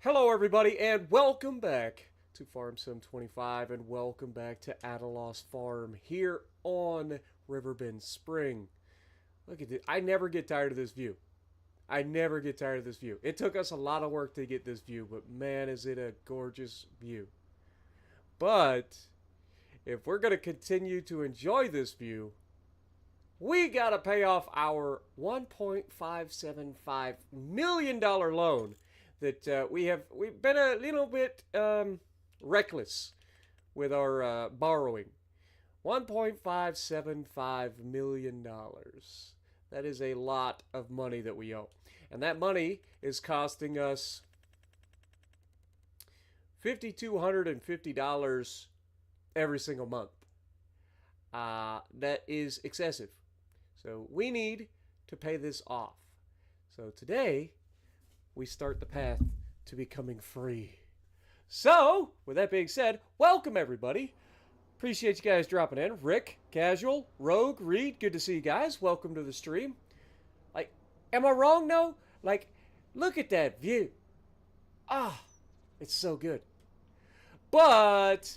Hello, everybody, and welcome back to Farm Sim 25, and welcome back to Adalos Farm here on Riverbend Spring. Look at this. I never get tired of this view. I never get tired of this view. It took us a lot of work to get this view, but man, is it a gorgeous view. But if we're going to continue to enjoy this view, we got to pay off our $1.575 million loan that we've been a little bit reckless with our borrowing. $1.575 million. That is a lot of money that we owe. And that money is costing us $5,250 every single month. That is excessive. So we need to pay this off. So today, we start the path to becoming free. So, with that being said, welcome everybody. Appreciate you guys dropping in. Rick, Casual, Rogue, Reed, good to see you guys. Welcome to the stream. Like, am I wrong? No? Like, look at that view. Ah, it's so good. But,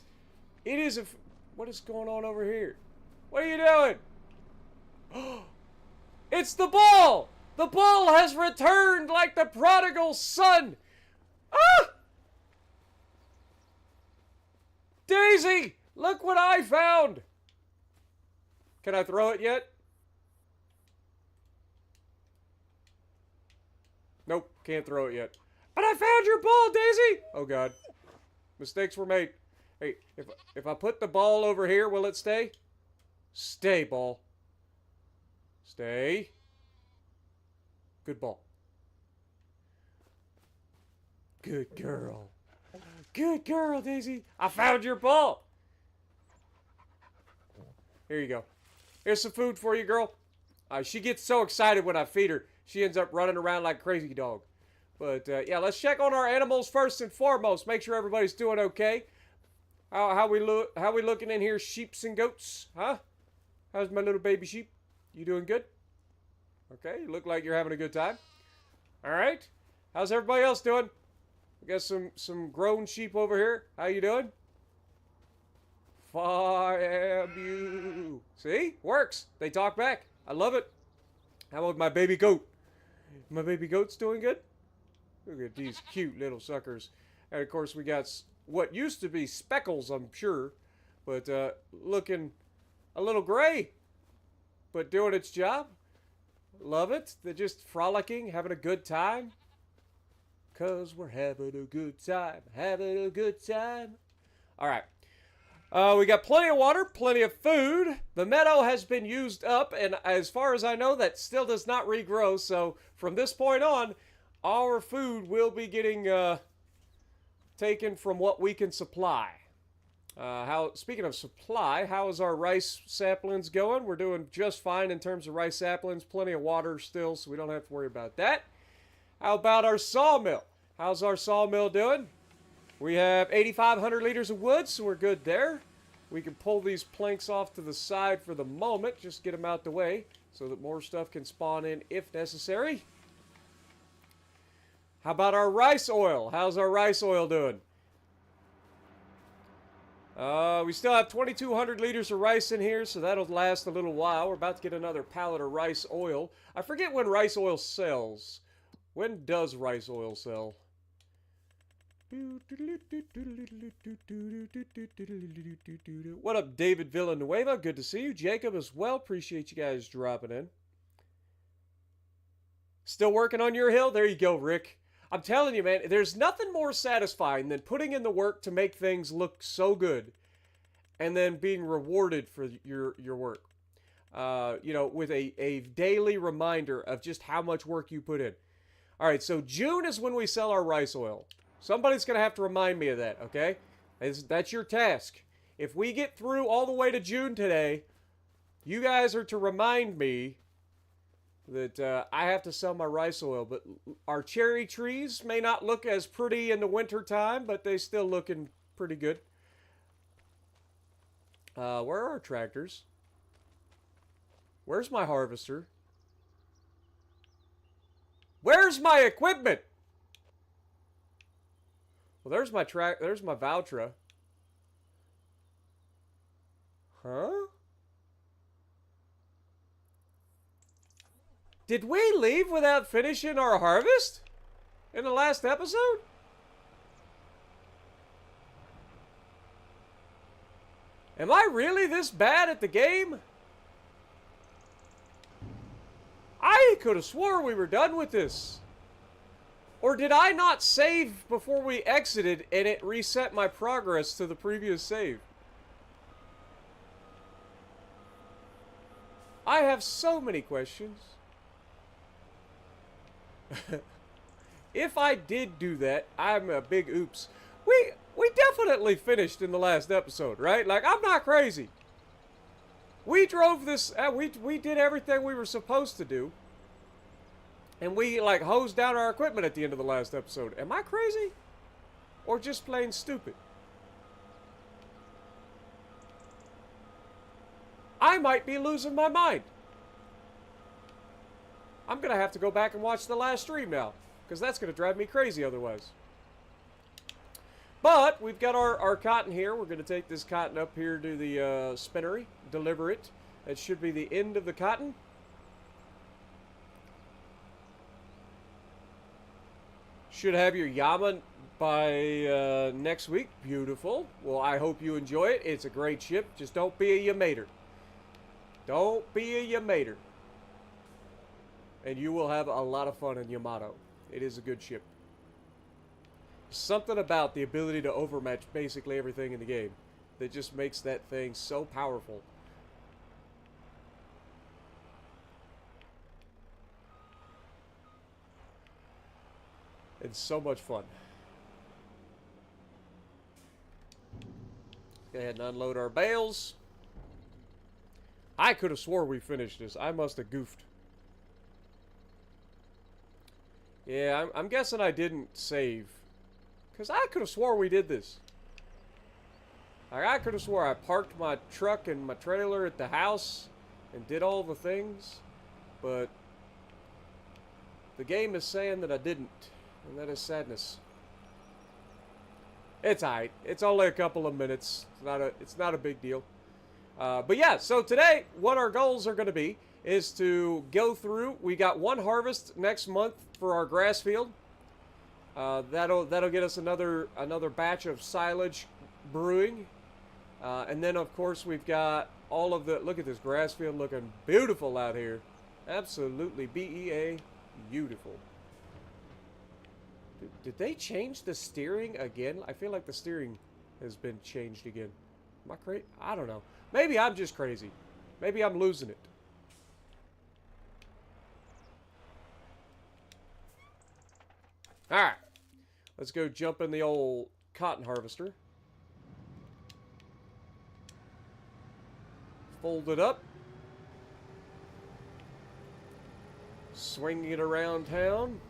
it is a... What is going on over here? What are you doing? It's the ball! The ball has returned like the prodigal son! Ah! Daisy! Look what I found! Can I throw it yet? Nope, can't throw it yet. But I found your ball, Daisy! Oh god. Mistakes were made. Hey, if I put the ball over here, will it stay? Stay, ball. Stay. Good ball. Good girl. Good girl, Daisy. I found your ball. Here you go. Here's some food for you, girl. She gets so excited when I feed her. She ends up running around like a crazy dog. But, yeah, let's check on our animals first and foremost. Make sure everybody's doing okay. How we looking in here, sheeps and goats? Huh? How's my little baby sheep? You doing good? Okay, you look like you're having a good time. Alright. How's everybody else doing? We got some grown sheep over here. How you doing? You. See? Works. They talk back. I love it. How about my baby goat? My baby goat's doing good? Look at these cute little suckers. And of course we got what used to be speckles, I'm sure. But looking a little gray. But doing its job. Love it. They're just frolicking, having a good time. 'Cause we're having a good time. Having a good time. Alright. We got plenty of water, plenty of food. The meadow has been used up, and as far as I know, that still does not regrow. So from this point on, our food will be getting taken from what we can supply. Speaking of supply, how is our rice saplings going? We're doing just fine in terms of rice saplings. Plenty of water still, so we don't have to worry about that. How about our sawmill? How's our sawmill doing? We have 8,500 liters of wood, so we're good there. We can pull these planks off to the side for the moment. Just get them out the way so that more stuff can spawn in if necessary. How about our rice oil? How's our rice oil doing? We still have 2,200 liters of rice in here, so that'll last a little while. We're about to get another pallet of rice oil. I forget when rice oil sells. When does rice oil sell? What up, David Villanueva? Good to see you. Jacob as well. Appreciate you guys dropping in. Still working on your hill? There you go, Rick. I'm telling you, man, there's nothing more satisfying than putting in the work to make things look so good and then being rewarded for your work. You know, with a daily reminder of just how much work you put in. All right, so June is when we sell our rice oil. Somebody's going to have to remind me of that, okay? That's your task. If we get through all the way to June today, you guys are to remind me that I have to sell my rice oil. But our cherry trees may not look as pretty in the winter time, but they still looking pretty good. Where are our tractors? Where's my harvester? Where's my equipment? Well, there's my track. There's my Valtra. Huh? Did we leave without finishing our harvest in the last episode? Am I really this bad at the game? I could have swore we were done with this. Or did I not save before we exited and it reset my progress to the previous save? I have so many questions. If I did do that, I'm a big oops. We definitely finished in the last episode, right? Like, I'm not crazy. We drove this, we did everything we were supposed to do. And we, like, hosed down our equipment at the end of the last episode. Am I crazy? Or just plain stupid? I might be losing my mind. I'm going to have to go back and watch the last stream now. Because that's going to drive me crazy otherwise. But we've got our cotton here. We're going to take this cotton up here to the spinnery. Deliver it. That should be the end of the cotton. Should have your Yama by next week. Beautiful. Well, I hope you enjoy it. It's a great ship. Just don't be a Yamater. Don't be a Yamater. And you will have a lot of fun in Yamato. It is a good ship. Something about the ability to overmatch basically everything in the game that just makes that thing so powerful. It's so much fun. Go ahead and unload our bales. I could have swore we finished this. I must have goofed. Yeah, I'm guessing I didn't save. Because I could have swore we did this. Like, I could have swore I parked my truck and my trailer at the house and did all the things. But the game is saying that I didn't. And that is sadness. It's alright. It's only a couple of minutes. It's not a big deal. But yeah, so today, what our goals are going to be is to go through. We got one harvest next month for our grass field. That'll get us another batch of silage brewing. And then, of course, we've got all of the... Look at this grass field looking beautiful out here. Absolutely BEA beautiful. Did they change the steering again? I feel like the steering has been changed again. Am I crazy? I don't know. Maybe I'm just crazy. Maybe I'm losing it. Alright. Let's go jump in the old cotton harvester. Fold it up. Swing it around town.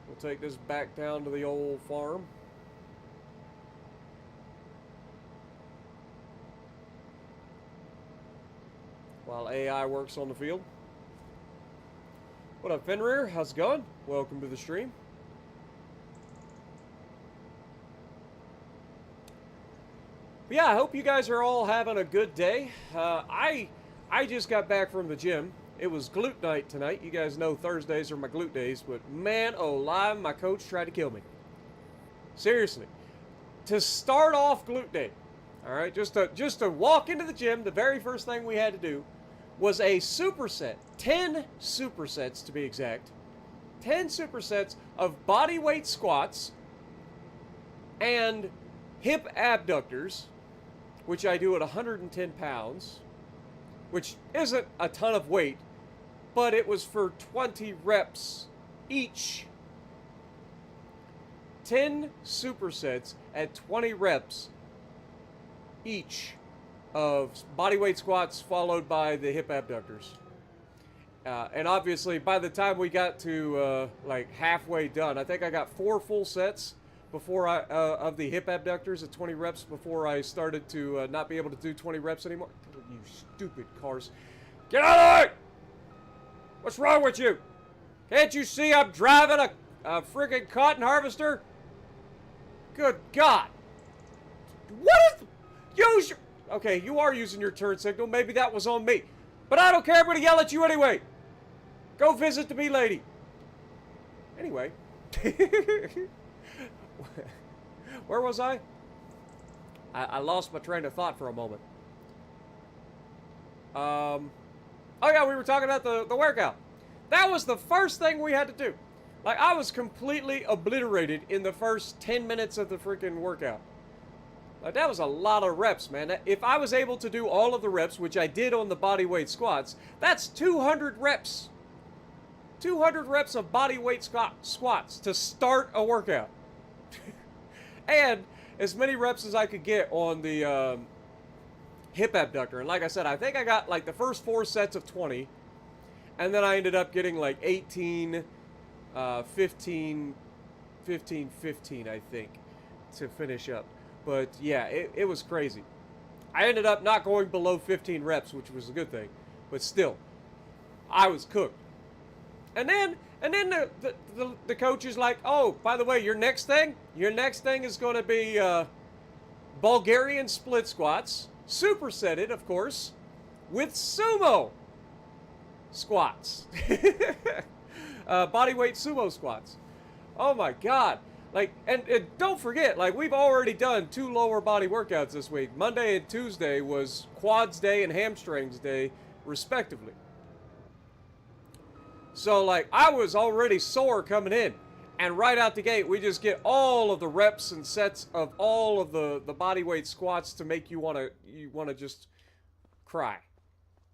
We'll take this back down to the old farm. While AI works on the field. What up, Fenrir? How's it going? Welcome to the stream. But yeah, I hope you guys are all having a good day. I just got back from the gym. It was glute night tonight. You guys know Thursdays are my glute days, but man, oh live, my coach tried to kill me. Seriously. To start off glute day, all right, just to walk into the gym, the very first thing we had to do was a superset, 10 supersets to be exact, 10 supersets of body weight squats and hip abductors, which I do at 110 pounds, which isn't a ton of weight, but it was for 20 reps each. 10 supersets at 20 reps each of bodyweight squats followed by the hip abductors. And obviously by the time we got to like halfway done, I think I got 4 full sets before of the hip abductors at 20 reps before I started to not be able to do 20 reps anymore. You stupid cars. Get out of the way! What's wrong with you? Can't you see I'm driving a friggin' cotton harvester? Good God. What is... Use your... Okay, you are using your turn signal. Maybe that was on me. But I don't care. I'm going to yell at you anyway. Go visit the bee lady. Anyway. Where was I? I lost my train of thought for a moment. Oh yeah, we were talking about the workout. That was the first thing we had to do. Like, I was completely obliterated in the first 10 minutes of the freaking workout. Like, that was a lot of reps, man. If I was able to do all of the reps, which I did on the body weight squats, that's 200 reps. 200 reps of body weight squats to start a workout. And as many reps as I could get on the hip abductor. And like I said, I think I got like the first 4 sets of 20. And then I ended up getting like 18, 15, 15, I think, to finish up. But yeah, it was crazy. I ended up not going below 15 reps, which was a good thing. But still, I was cooked. And then the coach is like, oh, by the way, your next thing is going to be Bulgarian split squats, supersetted, of course, with sumo squats. Bodyweight sumo squats. Oh my God. Like, and don't forget, like, we've already done 2 lower body workouts this week. Monday and Tuesday was quads day and hamstrings day, respectively. So, like, I was already sore coming in. And right out the gate, we just get all of the reps and sets of all of the bodyweight squats to make you want to just cry.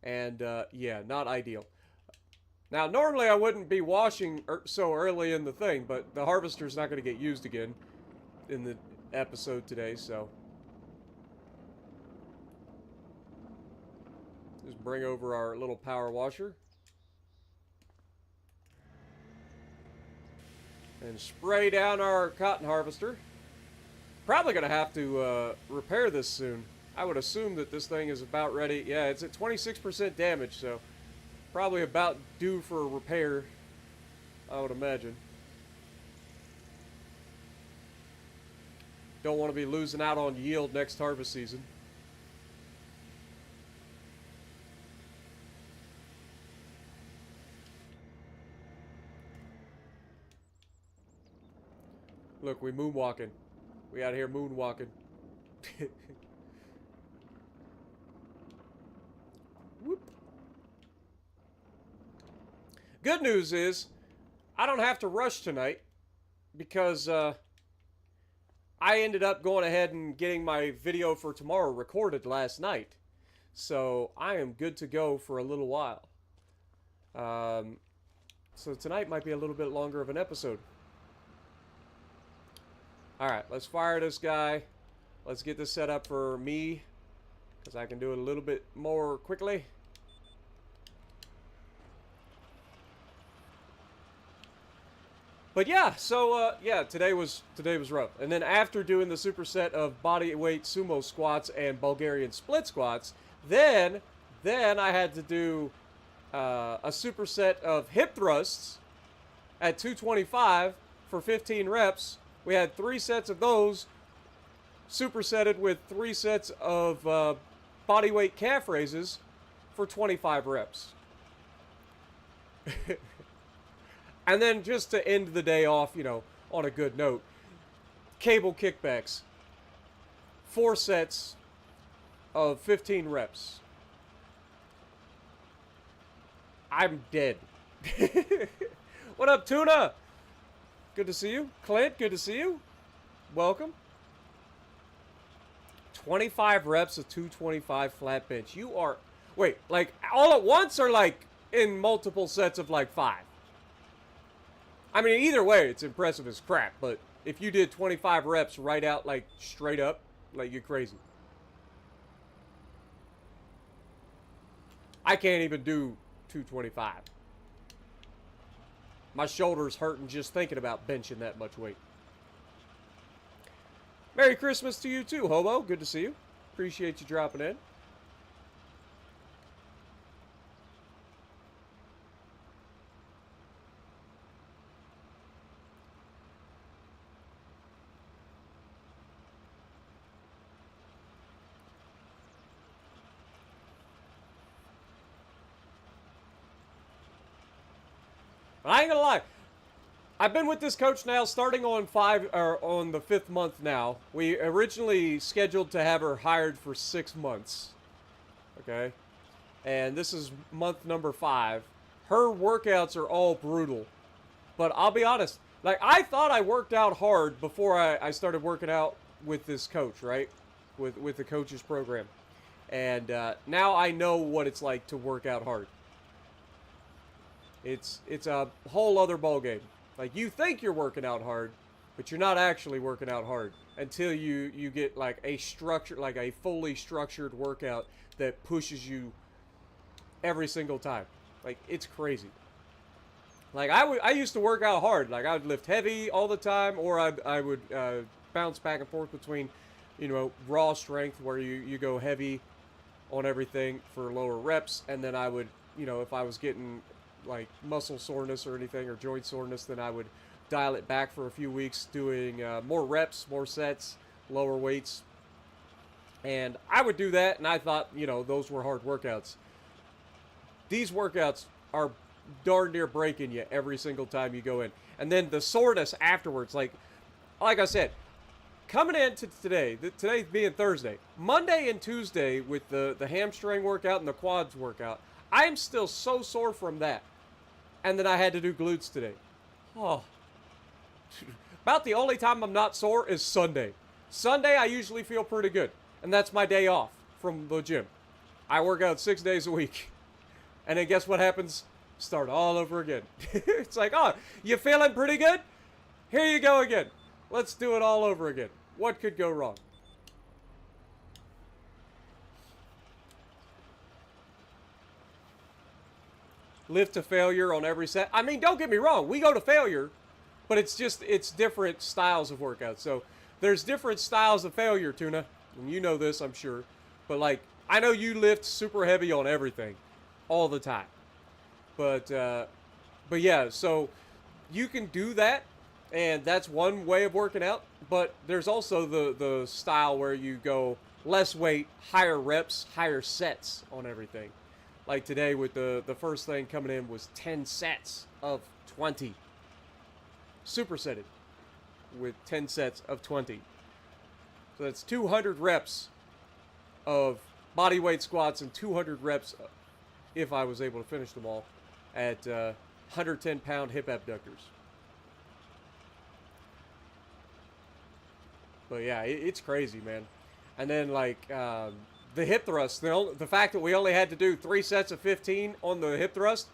And, yeah, not ideal. Now, normally I wouldn't be washing so early in the thing, but the harvester's not going to get used again in the episode today, so. Just bring over our little power washer. And spray down our cotton harvester. Probably going to have to repair this soon. I would assume that this thing is about ready. Yeah, it's at 26% damage, so probably about due for a repair, I would imagine. Don't want to be losing out on yield next harvest season. Look, we moonwalking. We out here moonwalking. Whoop. Good news is, I don't have to rush tonight because I ended up going ahead and getting my video for tomorrow recorded last night. So I am good to go for a little while. So tonight might be a little bit longer of an episode. Alright, let's fire this guy. Let's get this set up for me, because I can do it a little bit more quickly. But yeah, so yeah, today was rough. And then after doing the superset of bodyweight sumo squats and Bulgarian split squats, then I had to do a superset of hip thrusts at 225 for 15 reps. We had 3 sets of those, supersetted with 3 sets of bodyweight calf raises for 25 reps. And then just to end the day off, you know, on a good note, cable kickbacks. 4 sets of 15 reps. I'm dead. What up, Tuna? Good to see you. Clint, good to see you. Welcome. 25 reps of 225 flat bench. You are... Wait, like all at once or like in multiple sets of like 5? I mean, either way, it's impressive as crap. But if you did 25 reps right out, like straight up, like you're crazy. I can't even do 225. My shoulder's hurting just thinking about benching that much weight. Merry Christmas to you too, Hobo. Good to see you. Appreciate you dropping in. But I ain't gonna lie. I've been with this coach now starting on on the 5th month now. We originally scheduled to have her hired for 6 months. Okay? And this is month number 5. Her workouts are all brutal. But I'll be honest, like I thought I worked out hard before I started working out with this coach, right? With the coach's program. And now I know what it's like to work out hard. It's a whole other ballgame. Like you think you're working out hard, but you're not actually working out hard until you get like a structure, like a fully structured workout that pushes you every single time. Like it's crazy. Like I used to work out hard. Like I would lift heavy all the time, or I would bounce back and forth between, raw strength where you go heavy on everything for lower reps, and then I would, if I was getting like muscle soreness or anything or joint soreness, then I would dial it back for a few weeks, doing more reps, more sets, lower weights, and I would do that. And I thought, those were hard workouts. These workouts are darn near breaking you every single time you go in. And then the soreness afterwards, like I said, coming into today being Thursday, Monday and Tuesday with the hamstring workout and the quads workout, I am still so sore from that. And then I had to do glutes today. Oh. About the only time I'm not sore is Sunday. Sunday I usually feel pretty good. And that's my day off from the gym. I work out 6 days a week. And then guess what happens? Start all over again. It's like, oh, you feeling pretty good? Here you go again. Let's do it all over again. What could go wrong? Lift to failure on every set. I mean, don't get me wrong. We go to failure, but it's different styles of workouts. So there's different styles of failure, Tuna. And you know this, I'm sure. But like, I know you lift super heavy on everything all the time. But yeah, so you can do that, and that's one way of working out. But there's also the style where you go less weight, higher reps, higher sets on everything. Like today with the first thing coming in was 10 sets of 20. Supersetted with 10 sets of 20. So that's 200 reps of body weight squats and 200 reps, if I was able to finish them all, at 110-pound hip abductors. But yeah, it's crazy, man. And then like the hip thrust, the fact that we only had to do 3 sets of 15 on the hip thrust,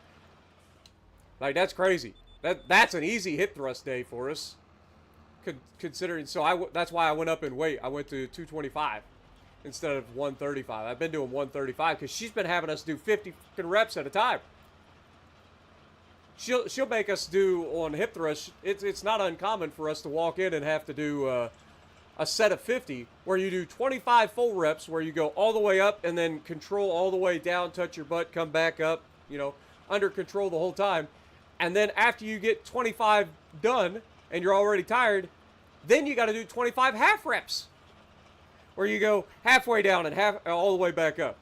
like that's crazy. That's an easy hip thrust day for us. Considering, so that's why I went up in weight. I went to 225 instead of 135. I've been doing 135 because she's been having us do 50 reps at a time. She'll make us do on hip thrust. It's not uncommon for us to walk in and have to do a set of 50 where you do 25 full reps where you go all the way up and then control all the way down, touch your butt, come back up, under control the whole time. And then after you get 25 done and you're already tired, then you got to do 25 half reps where you go halfway down and all the way back up.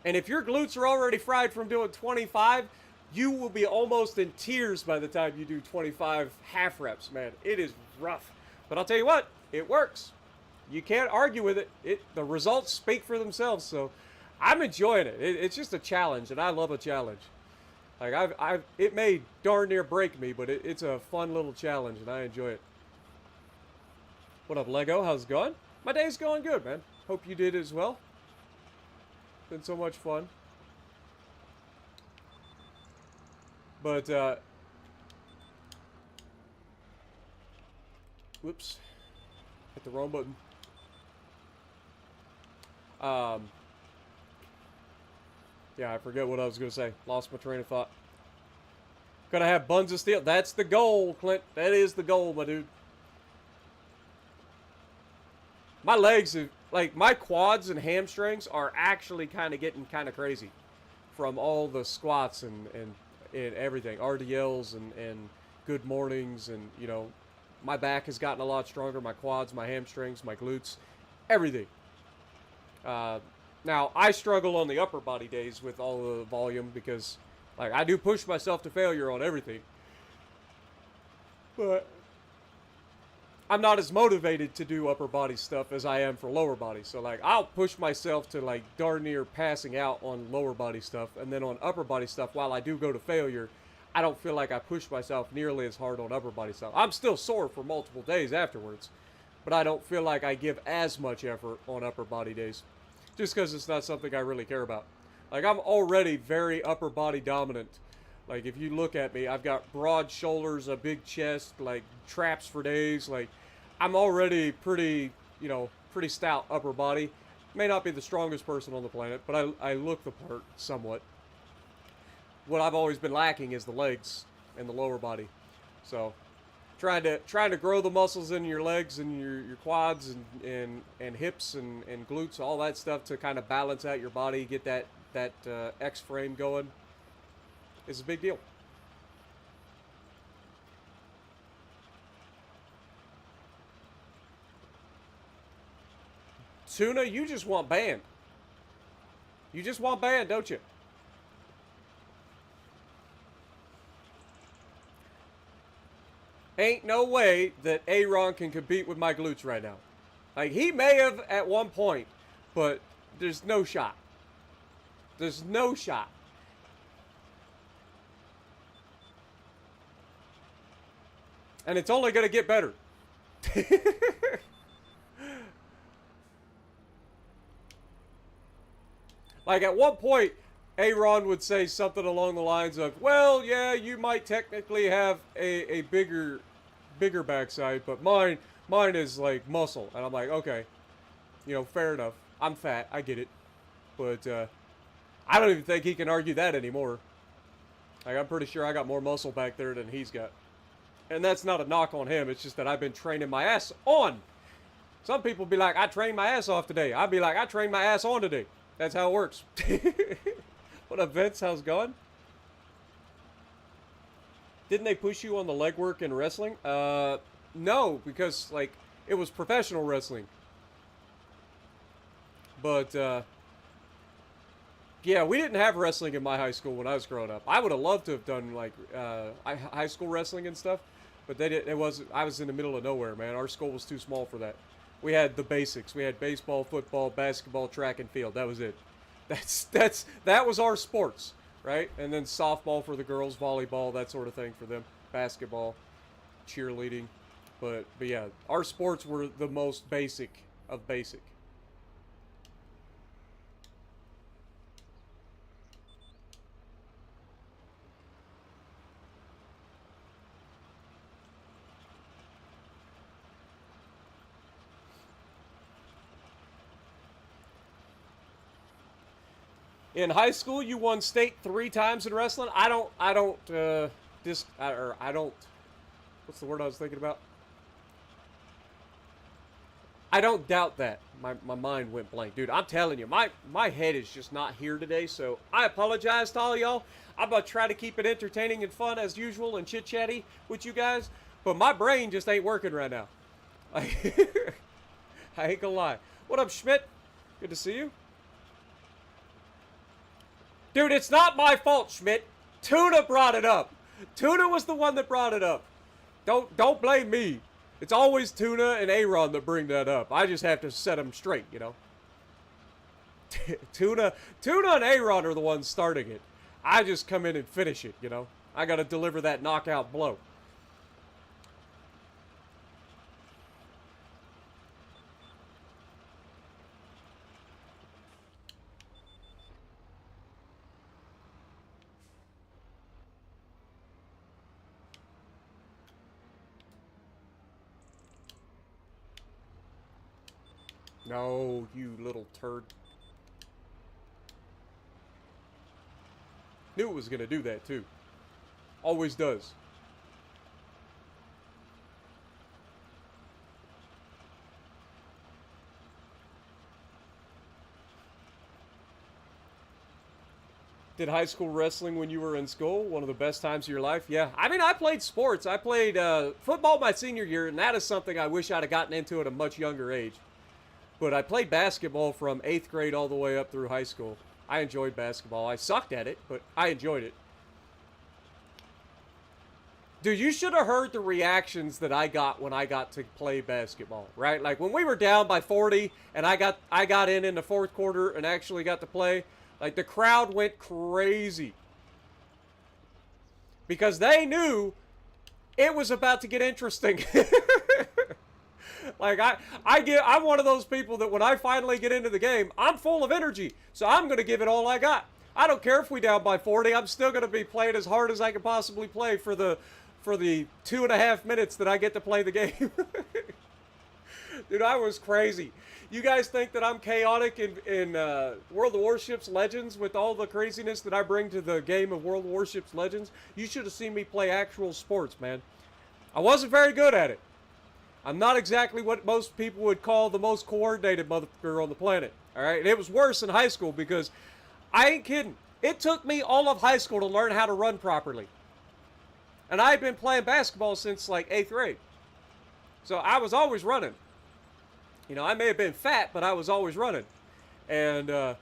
And if your glutes are already fried from doing 25, you will be almost in tears by the time you do 25 half reps, man. It is rough. But I'll tell you what, it works. You can't argue with it. The results speak for themselves. So I'm enjoying it. It's just a challenge, and I love a challenge. Like it may darn near break me, but it's a fun little challenge, and I enjoy it. What up, Lego? How's it going? My day's going good, man. Hope you did as well. Been so much fun. But whoops, hit the wrong button. Yeah, I forget what I was gonna say. Lost my train of thought. Gonna have buns of steel. That's the goal, Clint. That is the goal, my dude. My legs, like my quads and hamstrings are actually kind of getting kind of crazy from all the squats and everything. RDLs and good mornings, and my back has gotten a lot stronger. My quads, my hamstrings, my glutes, everything. Now, I struggle on the upper body days with all the volume because, like, I do push myself to failure on everything. But I'm not as motivated to do upper body stuff as I am for lower body. So like I'll push myself to like darn near passing out on lower body stuff, and then on upper body stuff, while I do go to failure, I don't feel like I push myself nearly as hard on upper body stuff. I'm still sore for multiple days afterwards, but I don't feel like I give as much effort on upper body days, just because it's not something I really care about. Like I'm already very upper body dominant. Like if you look at me, I've got broad shoulders, a big chest, like traps for days. Like I'm already pretty, pretty stout upper body. May not be the strongest person on the planet, but I look the part somewhat. What I've always been lacking is the legs and the lower body. So trying to grow the muscles in your legs and your quads and hips and glutes, all that stuff to kind of balance out your body, get that X frame going, is a big deal. Tuna, you just want band. You just want band, don't you? Ain't no way that Aaron can compete with my glutes right now. Like, he may have at one point, but there's no shot. There's no shot. And it's only going to get better. Like, at one point, Aaron would say something along the lines of, well, yeah, you might technically have a bigger backside, but mine is like muscle. And I'm like, okay, fair enough. I'm fat, I get it. But I don't even think he can argue that anymore. Like, I'm pretty sure I got more muscle back there than he's got. And that's not a knock on him, it's just that I've been training my ass on. Some people be like, I trained my ass off today. I'd be like, I trained my ass on today. That's how it works. What up, Vince? How's it going? Didn't they push you on the leg work in wrestling? No, because, like, it was professional wrestling. But, yeah, we didn't have wrestling in my high school when I was growing up. I would have loved to have done, like, high school wrestling and stuff. But they didn't, I was in the middle of nowhere, man. Our school was too small for that. We had the basics. We had baseball, football, basketball, track and field. That was it. That was our sports, right? And then softball for the girls, volleyball, that sort of thing for them. Basketball, cheerleading. But yeah, our sports were the most basic of basic. In high school, you won state 3 times in wrestling. I don't, what's the word I was thinking about? I don't doubt that. My mind went blank. Dude, I'm telling you, my head is just not here today, so I apologize to all y'all. I'm going to try to keep it entertaining and fun as usual and chit-chatty with you guys, but my brain just ain't working right now. I ain't gonna lie. What up, Schmidt? Good to see you. Dude, it's not my fault, Schmidt. Tuna brought it up. Tuna was the one that brought it up. Don't blame me. It's always Tuna and Aaron that bring that up. I just have to set them straight, Tuna and Aaron are the ones starting it. I just come in and finish it, I got to deliver that knockout blow. No, you little turd. Knew it was going to do that, too. Always does. Did high school wrestling when you were in school? One of the best times of your life? Yeah. I mean, I played sports. I played football my senior year, and that is something I wish I'd have gotten into at a much younger age. But I played basketball from 8th grade all the way up through high school. I enjoyed basketball. I sucked at it, but I enjoyed it. Dude, you should have heard the reactions that I got when I got to play basketball, right? Like when we were down by 40 and I got in the fourth quarter and actually got to play, like the crowd went crazy. Because they knew it was about to get interesting. Like I'm one of those people that when I finally get into the game, I'm full of energy. So I'm going to give it all I got. I don't care if we down by 40. I'm still going to be playing as hard as I can possibly play for the 2.5 minutes that I get to play the game. Dude, I was crazy. You guys think that I'm chaotic in World of Warships Legends with all the craziness that I bring to the game of World of Warships Legends? You should have seen me play actual sports, man. I wasn't very good at it. I'm not exactly what most people would call the most coordinated motherfucker on the planet. All right? And it was worse in high school because I ain't kidding. It took me all of high school to learn how to run properly. And I've been playing basketball since like 8th grade. So I was always running. You know, I may have been fat, but I was always running. And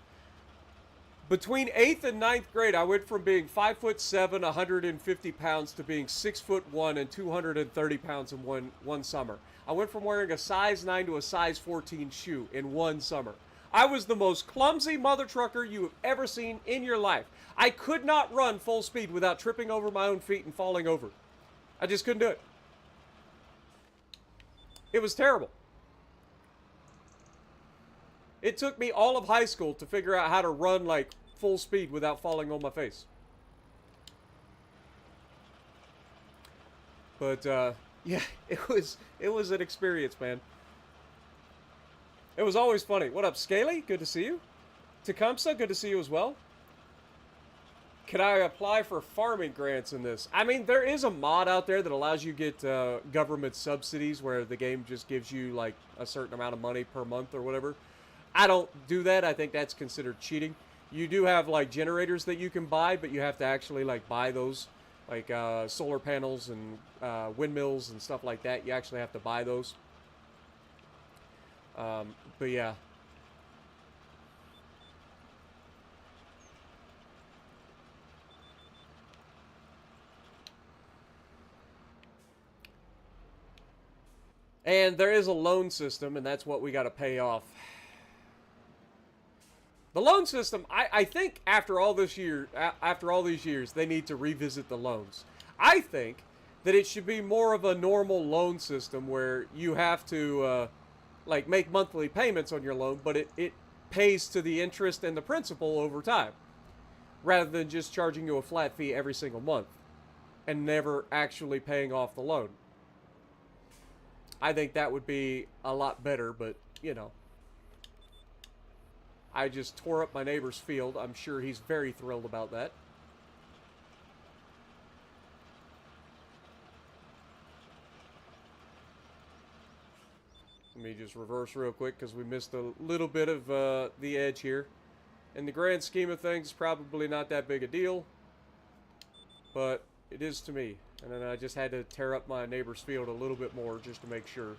between 8th and 9th grade, I went from being 5'7", 150 pounds to being 6'1" and 230 pounds in one summer. I went from wearing a size 9 to a size 14 shoe in one summer. I was the most clumsy mother trucker you have ever seen in your life. I could not run full speed without tripping over my own feet and falling over. I just couldn't do it. It was terrible. It took me all of high school to figure out how to run like full speed without falling on my face. But yeah, it was an experience, man. It was always funny. What up, Scaly? Good to see you. Tecumseh, good to see you as well. Can I apply for farming grants in this? I mean, there is a mod out there that allows you to get government subsidies where the game just gives you like a certain amount of money per month or whatever. I don't do that. I think that's considered cheating. You do have like generators that you can buy, but you have to actually like buy those, like solar panels and windmills and stuff like that. You actually have to buy those. But yeah. And there is a loan system, and that's what we got to pay off. The loan system, I think after all these years, they need to revisit the loans. I think that it should be more of a normal loan system where you have to like make monthly payments on your loan, but it pays to the interest and the principal over time, rather than just charging you a flat fee every single month and never actually paying off the loan. I think that would be a lot better, but you know. I just tore up my neighbor's field. I'm sure he's very thrilled about that. Let me just reverse real quick because we missed a little bit of the edge here. In the grand scheme of things, probably not that big a deal. But it is to me. And then I just had to tear up my neighbor's field a little bit more just to make sure.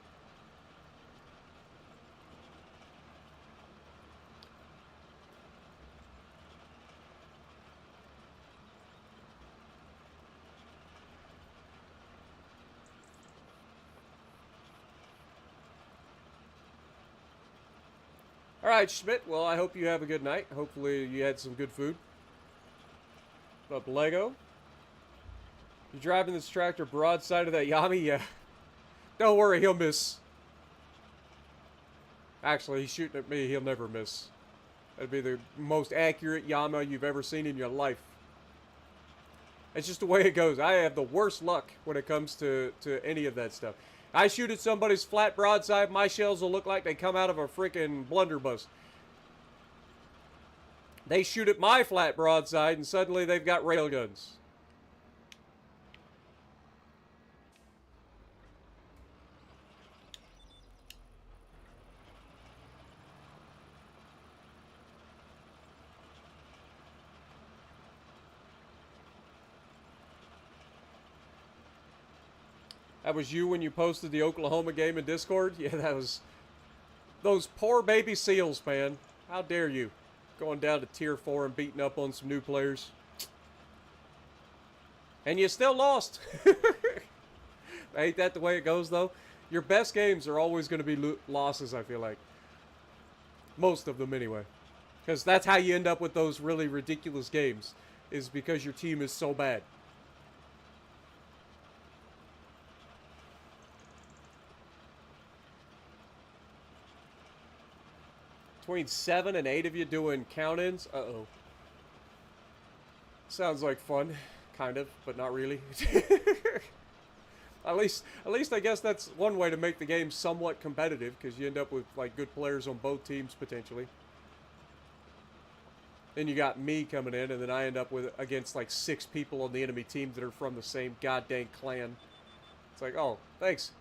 Alright, Schmidt. Well, I hope you have a good night. Hopefully you had some good food. What up, Lego? You driving this tractor broadside of that Yami? Yeah. Don't worry, he'll miss. Actually, he's shooting at me. He'll never miss. That'd be the most accurate Yama you've ever seen in your life. It's just the way it goes. I have the worst luck when it comes to any of that stuff. I shoot at somebody's flat broadside, my shells will look like they come out of a freaking blunderbuss. They shoot at my flat broadside and suddenly they've got railguns. That was you when you posted the Oklahoma game in Discord? Yeah, that was... Those poor baby seals, man. How dare you? Going down to tier 4 and beating up on some new players. And you still lost. Ain't that the way it goes, though? Your best games are always going to be losses, I feel like. Most of them, anyway. Because that's how you end up with those really ridiculous games. Is because your team is so bad. Between 7 and 8 of you doing count-ins? Uh-oh. Sounds like fun. Kind of, but not really. At least I guess that's one way to make the game somewhat competitive, because you end up with like good players on both teams potentially. Then you got me coming in, and then I end up with against like 6 people on the enemy team that are from the same goddamn clan. It's like, oh, thanks,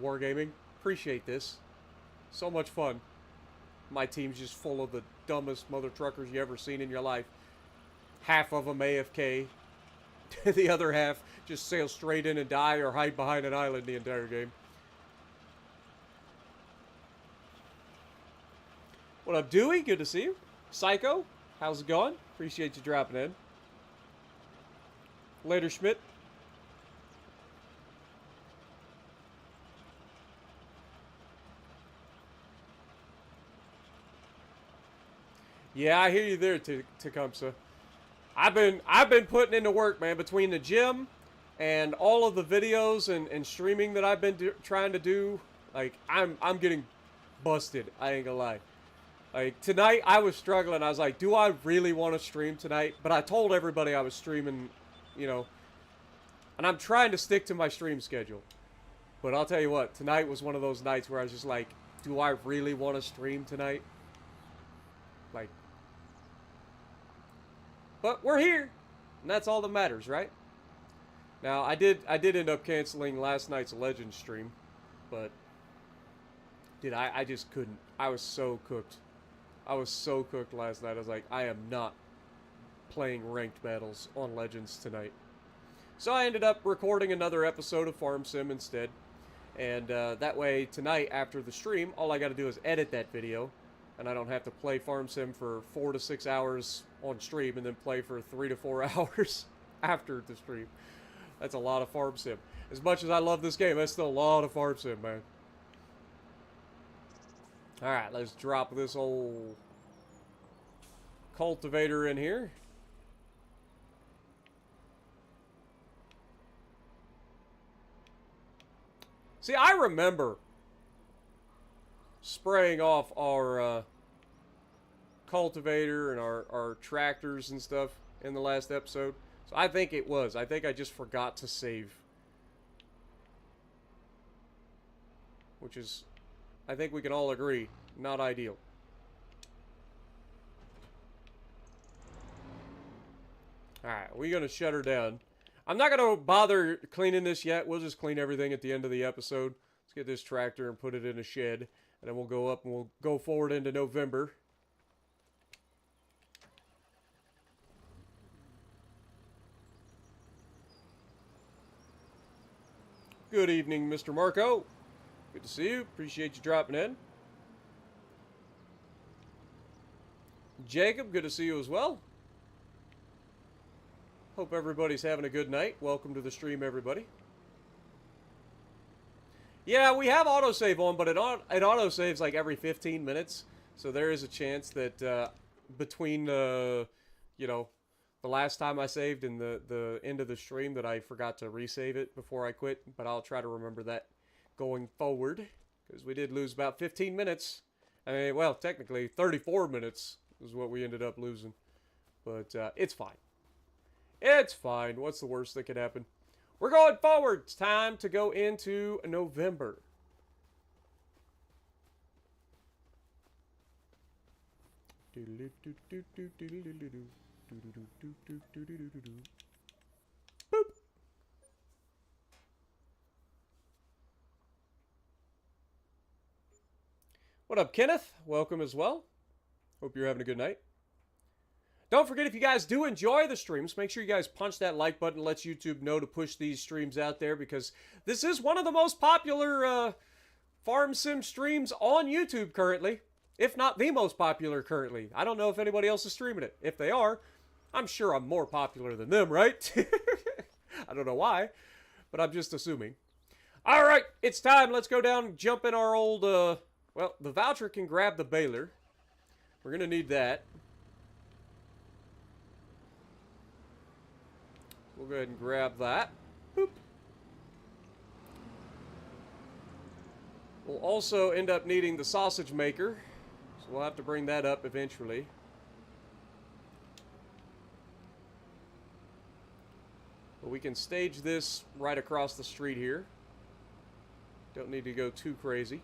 Wargaming, appreciate this. So much fun. My team's just full of the dumbest mother truckers you ever seen in your life. Half of them AFK. The other half just sail straight in and die or hide behind an island the entire game. What up, Dewey? Good to see you. Psycho, how's it going? Appreciate you dropping in. Later, Schmidt. Yeah, I hear you there, Tecumseh. I've been putting into work, man, between the gym and all of the videos and streaming that I've been trying to do. Like, I'm getting busted, I ain't gonna lie. Like, tonight I was struggling. I was like, do I really want to stream tonight? But I told everybody I was streaming, you know, and I'm trying to stick to my stream schedule. But I'll tell you what, tonight was one of those nights where I was just like, do I really want to stream tonight? Like, but we're here, and that's all that matters, right? Now, I did end up canceling last night's Legends stream, but dude, I just couldn't. I was so cooked. I was so cooked last night. I was like, I am not playing ranked battles on Legends tonight. So I ended up recording another episode of Farm Sim instead, and that way tonight after the stream, all I got to do is edit that video, and I don't have to play Farm Sim for 4 to 6 hours on stream and then play for 3 to 4 hours after the stream. That's a lot of Farm Sim. As much as I love this game, that's still a lot of Farm Sim, man. Alright, let's drop this old cultivator in here. See, I remember spraying off our cultivator and our tractors and stuff in the last episode. So I think it was. I think I just forgot to save. Which is, I think we can all agree, not ideal. Alright, we're going to shut her down. I'm not going to bother cleaning this yet. We'll just clean everything at the end of the episode. Let's get this tractor and put it in a shed. And then we'll go up and we'll go forward into November. Good evening, Mr. Marco. Good to see you. Appreciate you dropping in. Jacob, good to see you as well. Hope everybody's having a good night. Welcome to the stream, everybody. Yeah, we have autosave on, but it autosaves like every 15 minutes. So there is a chance that between, you know, the last time I saved and the end of the stream that I forgot to resave it before I quit. But I'll try to remember that going forward, because we did lose about 15 minutes. I mean, well, technically 34 minutes is what we ended up losing. But it's fine. It's fine. What's the worst that could happen? We're going forward. It's time to go into November. Boop. What up, Kenneth? Welcome as well. Hope you're having a good night. Don't forget, if you guys do enjoy the streams, make sure you guys punch that like button. Lets YouTube know to push these streams out there, because this is one of the most popular Farm Sim streams on YouTube currently. If not the most popular currently. I don't know if anybody else is streaming it. If they are, I'm sure I'm more popular than them, right? I don't know why, but I'm just assuming. All right, it's time. Let's go down and jump in our old, well, the voucher can grab the baler. We're going to need that. We'll go ahead and grab that. Boop. We'll also end up needing the sausage maker, so we'll have to bring that up eventually. But we can stage this right across the street here. Don't need to go too crazy.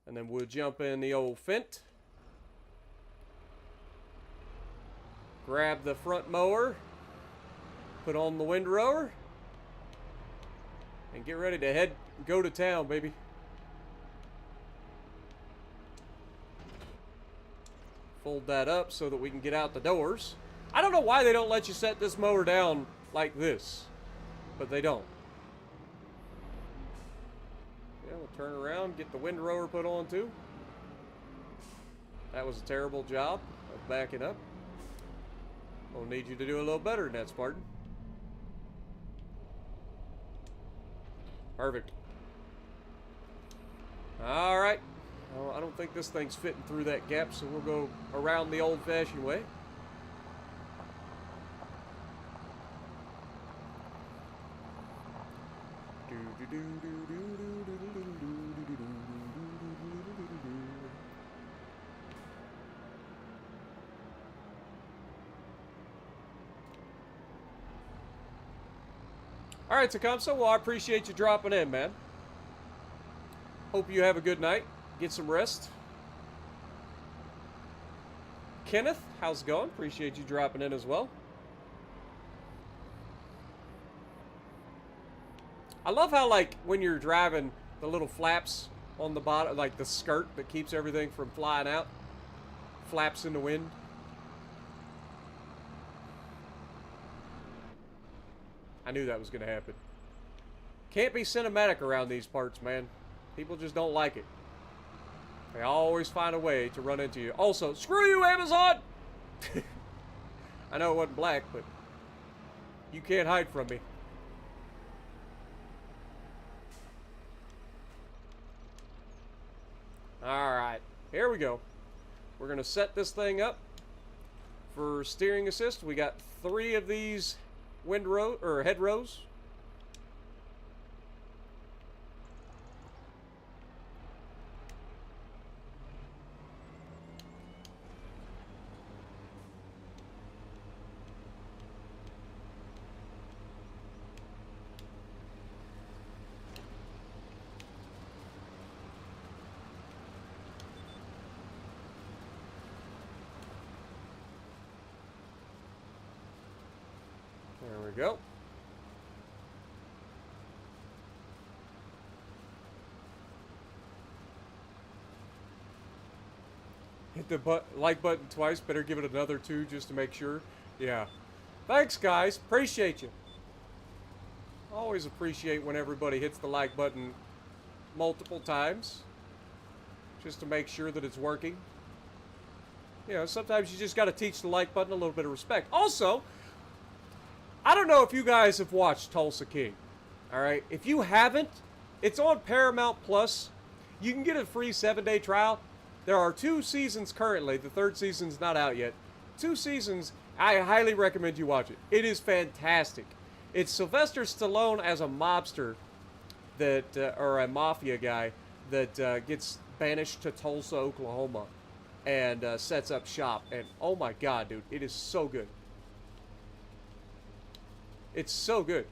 And then we'll jump in the old Fent. Grab the front mower. Put on the windrower. And get ready to go to town, baby. Fold that up so that we can get out the doors. I don't know why they don't let you set this mower down like this. But they don't. Yeah, we'll turn around, get the windrower put on too. That was a terrible job of backing up. We'll need you to do a little better than that, Spartan. Perfect. Alright. Well, I don't think this thing's fitting through that gap, so we'll go around the old-fashioned way. Alright, Tecumseh, well, I appreciate you dropping in, man. Hope you have a good night. Get some rest. Kenneth, how's it going? Appreciate you dropping in as well. I love how, like, when you're driving, the little flaps on the bottom, like the skirt that keeps everything from flying out, flaps in the wind. I knew that was going to happen. Can't be cinematic around these parts, man. People just don't like it. They always find a way to run into you. Also, screw you, Amazon! I know it wasn't black, but you can't hide from me. Alright, here we go. We're going to set this thing up for steering assist. We got 3 of these head rows. There we go. Hit the like button twice. Better give it another 2 just to make sure. Yeah. Thanks, guys. Appreciate you. Always appreciate when everybody hits the like button multiple times. Just to make sure that it's working. You know, sometimes you just got to teach the like button a little bit of respect. Also, I don't know if you guys have watched Tulsa King. Alright? If you haven't, it's on Paramount Plus. You can get a free 7-day trial. There are 2 seasons currently. The 3rd season's not out yet. 2 seasons. I highly recommend you watch it. It is fantastic. It's Sylvester Stallone as a mobster that, or a mafia guy that gets banished to Tulsa, Oklahoma, and sets up shop. And oh my God, dude, it is so good. It's so good.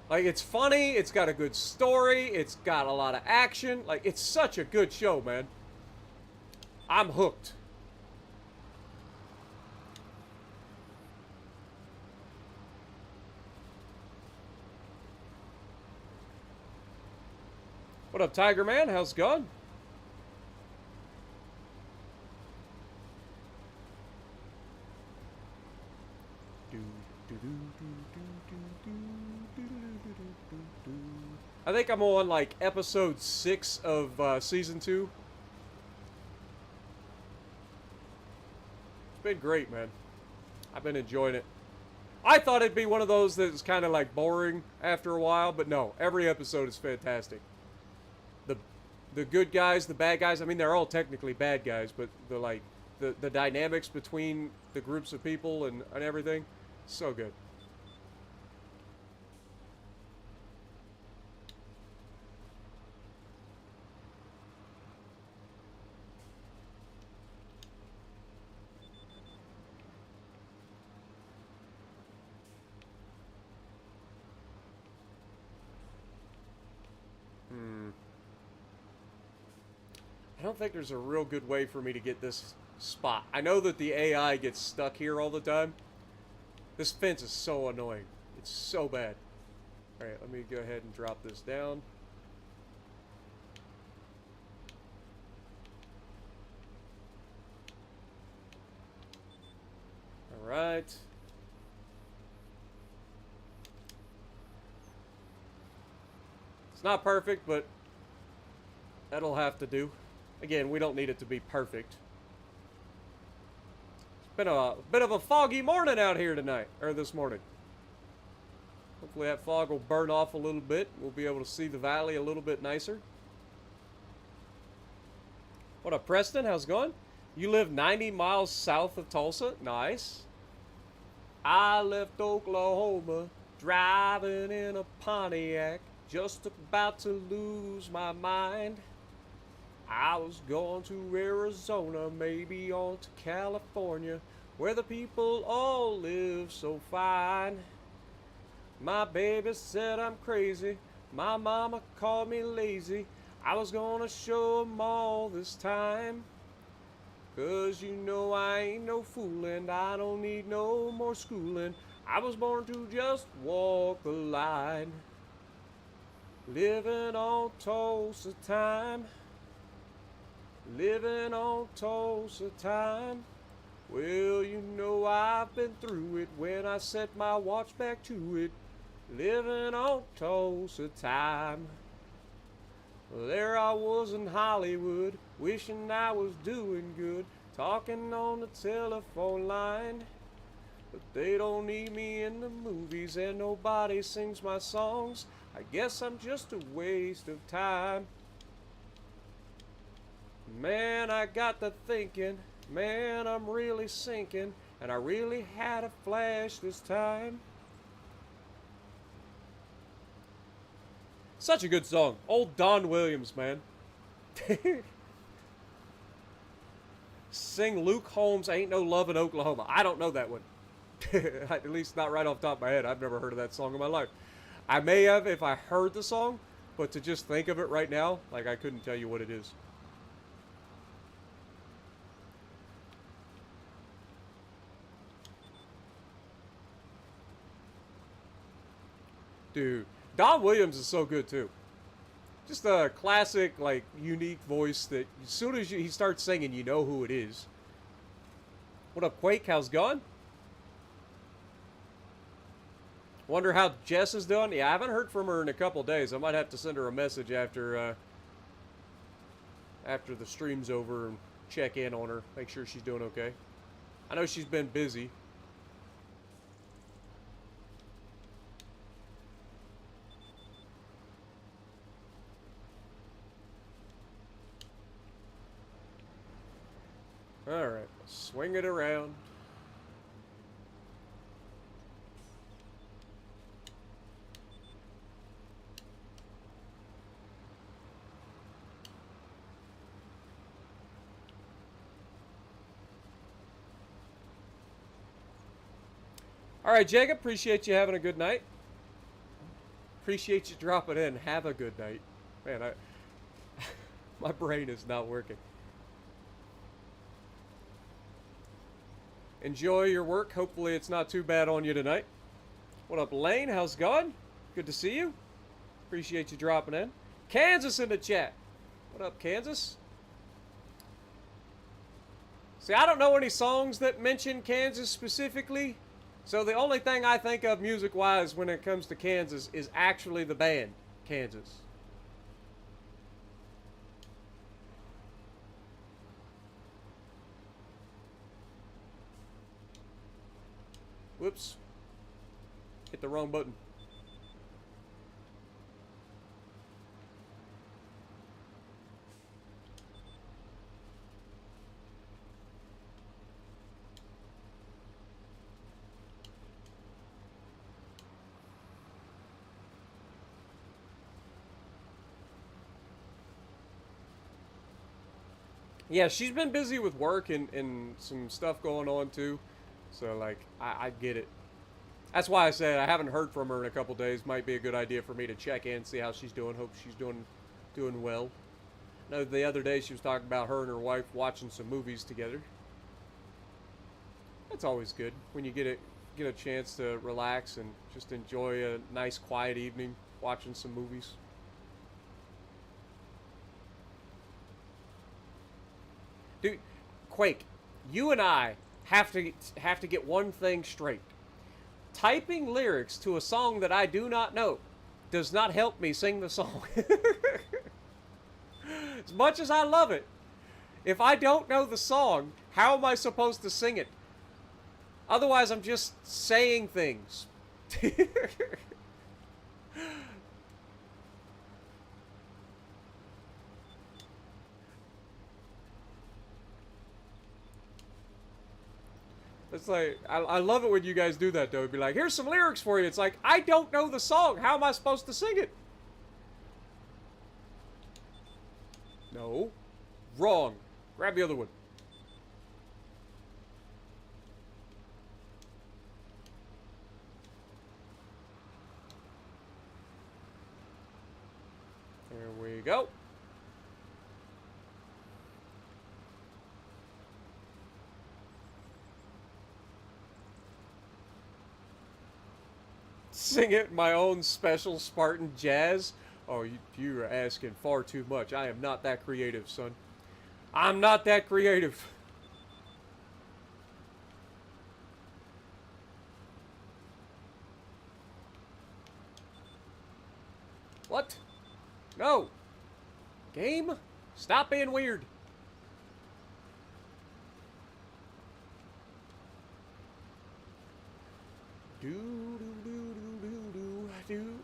Like, it's funny, it's got a good story, it's got a lot of action. Like, it's such a good show, man. I'm hooked. What up, Tiger Man? How's it going? I think I'm on like episode 6 of season 2. It's been great, man. I've been enjoying it. I thought it'd be one of those that's kind of like boring after a while, but no, every episode is fantastic. The good guys, the bad guys, I mean they're all technically bad guys, but the dynamics between the groups of people and everything, so good. I don't think there's a real good way for me to get this spot. I know that the AI gets stuck here all the time. This fence is so annoying. It's so bad. Alright, let me go ahead and drop this down. Alright. It's not perfect, but that'll have to do. Again, we don't need it to be perfect. It's been a bit of a foggy morning out here tonight, or this morning. Hopefully that fog will burn off a little bit. We'll be able to see the valley a little bit nicer. What up, Preston? How's it going? You live 90 miles south of Tulsa? Nice. I left Oklahoma, driving in a Pontiac, just about to lose my mind. I was going to Arizona, maybe on to California, where the people all live so fine. My baby said I'm crazy, my mama called me lazy. I was gonna show 'em all this time. 'Cause you know I ain't no foolin', I don't need no more schooling. I was born to just walk the line. Living on Tulsa time. Living on Tulsa time. Well, you know I've been through it when I set my watch back to it. Living on Tulsa time. Well, there I was in Hollywood, wishing I was doing good, talking on the telephone line. But they don't need me in the movies and nobody sings my songs. I guess I'm just a waste of time. Man, I got to thinking, man, I'm really sinking, and I really had a flash this time. Such a good song. Old Don Williams, man. Sing Luke Holmes' Ain't No Love in Oklahoma. I don't know that one. At least not right off the top of my head. I've never heard of that song in my life. I may have if I heard the song, but to just think of it right now, like I couldn't tell you what it is. Dude, Don Williams is so good too. Just a classic, like, unique voice that as soon as he starts singing, you know who it is. What up, Quake? How's it going? Wonder how Jess is doing? Yeah, I haven't heard from her in a couple days. I might have to send her a message after the stream's over and check in on her. Make sure she's doing okay. I know she's been busy. Alright, swing it around. Alright, Jacob, appreciate you having a good night. Appreciate you dropping in. Have a good night. Man, my brain is not working. Enjoy your work. Hopefully it's not too bad on you tonight. What up, Lane? How's it going? Good to see you. Appreciate you dropping in. Kansas in the chat. What up, Kansas? See, I don't know any songs that mention Kansas specifically. So the only thing I think of music-wise when it comes to Kansas is actually the band, Kansas. Whoops. Hit the wrong button. Yeah, she's been busy with work and some stuff going on too. So, like, I get it. That's why I said I haven't heard from her in a couple days. Might be a good idea for me to check in, see how she's doing. Hope she's doing well. I know the other day she was talking about her and her wife watching some movies together. That's always good when you get a chance to relax and just enjoy a nice quiet evening watching some movies. Dude, Quake, you and I have to get one thing straight. Typing lyrics to a song that I do not know does not help me sing the song. As much as I love it, if I don't know the song, how am I supposed to sing it? Otherwise, I'm just saying things. It's like, I love it when you guys do that, though. It'd be like, here's some lyrics for you. It's like, I don't know the song. How am I supposed to sing it? No. Wrong. Grab the other one. There we go. Sing it my own special Spartan jazz. Oh, you're asking far too much. I am not that creative, son. I'm not that creative. What? No. Game? Stop being weird.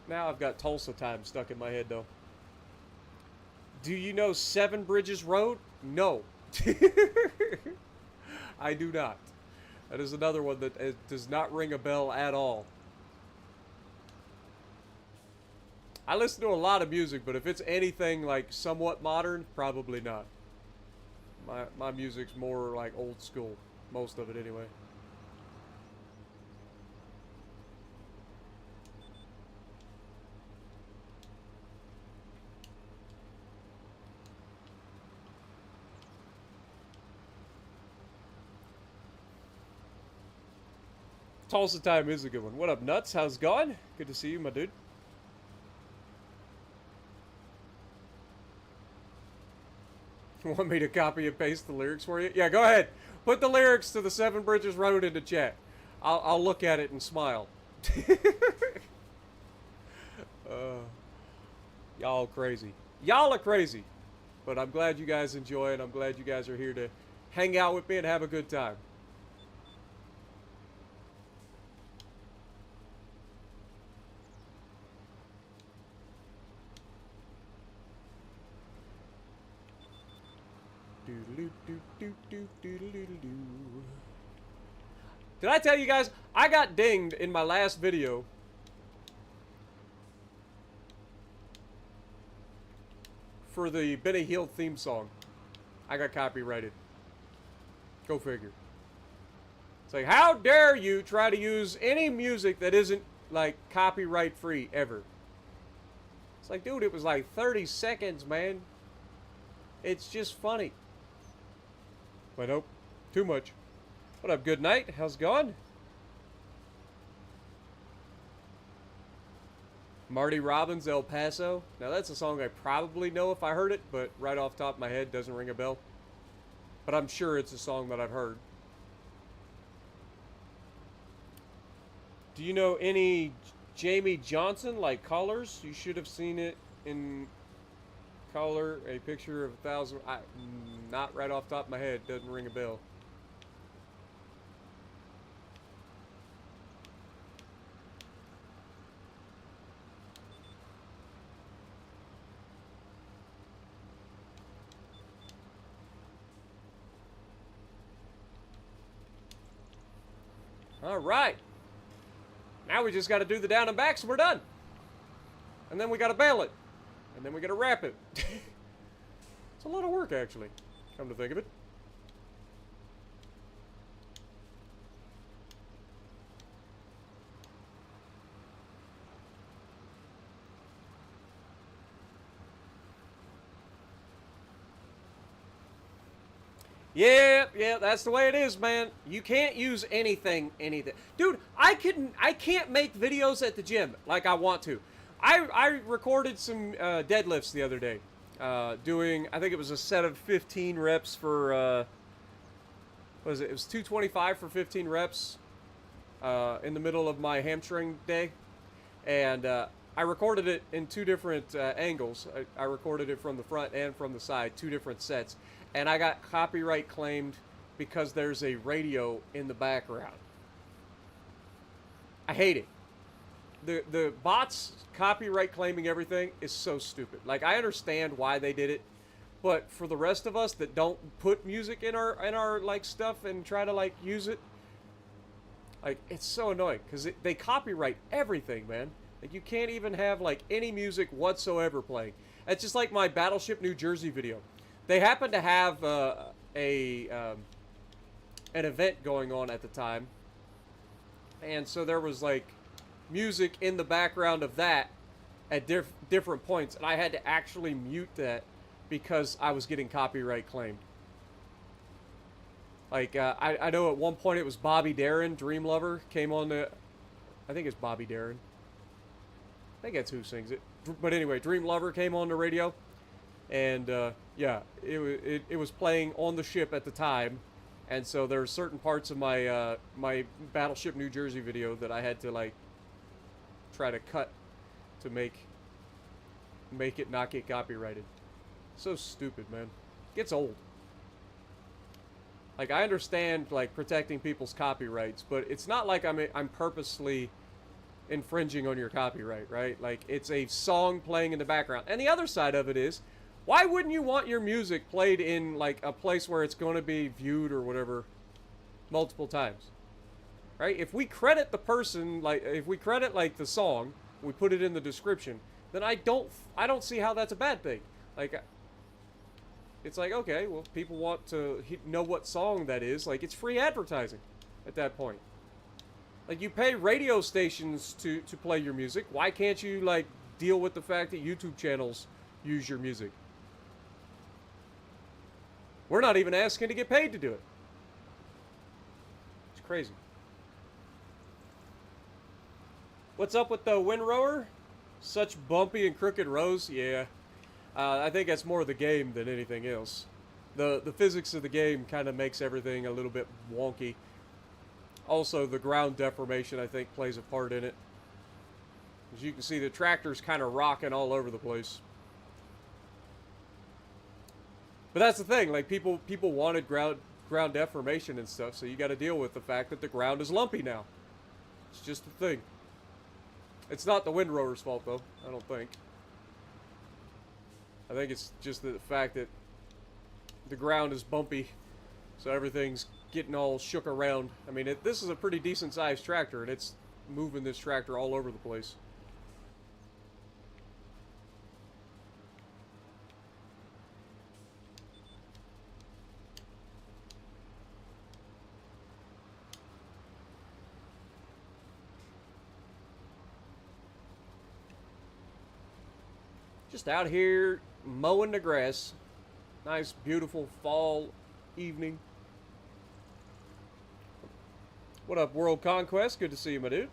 Now I've got Tulsa time stuck in my head, though. Do you know Seven Bridges Road? No. I do not. That is another one that does not ring a bell at all. I listen to a lot of music, but if it's anything like somewhat modern, probably not. My music's more like old school. Most of it, anyway. Tulsa time is a good one. What up, Nuts? How's it going? Good to see you, my dude. Want me to copy and paste the lyrics for you? Yeah, go ahead. Put the lyrics to the Seven Bridges Road into chat. I'll look at it and smile. Y'all crazy. Y'all are crazy. But I'm glad you guys enjoy it. I'm glad you guys are here to hang out with me and have a good time. Did I tell you guys, I got dinged in my last video for the Benny Hill theme song. I got copyrighted. Go figure. It's like, how dare you try to use any music that isn't, like, copyright free ever? It's like, dude, it was like 30 seconds, man. It's just funny. But nope, too much. What up, good night? How's it going? Marty Robbins, El Paso. Now that's a song I probably know if I heard it, but right off the top of my head doesn't ring a bell. But I'm sure it's a song that I've heard. Do you know any Jamie Johnson, like colors. You should have seen it in color. A picture of 1,000. Not right off the top of my head. Doesn't ring a bell. All right. Now we just got to do the down and backs and we're done. And then we got to bail it. And then we got to wrap it. It's a lot of work, actually, come to think of it. Yeah, that's the way it is, man. You can't use anything. Dude, I can't make videos at the gym like I want to. I recorded some deadlifts the other day. Doing, I think it was a set of 15 reps for, what was it? It was 225 for 15 reps in the middle of my hamstring day. And I recorded it in two different angles. I recorded it from the front and from the side, two different sets. And I got copyright claimed because there's a radio in the background. I hate it. The bots copyright claiming everything is so stupid. Like, I understand why they did it, but for the rest of us that don't put music in our like stuff and try to like use it, like, it's so annoying because they copyright everything, man. Like, you can't even have like any music whatsoever playing. It's just like my Battleship New Jersey video. They happened to have an event going on at the time, and so there was like music in the background of that at different points, and I had to actually mute that because I was getting copyright claimed. Like, I know at one point it was Bobby Darin, Dream Lover, came on the... I think it's Bobby Darin. I think that's who sings it. But anyway, Dream Lover came on the radio. And, yeah, it was playing on the ship at the time. And so there are certain parts of my, my Battleship New Jersey video that I had to, like, try to cut to make it not get copyrighted. So stupid, man. Gets old. Like, I understand, like, protecting people's copyrights, but it's not like I'm purposely infringing on your copyright, right? Like, it's a song playing in the background. And the other side of it is, why wouldn't you want your music played in, like, a place where it's going to be viewed or whatever multiple times? Right? If we credit the person, like, if we credit, like, the song, we put it in the description, then I don't see how that's a bad thing. Like, it's like, okay, well, people want to know what song that is. Like, it's free advertising at that point. Like, you pay radio stations to play your music. Why can't you, like, deal with the fact that YouTube channels use your music? We're not even asking to get paid to do it. It's crazy. What's up with the windrower? Such bumpy and crooked rows? Yeah. I think that's more the game than anything else. The physics of the game kind of makes everything a little bit wonky. Also, the ground deformation, I think, plays a part in it. As you can see, the tractor's kind of rocking all over the place. But that's the thing, like, people wanted ground deformation and stuff, so you got to deal with the fact that the ground is lumpy now. It's just a thing. It's not the windrower's fault, though, I don't think. I think it's just the fact that the ground is bumpy, so everything's getting all shook around. I mean, this is a pretty decent-sized tractor, and it's moving this tractor all over the place. Just out here mowing the grass. Nice, beautiful fall evening. What up, World Conquest? Good to see you, my dude.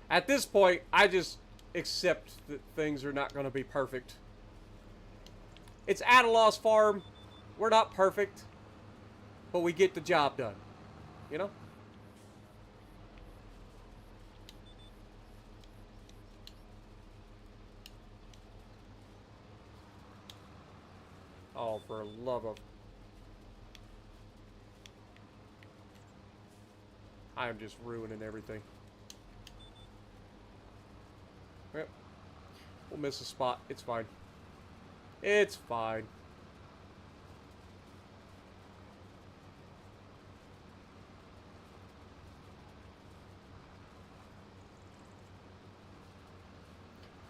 At this point, I just accept that things are not going to be perfect. It's at a loss farm. We're not perfect, but we get the job done. You know? Oh, for love of... I am just ruining everything. Yep. We'll miss a spot. It's fine. It's fine.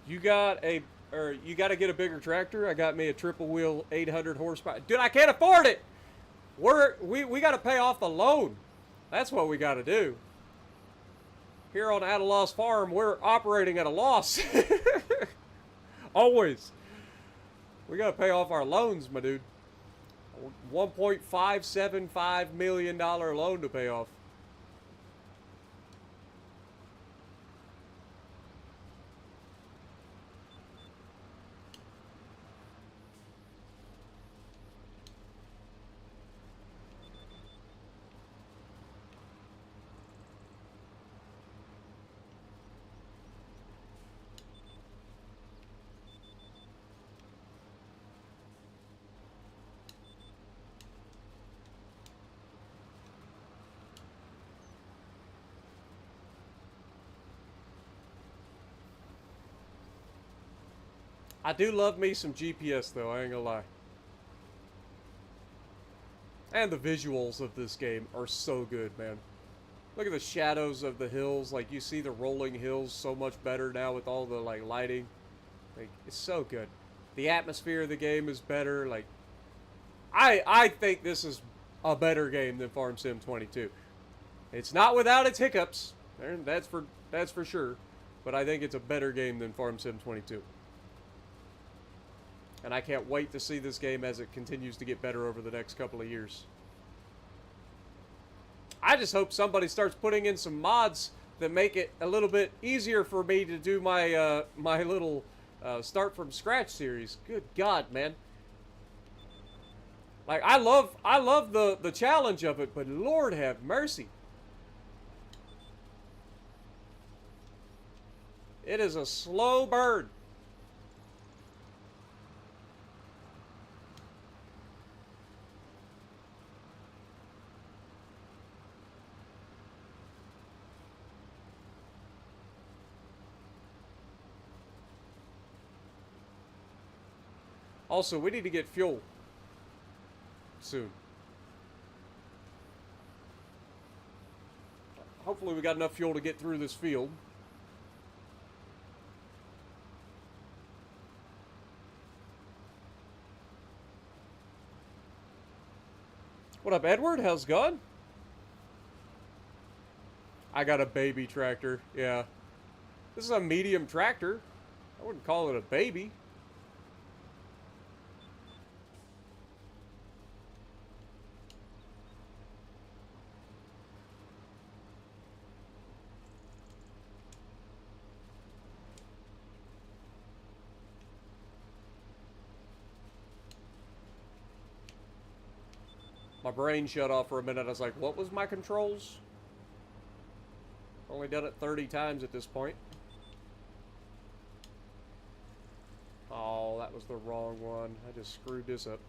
You got a... Or you got to get a bigger tractor. I got me a triple wheel 800 horsepower. Dude, I can't afford it. We got to pay off the loan. That's what we got to do. Here on At a Loss Farm, we're operating at a loss. Always. We got to pay off our loans, my dude. $1.575 million loan to pay off. I do love me some GPS, though, I ain't gonna lie. And the visuals of this game are so good, man. Look at the shadows of the hills. Like, you see the rolling hills so much better now with all the, like, lighting. Like, it's so good. The atmosphere of the game is better. Like, I think this is a better game than Farm Sim 22. It's not without its hiccups. That's for sure. But I think it's a better game than Farm Sim 22. And I can't wait to see this game as it continues to get better over the next couple of years. I just hope somebody starts putting in some mods that make it a little bit easier for me to do my my little start from scratch series. Good God, man! Like I love the challenge of it, but Lord have mercy, it is a slow burn. Also, we need to get fuel soon. Hopefully we got enough fuel to get through this field. What up, Edward? How's it going? I got a baby tractor, yeah. This is a medium tractor. I wouldn't call it a baby. My brain shut off for a minute. I was like, what was my controls? Only done it 30 times at this point. Oh, that was the wrong one. I just screwed this up.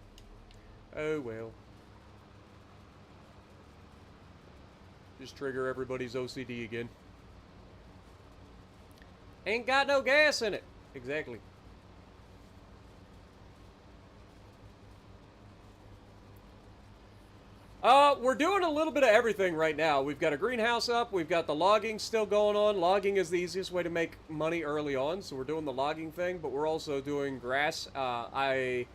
Oh, well. Just trigger everybody's OCD again. Ain't got no gas in it. Exactly. We're doing a little bit of everything right now. We've got a greenhouse up. We've got the logging still going on. Logging is the easiest way to make money early on, so we're doing the logging thing, but we're also doing grass. I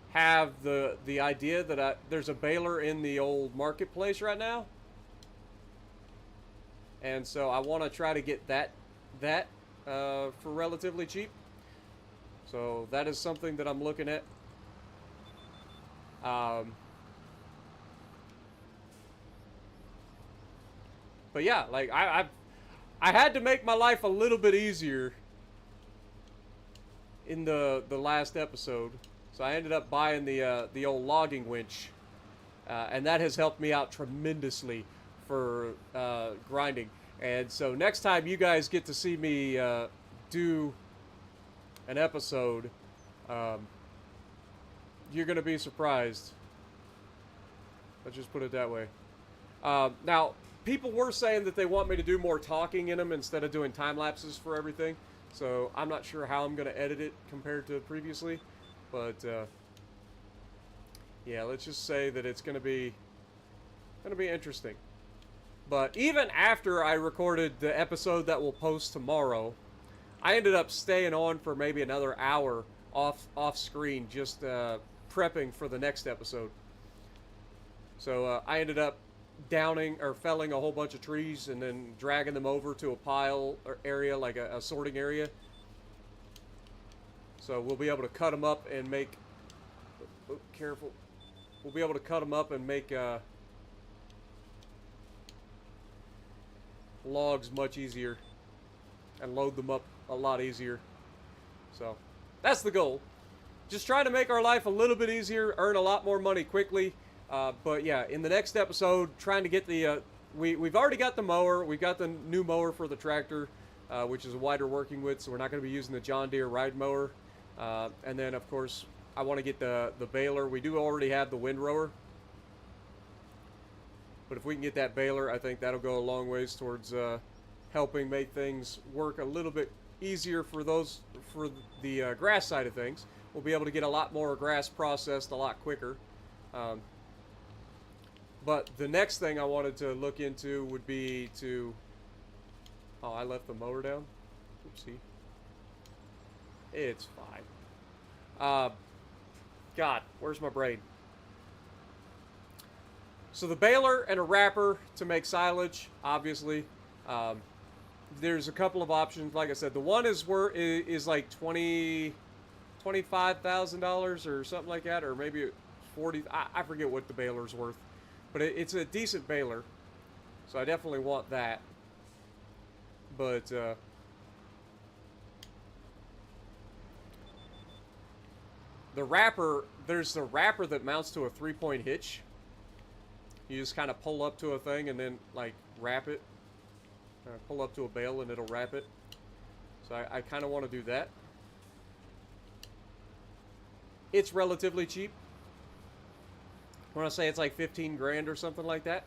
have the idea that there's a baler in the old marketplace right now, and so I want to try to get that for relatively cheap. So that is something that I'm looking at. But yeah, like I I had to make my life a little bit easier in the last episode, so I ended up buying the old logging winch, and that has helped me out tremendously for grinding. And so next time you guys get to see me do an episode, you're gonna be surprised. Let's just put it that way. Now, people were saying that they want me to do more talking in them instead of doing time lapses for everything. So I'm not sure how I'm going to edit it compared to previously. But, yeah, let's just say that it's going to be interesting. But even after I recorded the episode that we'll post tomorrow, I ended up staying on for maybe another hour off screen, just prepping for the next episode. So I ended up downing or felling a whole bunch of trees and then dragging them over to a pile or area, like a sorting area. So we'll be able to cut them up and make... Oh, careful. We'll be able to cut them up and make logs much easier and load them up a lot easier. So that's the goal. Just trying to make our life a little bit easier, earn a lot more money quickly. But yeah, in the next episode, trying to get the, we've already got the mower, we've got the new mower for the tractor, which is a wider working width, so we're not going to be using the John Deere ride mower. And then, of course, I want to get the baler. We do already have the windrower. But if we can get that baler, I think that'll go a long ways towards helping make things work a little bit easier for the grass side of things. We'll be able to get a lot more grass processed a lot quicker. But the next thing I wanted to look into would be to... Oh, I left the mower down? Oopsie. It's fine. God, where's my brain? So the baler and a wrapper to make silage, obviously. There's a couple of options. Like I said, the one is like $25,000 or something like that, or maybe 40. I forget what the baler's worth. But it's a decent baler, so I definitely want that. But the wrapper, there's the wrapper that mounts to a 3-point hitch. You just kind of pull up to a thing and then like wrap it. Pull up to a bale and it'll wrap it. So I kind of want to do that. It's relatively cheap. I want to say it's like 15 grand or something like that.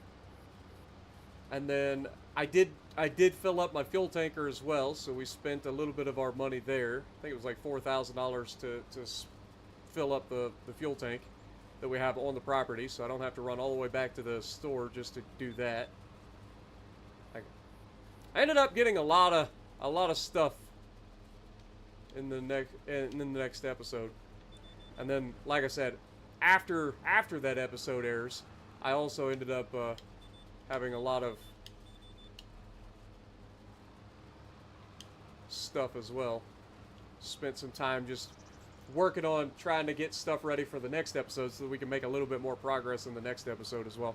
And then I did fill up my fuel tanker as well, so we spent a little bit of our money there. I think it was like $4,000 to fill up the fuel tank that we have on the property, so I don't have to run all the way back to the store just to do that. I ended up getting a lot of stuff in the next episode. And then, like I said, after that episode airs, I also ended up having a lot of stuff as well. Spent some time just working on trying to get stuff ready for the next episode so that we can make a little bit more progress in the next episode as well.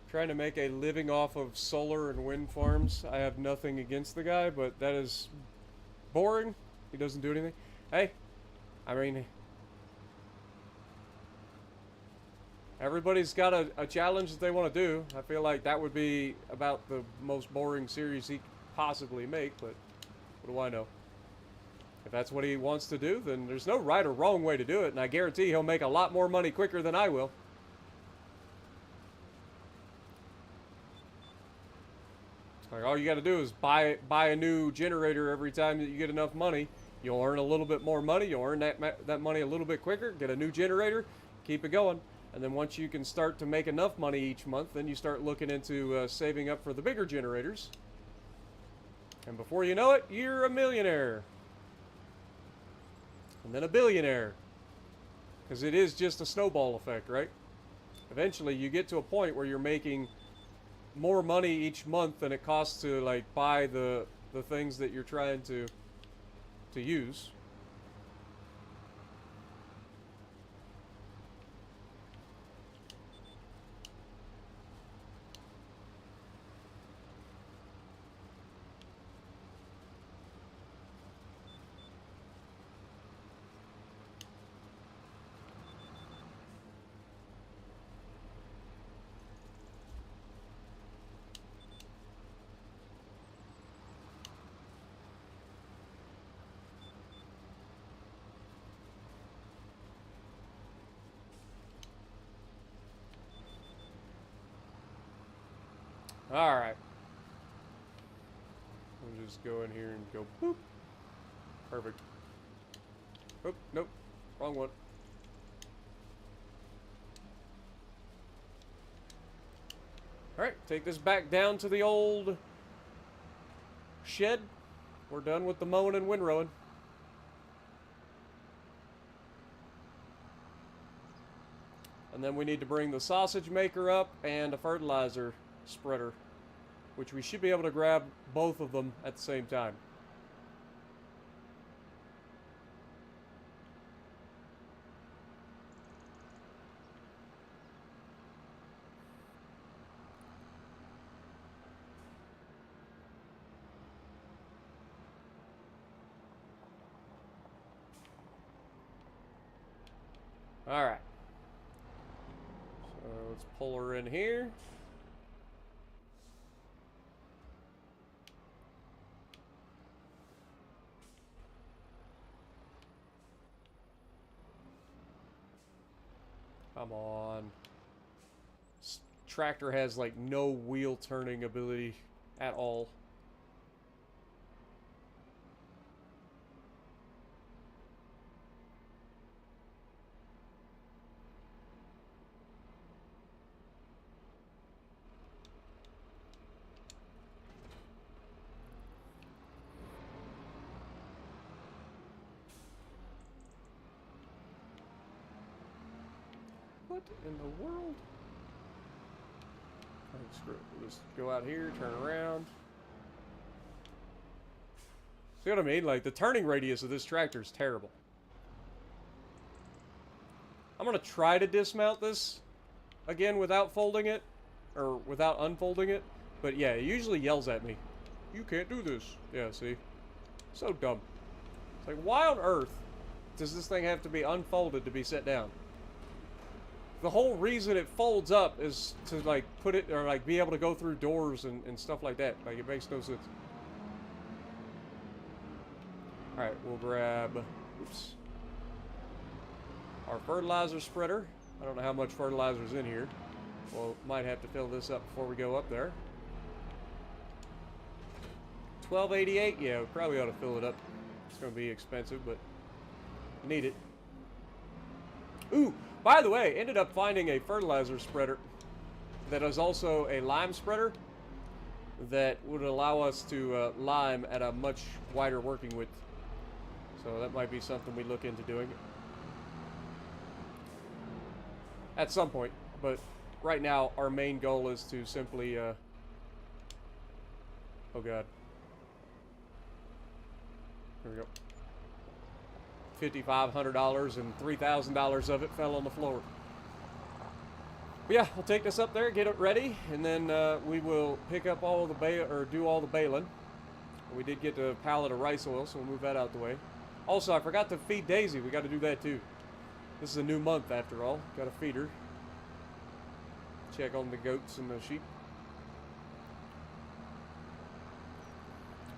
Trying to make a living off of solar and wind farms. I have nothing against the guy, but that is boring. He doesn't do anything. Hey, I mean, everybody's got a challenge that they want to do. I feel like that would be about the most boring series he could possibly make, but what do I know? If that's what he wants to do, then there's no right or wrong way to do it, and I guarantee he'll make a lot more money quicker than I will. Like, all you got to do is buy a new generator every time that you get enough money. You'll earn a little bit more money. You'll earn that money a little bit quicker. Get a new generator, keep it going, and then once you can start to make enough money each month, then you start looking into saving up for the bigger generators. And before you know it, you're a millionaire, and then a billionaire, because it is just a snowball effect, right? Eventually, you get to a point where you're making more money each month than it costs to like buy the things that you're trying to use. Alright. We'll just go in here and go boop. Perfect. Oh, nope. Wrong one. Alright, take this back down to the old shed. We're done with the mowing and windrowing. And then we need to bring the sausage maker up and a fertilizer spreader, which we should be able to grab both of them at the same time. All right. So let's pull her in here. Come on. This tractor has like no wheel turning ability at all. What in the world? Oh, screw it. We'll just go out here, turn around. See what I mean? Like, the turning radius of this tractor is terrible. I'm going to try to dismount this again without folding it, or without unfolding it. But yeah, it usually yells at me. You can't do this. Yeah, see? So dumb. It's like, why on earth does this thing have to be unfolded to be set down? The whole reason it folds up is to like put it, or like be able to go through doors and stuff like that. Like, it makes no sense. Alright, we'll grab, oops, our fertilizer spreader. I don't know how much fertilizer's in here. Well, might have to fill this up before we go up there. $12.88, yeah, we probably ought to fill it up. It's going to be expensive, but need it. Ooh! By the way, ended up finding a fertilizer spreader that is also a lime spreader that would allow us to lime at a much wider working width. So that might be something we look into doing at some point. But right now, our main goal is to simply... oh god. Here we go. $5,500 and $3,000 of it fell on the floor. But yeah, we'll take this up there, get it ready, and then we will pick up all of the do all the baling. We did get a pallet of rice oil, so we'll move that out the way. Also, I forgot to feed Daisy. We got to do that too. This is a new month after all. Got to feed her. Check on the goats and the sheep.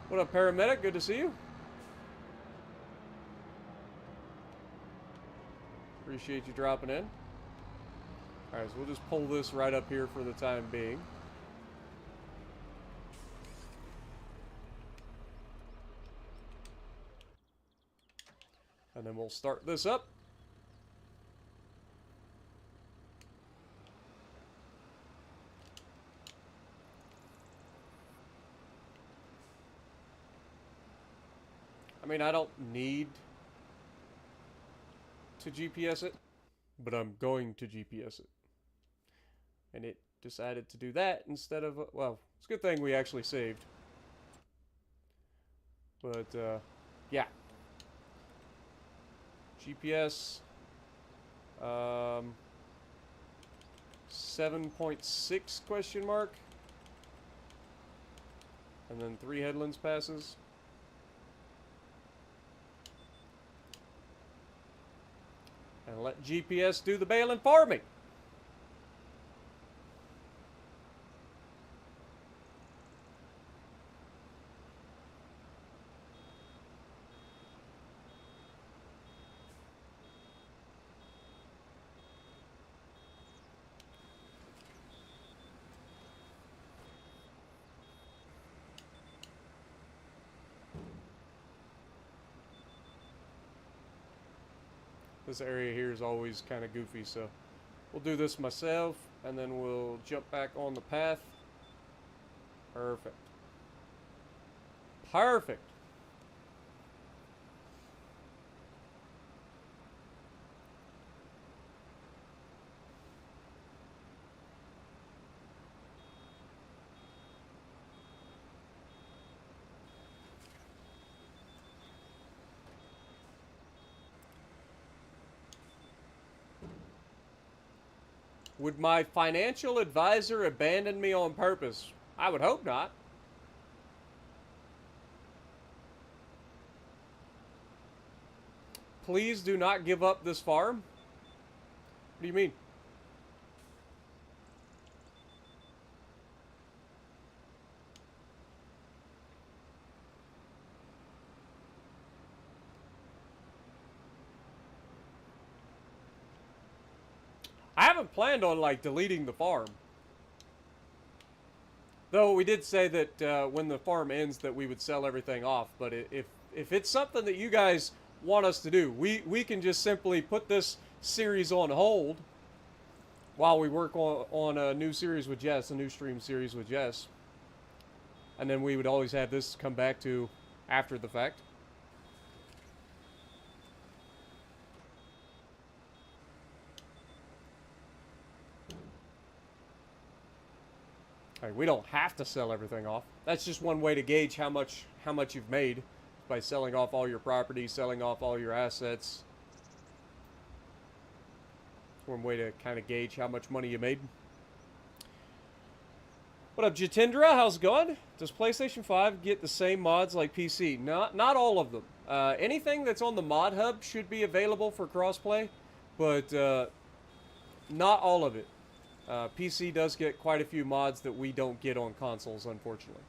What up, paramedic? Good to see you. Appreciate you dropping in. Alright, so we'll just pull this right up here for the time being. then we'll start this up. I mean, I don't need to GPS it, but I'm going to GPS it. And it decided to do that instead of, well, it's a good thing we actually saved. But, yeah. GPS, 7.6 question mark. And then 3 headlands passes. And let GPS do the bailing for me. This area here is always kind of goofy, so we'll do this myself, and then we'll jump back on the path. Perfect. Perfect. Would my financial advisor abandon me on purpose? I would hope not. Please do not give up this farm. What do you mean? I haven't planned on, like, deleting the farm. Though we did say that when the farm ends that we would sell everything off. But if it's something that you guys want us to do, we can just simply put this series on hold while we work on a new series with Jess, a new stream series with Jess. And then we would always have this come back to after the fact. Right, we don't have to sell everything off. That's just one way to gauge how much you've made, by selling off all your property, selling off all your assets. One way to kind of gauge how much money you made. What up, Jitendra? How's it going? Does PlayStation 5 get the same mods like PC? Not all of them. Anything that's on the mod hub should be available for crossplay, but not all of it. PC does get quite a few mods that we don't get on consoles, unfortunately.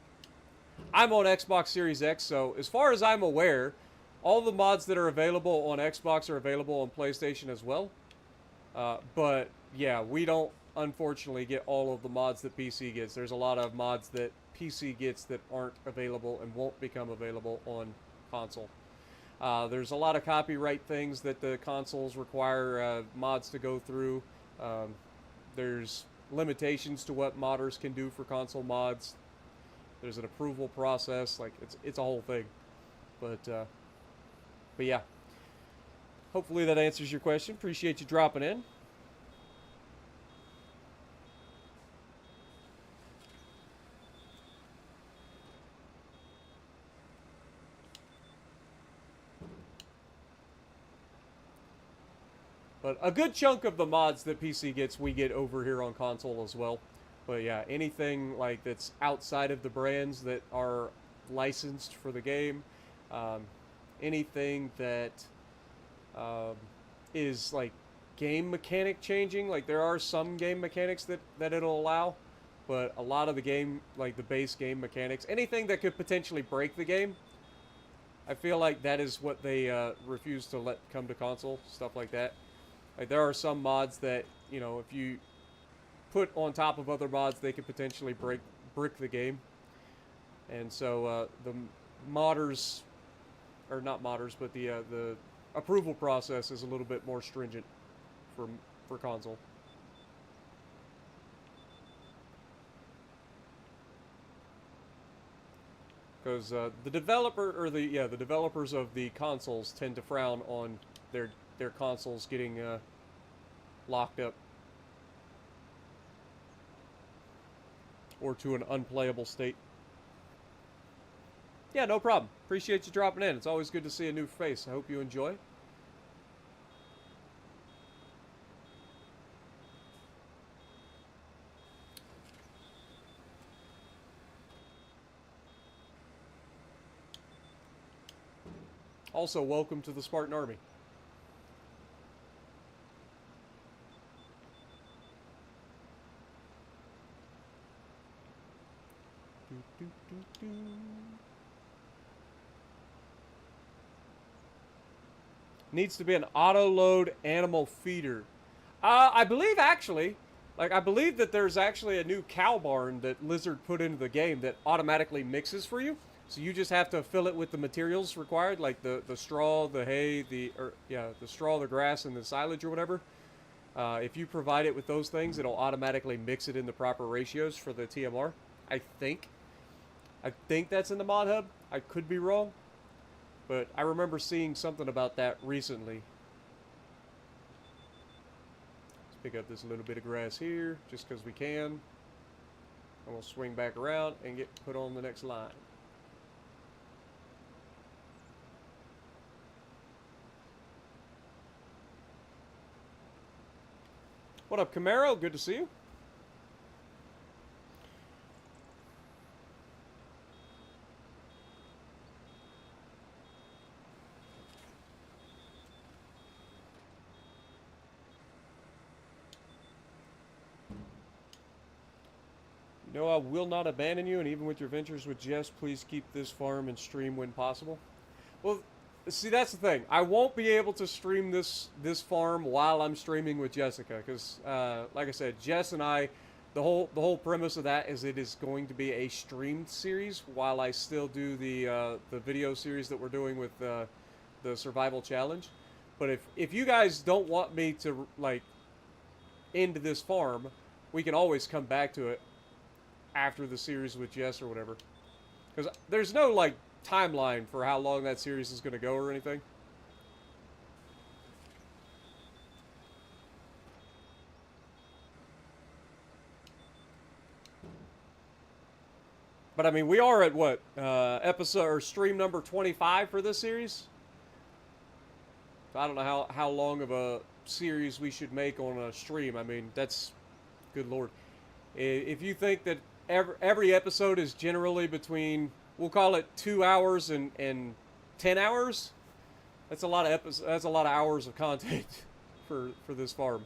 I'm on Xbox Series X, so as far as I'm aware, all the mods that are available on Xbox are available on PlayStation as well. But yeah, we don't, unfortunately, get all of the mods that PC gets. There's a lot of mods that PC gets that aren't available and won't become available on console. There's a lot of copyright things that the consoles require mods to go through. There's limitations to what modders can do for console mods. There's an approval process. Like, it's a whole thing. But yeah. Hopefully that answers your question. Appreciate you dropping in. But a good chunk of the mods that PC gets, we get over here on console as well. But yeah, anything like that's outside of the brands that are licensed for the game, anything that is like game mechanic changing, like there are some game mechanics that it'll allow, but a lot of the game, like the base game mechanics, anything that could potentially break the game, I feel like that is what they refuse to let come to console, stuff like that. Like, there are some mods that, you know, if you put on top of other mods, they could potentially brick the game. And so the modders, or not modders, but the approval process is a little bit more stringent for console. Because the developers of the consoles tend to frown on their consoles getting locked up or to an unplayable state. Yeah, no problem. Appreciate you dropping in. It's always good to see a new face. I hope you enjoy. Also, welcome to the Spartan Army. Needs to be an auto-load animal feeder. I believe actually, I believe that there's actually a new cow barn that Lizard put into the game that automatically mixes for you. So you just have to fill it with the materials required, like the straw, the hay, the straw, the grass, and the silage or whatever. If you provide it with those things, it'll automatically mix it in the proper ratios for the TMR. I think that's in the mod hub. I could be wrong, but I remember seeing something about that recently. Let's pick up this little bit of grass here, just because we can. And we'll swing back around and get put on the next line. What up, Camaro? Good to see you. No, I will not abandon you, and even with your ventures with Jess, please keep this farm and stream when possible. Well, see, that's the thing. I won't be able to stream this farm while I'm streaming with Jessica, because, like I said, Jess and I, the whole premise of that is it is going to be a streamed series while I still do the video series that we're doing with the survival challenge. But if you guys don't want me to end this farm, we can always come back to it after the series with Jess or whatever, because there's no timeline for how long that series is going to go or anything. But I mean, we are at what episode or stream number 25 for this series. I don't know how long of a series we should make on a stream. I mean, that's good lord. If you think that every episode is generally between, we'll call it 2 hours and 10 hours. That's a lot of that's a lot of hours of content for this farm.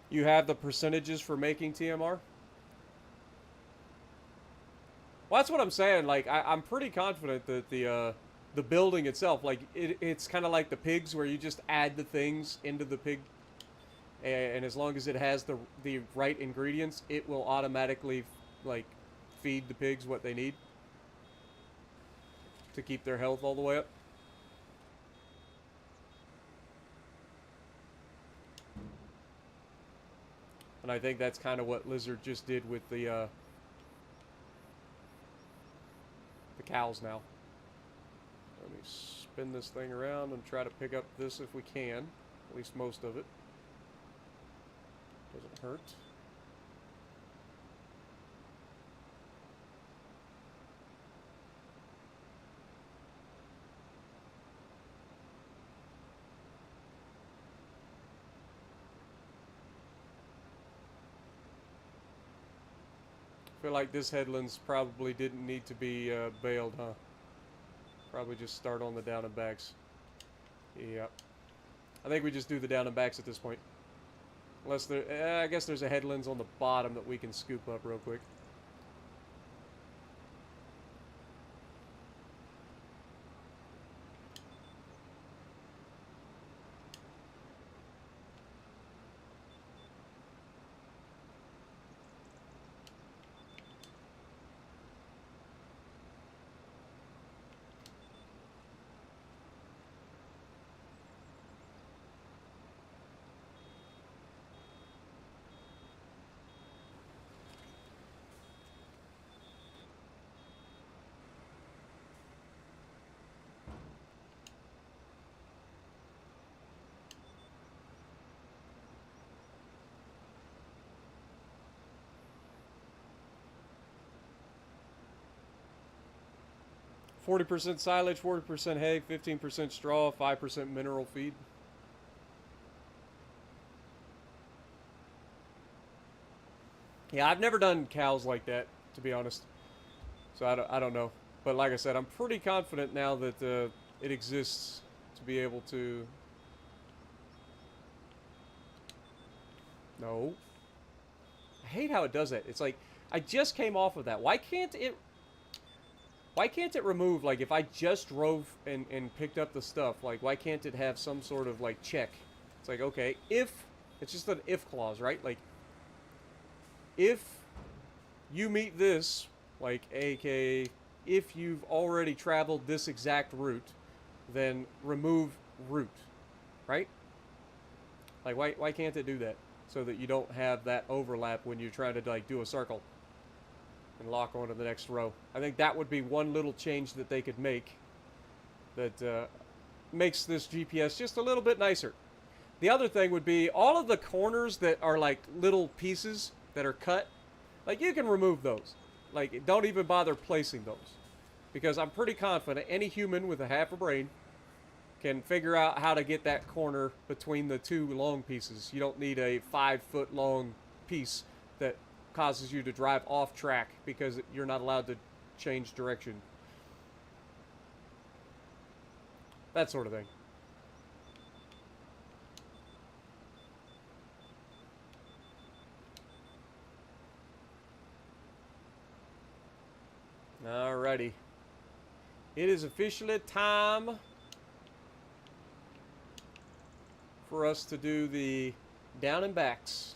You have the percentages for making TMR? Well, that's what I'm saying. I'm pretty confident that the building itself, it's kind of like the pigs, where you just add the things into the pig, and as long as it has the right ingredients, it will automatically feed the pigs what they need to keep their health all the way up. And I think that's kind of what Lizard just did with the cows now. Let me spin this thing around and try to pick up this if we can. At least most of it. Doesn't hurt. I feel like this headlands probably didn't need to be baled, huh? Probably just start on the down and backs. Yep. I think we just do the down and backs at this point. Unless there, I guess there's a headlands on the bottom that we can scoop up real quick. 40% silage, 40% hay, 15% straw, 5% mineral feed. Yeah, I've never done cows like that, to be honest. So I don't know. But like I said, I'm pretty confident now that it exists to be able to... No. I hate how it does that. It's like, I just came off of that. Why can't it remove, like, if I just drove and picked up the stuff, like, why can't it have some sort of, like, check? It's like, okay, if, it's just an if clause, right? Like, if you meet this, like, aka, if you've already traveled this exact route, then remove route, right? Like, why can't it do that? So that you don't have that overlap when you're trying to, like, do a circle and lock onto the next row. I think that would be one little change that they could make that makes this GPS just a little bit nicer. The other thing would be all of the corners that are like little pieces that are cut, like you can remove those. Like, don't even bother placing those. Because I'm pretty confident any human with a half a brain can figure out how to get that corner between the two long pieces. You don't need a 5-foot long piece that causes you to drive off track because you're not allowed to change direction. That sort of thing. Alrighty. It is officially time for us to do the down and backs.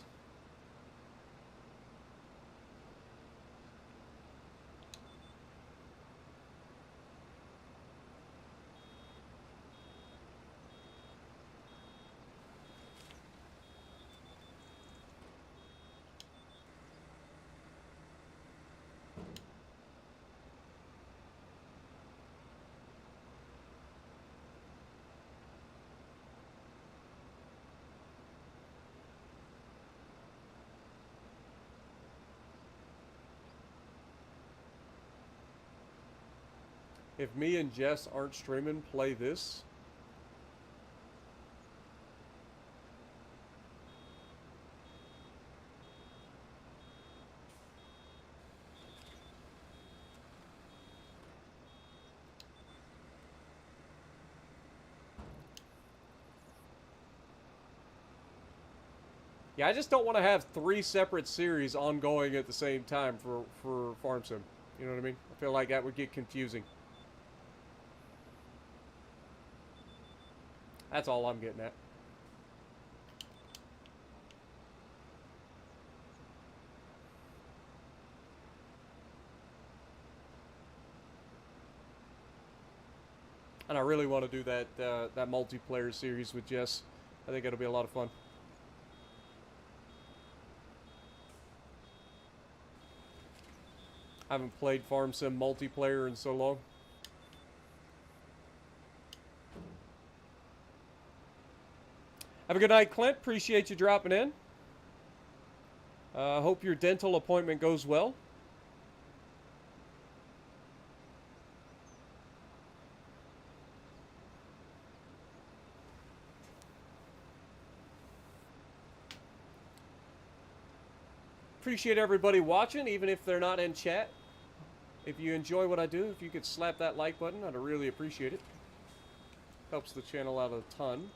If me and Jess aren't streaming, play this. Yeah, I just don't want to have 3 separate series ongoing at the same time for Farm Sim. You know what I mean? I feel like that would get confusing. That's all I'm getting at. And I really want to do that that multiplayer series with Jess. I think it'll be a lot of fun. I haven't played Farm Sim multiplayer in so long. Have a good night, Clint. Appreciate you dropping in. Hope your dental appointment goes well. Appreciate everybody watching, even if they're not in chat. If you enjoy what I do, if you could slap that like button, I'd really appreciate it. Helps the channel out a ton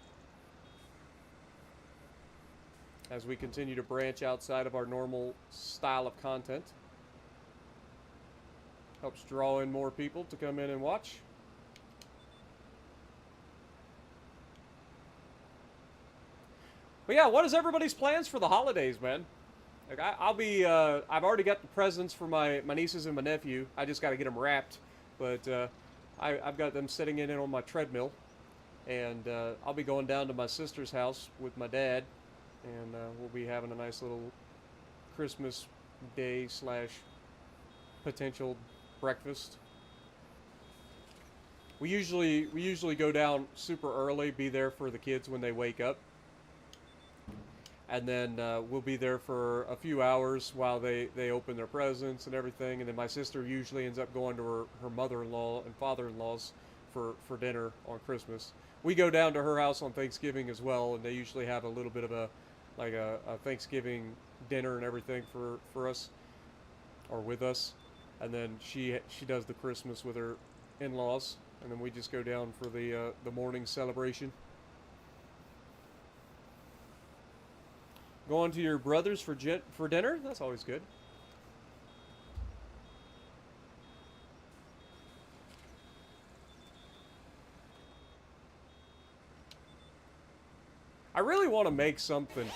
as we continue to branch outside of our normal style of content. Helps draw in more people to come in and watch. But yeah, what is everybody's plans for the holidays, man? Like I'll be, I've already got the presents for my nieces and my nephew. I just got to get them wrapped. But I've got them sitting in it on my treadmill. And I'll be going down to my sister's house with my dad. And we'll be having a nice little Christmas day / potential breakfast. We usually go down super early, be there for the kids when they wake up. and then we'll be there for a few hours while they open their presents and everything. And then my sister usually ends up going to her mother-in-law and father-in-law's for dinner on Christmas. We go down to her house on Thanksgiving as well, and they usually have a little bit of a Thanksgiving dinner and everything for us or with us. And then she does the Christmas with her in-laws, and then we just go down for the morning celebration. Going to your brother's for dinner? That's always good. I really want to make something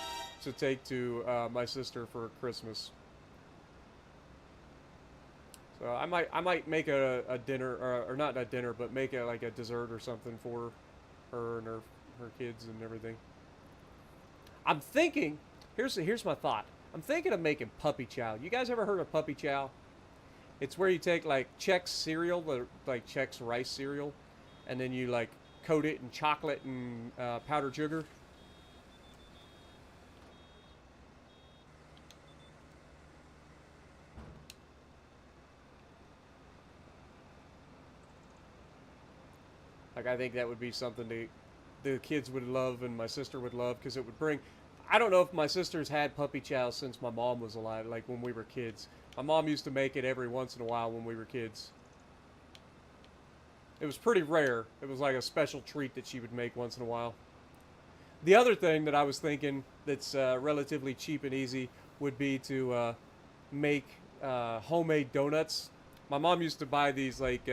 to take to my sister for Christmas. So I might make a dinner or not a dinner, but make a like a dessert or something for her and her kids and everything. I'm thinking. Here's my thought. I'm thinking of making puppy chow. You guys ever heard of puppy chow? It's where you take like Chex cereal, like Chex rice cereal, and then you like coat it in chocolate and powdered sugar. Like I think that would be something the kids would love and my sister would love because it would bring. I don't know if my sister's had puppy chow since my mom was alive, like when we were kids. My mom used to make it every once in a while when we were kids. It was pretty rare. It was like a special treat that she would make once in a while. The other thing that I was thinking that's relatively cheap and easy would be to make homemade donuts. My mom used to buy these like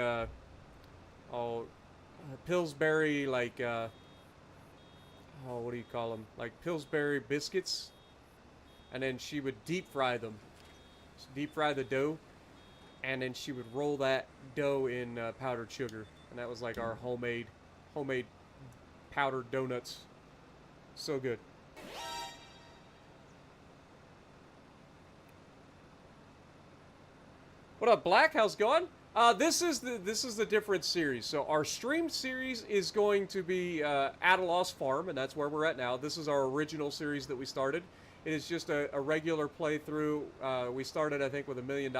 Pillsbury what do you call them? Like Pillsbury biscuits, and then she would deep fry them. Deep fry the dough, and then she would roll that dough in powdered sugar, and that was like our homemade powdered donuts. So good. What up, Black? How's it going? This is the different series. So our stream series is going to be At a Lost Farm, and that's where we're at now. This is our original series that we started. It is just a regular playthrough. We started, I think, with $1 million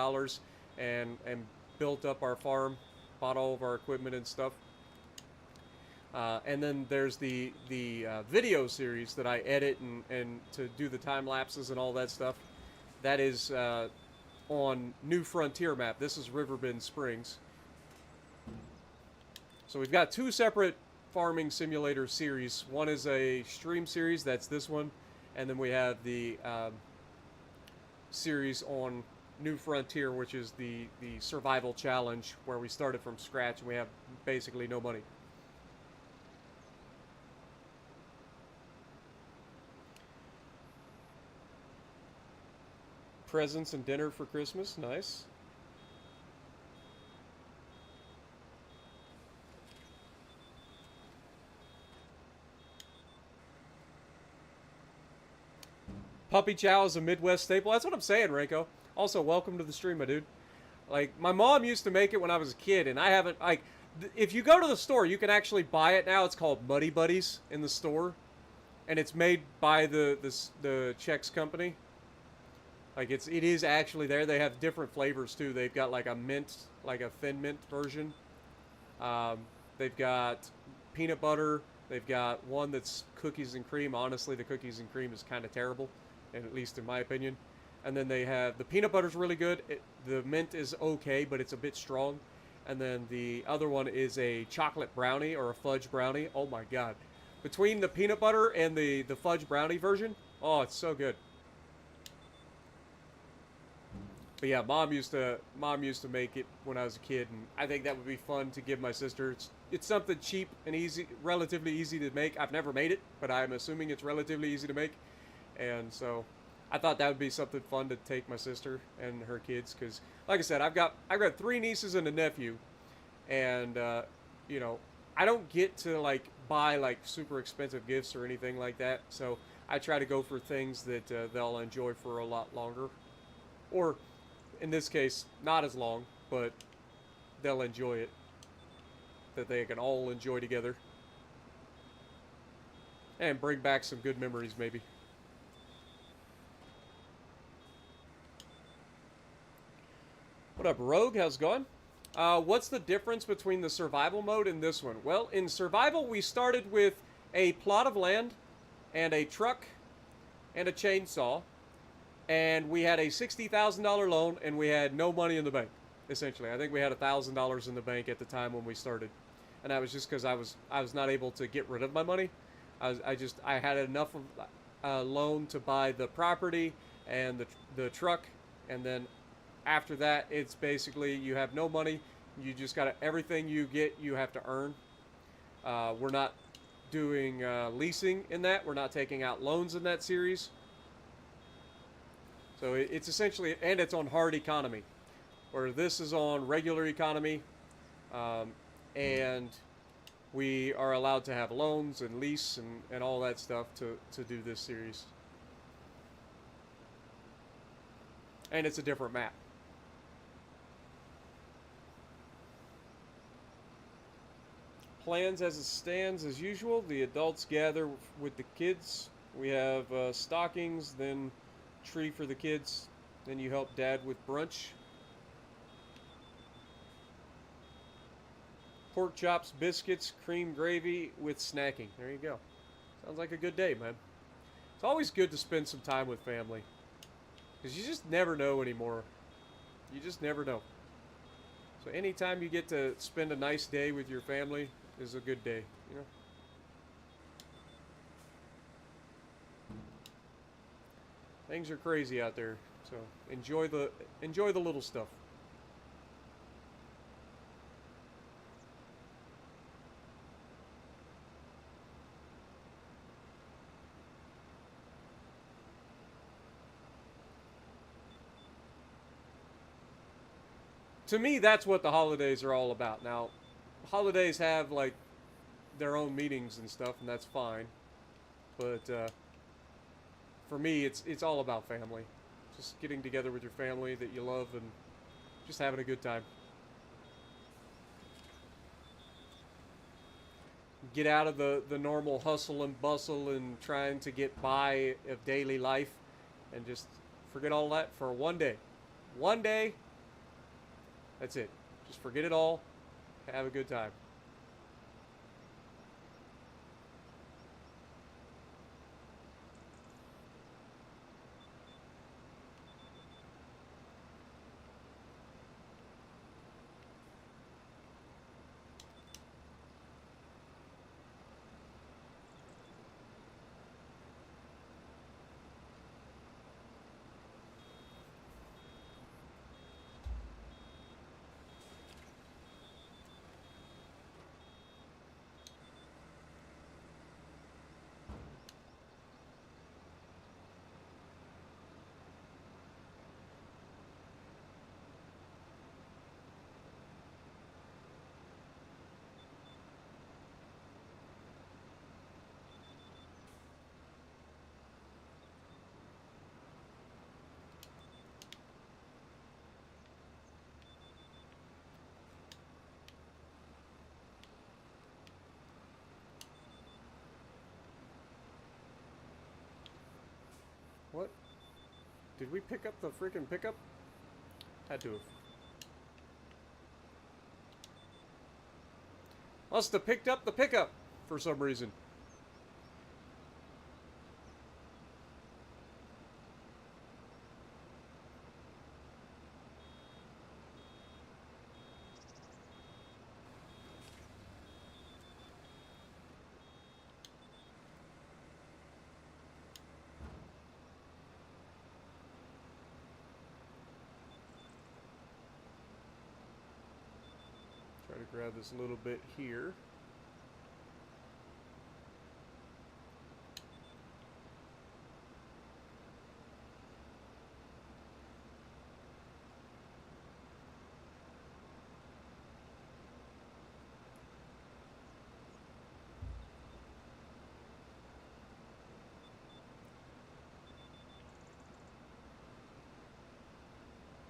and built up our farm, bought all of our equipment and stuff. And then there's the video series that I edit and to do the time lapses and all that stuff. That is on New Frontier map. This is Riverbend Springs. So we've got two separate farming simulator series. One is a stream series, that's this one, and then we have the series on New Frontier, which is the survival challenge, where we started from scratch and we have basically no money. Presents and dinner for Christmas. Nice. Puppy chow is a Midwest staple. That's what I'm saying, Reiko. Also, welcome to the stream, my dude. Like, my mom used to make it when I was a kid, and I haven't, like, if you go to the store, you can actually buy it now. It's called Muddy Buddies in the store, and it's made by the Chex company. Like it is actually there. They have different flavors too. They've got like a mint, like a thin mint version. They've got peanut butter. They've got one that's cookies and cream. Honestly, the cookies and cream is kind of terrible, and at least in my opinion. And then they have the peanut butter's really good. The mint is okay, but it's a bit strong. And then the other one is a chocolate brownie or a fudge brownie. Oh my god! Between the peanut butter and the fudge brownie version, oh, it's so good. But yeah, mom used to make it when I was a kid, and I think that would be fun to give my sister. It's something cheap and easy, relatively easy to make. I've never made it, but I'm assuming it's relatively easy to make, and so I thought that would be something fun to take my sister and her kids. Because, like I said, I've got 3 nieces and a nephew, and you know, I don't get to like buy like super expensive gifts or anything like that. So I try to go for things that they'll enjoy for a lot longer, or in this case, not as long, but they'll enjoy it. That they can all enjoy together. And bring back some good memories, maybe. What up, Rogue? How's it going? What's the difference between the survival mode and this one? Well, in survival, we started with a plot of land and a truck and a chainsaw, and we had a $60,000 loan, and we had no money in the bank. Essentially, I think we had $1,000 in the bank at the time when we started, and that was just because I was not able to get rid of my money. I had enough of a loan to buy the property and the truck, and then after that, it's basically you have no money. You just got everything you get, you have to earn. We're not doing leasing in that. We're not taking out loans in that series. So it's essentially, and it's on hard economy, where this is on regular economy, and we are allowed to have loans and lease and all that stuff to do this series. And it's a different map. Plans as it stands as usual. The adults gather with the kids. We have stockings, then tree for the kids. Then you help Dad with brunch. Pork chops, biscuits, cream gravy with snacking. There you go. Sounds like a good day, man. It's always good to spend some time with family, because you just never know anymore. You just never know. So anytime you get to spend a nice day with your family is a good day, you know? Things are crazy out there, so enjoy the little stuff. To me, that's what the holidays are all about. Now, holidays have like their own meanings and stuff, and that's fine. But for me, it's all about family. Just getting together with your family that you love and just having a good time. Get out of the normal hustle and bustle and trying to get by of daily life, and just forget all that for one day. One day. That's it. Just forget it all. Have a good time. What? Did we pick up the freaking pickup? Had to have. Must have picked up the pickup for some reason. Try to grab this little bit here.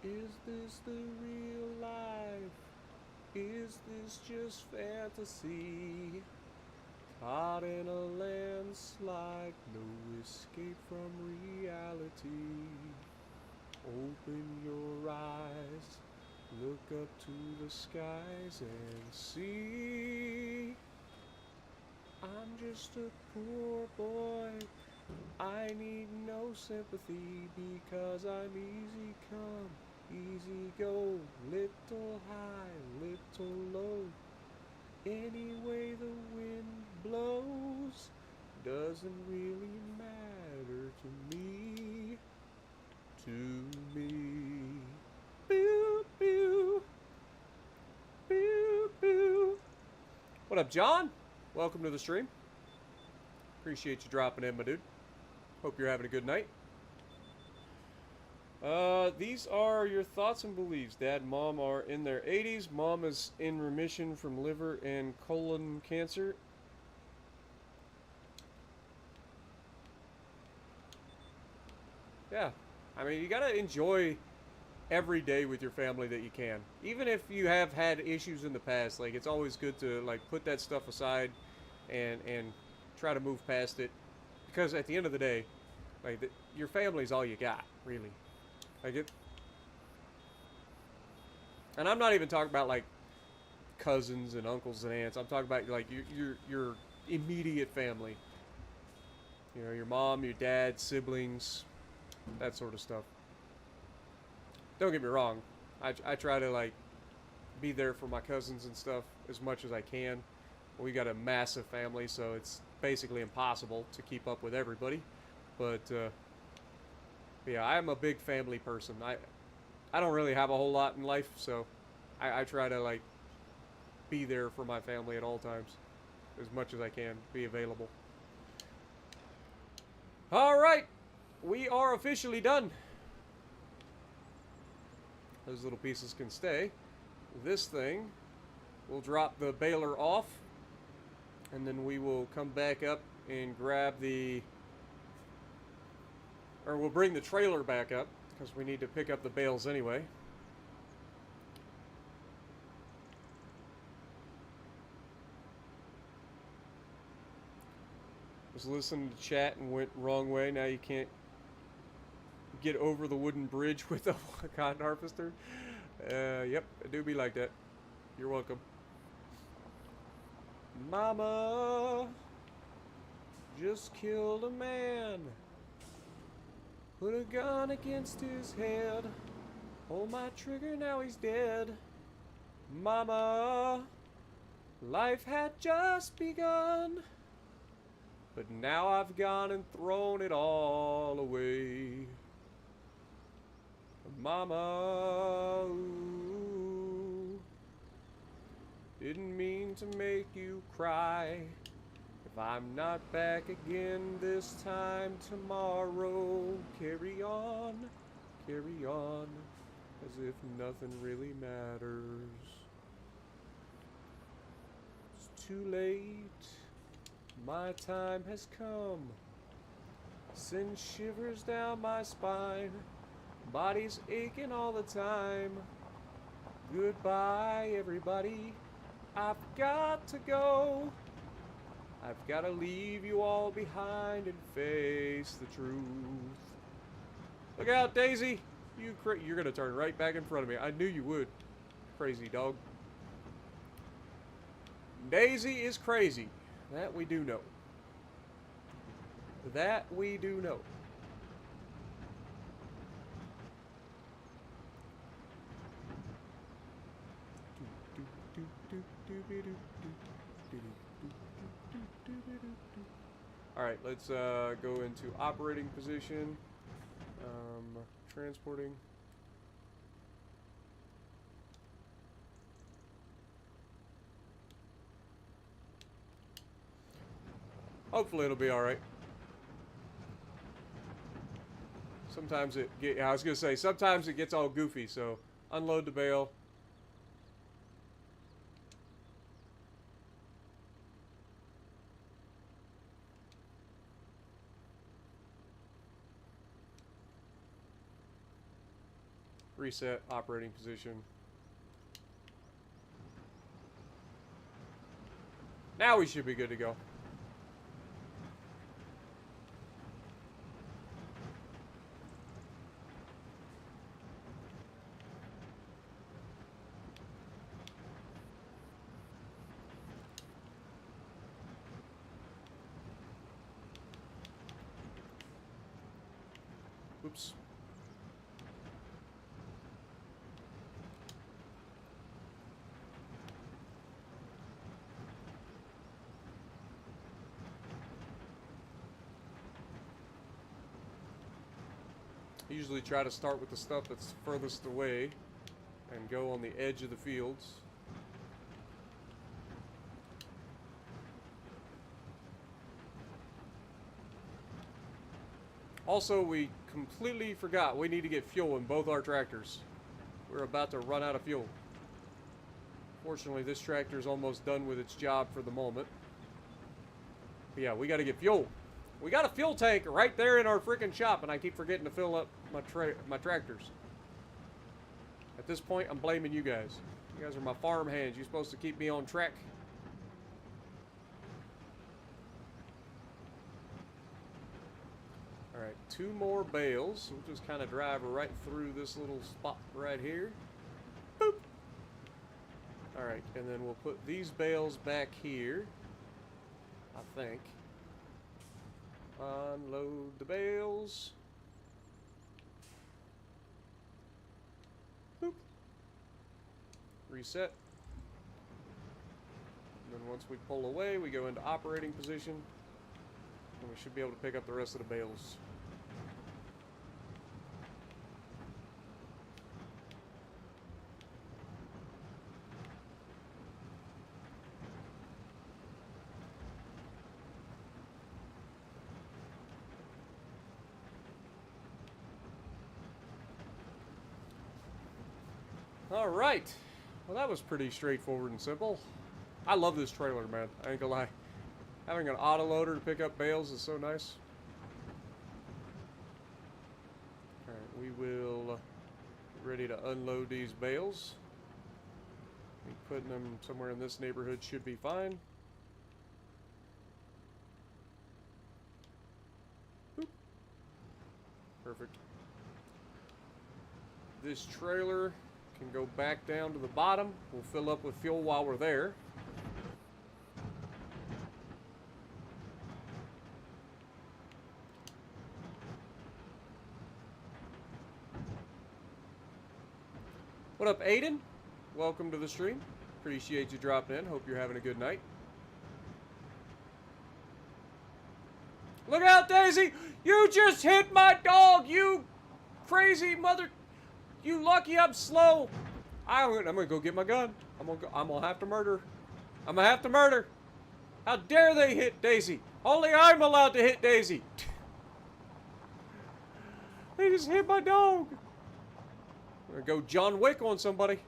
Is this the real life? Is this just fantasy? Caught in a landslide, no escape from reality. Open your eyes, Look up to the skies and see. I'm just a poor boy. I need no sympathy because I'm easy come, easy go. Little high, little low. Any way the wind blows doesn't really matter to me. To me. Boo, boo. Boo, boo. What up, John? Welcome to the stream. Appreciate you dropping in, my dude. Hope you're having a good night. These are your thoughts and beliefs. Dad and Mom are in their 80s. Mom is in remission from liver and colon cancer. Yeah. I mean, you gotta enjoy every day with your family that you can. Even if you have had issues in the past, like, it's always good to, like, put that stuff aside and try to move past it. Because at the end of the day, like, your family's all you got, really. Like, it... And I'm not even talking about, like, cousins and uncles and aunts. I'm talking about, like, your immediate family. You know, your mom, your dad, siblings, that sort of stuff. Don't get me wrong. I try to, like, be there for my cousins and stuff as much as I can. We got a massive family, so it's basically impossible to keep up with everybody. But, yeah, I'm a big family person. I don't really have a whole lot in life, so I try to, like, be there for my family at all times. As much as I can. Be available. Alright! We are officially done. Those little pieces can stay. This thing, we'll drop the baler off. And then we will come back up and grab the... Or we'll bring the trailer back up, because we need to pick up the bales anyway. Was listening to chat and went wrong way. Now you can't get over the wooden bridge with a cotton harvester. Yep, it do be like that. You're welcome. Mama just killed a man. Put a gun against his head. Pull my trigger, now he's dead. Mama, life had just begun. But now I've gone and thrown it all away. Mama, ooh, didn't mean to make you cry. If I'm not back again this time tomorrow, carry on, as if nothing really matters. It's too late. My time has come. Send shivers down my spine. Body's aching all the time. Goodbye, everybody. I've got to go. I've got to leave you all behind and face the truth. Look out, Daisy. You're going to turn right back in front of me. I knew you would. Crazy dog. Daisy is crazy. That we do know. That we do know. Alright, let's go into operating position. Transporting. Hopefully it'll be alright. Sometimes I was gonna say, sometimes it gets all goofy, so unload the bale. Reset operating position. Now we should be good to go. Oops. I usually try to start with the stuff that's furthest away and go on the edge of the fields. Also, we completely forgot we need to get fuel in both our tractors. We're about to run out of fuel. Fortunately, this tractor is almost done with its job for the moment. But yeah, we got to get fuel. We got a fuel tank right there in our freaking shop, and I keep forgetting to fill up my tractors. At this point, I'm blaming you guys. You guys are my farm hands. You're supposed to keep me on track. Alright, 2 more bales. We'll just kind of drive right through this little spot right here. Boop! Alright, and then we'll put these bales back here. I think. Unload the bales. Boop. Reset. And then once we pull away, we go into operating position. And we should be able to pick up the rest of the bales. Alright. Well, that was pretty straightforward and simple. I love this trailer, man. I ain't gonna lie. Having an autoloader to pick up bales is so nice. Alright, we will get ready to unload these bales. I think putting them somewhere in this neighborhood should be fine. Boop. Perfect. This trailer can go back down to the bottom. We'll fill up with fuel while we're there. What up, Aiden? Welcome to the stream. Appreciate you dropping in. Hope you're having a good night. Look out, Daisy! You just hit my dog, you crazy mother... You lucky I'm slow. I'm gonna go get my gun. I'm gonna have to murder. I'm gonna have to murder. How dare they hit Daisy? Only I'm allowed to hit Daisy. They just hit my dog. I'm gonna go John Wick on somebody.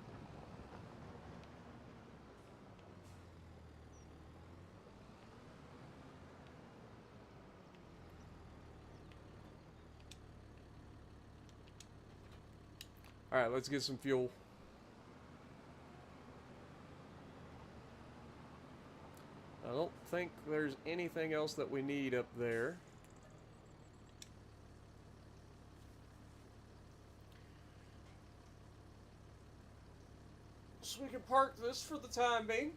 Alright, let's get some fuel. I don't think there's anything else that we need up there. So we can park this for the time being.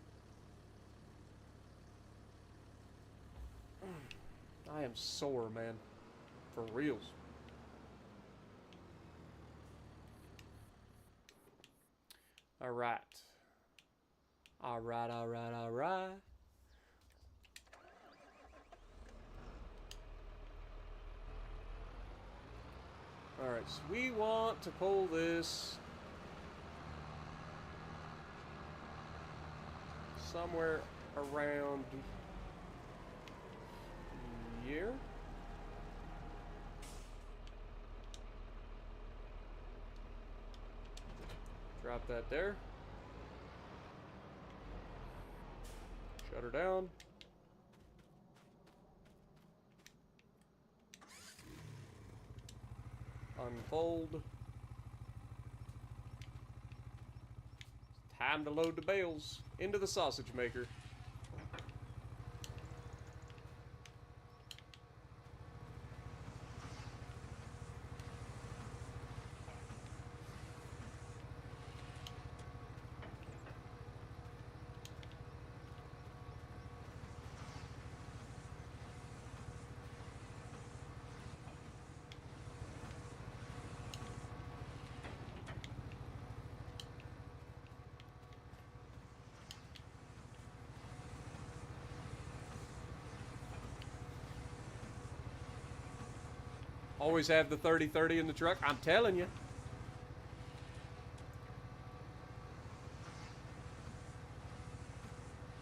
I am sore, man. For reals. Alright. Alright. Alright, so we want to pull this somewhere around here. Drop that there. Shut her down. Unfold. Time to load the bales into the sausage maker. Always have the 30-30 in the truck. I'm telling you.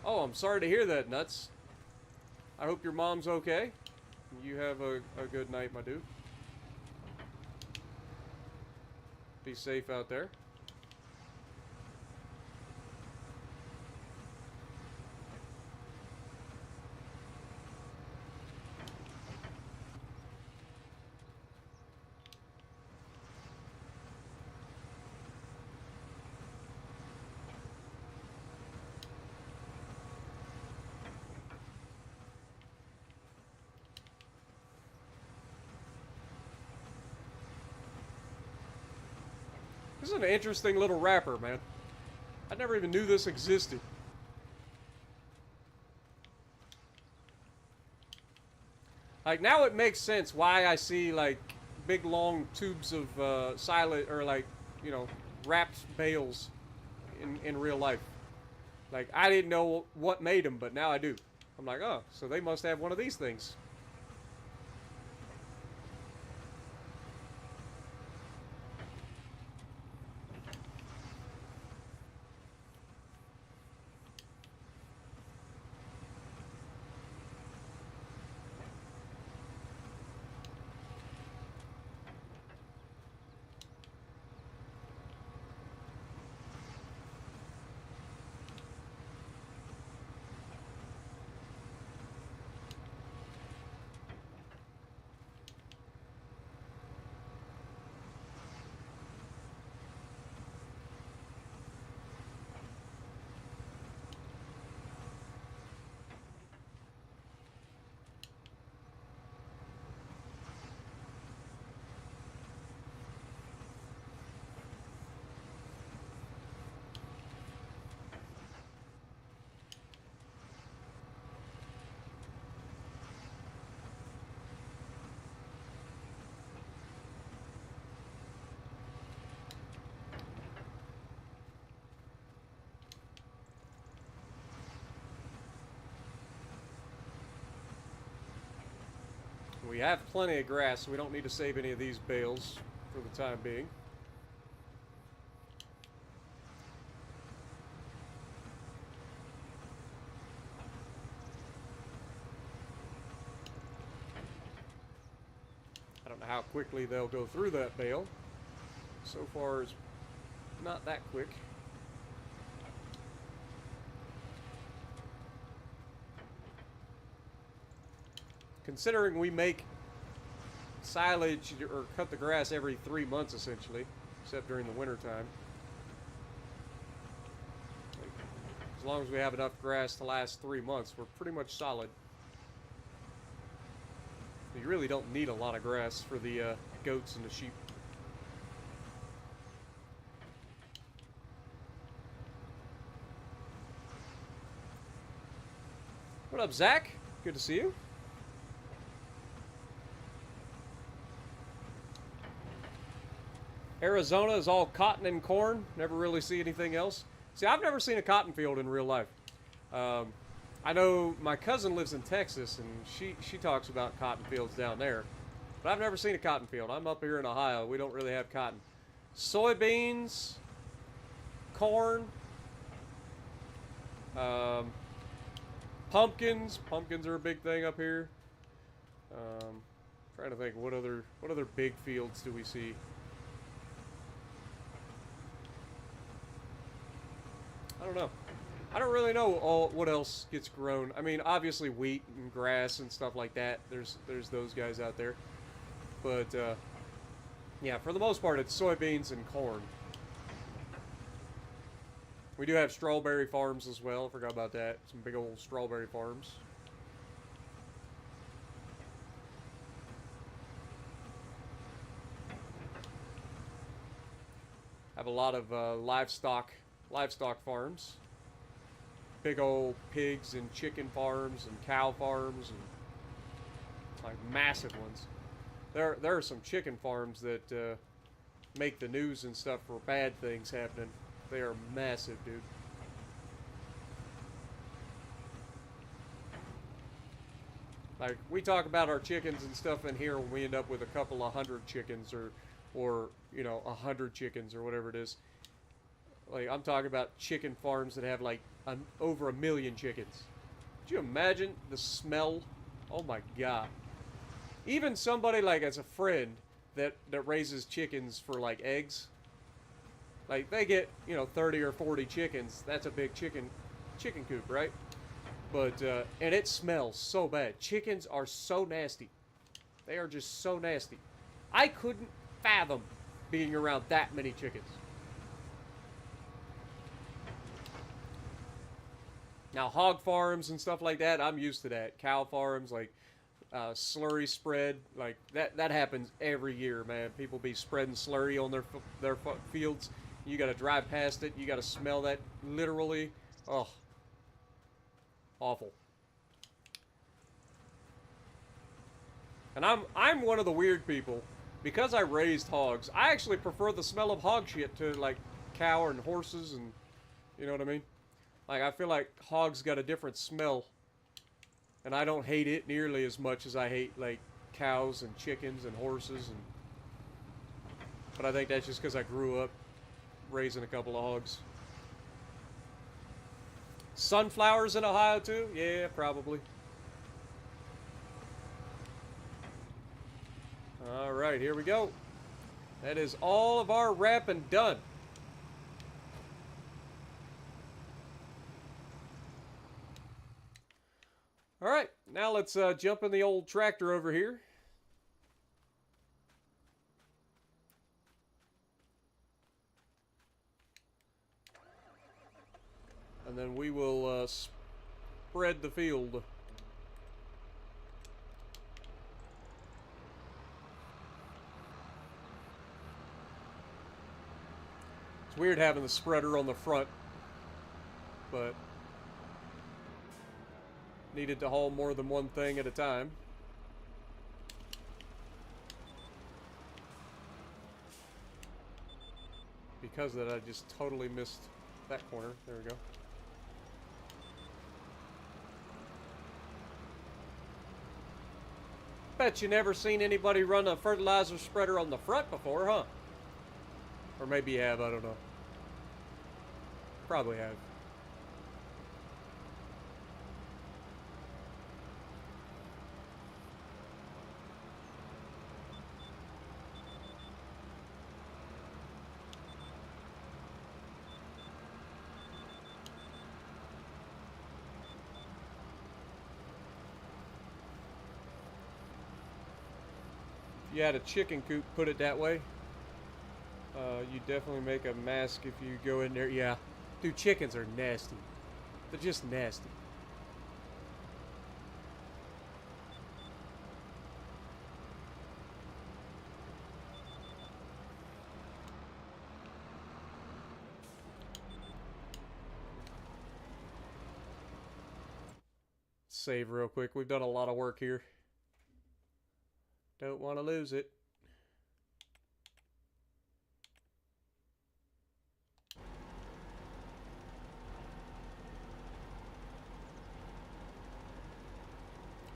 Oh, I'm sorry to hear that, Nuts. I hope your mom's okay. You have a good night, my dude. Be safe out there. This is an interesting little wrapper, man. I never even knew this existed. Like, now it makes sense why I see, like, big long tubes of silage, or, like, you know, wrapped bales in real life. Like, I didn't know what made them, but now I do. I'm like, oh, so they must have one of these things. We have plenty of grass, so we don't need to save any of these bales for the time being. I don't know how quickly they'll go through that bale. So far, it's not that quick. Considering we make silage or cut the grass every 3 months essentially, except during the winter time. As long as we have enough grass to last 3 months, we're pretty much solid. You really don't need a lot of grass for the goats and the sheep. What up, Zach? Good to see you. Arizona is all cotton and corn. Never really see anything else. See, I've never seen a cotton field in real life. I know my cousin lives in Texas, and she talks about cotton fields down there. But I've never seen a cotton field. I'm up here in Ohio. We don't really have cotton. Soybeans, corn, pumpkins. Pumpkins are a big thing up here. Trying to think, what other big fields do we see? I don't know. I don't really know what else gets grown. I mean, obviously wheat and grass and stuff like that. There's those guys out there. But, yeah, for the most part, it's soybeans and corn. We do have strawberry farms as well. I forgot about that. Some big old strawberry farms. Have a lot of livestock farms. Big old pigs and chicken farms and cow farms and like massive ones. There are some chicken farms that make the news and stuff for bad things happening. They are massive, dude. Like, we talk about our chickens and stuff in here when we end up with a couple of hundred chickens or you know, 100 chickens or whatever it is. Like, I'm talking about chicken farms that have, like, over 1 million chickens. Could you imagine the smell? Oh, my God. Even somebody, like, as a friend that raises chickens for, like, eggs. Like, they get, you know, 30 or 40 chickens. That's a big chicken coop, right? But, and it smells so bad. Chickens are so nasty. They are just so nasty. I couldn't fathom being around that many chickens. Now, hog farms and stuff like that, I'm used to that. Cow farms, like, slurry spread, like, that happens every year, man. People be spreading slurry on their fields. You gotta drive past it. You gotta smell that, literally. Oh. Awful. And I'm one of the weird people. Because I raised hogs, I actually prefer the smell of hog shit to, like, cow and horses and, you know what I mean? Like, I feel like hogs got a different smell. And I don't hate it nearly as much as I hate, like, cows and chickens and horses. And but I think that's just because I grew up raising a couple of hogs. Sunflowers in Ohio, too? Yeah, probably. Alright, here we go. That is all of our wrapping done. Alright, now let's jump in the old tractor over here. And then we will spread the field. It's weird having the spreader on the front, but needed to haul more than one thing at a time. Because of that, I just totally missed that corner. There we go. Bet you never seen anybody run a fertilizer spreader on the front before, huh? Or maybe you have, I don't know. Probably have. If you had a chicken coop, put it that way. You definitely make a mask if you go in there. Yeah. Dude, chickens are nasty. They're just nasty. Save real quick. We've done a lot of work here. Don't want to lose it.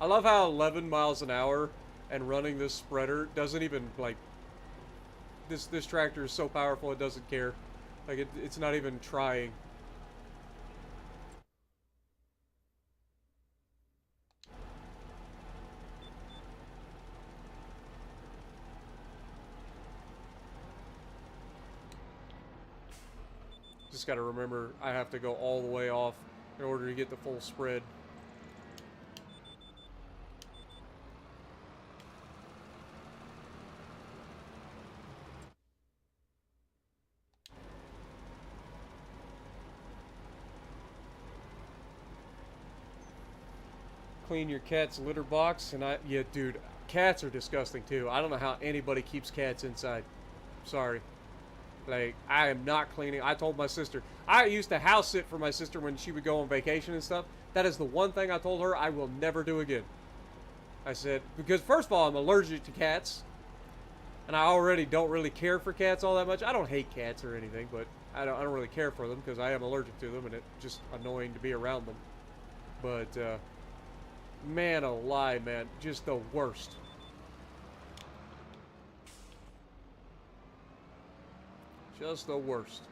I love how 11 miles an hour and running this spreader doesn't even, like, this tractor is so powerful it doesn't care. Like, it's not even trying. Just gotta remember, I have to go all the way off in order to get the full spread. Clean your cat's litter box, and yeah, dude, cats are disgusting too. I don't know how anybody keeps cats inside. Sorry. Like, I am not cleaning. I told my sister. I used to house sit for my sister when she would go on vacation and stuff. That is the one thing I told her I will never do again. I said, because first of all, I'm allergic to cats. And I already don't really care for cats all that much. I don't hate cats or anything, but I don't really care for them because I am allergic to them and it's just annoying to be around them. But, Man alive, man. Just the worst. Just the worst.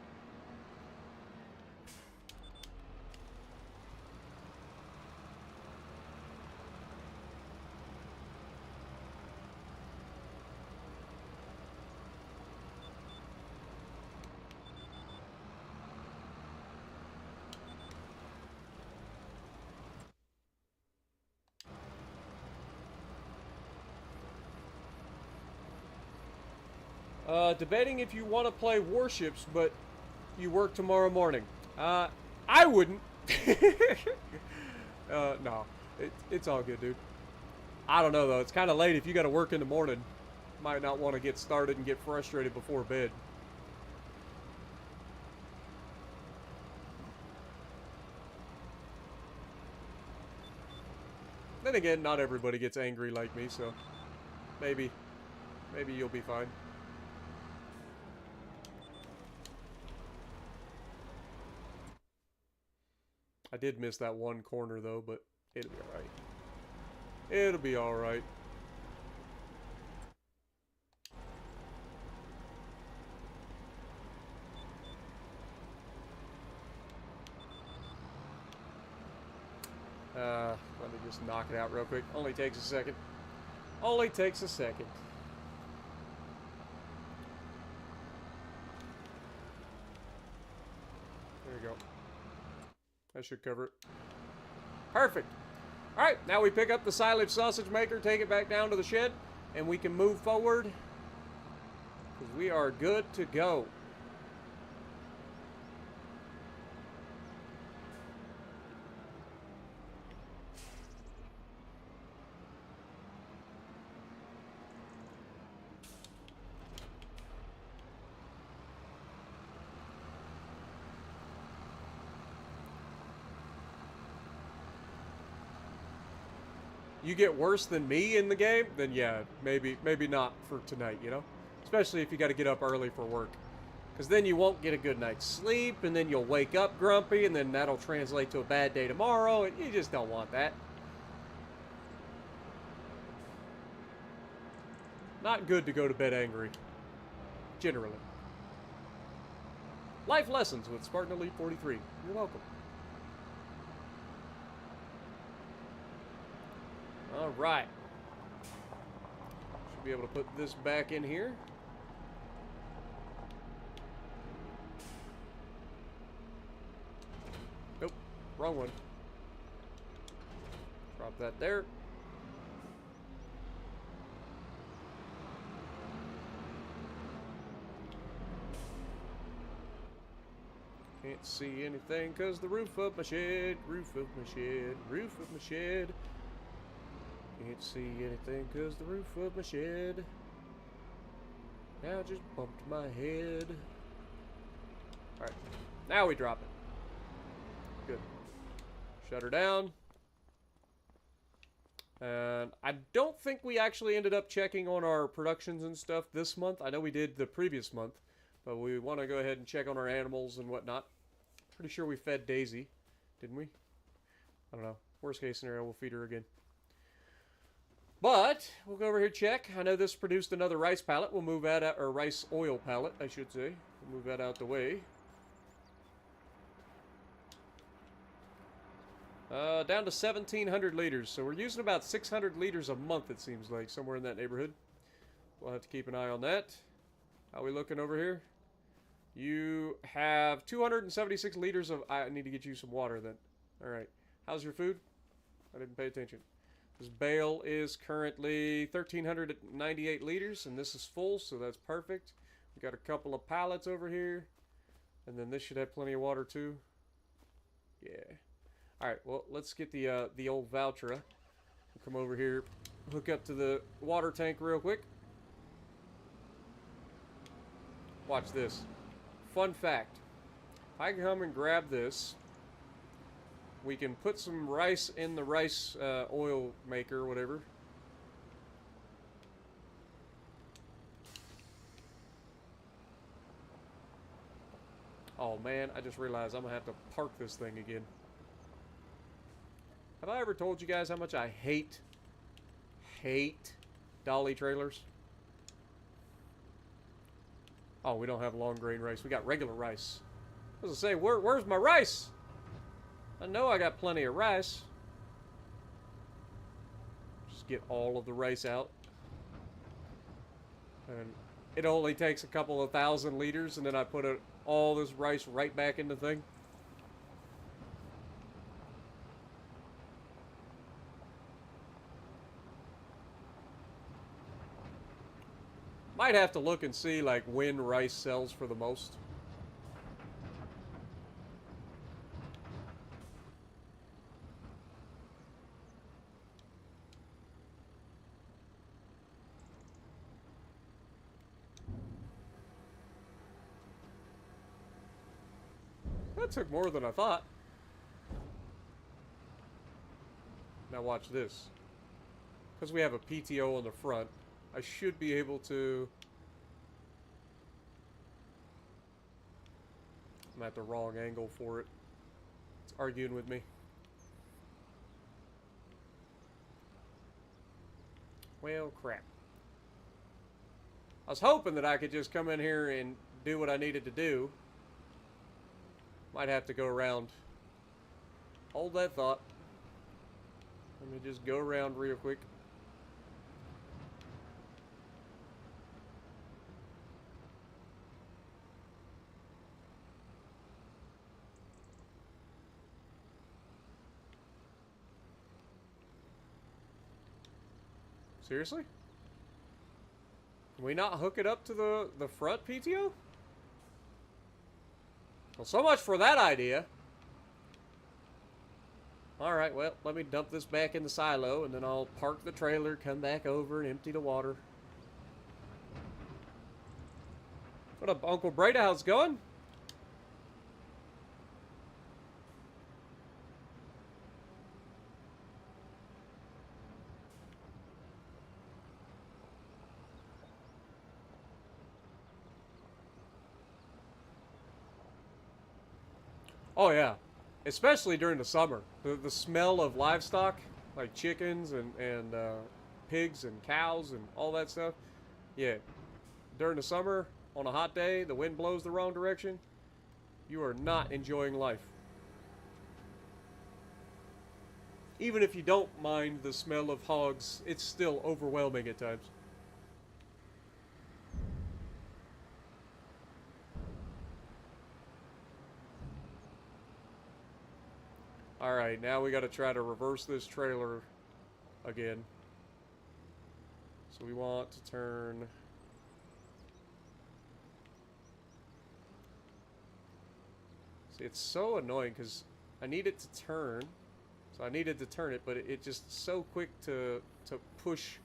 Debating if you want to play Warships, but you work tomorrow morning. I wouldn't. No. It's all good, dude. I don't know, though. It's kind of late if you got to work in the morning. Might not want to get started and get frustrated before bed. Then again, not everybody gets angry like me, so maybe you'll be fine. I did miss that one corner, though, but it'll be alright. It'll be alright. Let me just knock it out real quick. Only takes a second. Only takes a second. There you go. That should cover it. Perfect. Alright, now we pick up the silage sausage maker, take it back down to the shed, and we can move forward. Because we are good to go. You get worse than me in the game, then yeah, maybe not for tonight, you know? Especially if you got to get up early for work. Because then you won't get a good night's sleep, and then you'll wake up grumpy, and then that'll translate to a bad day tomorrow, and you just don't want that. Not good to go to bed angry. Generally. Life Lessons with Spartan Elite 43. You're welcome. Alright. Should be able to put this back in here. Nope. Wrong one. Drop that there. Can't see anything because the roof of my shed, roof of my shed, roof of my shed. Can't see anything because the roof of my shed. Now I just bumped my head. Alright, now we drop it. Good. Shut her down. And I don't think we actually ended up checking on our productions and stuff this month. I know we did the previous month, but we want to go ahead and check on our animals and whatnot. Pretty sure we fed Daisy, didn't we? I don't know. Worst case scenario, we'll feed her again. But we'll go over here check. I know this produced another rice pallet. We'll move that out, or rice oil pallet, I should say. We'll move that out the way. Down to 1,700 liters. So we're using about 600 liters a month, it seems like, somewhere in that neighborhood. We'll have to keep an eye on that. How are we looking over here? You have 276 liters of... I need to get you some water then. Alright. How's your food? I didn't pay attention. This bale is currently 1,398 liters, and this is full, so that's perfect. We got a couple of pallets over here, and then this should have plenty of water too. Yeah. All right. Well, let's get the old Valtra. We'll come over here, hook up to the water tank real quick. Watch this. Fun fact: if I come and grab this, we can put some rice in the rice oil maker or whatever. Oh man, I just realized I'm gonna have to park this thing again. Have I ever told you guys how much I hate dolly trailers? Oh, we don't have long grain rice. We got regular rice. I was gonna say, where's my rice? I know I got plenty of rice. Just get all of the rice out. And it only takes a couple of 1,000 liters, and then I put all this rice right back in the thing. Might have to look and see like when rice sells for the most. That took more than I thought. Now watch this. Because we have a PTO on the front, I should be able to... I'm at the wrong angle for it. It's arguing with me. Well, crap. I was hoping that I could just come in here and do what I needed to do. Might have to go around. Hold that thought. Let me just go around real quick. Seriously? Can we not hook it up to the front PTO? Well, so much for that idea. Alright, well, let me dump this back in the silo, and then I'll park the trailer, come back over, and empty the water. What up, Uncle Breda? How's it going? Oh, yeah. Especially during the summer. The smell of livestock, like chickens and pigs and cows and all that stuff. Yeah. During the summer, on a hot day, the wind blows the wrong direction. You are not enjoying life. Even if you don't mind the smell of hogs, it's still overwhelming at times. Alright, now we gotta try to reverse this trailer again. So we want to turn... See, it's so annoying because I need it to turn. So I needed to turn it, but it just so quick to push.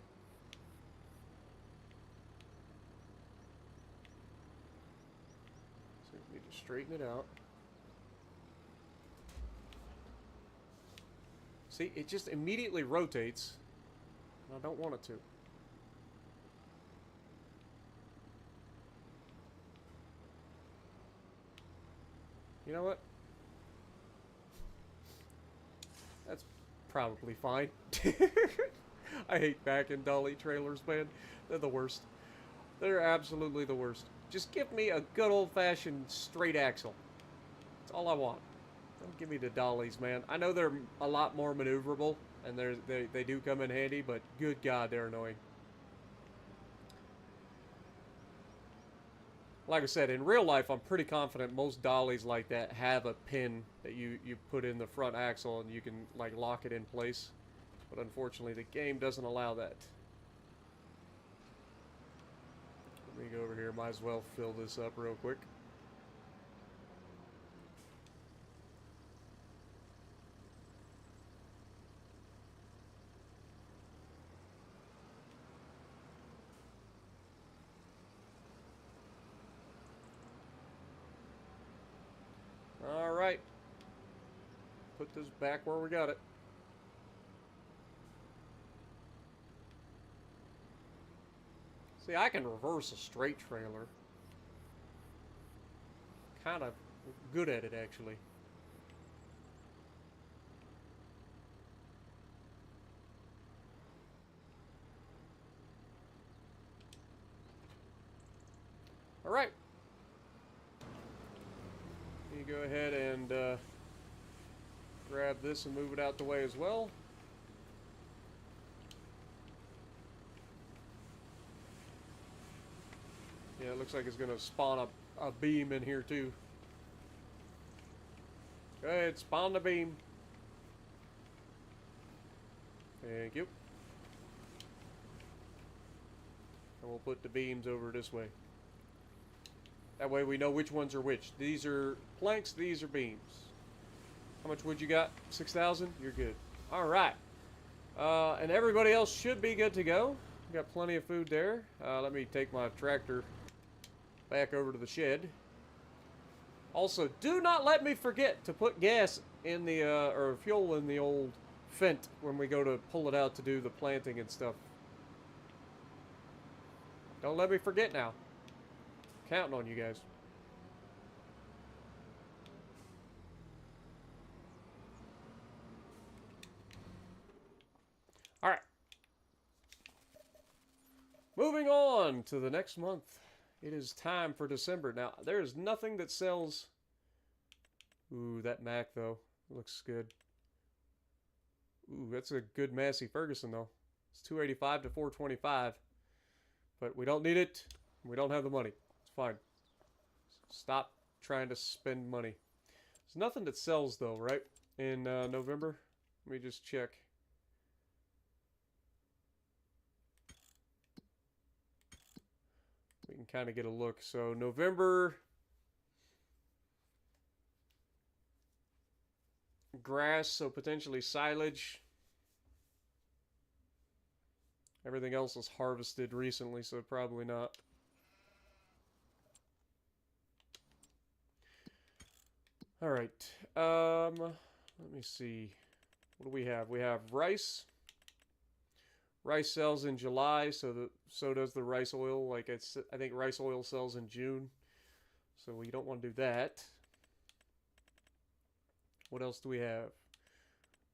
So we need to straighten it out. See, it just immediately rotates. And I don't want it to. You know what? That's probably fine. I hate back in dolly trailers, man. They're the worst. They're absolutely the worst. Just give me a good old-fashioned straight axle. That's all I want. Don't give me the dollies, man. I know they're a lot more maneuverable, and they do come in handy, but good God, they're annoying. Like I said, in real life, I'm pretty confident most dollies like that have a pin that you put in the front axle and you can like lock it in place. But unfortunately, the game doesn't allow that. Let me go over here. Might as well fill this up real quick. Alright. Put this back where we got it. See, I can reverse a straight trailer. Kind of good at it, actually. Alright. You go ahead and grab this and move it out the way as well. Yeah, it looks like it's going to spawn a beam in here too. Go ahead, spawn the beam. Thank you. And we'll put the beams over this way. That way we know which ones are which. These are planks, these are beams. How much wood you got? 6,000? You're good. Alright. And everybody else should be good to go. Got plenty of food there. Let me take my tractor back over to the shed. Also, do not let me forget to put gas in the, or fuel in the old Fent when we go to pull it out to do the planting and stuff. Don't let me forget now. Counting on you guys. Alright. Moving on to the next month. It is time for December. Now, there is nothing that sells... Ooh, that Mac, though. Looks good. Ooh, that's a good Massey Ferguson, though. It's 285 to 425. But we don't need it. We don't have the money. It's fine. Stop trying to spend money. There's nothing that sells, though, right? In November? Let me just check. We can kind of get a look. So, November... Grass, so potentially silage. Everything else was harvested recently, so probably not. Alright. Let me see. What do we have? We have rice. Rice sells in July, so does the rice oil. Like I think rice oil sells in June. So we don't want to do that. What else do we have?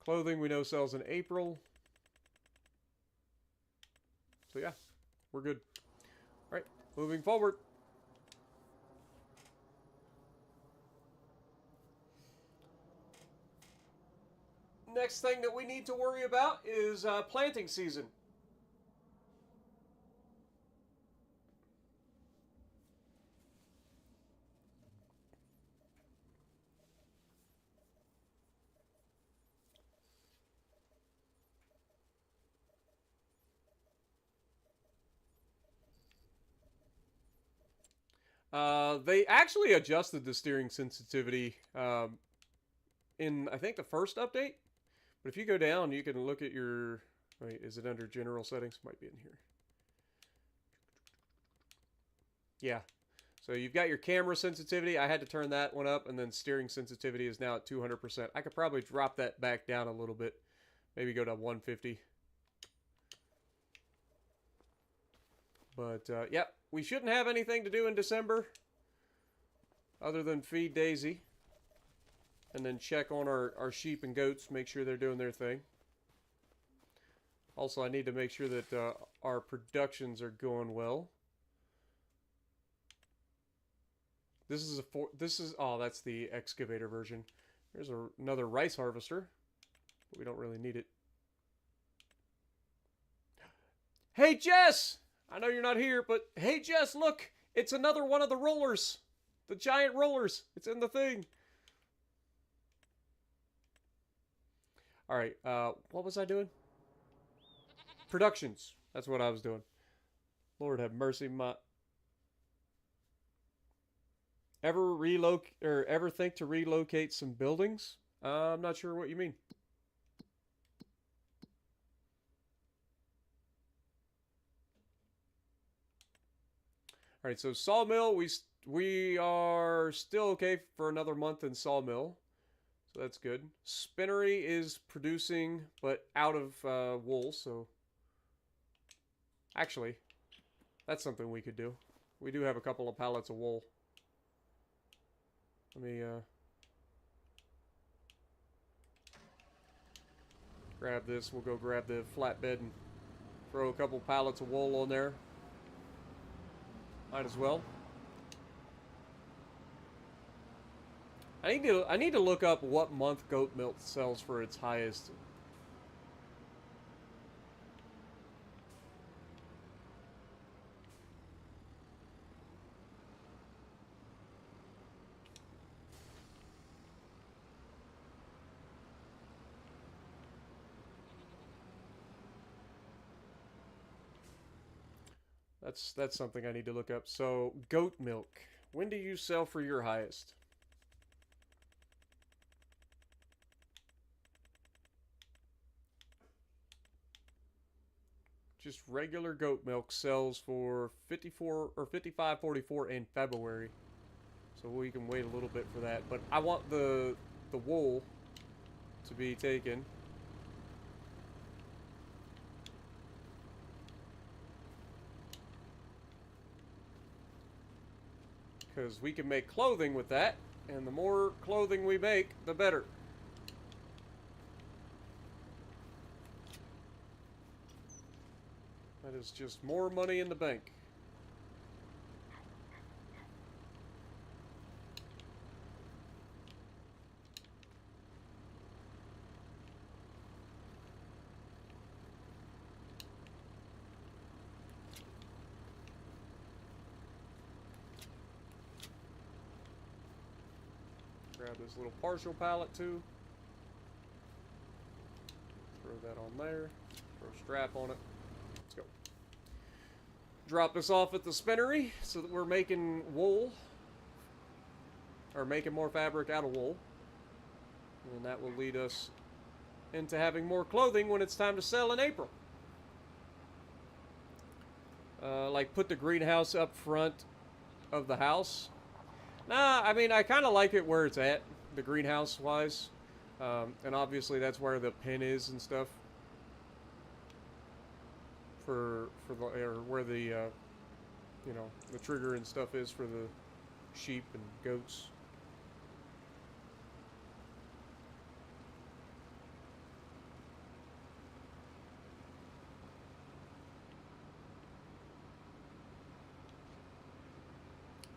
Clothing we know sells in April. So yeah, we're good. All right, moving forward. Next thing that we need to worry about is planting season. They actually adjusted the steering sensitivity in, I think, the first update. But if you go down, you can look at your... Wait, is it under general settings? Might be in here. Yeah. So you've got your camera sensitivity. I had to turn that one up, and then steering sensitivity is now at 200%. I could probably drop that back down a little bit. Maybe go to 150. But, yep. We shouldn't have anything to do in December other than feed Daisy. And then check on our sheep and goats, make sure they're doing their thing. Also, I need to make sure that our productions are going well. This is oh, that's the excavator version. There's another rice harvester, but we don't really need it. Hey, Jess! I know you're not here, but hey, Jess, look! It's another one of the rollers. The giant rollers. It's in the thing. Alright, what was I doing? Productions. That's what I was doing. Lord have mercy, ever think to relocate some buildings? I'm not sure what you mean. All right, so sawmill, we are still okay for another month in sawmill, so that's good. Spinnery is producing, but out of wool, so actually, that's something we could do. We do have a couple of pallets of wool. Let me grab this. We'll go grab the flatbed and throw a couple pallets of wool on there. Might as well. I need to look up what month goat milk sells for its highest. That's something I need to look up. So, goat milk. When do you sell for your highest? Just regular goat milk sells for 54 or 55.44 in February. So we can wait a little bit for that, but I want the wool to be taken. Because we can make clothing with that, and the more clothing we make, the better. That is just more money in the bank. Grab this little partial pallet too. Throw that on there. Throw a strap on it. Let's go. Drop this off at the spinnery so that we're making wool. Or making more fabric out of wool. And that will lead us into having more clothing when it's time to sell in April. Like put the greenhouse up front of the house. Nah, I mean, I kind of like it where it's at, the greenhouse wise. And obviously that's where the pin is and stuff. For the, or where the, you know, the trigger and stuff is for the sheep and goats.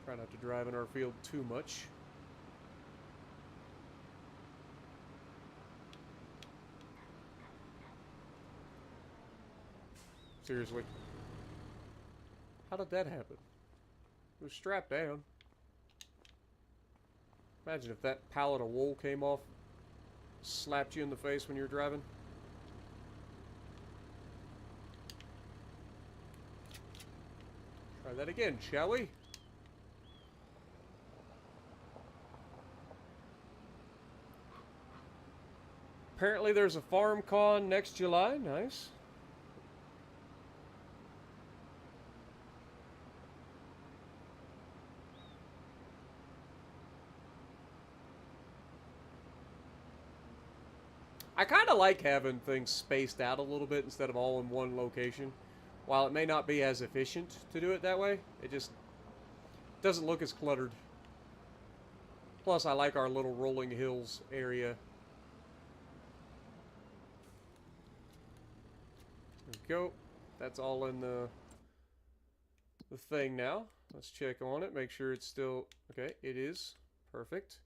Try not to drive in our field too much. Seriously. How did that happen? It was strapped down. Imagine if that pallet of wool came off, slapped you in the face when you're driving. Try that again, shall we? Apparently there's a farm con next July. Nice. I kind of like having things spaced out a little bit instead of all in one location. While it may not be as efficient to do it that way, it just doesn't look as cluttered. Plus, I like our little rolling hills area. There we go. That's all in the thing now. Let's check on it, make sure it's still... Okay, it is. Perfect.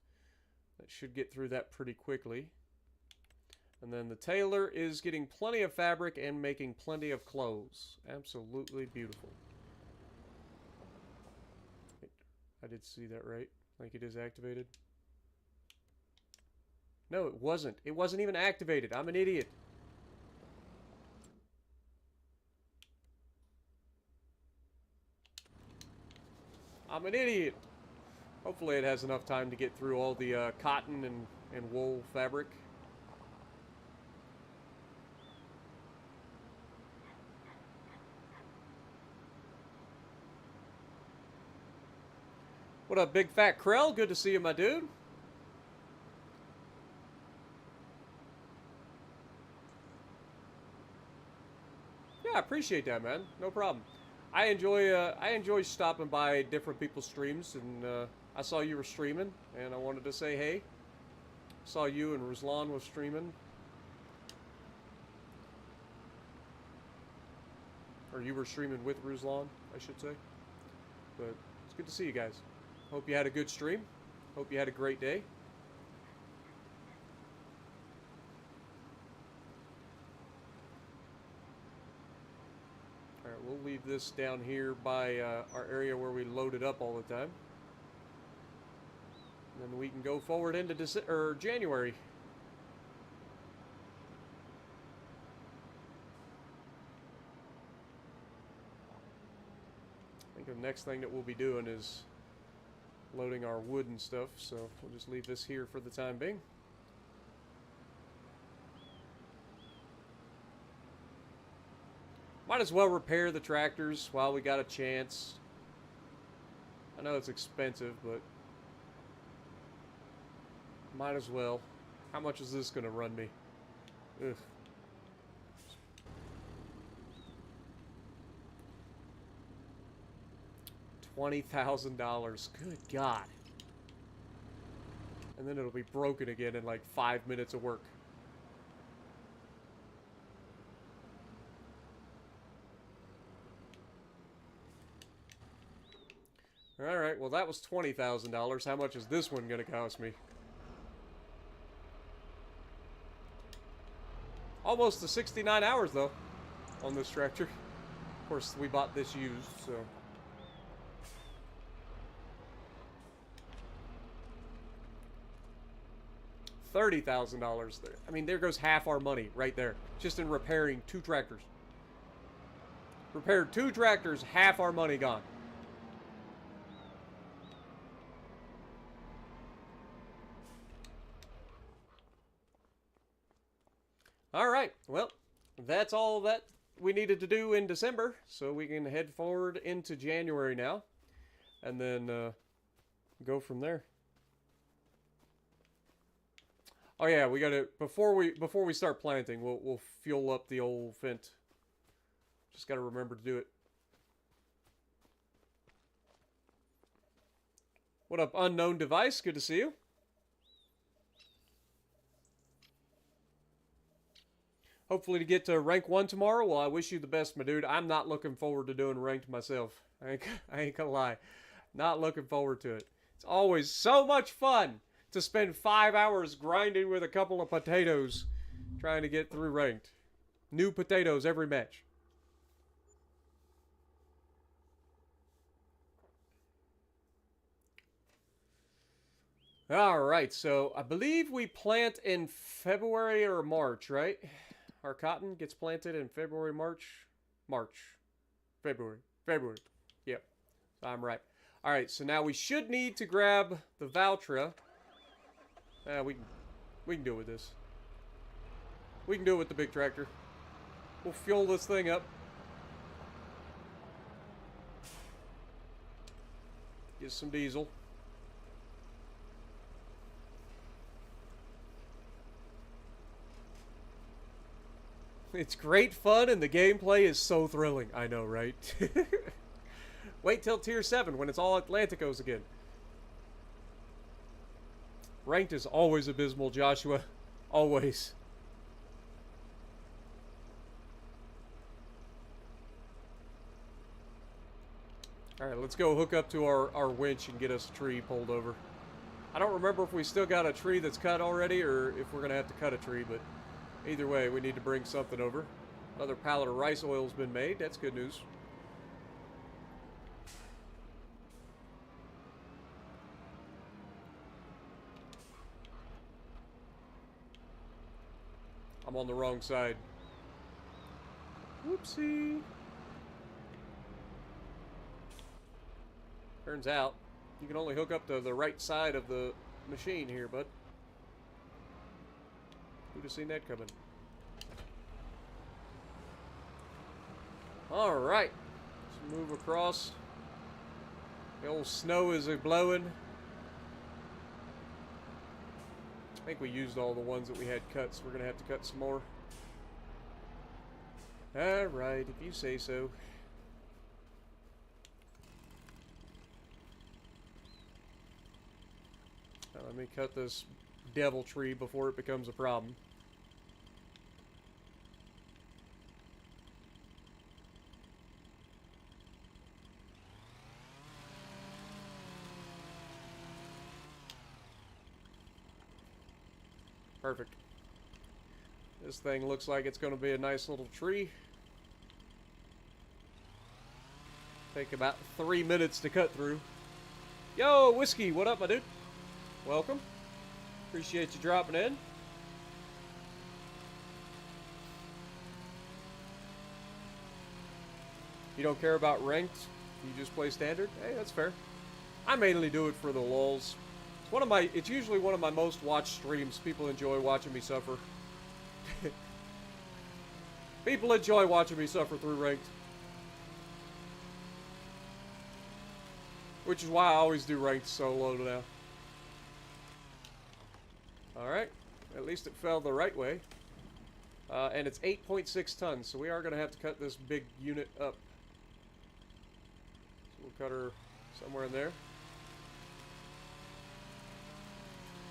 That should get through that pretty quickly. And then the tailor is getting plenty of fabric and making plenty of clothes. Absolutely beautiful. Wait, I did see that right. Like it is activated. No, it wasn't. It wasn't even activated. I'm an idiot. I'm an idiot. Hopefully it has enough time to get through all the cotton and wool fabric. What up, Big Fat Krell? Good to see you, my dude. Yeah, I appreciate that, man. No problem. I enjoy stopping by different people's streams, and I saw you were streaming, and I wanted to say hey. Saw you and Ruslan was streaming. Or you were streaming with Ruslan, I should say. But it's good to see you guys. Hope you had a good stream. Hope you had a great day. leave this down here by our area where we load it up all the time. And then we can go forward into January. I think the next thing that we'll be doing is loading our wood and stuff, so we'll just leave this here for the time being. Might as well repair the tractors while we got a chance. I know it's expensive, but might as well. How much is this going to run me? Ugh. $20,000. Good God. And then it'll be broken again in like 5 minutes of work. Alright, well that was $20,000. How much is this one going to cost me? Almost to 69 hours though on this tractor. Of course, we bought this used, so... $30,000 there. I mean, there goes half our money right there. Just in repairing 2 tractors. Repaired 2 tractors, half our money gone. Alright, well, that's all that we needed to do in December, so we can head forward into January now, and then go from there. Oh yeah, we gotta, before we start planting, we'll fuel up the old Fent. Just gotta remember to do it. What up, unknown device? Good to see you. Hopefully to get to rank 1 tomorrow. Well, I wish you the best, my dude. I'm not looking forward to doing ranked myself. I ain't gonna lie. Not looking forward to it. It's always so much fun to spend 5 hours grinding with a couple of potatoes trying to get through ranked. New potatoes every match. Alright, so I believe we plant in February or March, right? Our cotton gets planted in February, March. February. Yep, I'm right. Alright, so now we should need to grab the Valtra. We can do it with this. We can do it with the big tractor. We'll fuel this thing up. Get some diesel. It's great fun and the gameplay is so thrilling. I know, right? Wait till Tier 7 when it's all Atlanticos again. Ranked is always abysmal, Joshua. Always. Alright, let's go hook up to our winch and get us a tree pulled over. I don't remember if we still got a tree that's cut already or if we're going to have to cut a tree, but either way, we need to bring something over. Another pallet of rice oil's been made. That's good news. I'm on the wrong side. Whoopsie. Turns out, you can only hook up to the right side of the machine here, bud. Who'd have seen that coming? Alright. Let's move across. The old snow is a-blowing. I think we used all the ones that we had cut, so we're going to have to cut some more. Alright, if you say so. Now, let me cut this devil tree before it becomes a problem. Perfect. This thing looks like it's going to be a nice little tree. Take about 3 minutes to cut through. Yo, Whiskey, what up, my dude? Welcome. Appreciate you dropping in. You don't care about ranked? You just play standard? Hey, that's fair. I mainly do it for the lulz. It's usually one of my most watched streams. People enjoy watching me suffer. People enjoy watching me suffer through ranked. Which is why I always do ranked solo now. Alright. At least it fell the right way. And it's 8.6 tons, so we are going to have to cut this big unit up. So we'll cut her somewhere in there.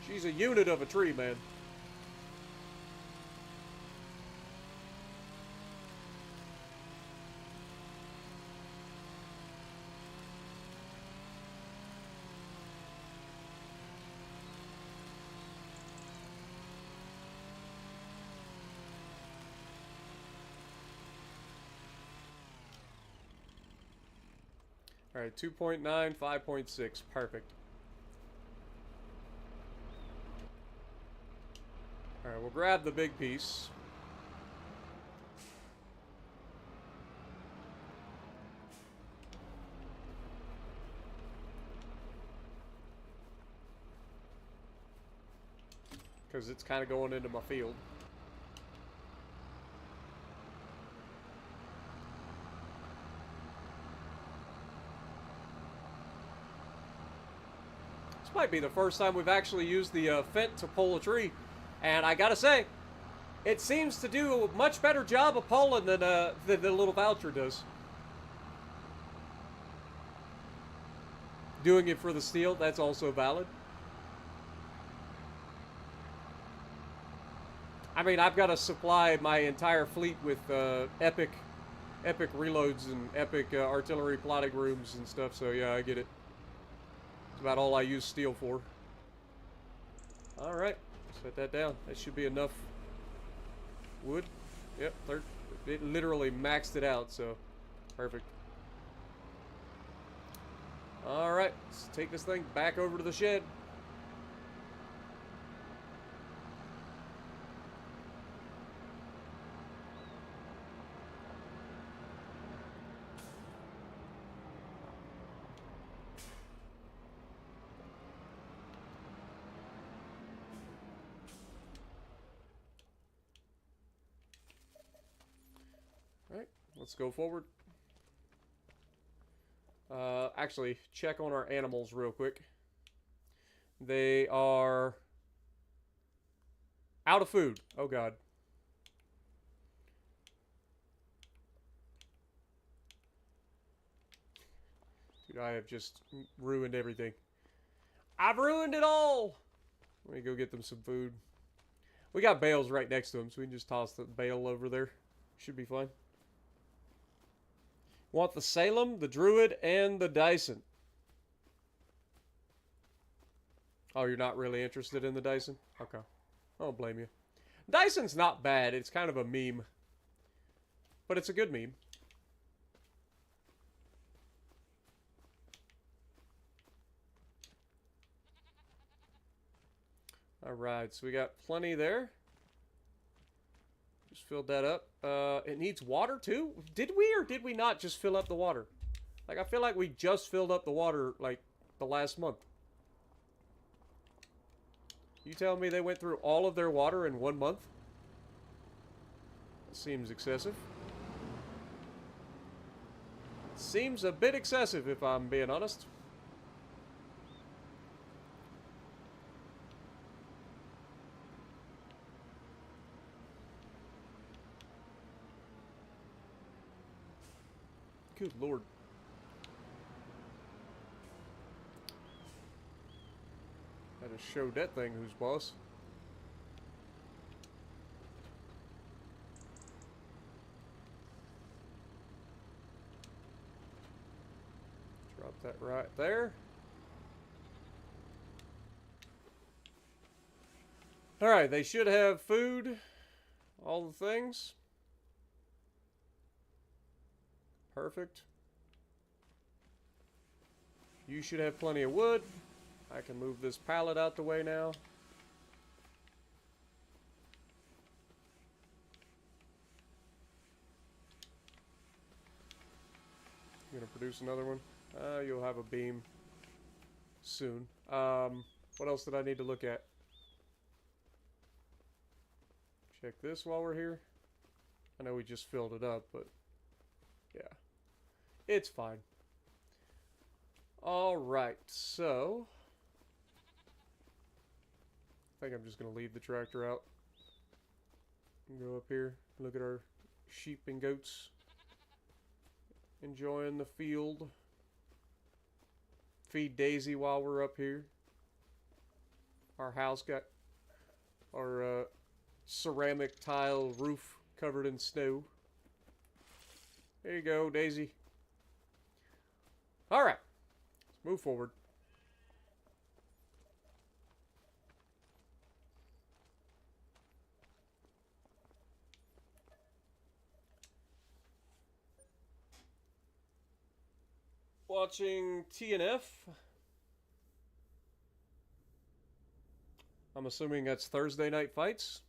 She's a unit of a tree, man. Alright, 2.9, 5.6. Perfect. Alright, we'll grab the big piece. Because it's kind of going into my field. This might be the first time we've actually used the Fent to pull a tree. And I gotta say, it seems to do a much better job of pulling than the little voucher does. Doing it for the steel, that's also valid. I mean, I've got to supply my entire fleet with epic reloads and epic artillery plotting rooms and stuff, so yeah, I get it. It's about all I use steel for. Alright, set that down. That should be enough wood. Yep, it literally maxed it out, so perfect. Alright, let's take this thing back over to the shed. Alright, let's go forward. Actually, check on our animals real quick. They are out of food. Oh god. Dude, I have just ruined everything. I've ruined it all! Let me go get them some food. We got bales right next to them, so we can just toss the bale over there. Should be fine. Want the Salem, the Druid, and the Dyson. Oh, you're not really interested in the Dyson? Okay. I don't blame you. Dyson's not bad. It's kind of a meme. But it's a good meme. Alright, so we got plenty there. Just filled that up. It needs water too? Did we or did we not just fill up the water? Like, I feel like we just filled up the water, like, the last month. You telling me they went through all of their water in 1 month? That seems excessive. Seems a bit excessive, if I'm being honest. Good lord. I just showed that thing who's boss. Drop that right there. Alright, they should have food. All the things. Perfect. You should have plenty of wood. I can move this pallet out the way now. You gonna produce another one? You'll have a beam soon. What else did I need to look at? Check this while we're here. I know we just filled it up, but yeah, it's fine. Alright, so I think I'm just going to leave the tractor out and go up here, look at our sheep and goats enjoying the field. Feed Daisy while we're up here. Our house got our ceramic tile roof covered in snow. There you go, Daisy. Alright, let's move forward. Watching TNF. I'm assuming that's Thursday night fights.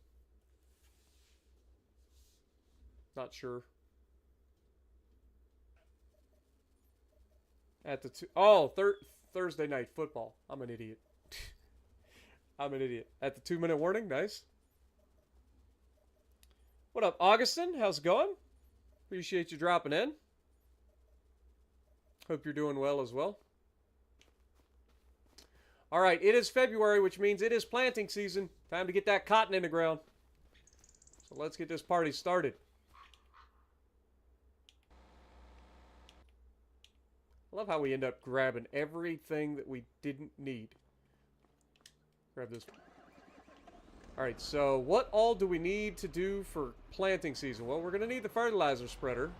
Not sure. At the Thursday night football. I'm an idiot. I'm an idiot. At the 2-minute warning. Nice. What up, Augustin? How's it going? Appreciate you dropping in. Hope you're doing well as well. Alright, it is February, which means it is planting season. Time to get that cotton in the ground. So let's get this party started. I love how we end up grabbing everything that we didn't need. Grab this. Alright, so what all do we need to do for planting season? Well, we're going to need the fertilizer spreader.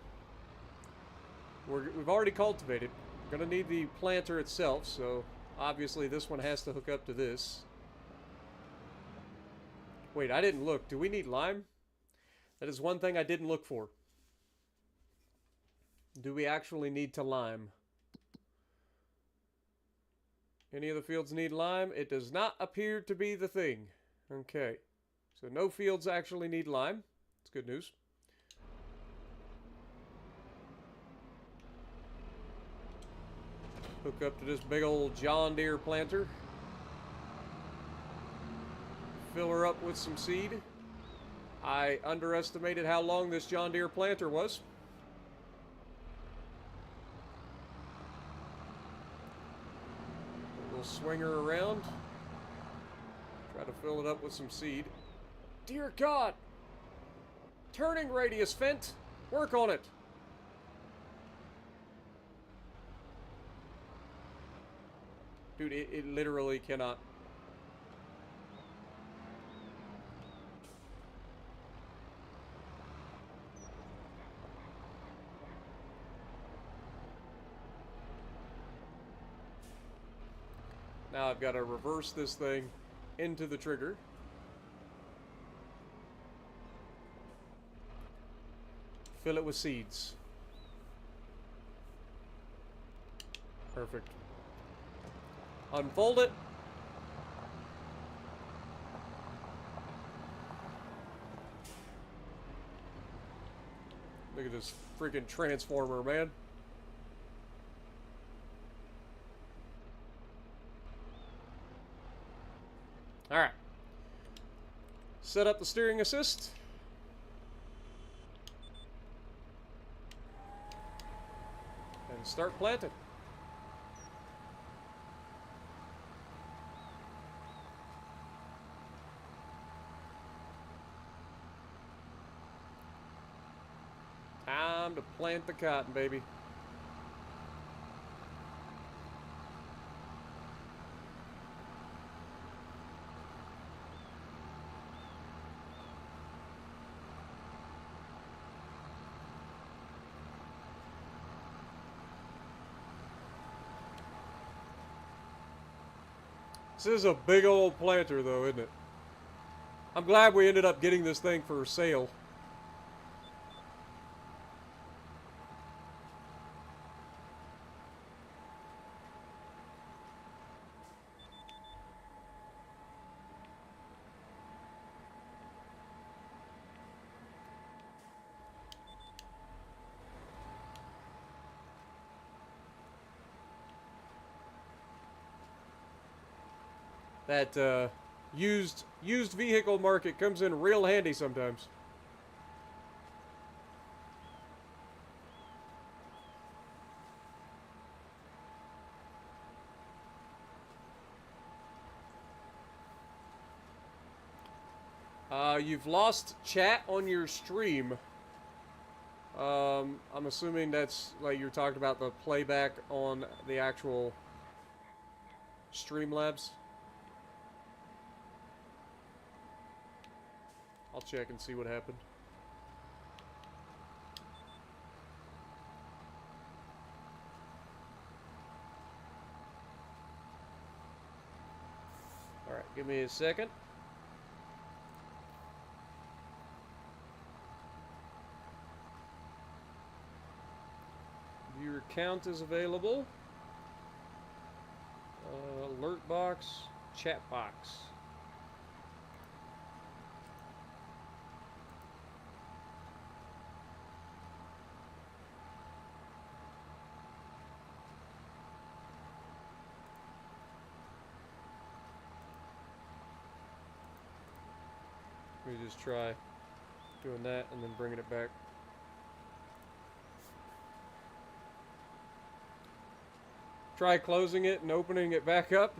We've already cultivated. We're going to need the planter itself, so obviously this one has to hook up to this. Wait, I didn't look. Do we need lime? That is one thing I didn't look for. Do we actually need to lime? Any of the fields need lime? It does not appear to be the thing. Okay. So no fields actually need lime. It's good news. Hook up to this big old John Deere planter. Fill her up with some seed. I underestimated how long this John Deere planter was. We'll swing her around. Try to fill it up with some seed. Dear God! Turning radius, Fent! Work on it! Dude, it literally cannot. Now I've got to reverse this thing into the trigger. Fill it with seeds. Perfect. Unfold it. Look at this freaking transformer, man. Alright. Set up the steering assist. And start planting. Time to plant the cotton, baby. This is a big old planter, though, isn't it? I'm glad we ended up getting this thing for sale. That used vehicle market comes in real handy sometimes. You've lost chat on your stream. I'm assuming that's like you're talking about the playback on the actual Streamlabs. I'll check and see what happened. Alright, give me a second. Viewer count is available. Alert box, chat box. Let me just try doing that and then bringing it back. Try closing it and opening it back up.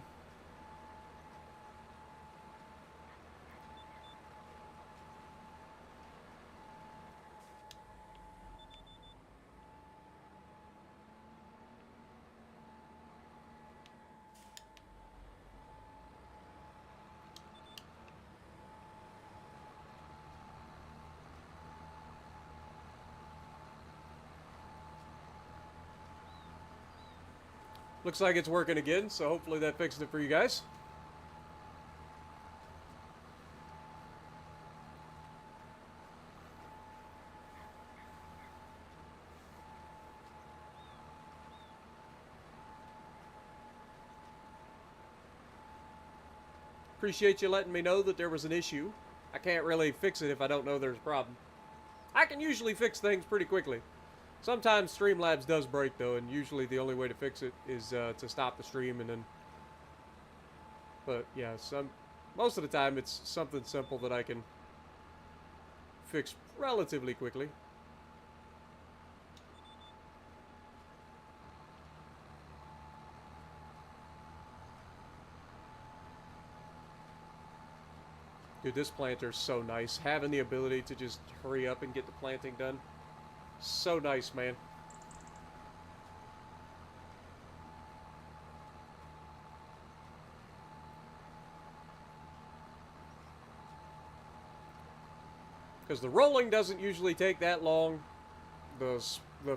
Looks like it's working again, so hopefully that fixed it for you guys. Appreciate you letting me know that there was an issue. I can't really fix it if I don't know there's a problem. I can usually fix things pretty quickly. Sometimes Streamlabs does break though, and usually the only way to fix it is to stop the stream and then... But yeah, most of the time it's something simple that I can fix relatively quickly. Dude, this planter's so nice. Having the ability to just hurry up and get the planting done. So nice, man. Because the rolling doesn't usually take that long. The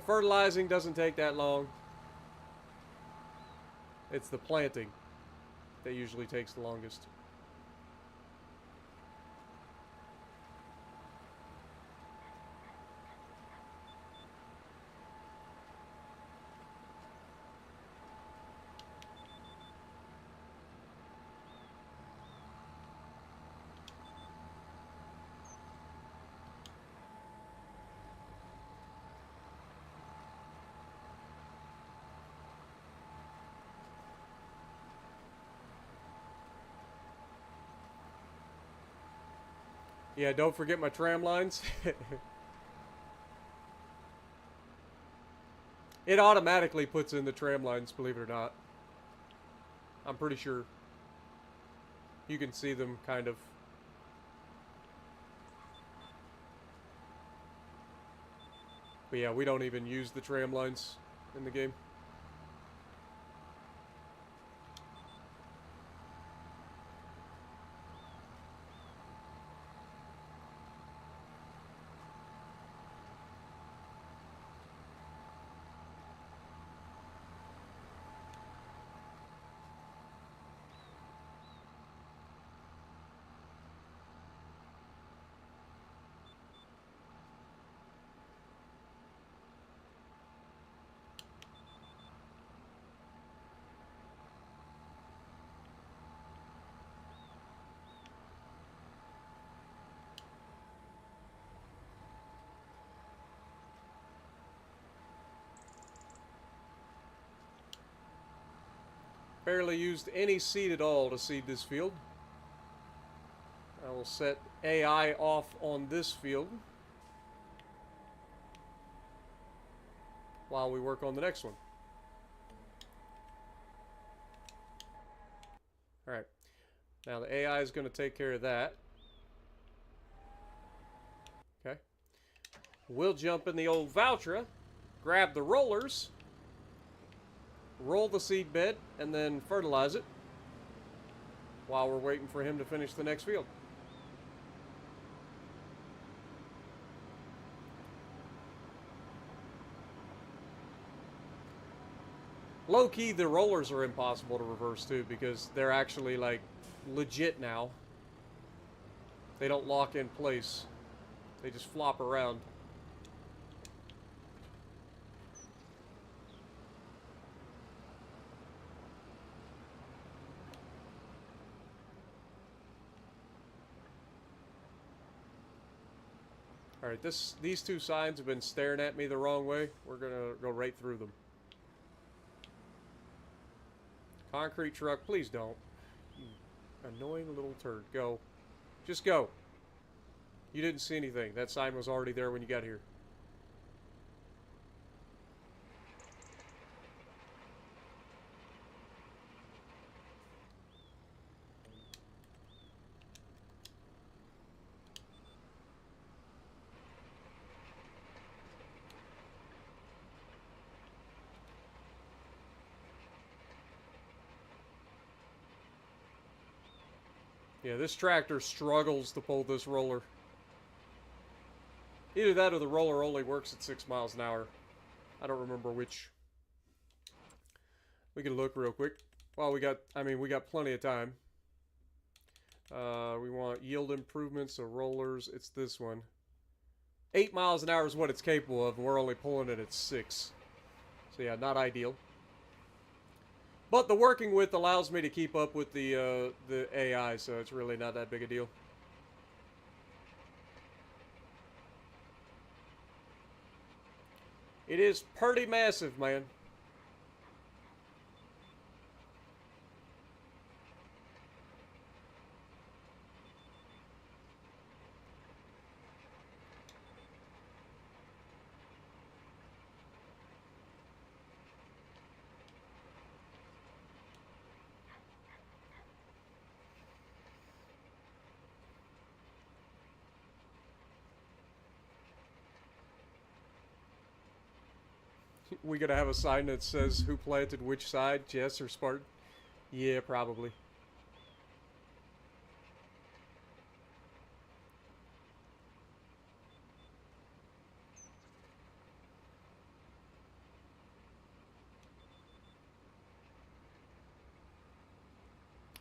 fertilizing doesn't take that long. It's the planting that usually takes the longest. Yeah, don't forget my tram lines. It automatically puts in the tram lines, believe it or not. I'm pretty sure. You can see them kind of. But yeah, we don't even use the tram lines in the game. barely used any seed at all to seed this field. I will set AI off on this field while we work on the next one. Alright. Now the AI is going to take care of that. Okay. We'll jump in the old Valtra, grab the rollers, roll the seed bed, and then fertilize it while we're waiting for him to finish the next field. Low-key, the rollers are impossible to reverse, too, because they're actually, like, legit now. They don't lock in place. They just flop around. Alright, these two signs have been staring at me the wrong way. We're gonna go right through them. Concrete truck, please don't. You annoying little turd. Go. Just go. You didn't see anything. That sign was already there when you got here. Yeah, this tractor struggles to pull this roller. Either that or the roller only works at 6 miles an hour. I don't remember which. We can look real quick. Well, we got plenty of time. We want yield improvements, so rollers, it's this one. 8 miles an hour is what it's capable of, and we're only pulling it at 6. So yeah, not ideal. But the working with allows me to keep up with the AI, so it's really not that big a deal. It is pretty massive, man. We gonna have a sign that says who planted which side, Jess or Spartan? Yeah, probably.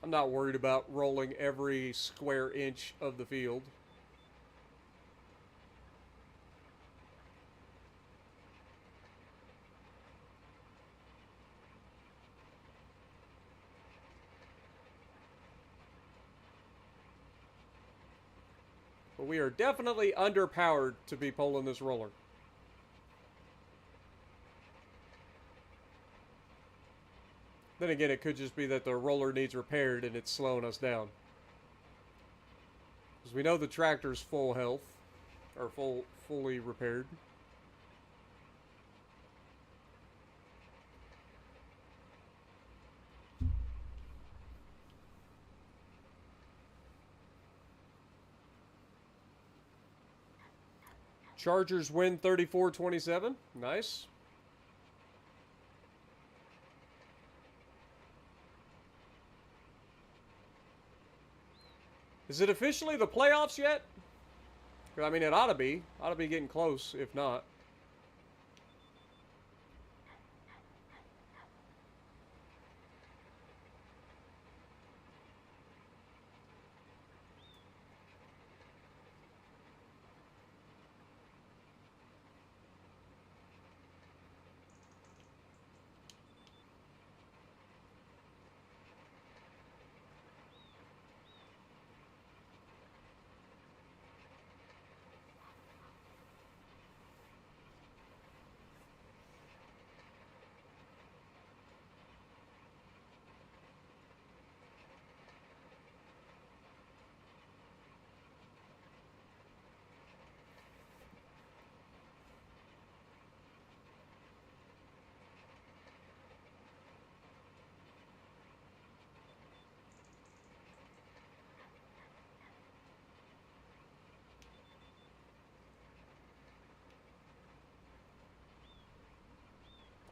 I'm not worried about rolling every square inch of the field. But we are definitely underpowered to be pulling this roller. Then again, it could just be that the roller needs repaired and it's slowing us down. Because we know the tractor's full health, or fully repaired. Chargers win 34-27. Nice. Is it officially the playoffs yet? I mean, it ought to be. Ought to be getting close, if not.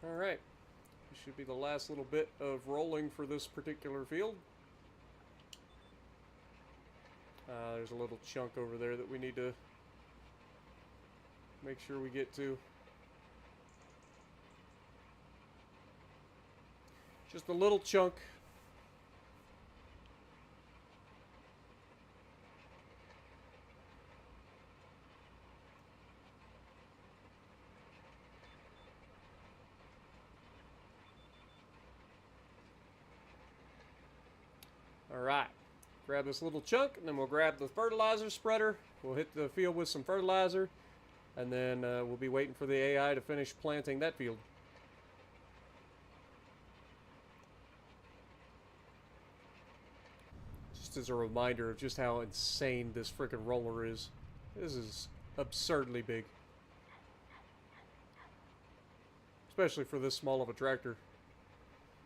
Alright. This should be the last little bit of rolling for this particular field. There's a little chunk over there that we need to make sure we get to. Just a little chunk. Alright, grab this little chunk, and then we'll grab the fertilizer spreader. We'll hit the field with some fertilizer, and then we'll be waiting for the AI to finish planting that field. Just as a reminder of just how insane this freaking roller is. This is absurdly big. Especially for this small of a tractor.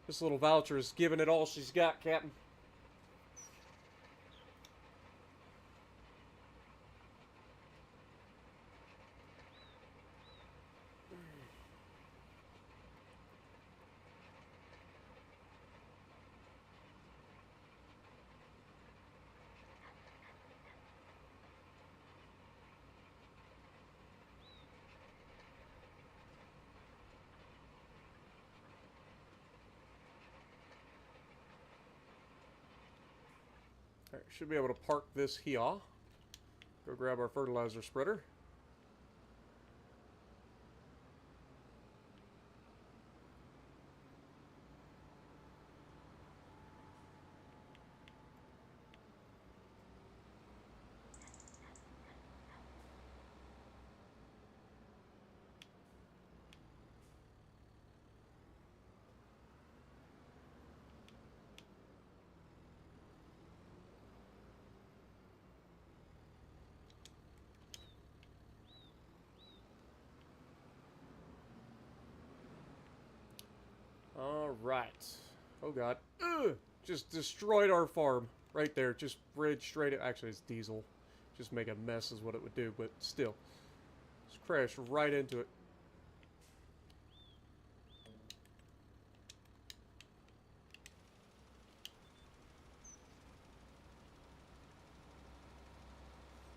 This little voucher is giving it all she's got, Captain. Alright, should be able to park this here. Go grab our fertilizer spreader. Alright. Oh god. Ugh! Just destroyed our farm. Right there. Just bridge straight. Actually, it's diesel. Just make a mess is what it would do, but still. Just crash right into it.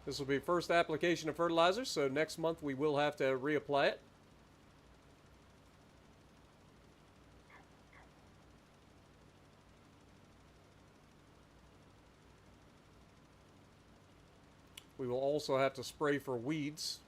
This will be first application of fertilizer, so next month we will have to reapply it. We will also have to spray for weeds.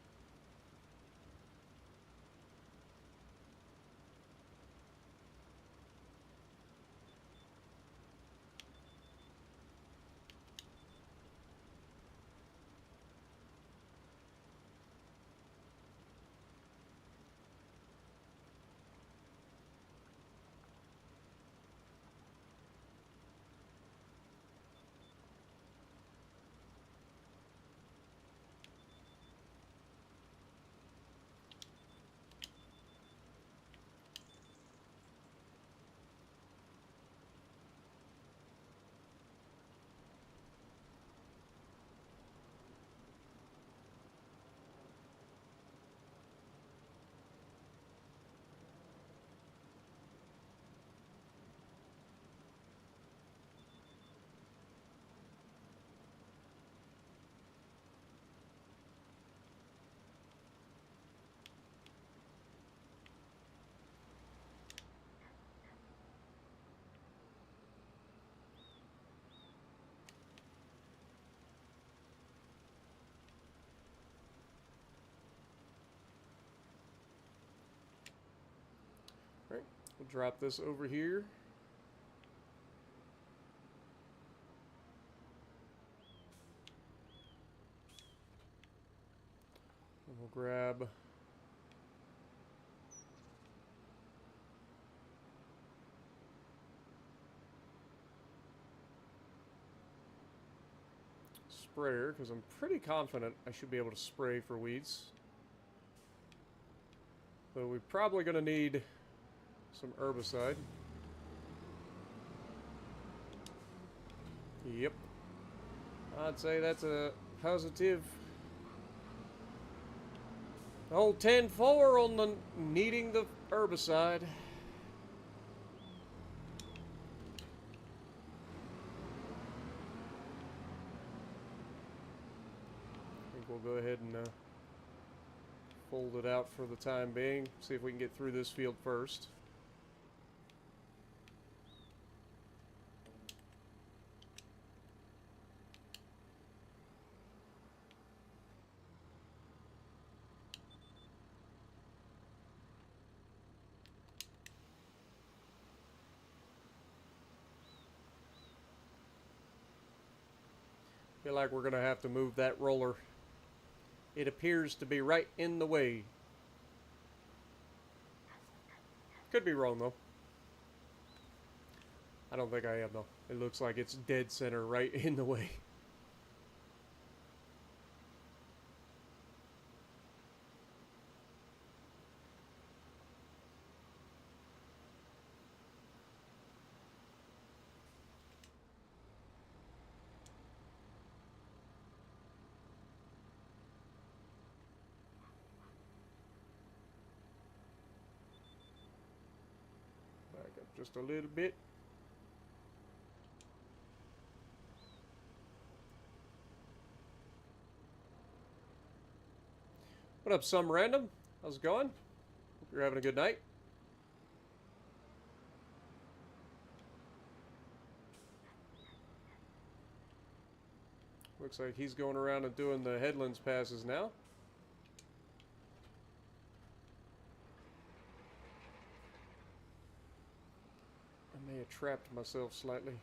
Alright, we'll drop this over here. And we'll grab sprayer, because I'm pretty confident I should be able to spray for weeds. Though we're probably going to need some herbicide. Yep. I'd say that's a positive. The whole 10-4 on the needing the herbicide. I think we'll go ahead and fold it out for the time being. See if we can get through this field first. Feel like we're going to have to move that roller. It appears to be right in the way. Could be wrong, though. I don't think I am, though. It looks like it's dead center right in the way. Back up just a little bit. What up, some random? How's it going? Hope you're having a good night. Looks like he's going around and doing the headlands passes now. I may have trapped myself slightly.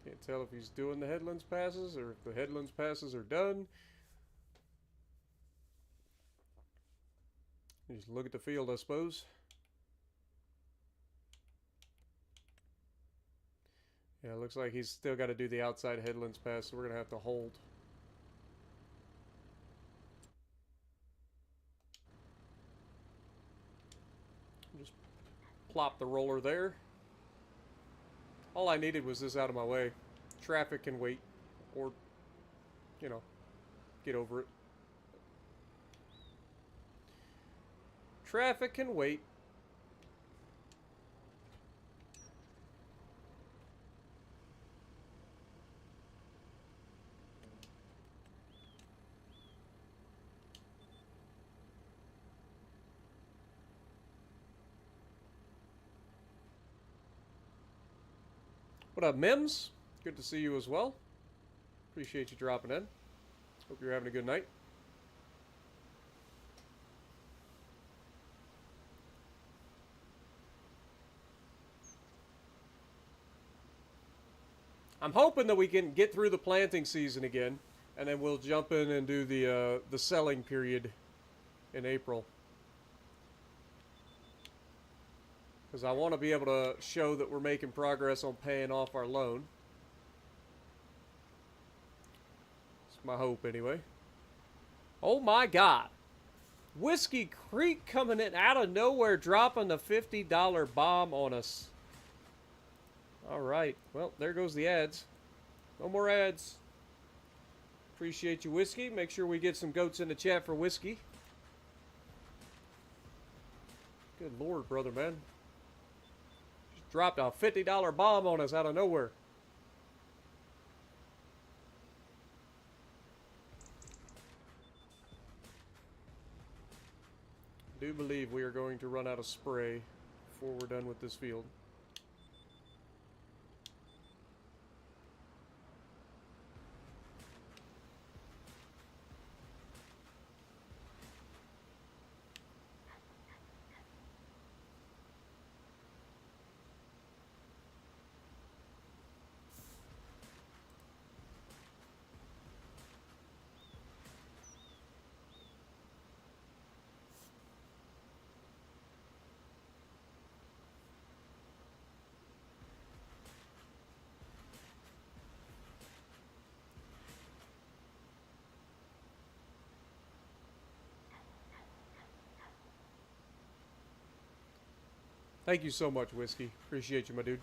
Can't tell if he's doing the headlands passes or if the headlands passes are done. You just look at the field, I suppose. Yeah, it looks like he's still got to do the outside headlands pass, so we're going to have to hold. Just plop the roller there. All I needed was this out of my way. Traffic can wait, or, you know, get over it. Traffic can wait. What up, Mims? Good to see you as well. Appreciate you dropping in. Hope you're having a good night. I'm hoping that we can get through the planting season again, and then we'll jump in and do the selling period in April. Because I want to be able to show that we're making progress on paying off our loan. It's my hope, anyway. Oh my God. Whiskey Creek coming in out of nowhere, dropping the $50 bomb on us. Alright, well, there goes the ads. No more ads. Appreciate you, Whiskey. Make sure we get some goats in the chat for Whiskey. Good Lord, brother, man. Just dropped a $50 bomb on us out of nowhere. I do believe we are going to run out of spray before we're done with this field. Thank you so much, Whiskey. Appreciate you, my dude.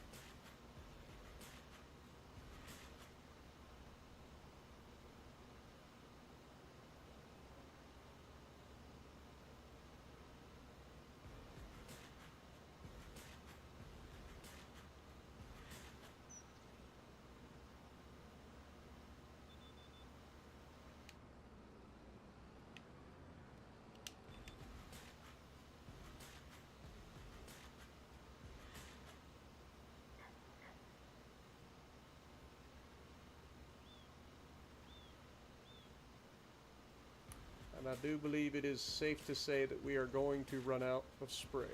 And I do believe it is safe to say that we are going to run out of spray.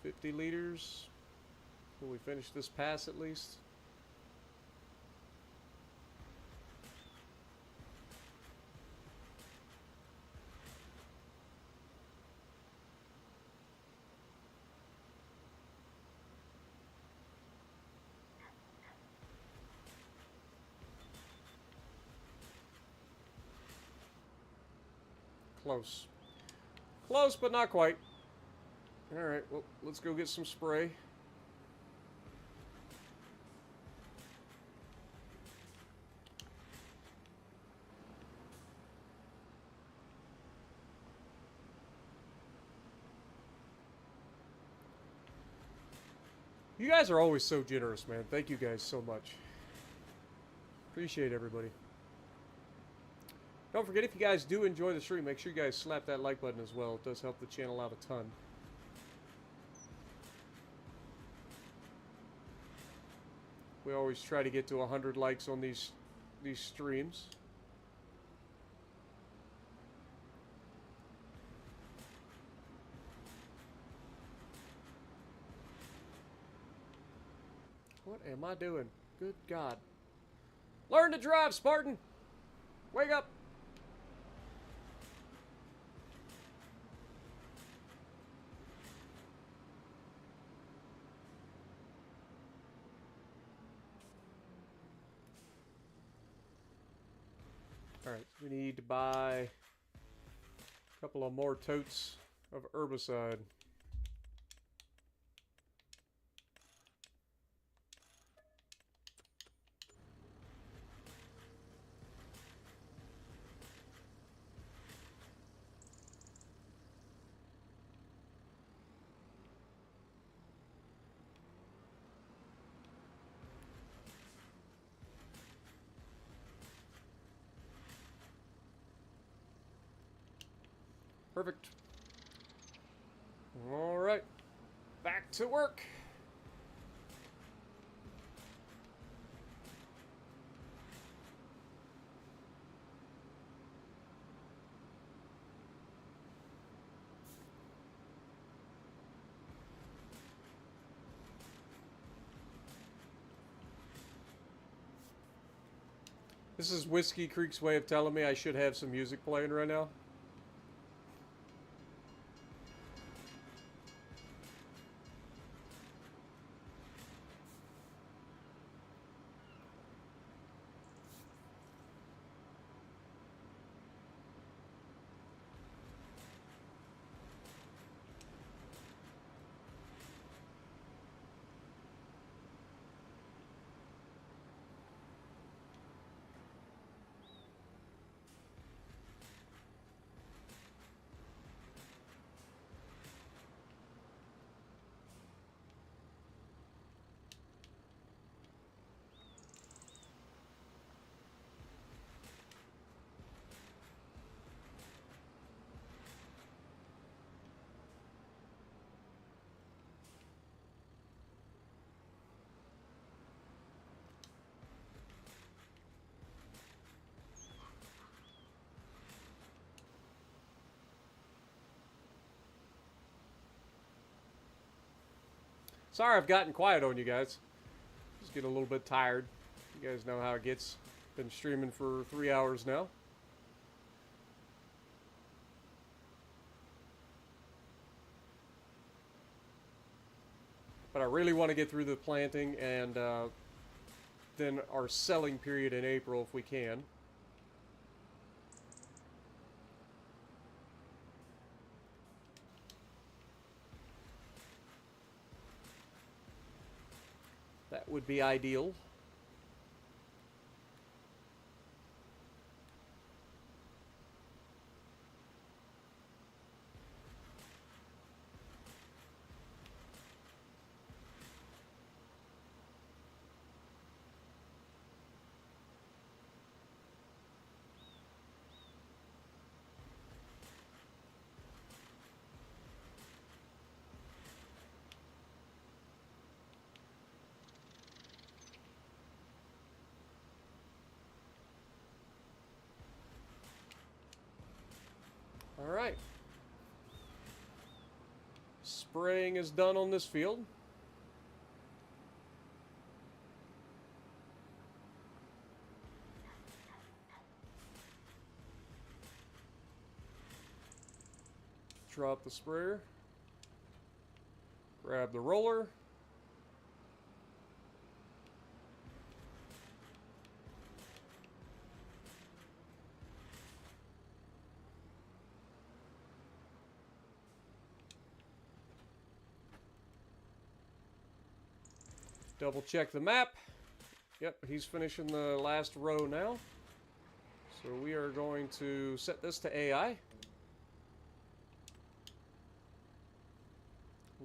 50 liters. Will we finish this pass at least? Close. Close, but not quite. Alright, well, let's go get some spray. You guys are always so generous, man. Thank you guys so much. Appreciate everybody. Don't forget, if you guys do enjoy the stream, make sure you guys slap that like button as well. It does help the channel out a ton. We always try to get to 100 likes on these streams. What am I doing? Good God. Learn to drive, Spartan! Wake up! Alright, we need to buy a couple of more totes of herbicide. Perfect. Alright. Back to work. This is Whiskey Creek's way of telling me I should have some music playing right now. Sorry I've gotten quiet on you guys. Just getting a little bit tired. You guys know how it gets. Been streaming for 3 hours now. But I really want to get through the planting and then our selling period in April if we can. would be ideal. All right. Spraying is done on this field. Drop the sprayer. Grab the roller. Double check the map. Yep, he's finishing the last row now. So we are going to set this to AI.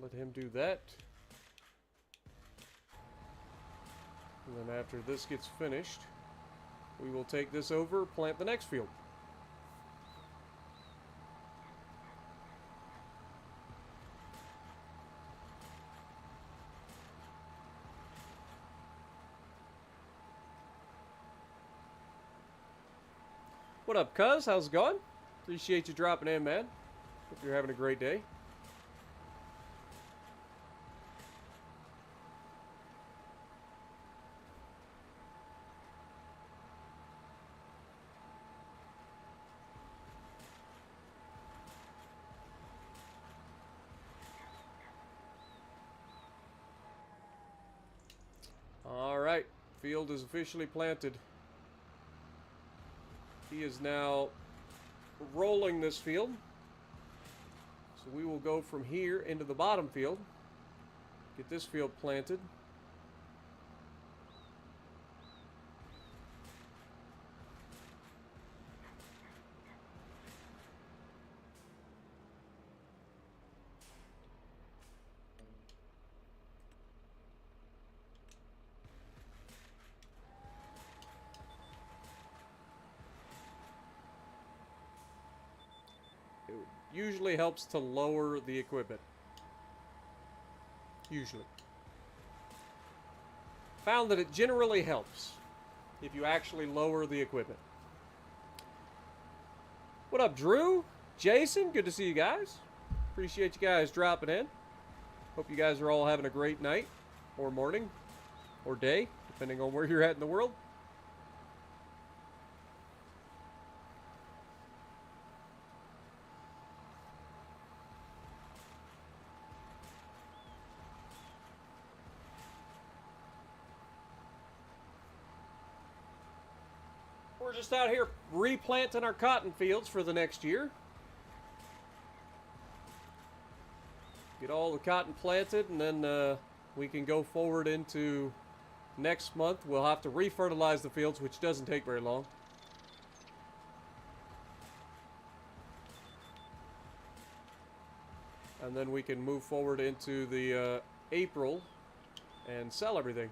Let him do that. And then after this gets finished, we will take this over, plant the next field. What up, cuz? How's it going? Appreciate you dropping in, man. Hope you're having a great day. All right, field is officially planted. He is now rolling this field. So we will go from here into the bottom field. Get this field planted. It usually helps to lower the equipment. Usually. Found that it generally helps if you actually lower the equipment. What up, Drew? Jason, good to see you guys. Appreciate you guys dropping in. Hope you guys are all having a great night, or morning, or day, depending on where you're at in the world. We're just out here replanting our cotton fields for the next year. Get all the cotton planted, and then we can go forward into next month. We'll have to refertilize the fields, which doesn't take very long. And then we can move forward into the April and sell everything.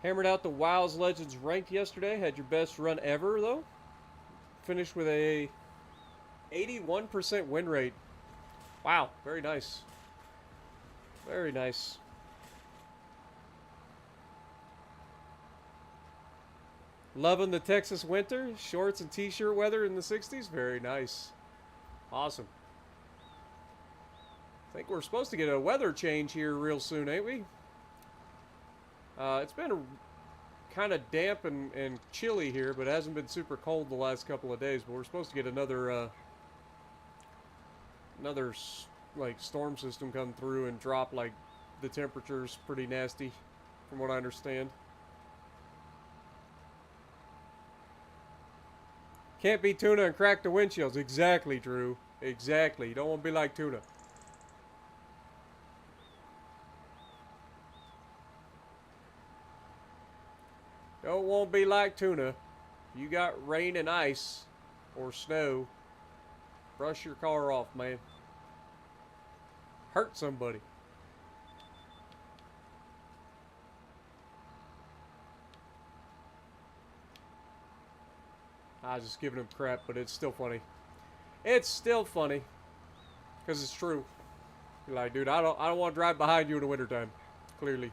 Hammered out the WoW's Legends ranked yesterday. Had your best run ever, though. Finished with a 81% win rate. Wow, very nice. Very nice. Loving the Texas winter. Shorts and t-shirt weather in the 60s. Very nice. Awesome. I think we're supposed to get a weather change here real soon, ain't we? It's been kind of damp and chilly here, but it hasn't been super cold the last couple of days. But we're supposed to get another like storm system come through and drop like the temperatures pretty nasty, from what I understand. Can't be tuna and crack the windshields. Exactly, Drew. Exactly. You don't want to be like tuna. Don't want to be like tuna. You got rain and ice or snow. Brush your car off, man. Hurt somebody. I was just giving him crap, but it's still funny. It's still funny. Because it's true. You're like, dude, I don't want to drive behind you in the wintertime. Clearly.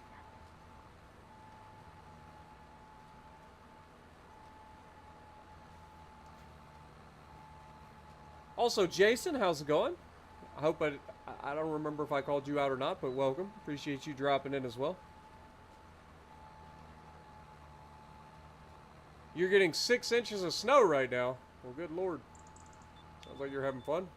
Also, Jason, how's it going? I hope I don't remember if I called you out or not, but welcome. Appreciate you dropping in as well. You're getting 6 inches of snow right now. Well, good lord. Sounds like you're having fun.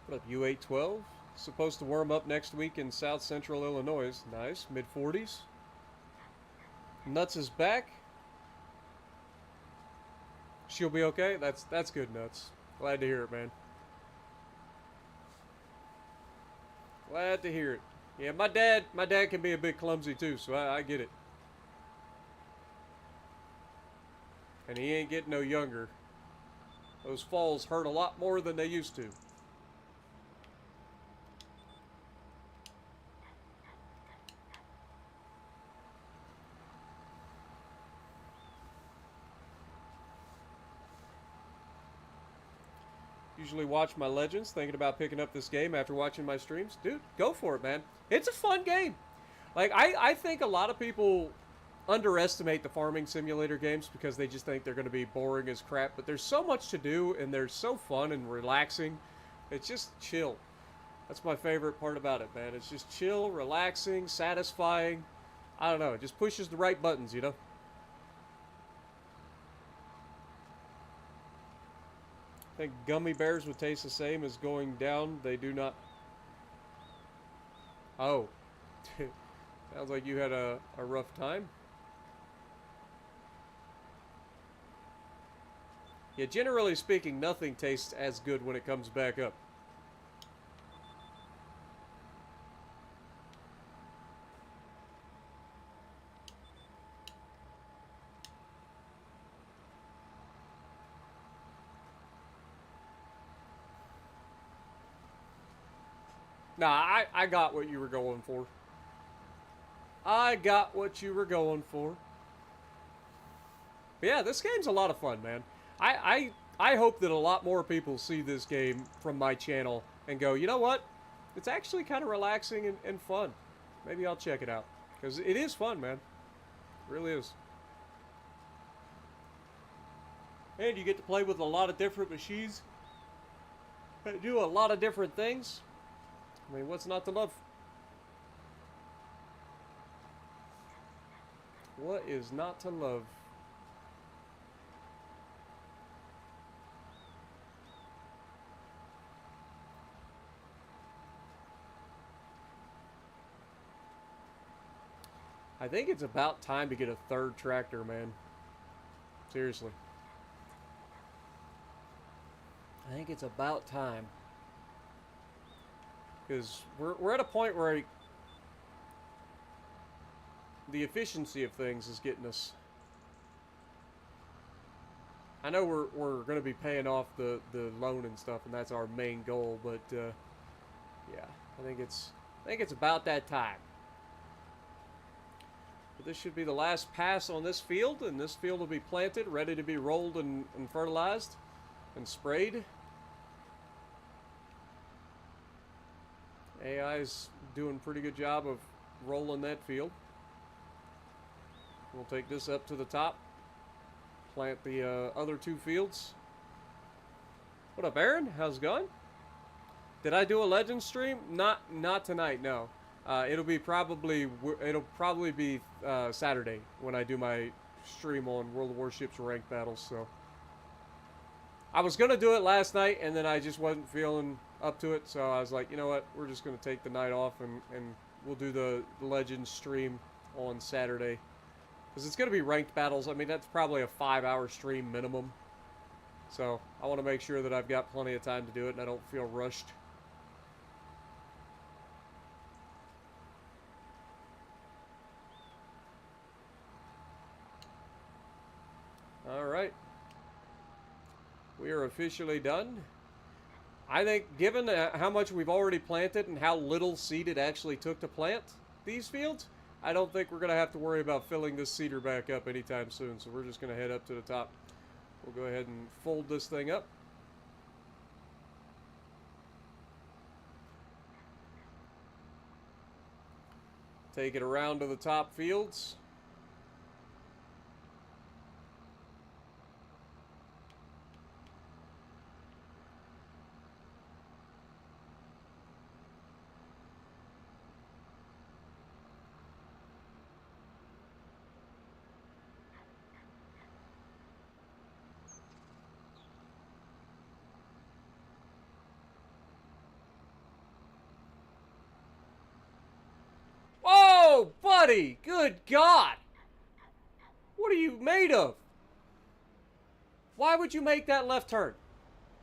What up, U812? Supposed to warm up next week in South Central Illinois. Nice. Mid-40s. Nuts is back. She'll be okay? That's good, Nuts. Glad to hear it, man. Glad to hear it. Yeah, my dad can be a bit clumsy too, so I get it. And he ain't getting no younger. Those falls hurt a lot more than they used to. Usually watch my Legends, thinking about picking up this game after watching my streams. Dude, go for it, man. It's a fun game. Like, I think a lot of people underestimate the farming simulator games because they just think they're going to be boring as crap. But there's so much to do, and they're so fun and relaxing. It's just chill. That's my favorite part about it, man. It's just chill, relaxing, satisfying. I don't know. It just pushes the right buttons, you know? I think gummy bears would taste the same as going down. They do not. Oh. Sounds like you had a rough time. Yeah, generally speaking, nothing tastes as good when it comes back up. Nah, I got what you were going for. I got what you were going for. But yeah, this game's a lot of fun, man. I hope that a lot more people see this game from my channel and go, you know what? It's actually kind of relaxing and fun. Maybe I'll check it out. Because it is fun, man. It really is. And you get to play with a lot of different machines that do a lot of different things. I mean, what's not to love? What is not to love? I think it's about time to get a third tractor, man. Seriously. I think it's about time. Because we're at a point where the efficiency of things is getting us. I know we're going to be paying off the loan and stuff, and that's our main goal. But yeah, I think it's about that time. But this should be the last pass on this field, and this field will be planted, ready to be rolled and fertilized and sprayed. AI's doing a pretty good job of rolling that field. We'll take this up to the top. Plant the other 2 fields. What up, Aaron? How's it going? Did I do a Legends stream? Not tonight, no. It'll probably be Saturday when I do my stream on World of Warships ranked battles. So I was gonna do it last night, and then I just wasn't feeling up to it. So I was like, you know what? We're just gonna take the night off, and we'll do the Legends stream on Saturday, because it's gonna be ranked battles. I mean, that's probably a 5-hour stream minimum. So I want to make sure that I've got plenty of time to do it, and I don't feel rushed. Alright. We are officially done. I think, given how much we've already planted and how little seed it actually took to plant these fields, I don't think we're going to have to worry about filling this cedar back up anytime soon. So we're just going to head up to the top. We'll go ahead and fold this thing up. Take it around to the top fields. Oh, buddy! Good God! What are you made of? Why would you make that left turn?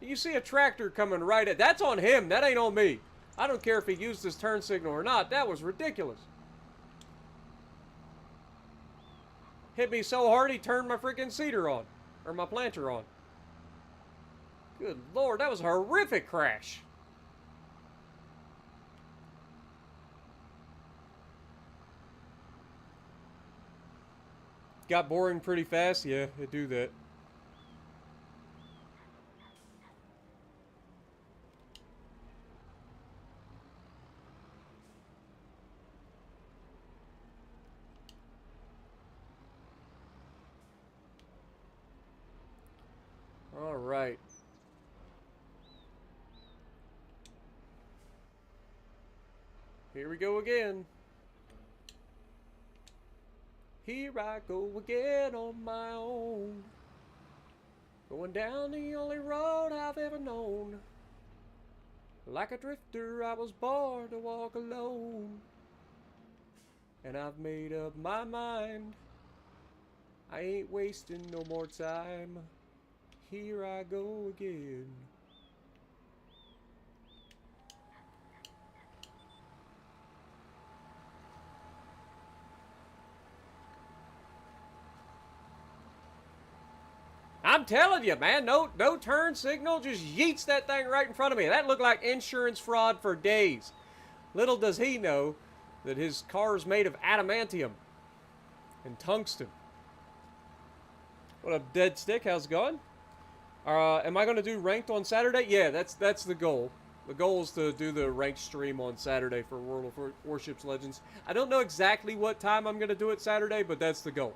You see a tractor coming right at... That's on him. That ain't on me. I don't care if he used his turn signal or not. That was ridiculous. Hit me so hard he turned my freaking seeder on. Or my planter on. Good Lord, that was a horrific crash. Got boring pretty fast? Yeah, it do that. All right. Here we go again. Here I go again on my own. Going down the only road I've ever known. Like a drifter, I was born to walk alone. And I've made up my mind. I ain't wasting no more time. Here I go again. I'm telling you, man, no turn signal, just yeets that thing right in front of me. That looked like insurance fraud for days. Little does he know that his car is made of adamantium and tungsten. What up, Dead Stick? How's it going? Am I going to do ranked on Saturday? Yeah, that's the goal. The goal is to do the ranked stream on Saturday for World of Warships Legends. I don't know exactly what time I'm going to do it Saturday, but that's the goal.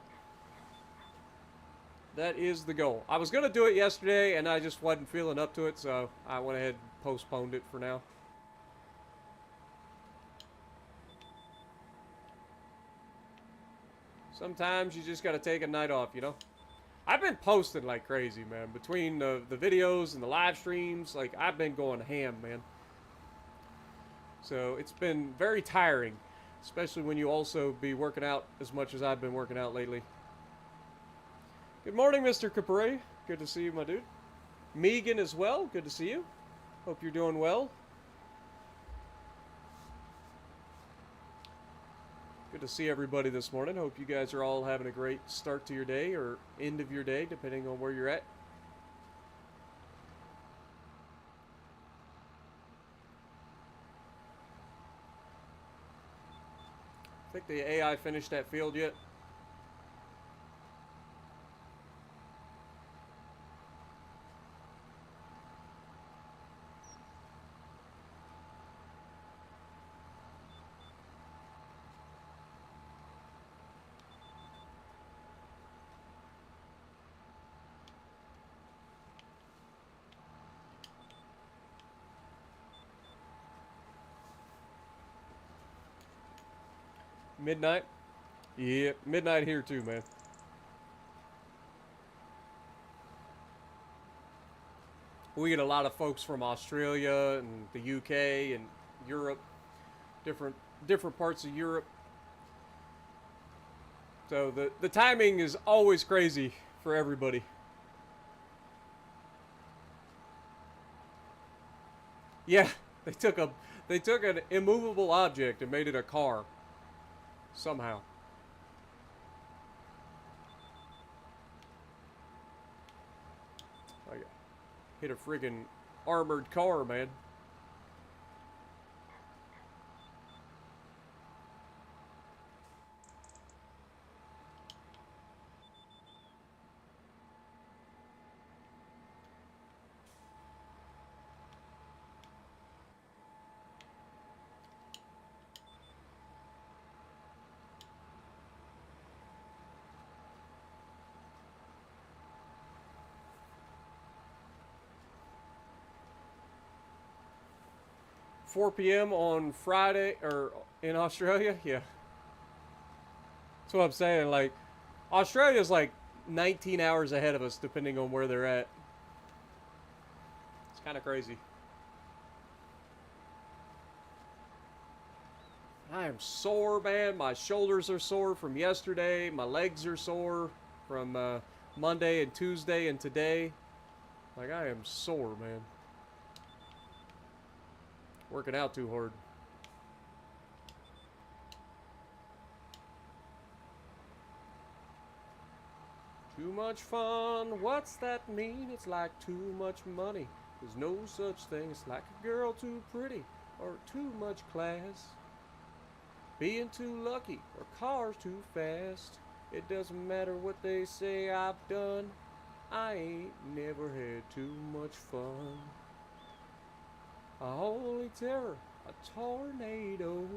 That is the goal. I was going to do it yesterday, and I just wasn't feeling up to it, so I went ahead and postponed it for now. Sometimes you just got to take a night off, you know? I've been posting like crazy, man. Between the videos and the live streams, like, I've been going ham, man. So it's been very tiring, especially when you also be working out as much as I've been working out lately. Good morning, Mr. Capri. Good to see you, my dude. Megan as well. Good to see you. Hope you're doing well. Good to see everybody this morning. Hope you guys are all having a great start to your day or end of your day, depending on where you're at. I think the AI finished that field yet. Midnight? Yeah, midnight here too, man. We get a lot of folks from Australia and the UK and Europe, different different parts of Europe. So the timing is always crazy for everybody. Yeah, they took a they took an immovable object and made it a car somehow. Like hit a friggin' armored car, man. 4 p.m. on Friday or in Australia. Yeah, that's what I'm saying. Like Australia's like 19 hours ahead of us, depending on where they're at. It's kind of crazy. I am sore, man. My shoulders are sore from yesterday. My legs are sore from Monday and Tuesday and today. Like, I am sore, man. Working out too hard. Too much fun. What's that mean? It's like too much money. There's no such thing. It's like a girl too pretty or too much class. Being too lucky or cars too fast. It doesn't matter what they say I've done. I ain't never had too much fun. A holy terror, a tornado.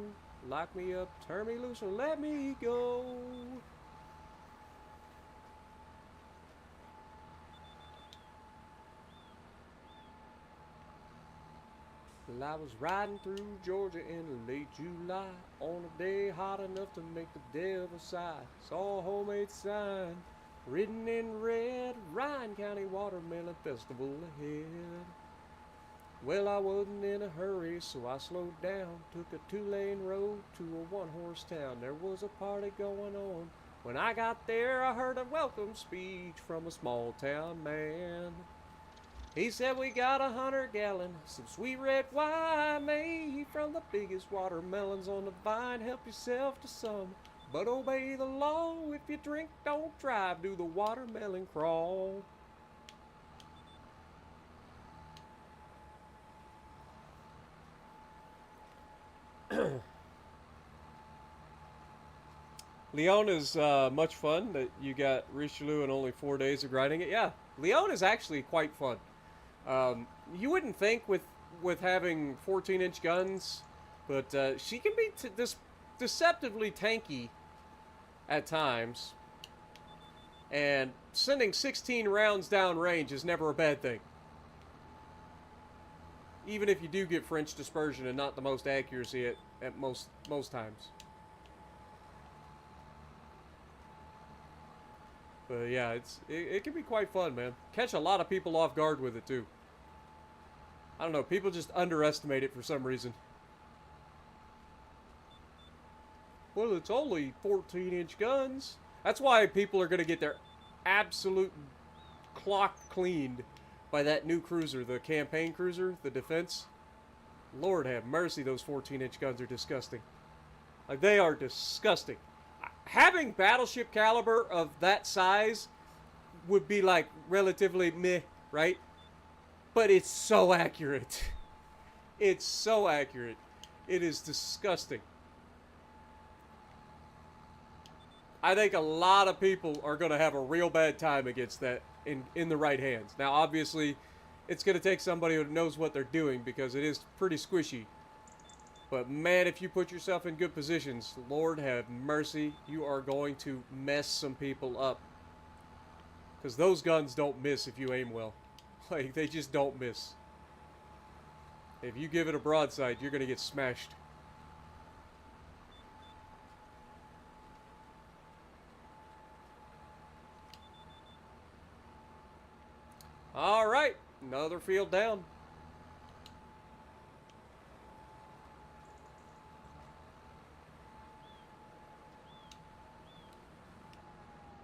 Lock me up, turn me loose, or let me go. Well, I was riding through Georgia in late July on a day hot enough to make the devil sigh. Saw a homemade sign written in red, Ryan County Watermelon Festival ahead. Well, I wasn't in a hurry, so I slowed down. Took a 2-lane road to a 1-horse town. There was a party going on. When I got there, I heard a welcome speech from a small town man. He said we got 100 gallon, some sweet red wine made from the biggest watermelons on the vine. Help yourself to some, but obey the law. If you drink, don't drive, do the watermelon crawl. Leon is much fun. That you got Richelieu in only 4 days of grinding it. Yeah, Leon is actually quite fun. You wouldn't think with having 14-inch guns, but she can be deceptively tanky at times. And sending 16 rounds down range is never a bad thing. Even if you do get French dispersion and not the most accuracy at most times. But yeah, it can be quite fun, man. Catch a lot of people off guard with it too. I don't know, people just underestimate it for some reason. Well, it's only 14-inch guns. That's why people are going to get their absolute clock cleaned by that new cruiser, the campaign cruiser, the defense. Lord have mercy, those 14-inch guns are disgusting. Like, they are disgusting. Having battleship caliber of that size would be like relatively meh, right? But it's so accurate. It's so accurate. It is disgusting. I think a lot of people are going to have a real bad time against that in the right hands. Now, obviously, it's going to take somebody who knows what they're doing because it is pretty squishy. But man, if you put yourself in good positions, Lord have mercy, you are going to mess some people up. Because those guns don't miss if you aim well. Like, they just don't miss. If you give it a broadside, you're going to get smashed. All right, another field down.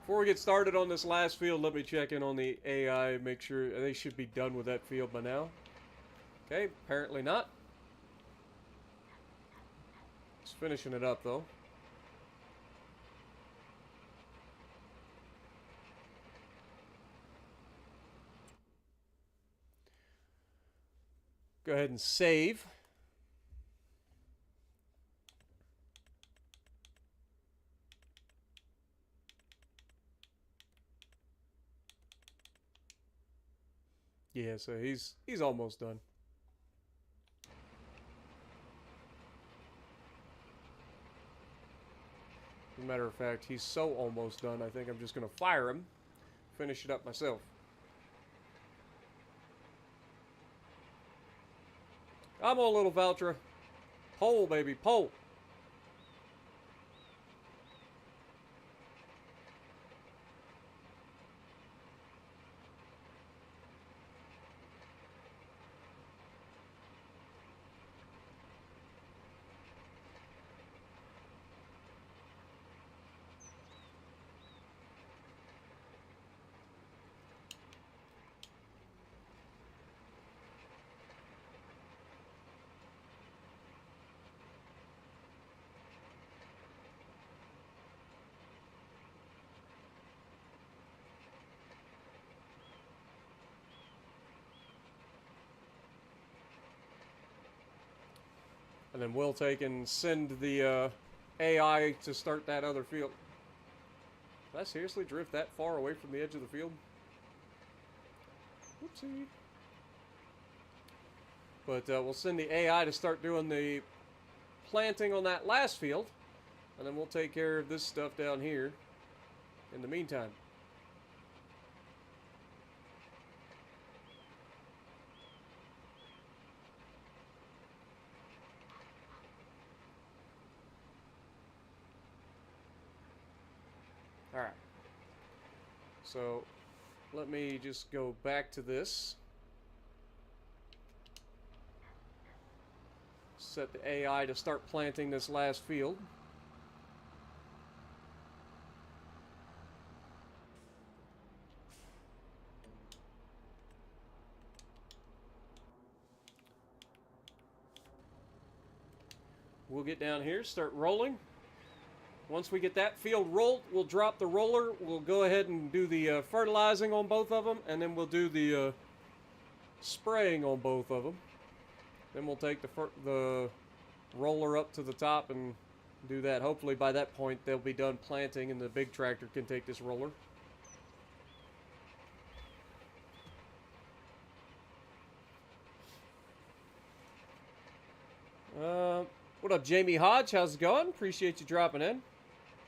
Before we get started on this last field, let me check in on the AI, make sure they should be done with that field by now. Okay, apparently not. It's finishing it up though. Go ahead and save. Yeah, so he's almost done. As a matter of fact, he's so almost done, I think I'm just going to fire him, finish it up myself. Come on, little Valtra. Pole, baby, pole. And then we'll take and send the AI to start that other field. Did I seriously drift that far away from the edge of the field? Whoopsie. But we'll send the AI to start doing the planting on that last field. And then we'll take care of this stuff down here in the meantime. Alright. So, let me just go back to this. Set the AI to start planting this last field. We'll get down here, start rolling. Once we get that field rolled, we'll drop the roller. We'll go ahead and do the fertilizing on both of them, and then we'll do the spraying on both of them. Then we'll take the roller up to the top and do that. Hopefully by that point they'll be done planting and the big tractor can take this roller. What up, Jamie Hodge? How's it going? Appreciate you dropping in.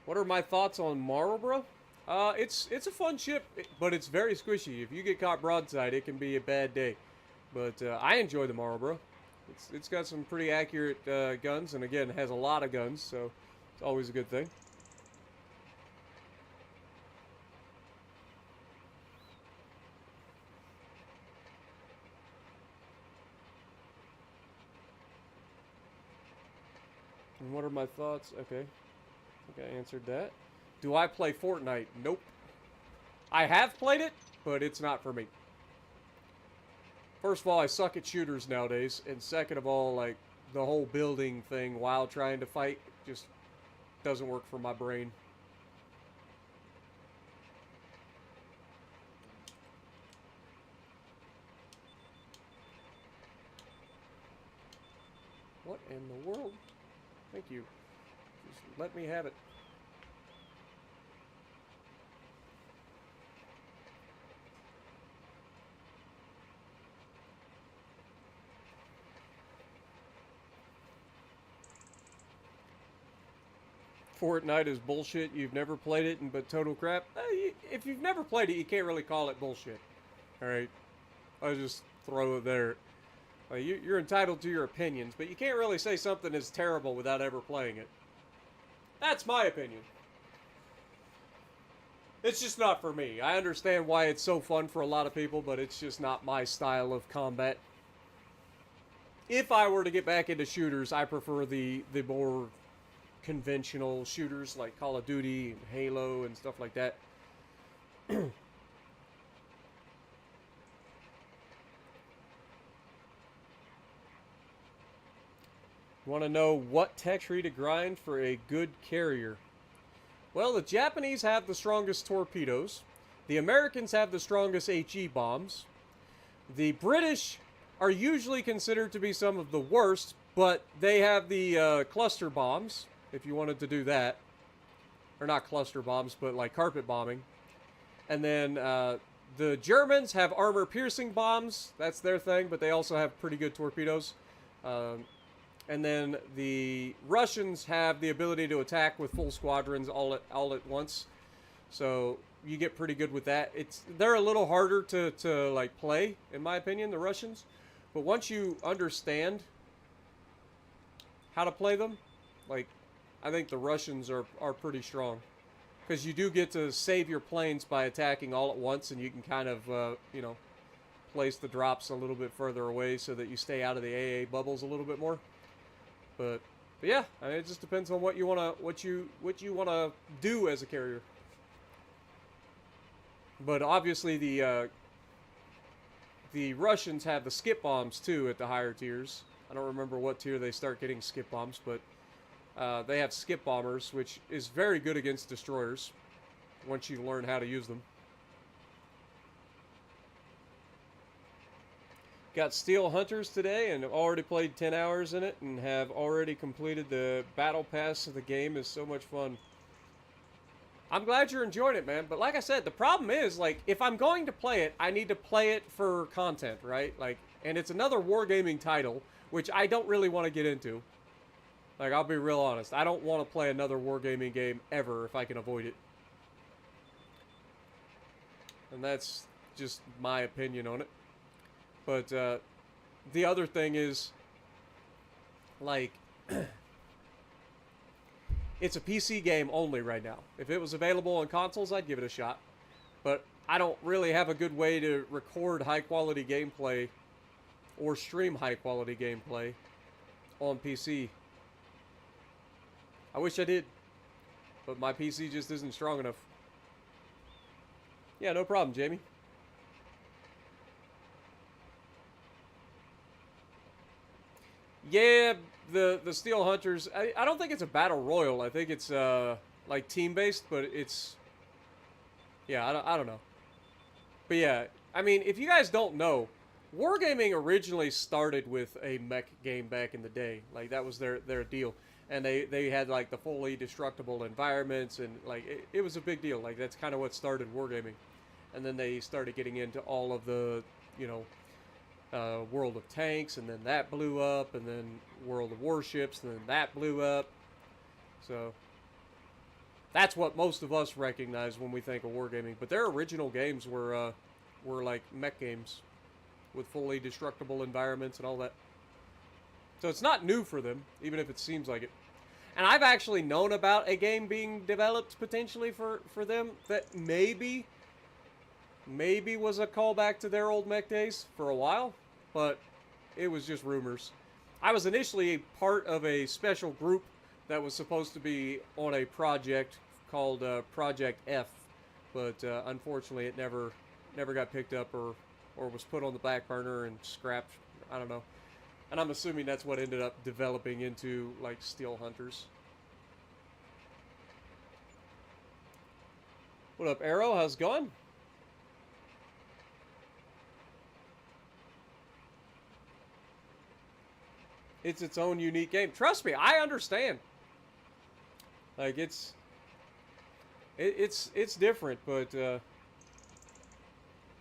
What are my thoughts on Marlboro? It's a fun ship, but it's very squishy. If you get caught broadside, it can be a bad day. But I enjoy the Marlboro. It's got some pretty accurate guns, and again, it has a lot of guns, so it's always a good thing. And what are my thoughts? Okay. I think I answered that. Do I play Fortnite? Nope. I have played it, but it's not for me. First of all, I suck at shooters nowadays, and second of all, like, the whole building thing while trying to fight just doesn't work for my brain. What in the world? Thank you. Just let me have it. Fortnite is bullshit. You've never played it, but total crap. If you've never played it, you can't really call it bullshit. Alright? I'll just throw it there. You're entitled to your opinions, but you can't really say something is terrible without ever playing it. That's my opinion. It's just not for me. I understand why it's so fun for a lot of people, but it's just not my style of combat. If I were to get back into shooters, I prefer the more conventional shooters like Call of Duty and Halo and stuff like that. Want to know what tech tree to grind for a good carrier? Well, the Japanese have the strongest torpedoes. The Americans have the strongest HE bombs. The British are usually considered to be some of the worst, but they have the cluster bombs, if you wanted to do that. Or not cluster bombs, but like carpet bombing. And then the Germans have armor-piercing bombs. That's their thing, but they also have pretty good torpedoes. And then the Russians have the ability to attack with full squadrons all at once. So you get pretty good with that. They're a little harder to like play, in my opinion, the Russians. But once you understand how to play them, like, I think the Russians are pretty strong. Because you do get to save your planes by attacking all at once, and you can kind of, you know, place the drops a little bit further away so that you stay out of the AA bubbles a little bit more. But yeah, I mean, it just depends on what you wanna do as a carrier. But obviously the Russians have the skip bombs too at the higher tiers. I don't remember what tier they start getting skip bombs, but they have skip bombers, which is very good against destroyers once you learn how to use them. Got Steel Hunters today and already played 10 hours in it and have already completed the battle pass of the game. Is so much fun. I'm glad you're enjoying it, man. But like I said, the problem is, like, if I'm going to play it, I need to play it for content, right? Like, and it's another wargaming title, which I don't really want to get into. Like, I'll be real honest. I don't want to play another wargaming game ever if I can avoid it. And that's just my opinion on it. But the other thing is, like, it's a PC game only right now. If it was available on consoles, I'd give it a shot. But I don't really have a good way to record high-quality gameplay or stream high-quality gameplay on PC. I wish I did, but my PC just isn't strong enough. Yeah, no problem, Jamie. Yeah, the Steel Hunters, I don't think it's a battle royal. I think it's like team-based, but it's, yeah, I don't know. But yeah, I mean, if you guys don't know, wargaming originally started with a mech game back in the day. Like, that was their deal. And they had, like, the fully destructible environments, and, like, it was a big deal. Like, that's kind of what started wargaming. And then they started getting into all of the, you know, World of Tanks, and then that blew up, and then World of Warships, and then that blew up. So that's what most of us recognize when we think of wargaming. But their original games were like mech games with fully destructible environments and all that. So it's not new for them, even if it seems like it. And I've actually known about a game being developed potentially for them that maybe was a callback to their old mech days for a while, but it was just rumors. I was initially part of a special group that was supposed to be on a project called Project F, but unfortunately it never got picked up or was put on the back burner and scrapped. I don't know. And I'm assuming that's what ended up developing into, like, Steel Hunters. What up, Arrow? How's it going? It's its own unique game. Trust me, I understand. Like, it's different, but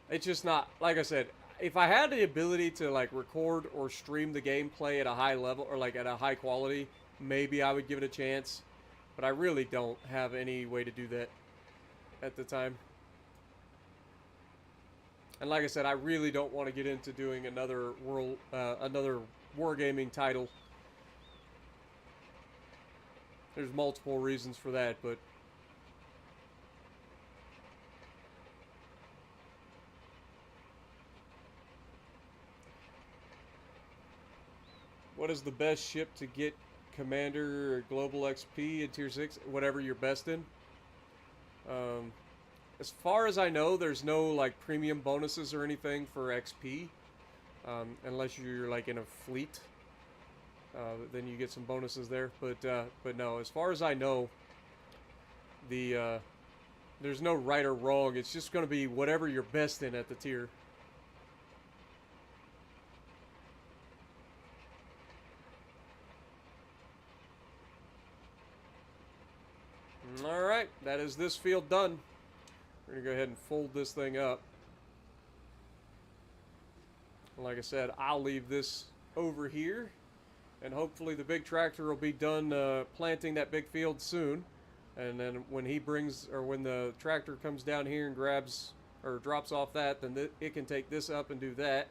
it's just not, like I said, if I had the ability to, like, record or stream the gameplay at a high level, or, like, at a high quality, maybe I would give it a chance. But I really don't have any way to do that at the time. And like I said, I really don't want to get into doing another wargaming title. There's multiple reasons for that, but What is the best ship to get Commander or Global XP in Tier 6? Whatever you're best in. Um, as far as I know, there's no like premium bonuses or anything for XP. Unless you're like in a fleet. Then you get some bonuses there. But no, as far as I know, there's no right or wrong. It's just going to be whatever you're best in at the tier. Alright, that is this field done. We're going to go ahead and fold this thing up. Like I said, I'll leave this over here. And hopefully the big tractor will be done planting that big field soon. And then when he brings, or when the tractor comes down here and grabs, or drops off that, then it can take this up and do that.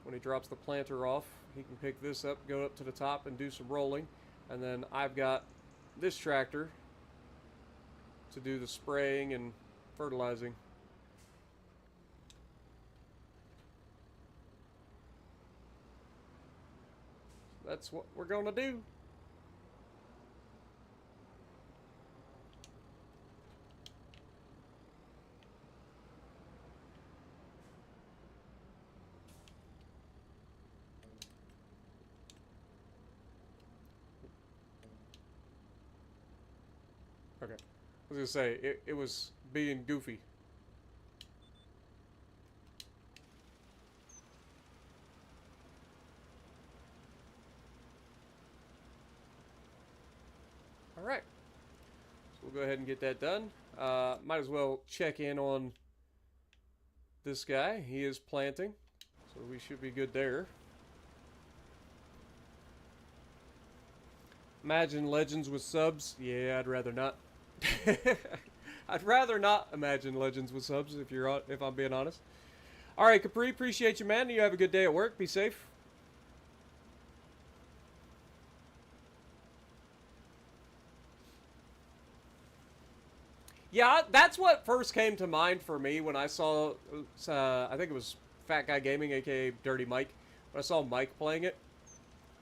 When he drops the planter off, he can pick this up, go up to the top and do some rolling. And then I've got this tractor to do the spraying and fertilizing. That's what we're going to do. Okay. I was going to say, it was being goofy. Alright. So we'll go ahead and get that done. Might as well check in on this guy. He is planting. So we should be good there. Imagine Legends with subs. Yeah, I'd rather not. I'd rather not imagine Legends with subs if I'm being honest. Alright, Capri, appreciate you, man. You have a good day at work. Be safe. Yeah, that's what first came to mind for me when I saw, I think it was Fat Guy Gaming, aka Dirty Mike. When I saw Mike playing it,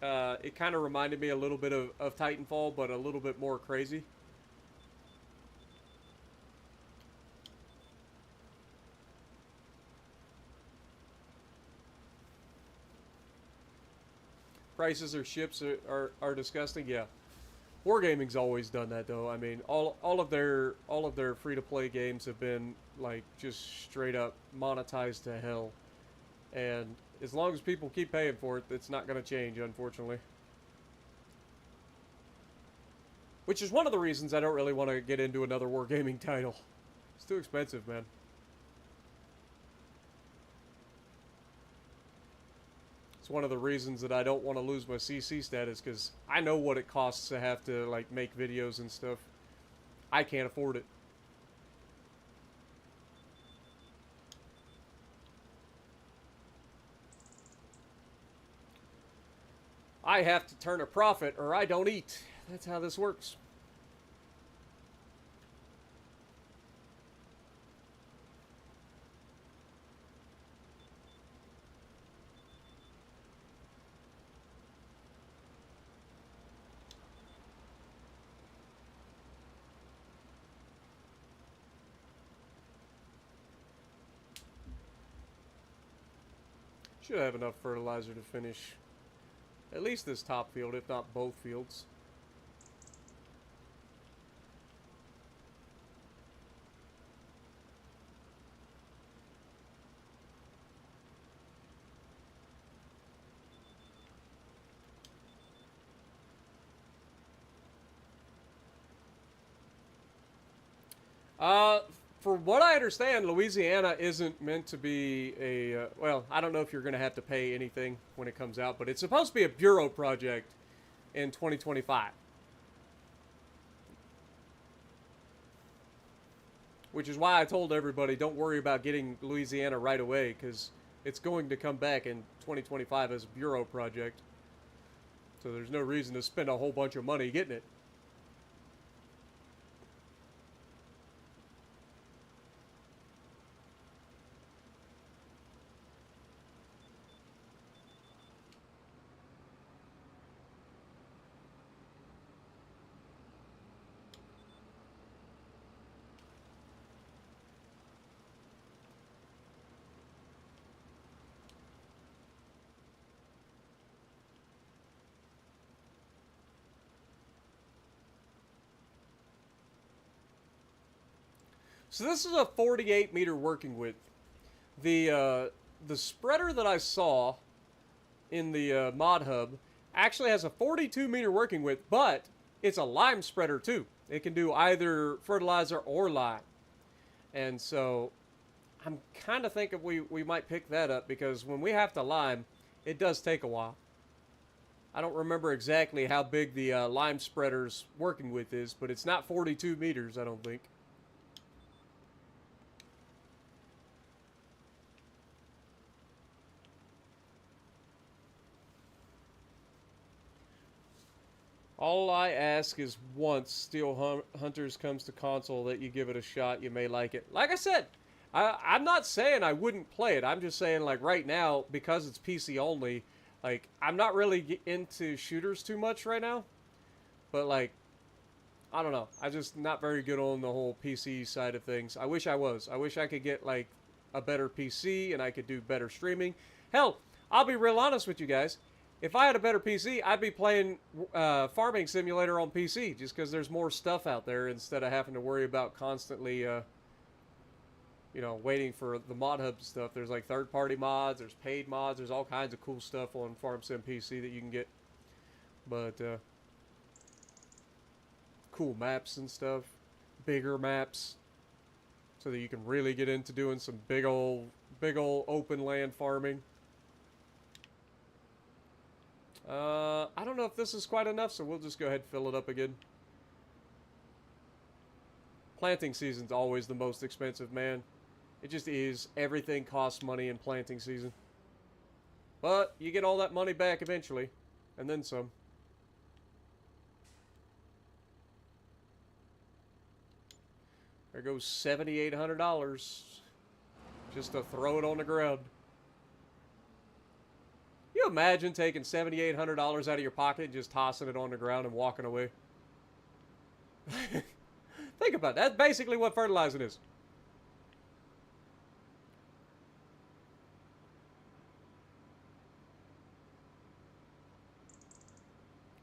it kind of reminded me a little bit of Titanfall, but a little bit more crazy. Prices or ships are disgusting, yeah. Wargaming's always done that though. I mean, all of their free-to-play games have been like just straight up monetized to hell. And as long as people keep paying for it, it's not going to change, unfortunately. Which is one of the reasons I don't really want to get into another Wargaming title. It's too expensive, man. It's one of the reasons that I don't want to lose my CC status, because I know what it costs to have to like make videos and stuff. I can't afford it. I have to turn a profit or I don't eat. That's how this works. Should have enough fertilizer to finish at least this top field, if not both fields. From what I understand, Louisiana isn't meant to be a, well, I don't know if you're going to have to pay anything when it comes out, but it's supposed to be a Bureau project in 2025. Which is why I told everybody, don't worry about getting Louisiana right away, because it's going to come back in 2025 as a Bureau project. So there's no reason to spend a whole bunch of money getting it. So this is a 48 meter working width. The spreader that I saw in the mod hub actually has a 42 meter working width, but it's a lime spreader too. It can do either fertilizer or lime. And so I'm kind of thinking we might pick that up, because when we have to lime, it does take a while. I don't remember exactly how big the lime spreader's working width is, but it's not 42 meters, I don't think. All I ask is once Steel Hunters comes to console that you give it a shot. You may like it. Like I said, I'm not saying I wouldn't play it. I'm just saying, like, right now, because it's PC only, like, I'm not really into shooters too much right now. But, like, I don't know. I'm just not very good on the whole PC side of things. I wish I was. I wish I could get, like, a better PC and I could do better streaming. Hell, I'll be real honest with you guys. If I had a better PC, I'd be playing Farming Simulator on PC, just because there's more stuff out there instead of having to worry about constantly, you know, waiting for the mod hub stuff. There's like third-party mods, there's paid mods, there's all kinds of cool stuff on FarmSim PC that you can get. But, cool maps and stuff, bigger maps, so that you can really get into doing some big old open land farming. I don't know if this is quite enough, so we'll just go ahead and fill it up again. Planting season's always the most expensive, man. It just is. Everything costs money in planting season. But you get all that money back eventually, and then some. There goes $7,800 just to throw it on the ground. You imagine taking $7,800 out of your pocket and just tossing it on the ground and walking away? Think about that. That's basically what fertilizing is.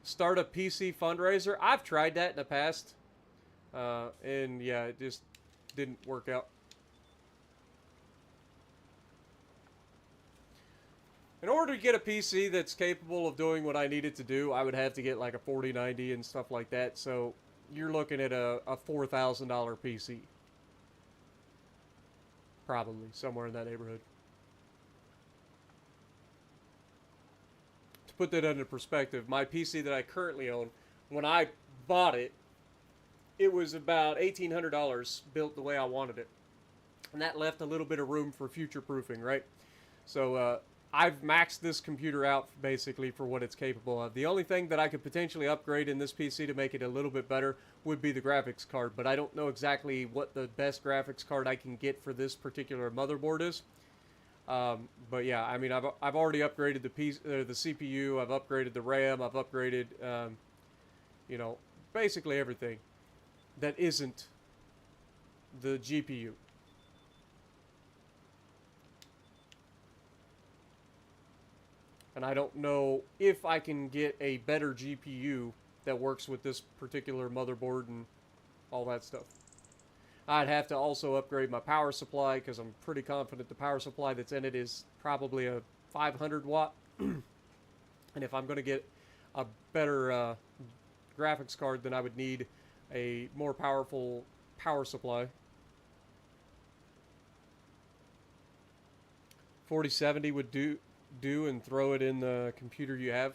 Start a PC fundraiser. I've tried that in the past. And yeah, it just didn't work out. In order to get a PC that's capable of doing what I need it to do, I would have to get like a 4090 and stuff like that. So you're looking at a $4,000 PC. Probably, somewhere in that neighborhood. To put that into perspective, my PC that I currently own, when I bought it, it was about $1,800 built the way I wanted it. And that left a little bit of room for future proofing, right? So, I've maxed this computer out basically for what it's capable of. The only thing that I could potentially upgrade in this PC to make it a little bit better would be the graphics card, but I don't know exactly what the best graphics card I can get for this particular motherboard is. But yeah, I mean, I've already upgraded the CPU, I've upgraded the RAM, I've upgraded, you know, basically everything that isn't the GPU. And I don't know if I can get a better GPU that works with this particular motherboard and all that stuff. I'd have to also upgrade my power supply, because I'm pretty confident the power supply that's in it is probably a 500 watt. And if I'm going to get a better graphics card, then I would need a more powerful power supply. 4070 would do and throw it in the computer you have.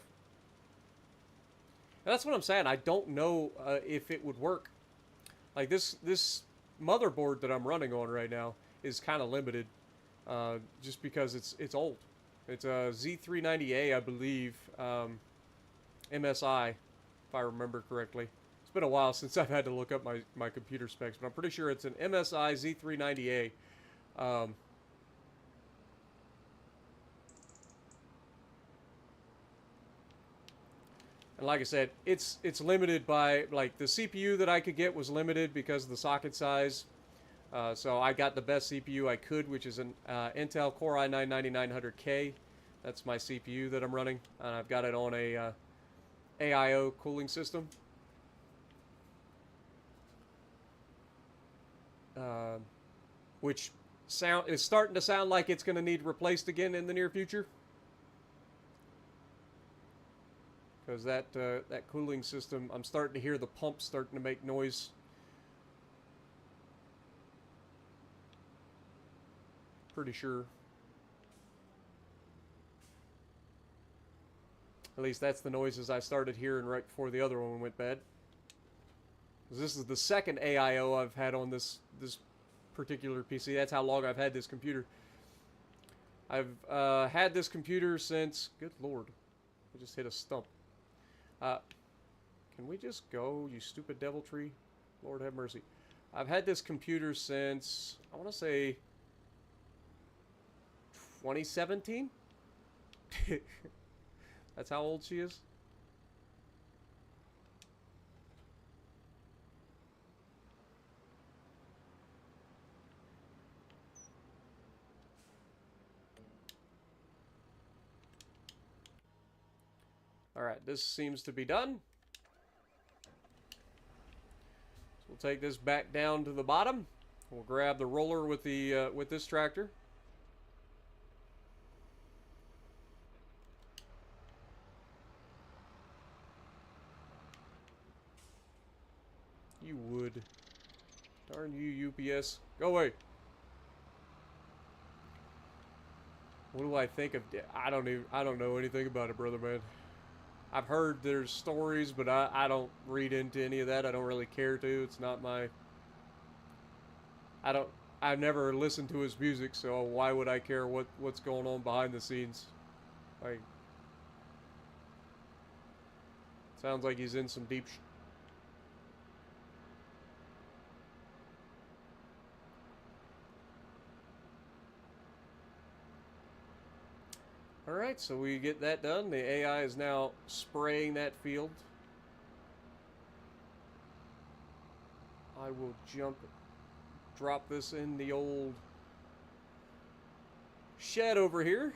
And that's what I'm saying. I don't know if it would work. Like this motherboard that I'm running on right now is kind of limited, just because it's old. It's a Z390A, I believe, MSI, if I remember correctly. It's been a while since I've had to look up my computer specs, but I'm pretty sure it's an MSI Z390A. And like I said, it's limited by, like, the CPU that I could get was limited because of the socket size. So I got the best CPU I could, which is an Intel Core i9-9900K. That's my CPU that I'm running. And I've got it on a AIO cooling system. uh, which is starting to sound like it's going to need replaced again in the near future. Because that cooling system, I'm starting to hear the pump starting to make noise. Pretty sure. At least that's the noises I started hearing right before the other one went bad. Because this is the second AIO I've had on this particular PC. That's how long I've had this computer. I've had this computer since... Good lord. I just hit a stump. Can we just go, you stupid devil tree? Lord have mercy. I've had this computer since, I want to say, 2017? That's how old she is? Alright, this seems to be done. So we'll take this back down to the bottom. We'll grab the roller with the with this tractor. You would. Darn you, UPS. Go away. What do I think of... I don't know anything about it, brother man. I've heard there's stories, but I don't read into any of that. I don't really care to. It's not my... I've never listened to his music, so why would I care what's going on behind the scenes? Like... Sounds like he's in some deep... Alright, so we get that done. The AI is now spraying that field. I will drop this in the old shed over here.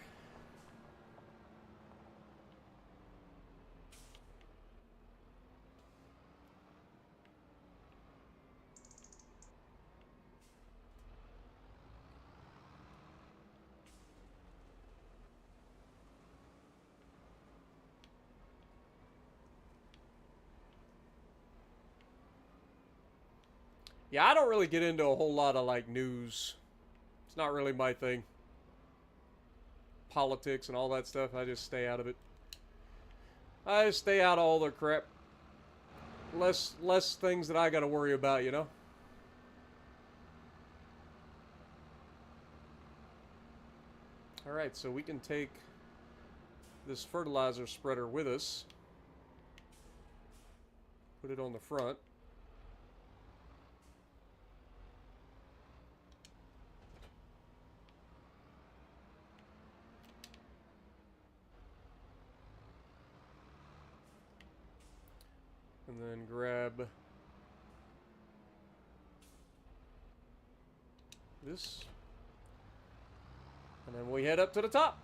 Yeah, I don't really get into a whole lot of, like, news. It's not really my thing. Politics and all that stuff, I just stay out of it. I just stay out of all the crap. Less things that I gotta worry about, you know? Alright, so we can take this fertilizer spreader with us. Put it on the front. And then grab this. And then we head up to the top.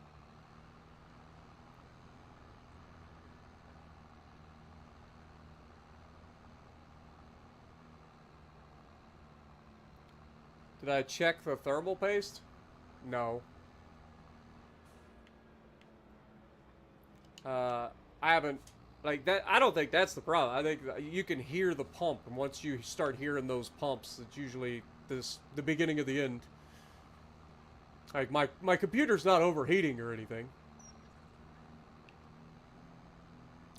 Did I check the thermal paste? No. I haven't... Like, that, I don't think that's the problem. I think you can hear the pump, and once you start hearing those pumps, it's usually the beginning of the end. Like, my computer's not overheating or anything.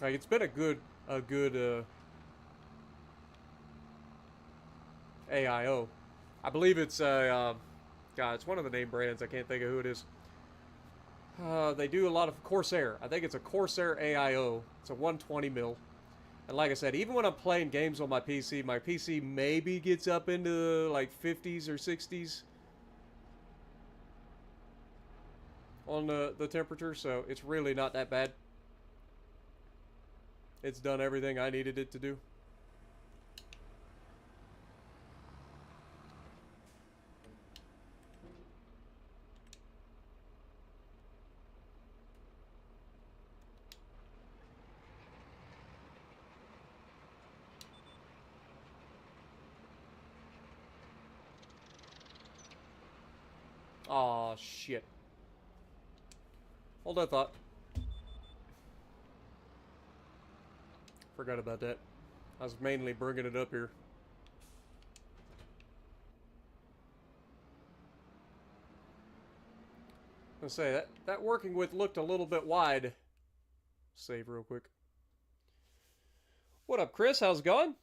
Like, it's been a good AIO. I believe it's, God, it's one of the name brands. I can't think of who it is. They do a lot of Corsair. I think it's a Corsair AIO. It's a 120 mil. And like I said, even when I'm playing games on my PC maybe gets up into like 50s or 60s on the temperature, so it's really not that bad. It's done everything I needed it to do. Aw, shit. Hold that thought. Forgot about that. I was mainly bringing it up here. I was gonna say, that working width looked a little bit wide. Save real quick. What up, Chris? How's it going?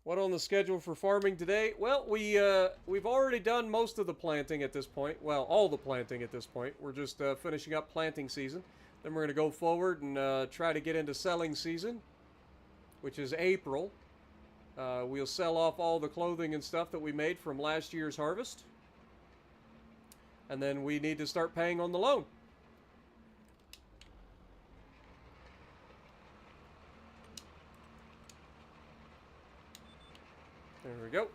What on the schedule for farming today? Well, we've already done most of the planting at this point. Well, all the planting at this point. We're just finishing up planting season. Then we're going to go forward and try to get into selling season, which is April. We'll sell off all the clothing and stuff that we made from last year's harvest. And then we need to start paying on the loan. There we go.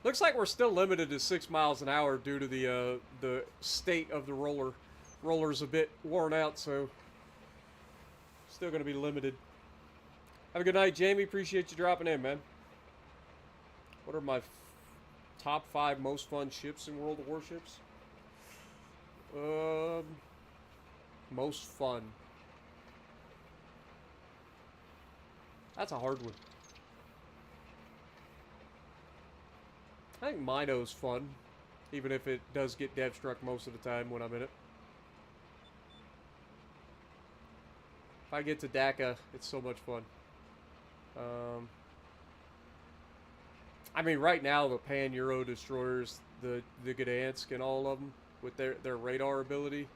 Looks like we're still limited to 6 miles an hour due to the state of the roller. Roller's a bit worn out, so still going to be limited. Have a good night, Jamie. Appreciate you dropping in, man. What are my top 5 most fun ships in World of Warships? Most fun. That's a hard one. I think Mino's fun, even if it does get dev struck most of the time when I'm in it. If I get to DACA, it's so much fun. I mean, right now, the Pan-Euro destroyers, the Gdansk and all of them, with their radar ability,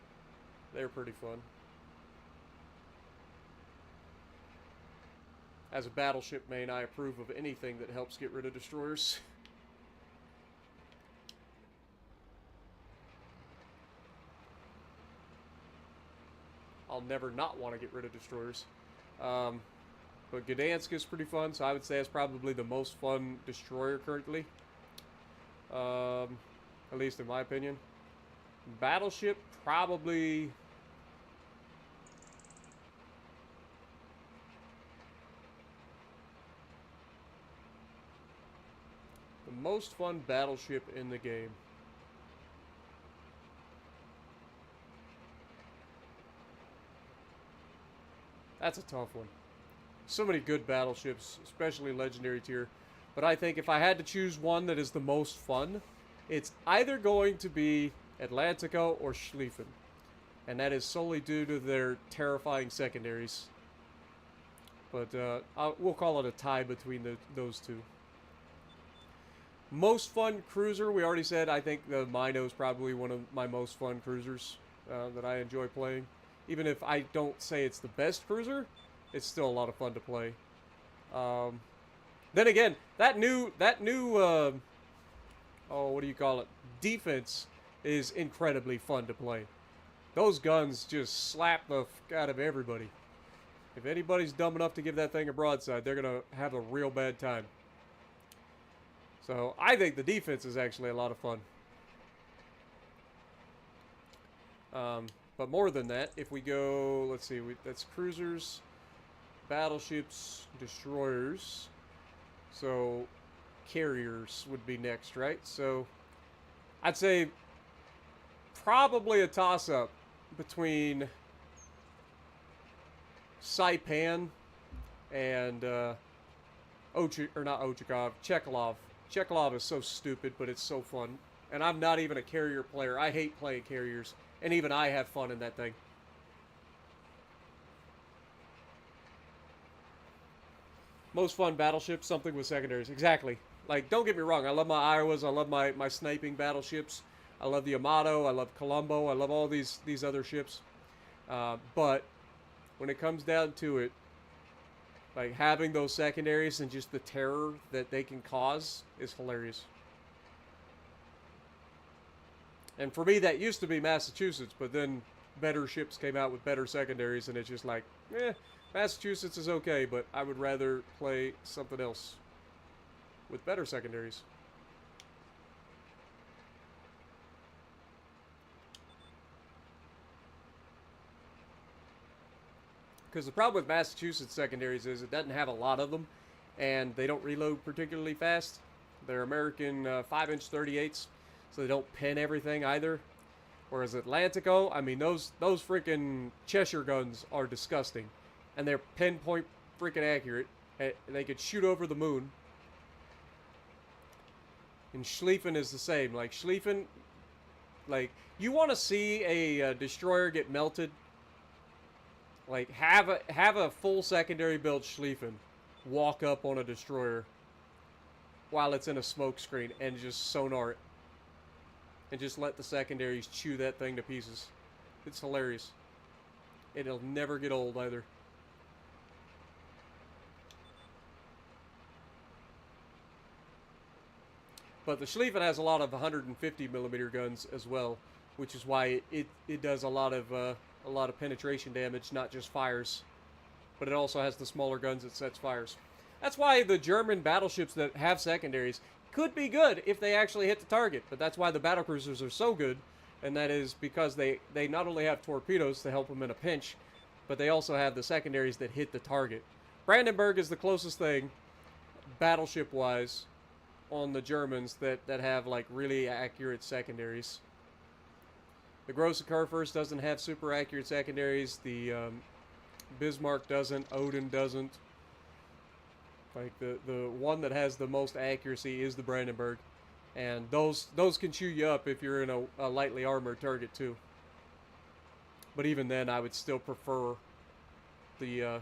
they're pretty fun. As a battleship main, I approve of anything that helps get rid of destroyers. I'll never not want to get rid of destroyers. But Gdansk is pretty fun, so I would say it's probably the most fun destroyer currently. At least in my opinion. Battleship, probably... the most fun battleship in the game. That's a tough one. So many good battleships, especially legendary tier. But I think if I had to choose one that is the most fun, it's either going to be Atlantico or Schlieffen. And that is solely due to their terrifying secondaries. But we'll call it a tie between those two. Most fun cruiser, we already said, I think the Mino is probably one of my most fun cruisers that I enjoy playing. Even if I don't say it's the best cruiser, it's still a lot of fun to play. Then again, that new oh, what do you call it? Defense is incredibly fun to play. Those guns just slap the fuck out of everybody. If anybody's dumb enough to give that thing a broadside, they're going to have a real bad time. So, I think the defense is actually a lot of fun. But more than that, if we go, let's see, that's cruisers, battleships, destroyers. So, carriers would be next, right? So, I'd say probably a toss-up between Saipan and Chekhov. Chekhov is so stupid, but it's so fun. And I'm not even a carrier player. I hate playing carriers. And even I have fun in that thing. Most fun battleships, something with secondaries. Exactly. Like, don't get me wrong. I love my Iowas. I love my sniping battleships. I love the Amato. I love Colombo. I love all these other ships. But when it comes down to it, like, having those secondaries and just the terror that they can cause is hilarious. And for me, that used to be Massachusetts, but then better ships came out with better secondaries, and it's just like, Massachusetts is okay, but I would rather play something else with better secondaries. Because the problem with Massachusetts secondaries is it doesn't have a lot of them, and they don't reload particularly fast. They're American 5-inch 38s, so they don't pin everything either. Whereas Atlantico, I mean, those freaking Cheshire guns are disgusting, and they're pinpoint freaking accurate. They could shoot over the moon. And Schlieffen is the same. Like Schlieffen, like you want to see a destroyer get melted. Like have a full secondary built Schlieffen walk up on a destroyer while it's in a smoke screen and just sonar it. And just let the secondaries chew that thing to pieces. It's hilarious. It'll never get old either. But the Schlieffen has a lot of 150 millimeter guns as well, which is why it does a lot of penetration damage, not just fires. But it also has the smaller guns that sets fires. That's why the German battleships that have secondaries could be good if they actually hit the target. But that's why the battlecruisers are so good, and that is because they not only have torpedoes to help them in a pinch, but they also have the secondaries that hit the target. Brandenburg is the closest thing, battleship-wise, on the Germans that have like really accurate secondaries. The Grosse Kurfürst doesn't have super accurate secondaries. The Bismarck doesn't. Odin doesn't. Like the one that has the most accuracy is the Brandenburg, and those can chew you up if you're in a lightly armored target too. But even then, I would still prefer the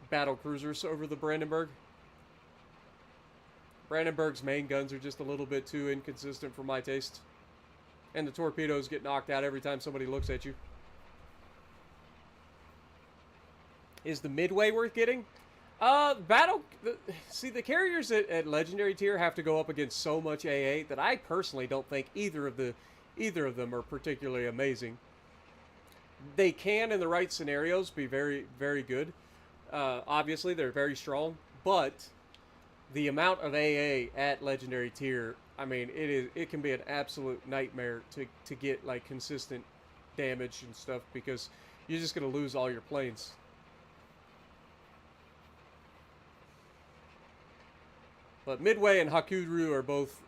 battle cruisers over the Brandenburg. Brandenburg's main guns are just a little bit too inconsistent for my taste. And the torpedoes get knocked out every time somebody looks at you. Is the Midway worth getting? See, the carriers at Legendary tier have to go up against so much AA that I personally don't think either of them are particularly amazing. They can, in the right scenarios, be very, very good. Obviously, they're very strong, but the amount of AA at Legendary tier, I mean, it can be an absolute nightmare to get like consistent damage and stuff, because you're just gonna lose all your planes. But Midway and Hakuru are both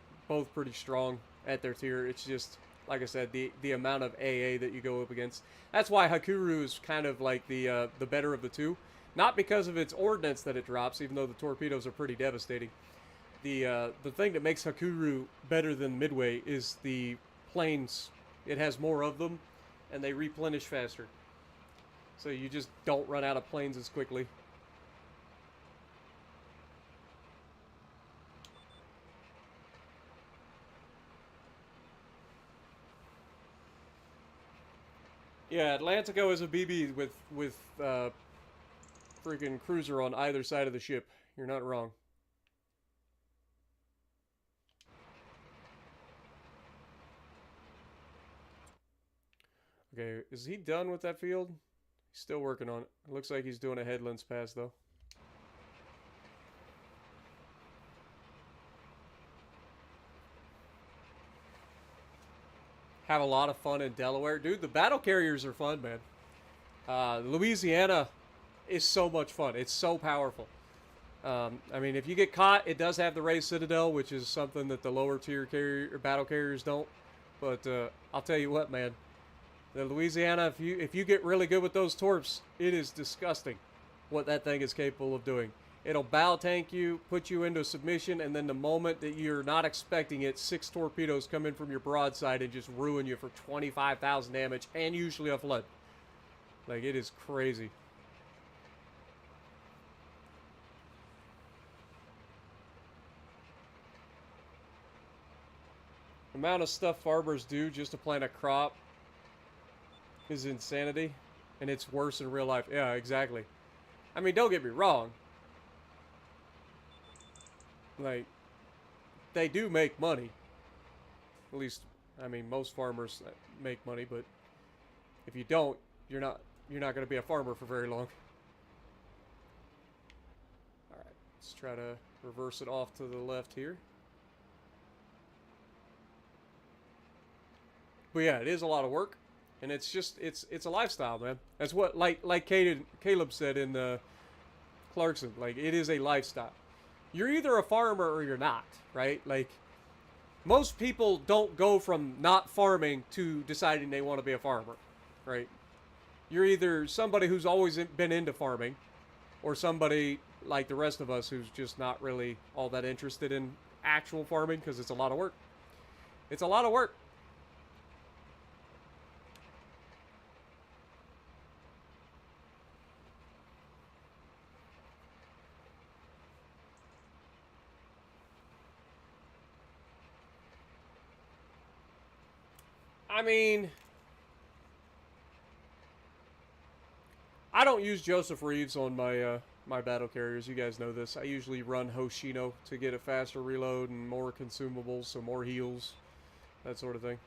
pretty strong at their tier. It's just, like I said, the amount of AA that you go up against. That's why Hakuru is kind of like the better of the two. Not because of its ordnance that it drops, even though the torpedoes are pretty devastating. The thing that makes Hakuru better than Midway is the planes. It has more of them, and they replenish faster. So you just don't run out of planes as quickly. Yeah, Atlantico is a BB with freaking cruiser on either side of the ship. You're not wrong. Okay, is he done with that field? He's still working on it. It looks like he's doing a headlands pass, though. Have a lot of fun in Delaware. Dude, the battle carriers are fun, man. Louisiana is so much fun. It's so powerful. I mean, if you get caught, it does have the Ray Citadel, which is something that the lower tier battle carriers don't. But I'll tell you what, man. The Louisiana, if you get really good with those torps, it is disgusting what that thing is capable of doing. It'll bow tank you, put you into submission, and then the moment that you're not expecting it, 6 torpedoes come in from your broadside and just ruin you for 25,000 damage, and usually a flood. Like, it is crazy. The amount of stuff farmers do just to plant a crop is insanity, and it's worse in real life. Yeah, exactly. I mean, don't get me wrong. Like, they do make money. At least, I mean, most farmers make money, but if you don't, you're not going to be a farmer for very long. All right, let's try to reverse it off to the left here. But yeah, it is a lot of work, and it's just it's a lifestyle, man. That's what like Caleb said in Clarkson. Like, it is a lifestyle. you're either a farmer or you're not, right? Like, most people don't go from not farming to deciding they want to be a farmer, right? You're either somebody who's always been into farming, or somebody like the rest of us who's just not really all that interested in actual farming because it's a lot of work. It's a lot of work. I mean, I don't use Joseph Reeves on my battle carriers. You guys know this. I usually run Hoshino to get a faster reload and more consumables, so more heals, that sort of thing.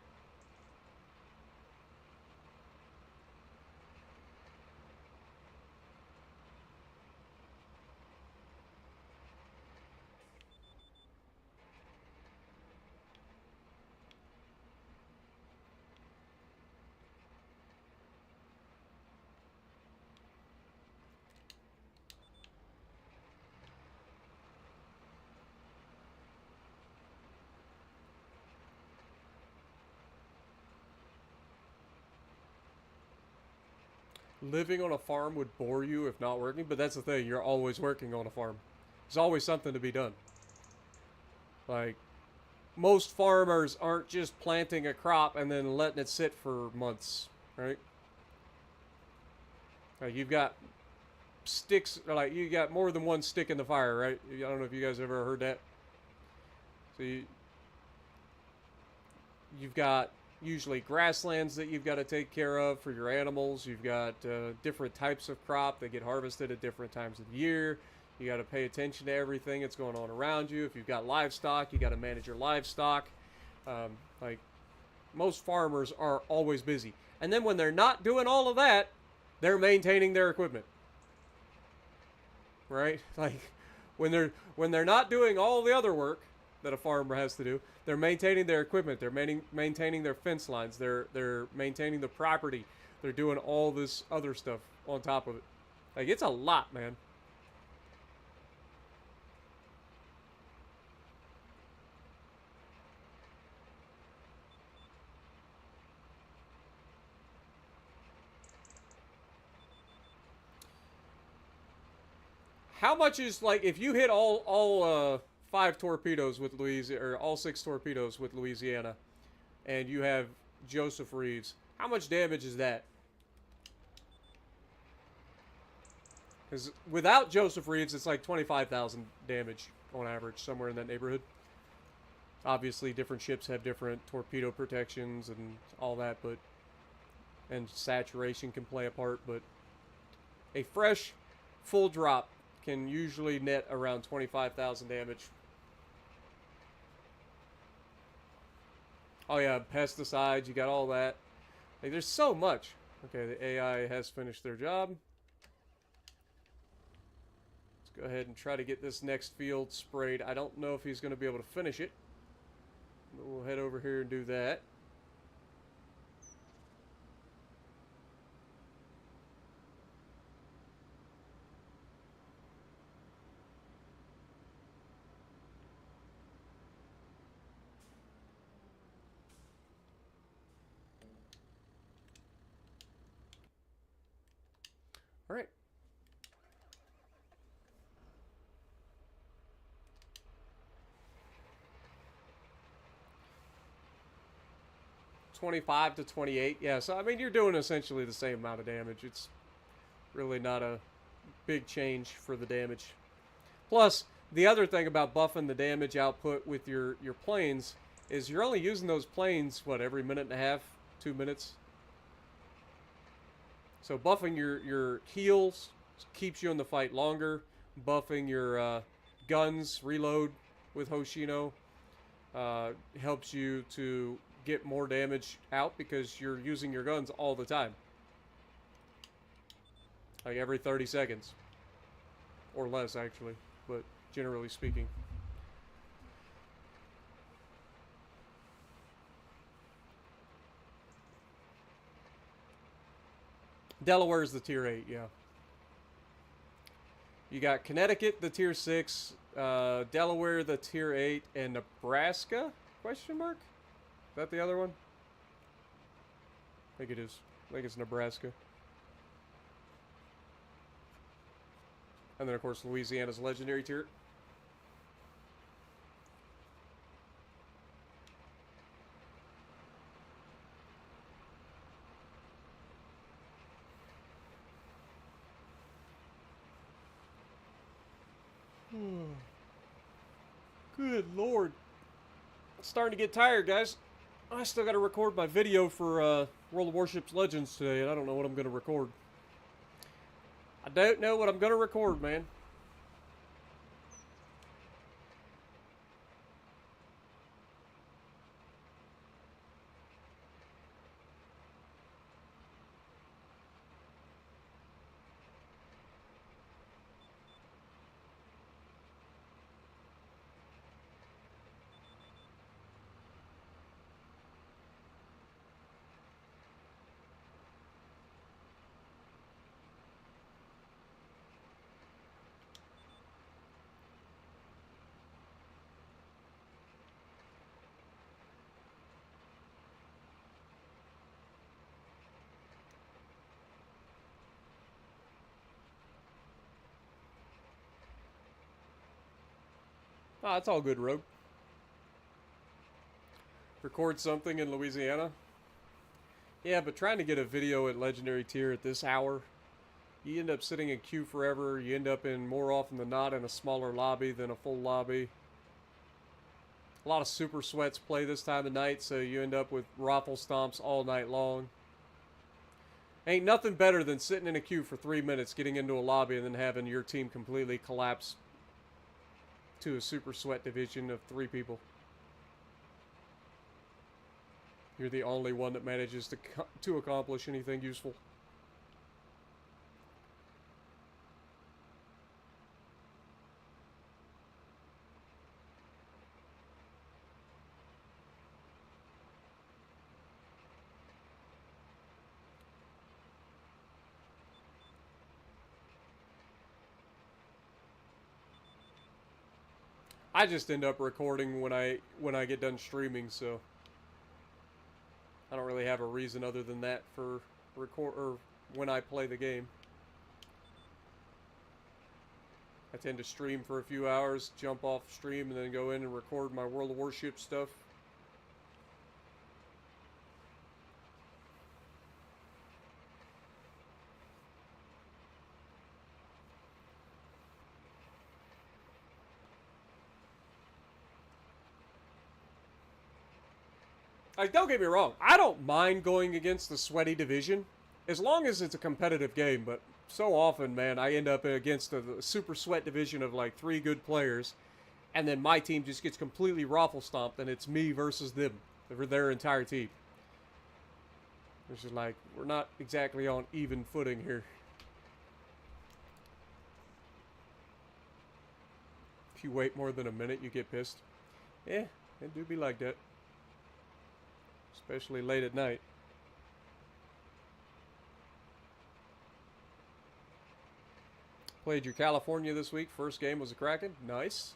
Living on a farm would bore you if not working, but that's the thing. You're always working on a farm. There's always something to be done. Like, most farmers aren't just planting a crop and then letting it sit for months, right? Like, you've got sticks, like, you got more than one stick in the fire, right? I don't know if you guys ever heard that. So you've got usually grasslands that you've got to take care of for your animals. You've got different types of crop that get harvested at different times of the year. You got to pay attention to everything that's going on around you. If you've got livestock, you got to manage your livestock. Like, most farmers are always busy. And then when they're not doing all of that, they're maintaining their equipment. Right? Like, when they're not doing all the other work that a farmer has to do, they're maintaining their equipment. They're maintaining their fence lines. They're maintaining the property. They're doing all this other stuff on top of it. Like, it's a lot, man. How much is, like, if you hit all 5 torpedoes with Louisiana, or all 6 torpedoes with Louisiana, and you have Joseph Reeves, how much damage is that? Because without Joseph Reeves, it's like 25,000 damage on average, somewhere in that neighborhood. Obviously, different ships have different torpedo protections and all that, but and saturation can play a part. But a fresh, full drop can usually net around 25,000 damage. Oh yeah, pesticides, you got all that. Like, there's so much. Okay, the AI has finished their job. Let's go ahead and try to get this next field sprayed. I don't know if he's going to be able to finish it. But we'll head over here and do that. All right. 25 to 28. Yeah, so I mean, you're doing essentially the same amount of damage. It's really not a big change for the damage. Plus, the other thing about buffing the damage output with your planes is you're only using those planes, what, every minute and a half, 2 minutes? So buffing your heals keeps you in the fight longer. Buffing your guns, reload with Hoshino, helps you to get more damage out because you're using your guns all the time. Like every 30 seconds. Or less, actually, but generally speaking. Delaware is the tier 8, yeah. You got Connecticut, the tier 6, Delaware, the tier 8, and Nebraska? Question mark? Is that the other one? I think it is. I think it's Nebraska. And then, of course, Louisiana's legendary tier. Good lord. I'm starting to get tired, guys. I still got to record my video for World of Warships Legends today, and I don't know what I'm going to record. I don't know what I'm going to record, man. Ah, it's all good, Rogue. Record something in Louisiana. Yeah, but trying to get a video at Legendary tier at this hour, you end up sitting in queue forever. You end up in, more often than not, in a smaller lobby than a full lobby. A lot of super sweats play this time of night, so you end up with raffle stomps all night long. Ain't nothing better than sitting in a queue for 3 minutes, getting into a lobby, and then having your team completely collapse to a super sweat division of 3 people. You're the only one that manages to accomplish anything useful. I just end up recording when I get done streaming, so I don't really have a reason other than that for record or when I play the game. I tend to stream for a few hours, jump off stream, and then go in and record my World of Warships stuff. Like, don't get me wrong, I don't mind going against the sweaty division, as long as it's a competitive game, but so often, man, I end up against a super sweat division of like 3 good players, and then my team just gets completely raffle stomped, and it's me versus them, their entire team. It's just like, we're not exactly on even footing here. If you wait more than a minute, you get pissed. Yeah, it do be like that. Especially late at night. Played your California this week. First game was a Kraken. Nice.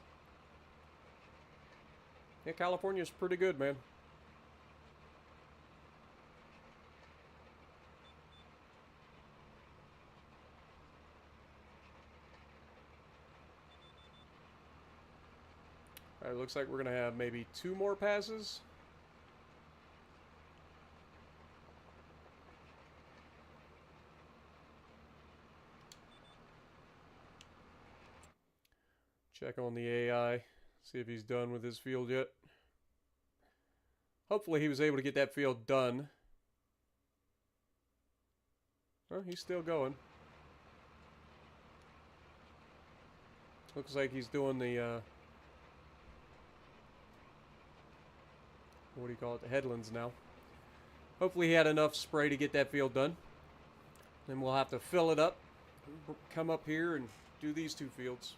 Yeah, California's pretty good, man. Alright, looks like we're going to have maybe 2 more passes. Check on the AI, see if he's done with his field yet. Hopefully he was able to get that field done. Well, he's still going. Looks like he's doing the, what do you call it, the headlands now. Hopefully he had enough spray to get that field done. Then we'll have to fill it up, come up here and do these 2 fields.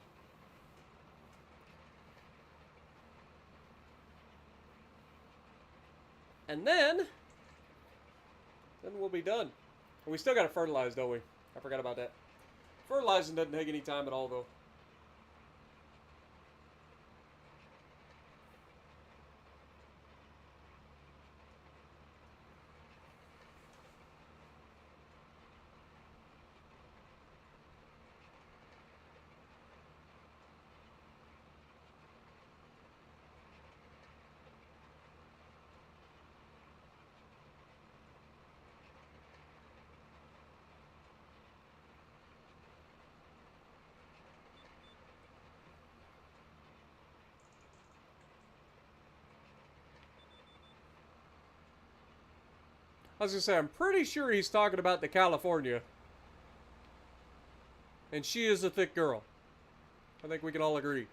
And then we'll be done. And we still got to fertilize, don't we? I forgot about that. Fertilizing doesn't take any time at all, though. I was gonna say, I'm pretty sure he's talking about the California. And she is a thick girl. I think we can all agree.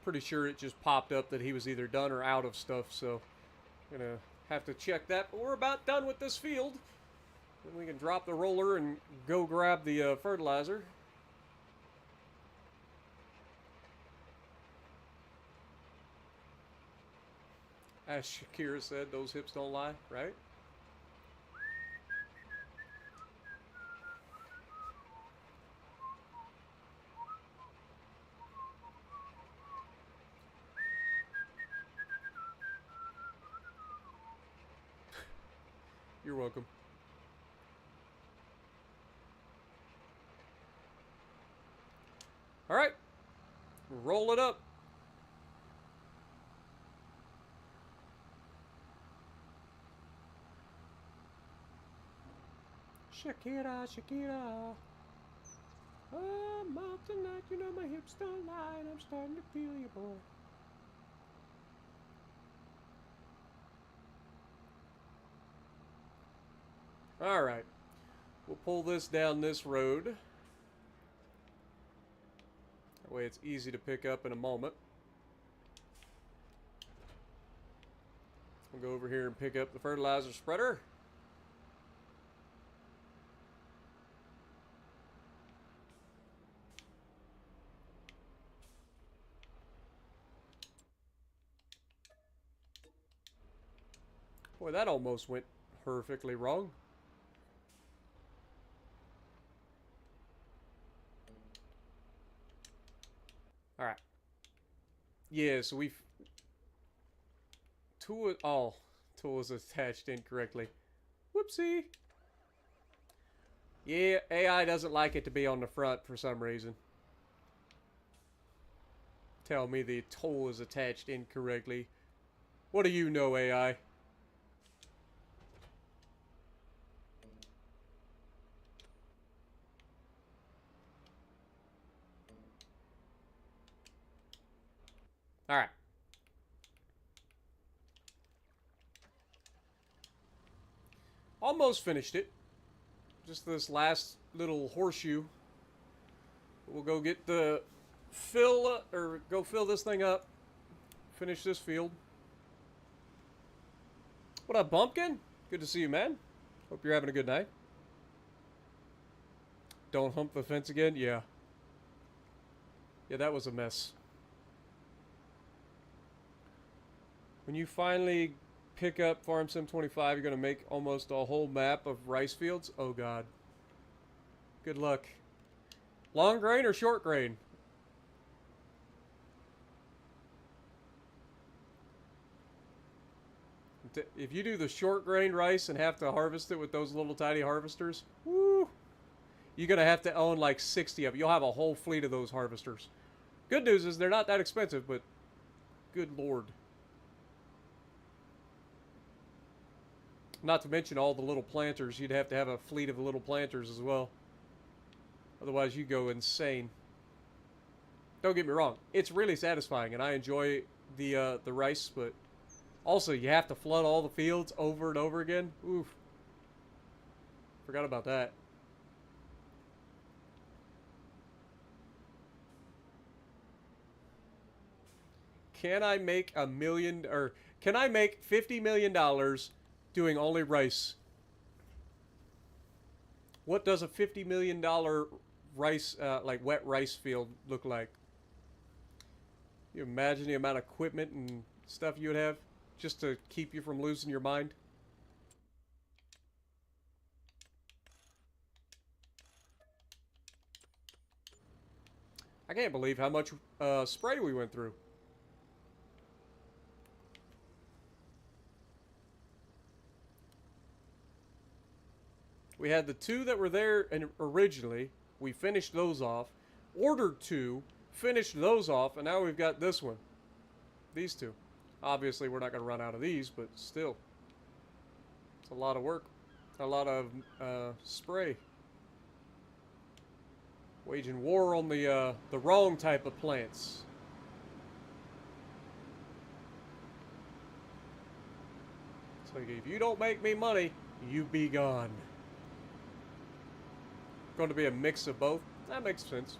Pretty sure it just popped up that he was either done or out of stuff, so gonna have to check that. But we're about done with this field. Then we can drop the roller and go grab the fertilizer. As Shakira said, those hips don't lie, right? You're welcome. All right, roll it up. Shakira, Shakira. I'm out tonight, you know my hips don't lie, and I'm starting to feel you, boy. All right, we'll pull this down this road. That way it's easy to pick up in a moment. We'll go over here and pick up the fertilizer spreader. Boy, that almost went perfectly wrong. All right. Yeah, so we've... tool is attached incorrectly. Whoopsie. Yeah, AI doesn't like it to be on the front for some reason. Tell me the tool is attached incorrectly. What do you know, AI? All right. Almost finished it. Just this last little horseshoe. We'll go get the go fill this thing up. Finish this field. What up, Bumpkin? Good to see you, man. Hope you're having a good night. Don't hump the fence again? Yeah. Yeah, that was a mess. When you finally pick up Farm Sim 25, you're going to make almost a whole map of rice fields. Oh, God. Good luck. Long grain or short grain? If you do the short grain rice and have to harvest it with those little tiny harvesters, woo, you're going to have to own like 60 of them. You'll have a whole fleet of those harvesters. Good news is they're not that expensive, but good Lord. Not to mention all the little planters. You'd have to have a fleet of little planters as well. Otherwise, you go insane. Don't get me wrong. It's really satisfying, and I enjoy the rice, but also you have to flood all the fields over and over again. Oof. Forgot about that. Can I make can I make $50 million doing only rice? What does a $50 million rice, like wet rice field look like? You imagine the amount of equipment and stuff you would have just to keep you from losing your mind? I can't believe how much spray we went through. We had the two that were there and originally. We finished those off. Ordered two. Finished those off. And now we've got this one. These two. Obviously, we're not going to run out of these, but still. It's a lot of work. A lot of spray. Waging war on the wrong type of plants. It's like, if you don't make me money, you be gone. Going to be a mix of both. That makes sense.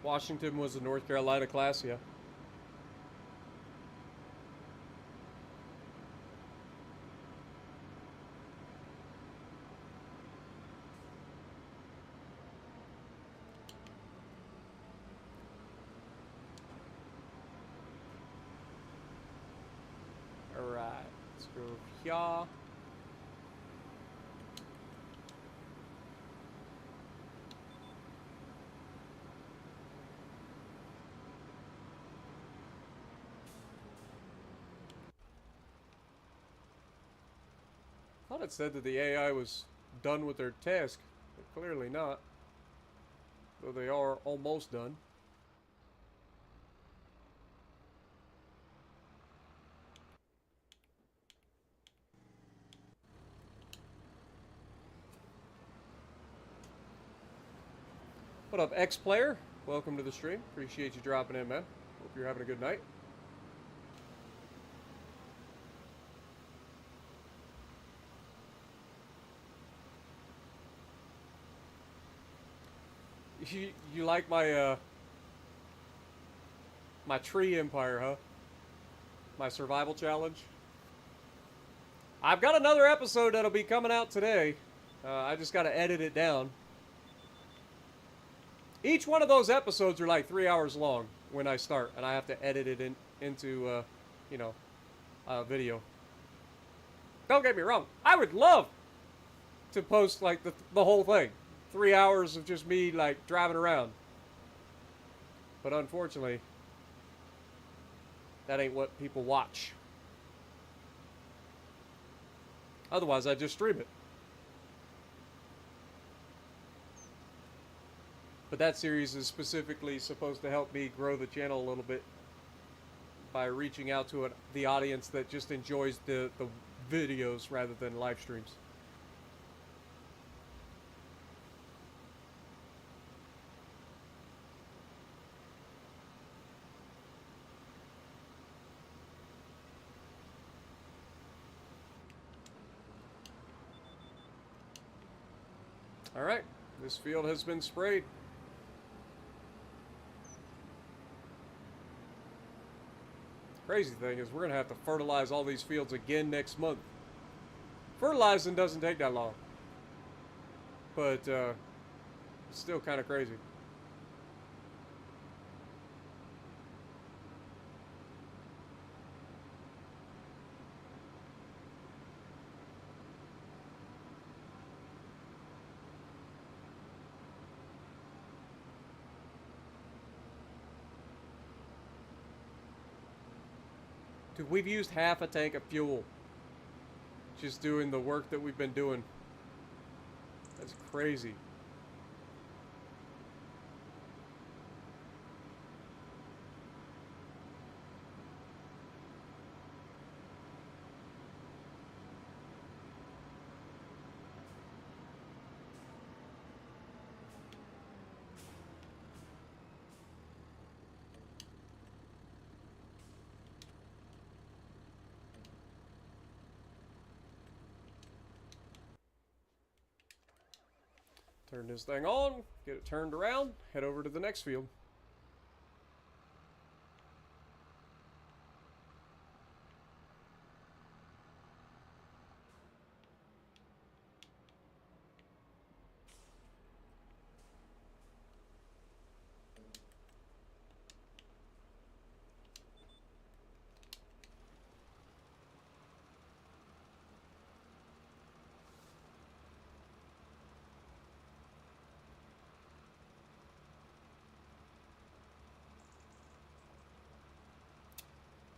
Washington was the North Carolina class, yeah. Alright, let's go here. I thought it said that the AI was done with their task, but clearly not. Though they are almost done. What up, X-Player? Welcome to the stream. Appreciate you dropping in, man. Hope you're having a good night. You like my my tree empire, huh? My survival challenge. I've got another episode that'll be coming out today. I just got to edit it down. Each one of those episodes are like 3 hours long when I start, and I have to edit it into you know, a video. Don't get me wrong. I would love to post like the whole thing. 3 hours of just me like driving around. But unfortunately, that ain't what people watch. Otherwise, I'd just stream it. But that series is specifically supposed to help me grow the channel a little bit by reaching out to the audience that just enjoys the videos rather than live streams. Alright, this field has been sprayed. Crazy thing is we're going to have to fertilize all these fields again next month. Fertilizing doesn't take that long. But it's still kind of crazy. Dude, we've used half a tank of fuel just doing the work that we've been doing. That's crazy. Turn this thing on, get it turned around, head over to the next field.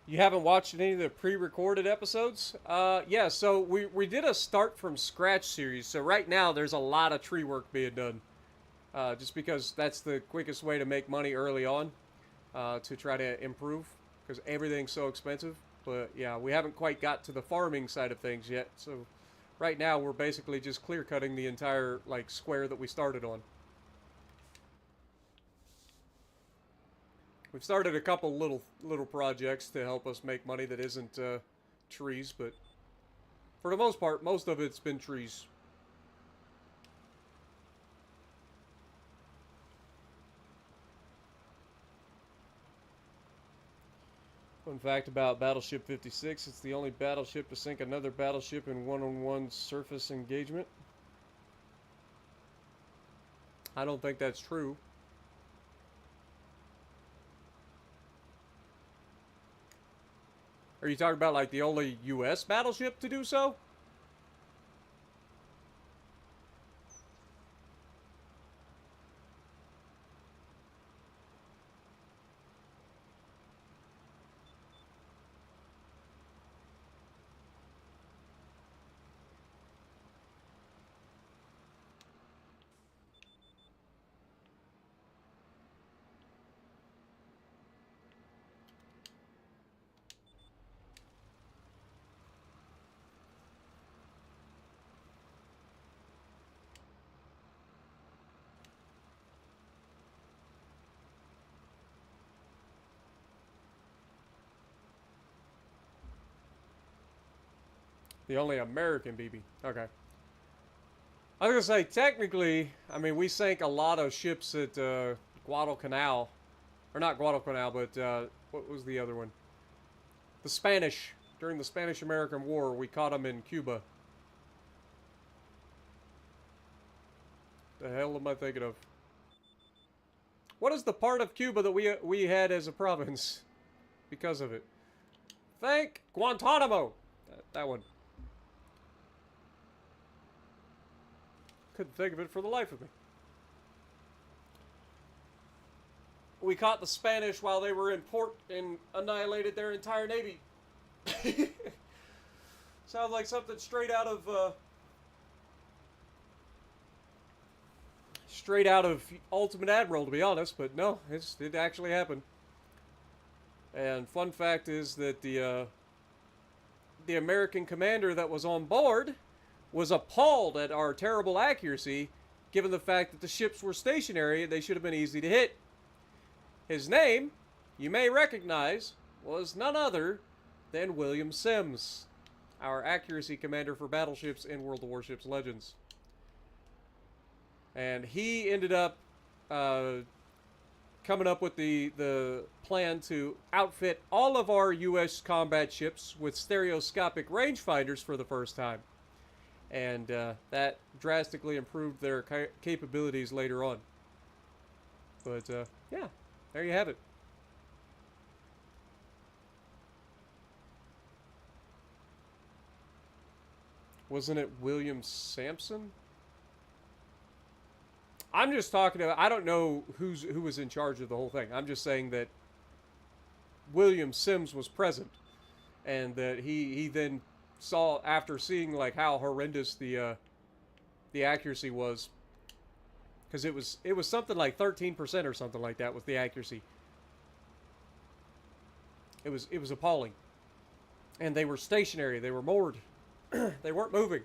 You haven't watched any of the pre-recorded episodes? Yeah, so we did a start from scratch series. So right now there's a lot of tree work being done. Just because that's the quickest way to make money early on. To try to improve. Because everything's so expensive. But yeah, we haven't quite got to the farming side of things yet. So right now we're basically just clear cutting the entire like square that we started on. We've started a couple little projects to help us make money that isn't trees, but for the most part, most of it's been trees. Fun fact about Battleship 56, it's the only battleship to sink another battleship in one-on-one surface engagement. I don't think that's true. Are you talking about like the only U.S. battleship to do so? The only American BB. Okay. I was gonna say, technically, I mean, we sank a lot of ships at Guadalcanal. Or not Guadalcanal, but what was the other one? The Spanish. During the Spanish-American War, we caught them in Cuba. The hell am I thinking of? What is the part of Cuba that we had as a province because of it? Thank Guantanamo! That one. Couldn't think of it for the life of me. We caught the Spanish while they were in port and annihilated their entire navy. Sounds like something straight out of Ultimate Admiral, to be honest, but no, it actually happened. And fun fact is that the American commander that was on board was appalled at our terrible accuracy, given the fact that the ships were stationary and they should have been easy to hit. His name, you may recognize, was none other than William Sims, our accuracy commander for battleships in World of Warships Legends. And he ended up coming up with the plan to outfit all of our U.S. combat ships with stereoscopic rangefinders for the first time. And that drastically improved their capabilities later on. But, yeah, there you have it. Wasn't it William Sampson? I'm just talking about, I don't know who was in charge of the whole thing. I'm just saying that William Sims was present. And that he then saw, after seeing like how horrendous the accuracy was, because it was something like 13% or something like that was the accuracy. It was appalling. And they were stationary, they were moored. They weren't moving.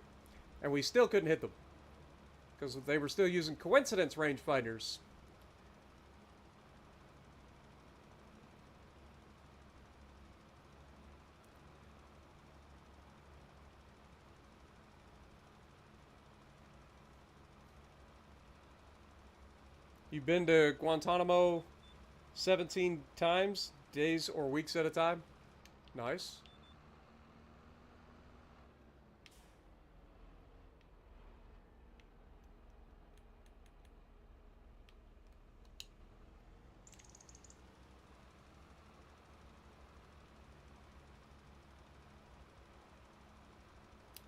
And we still couldn't hit them. Because they were still using coincidence rangefinders. You've been to Guantanamo 17 times, days or weeks at a time? Nice.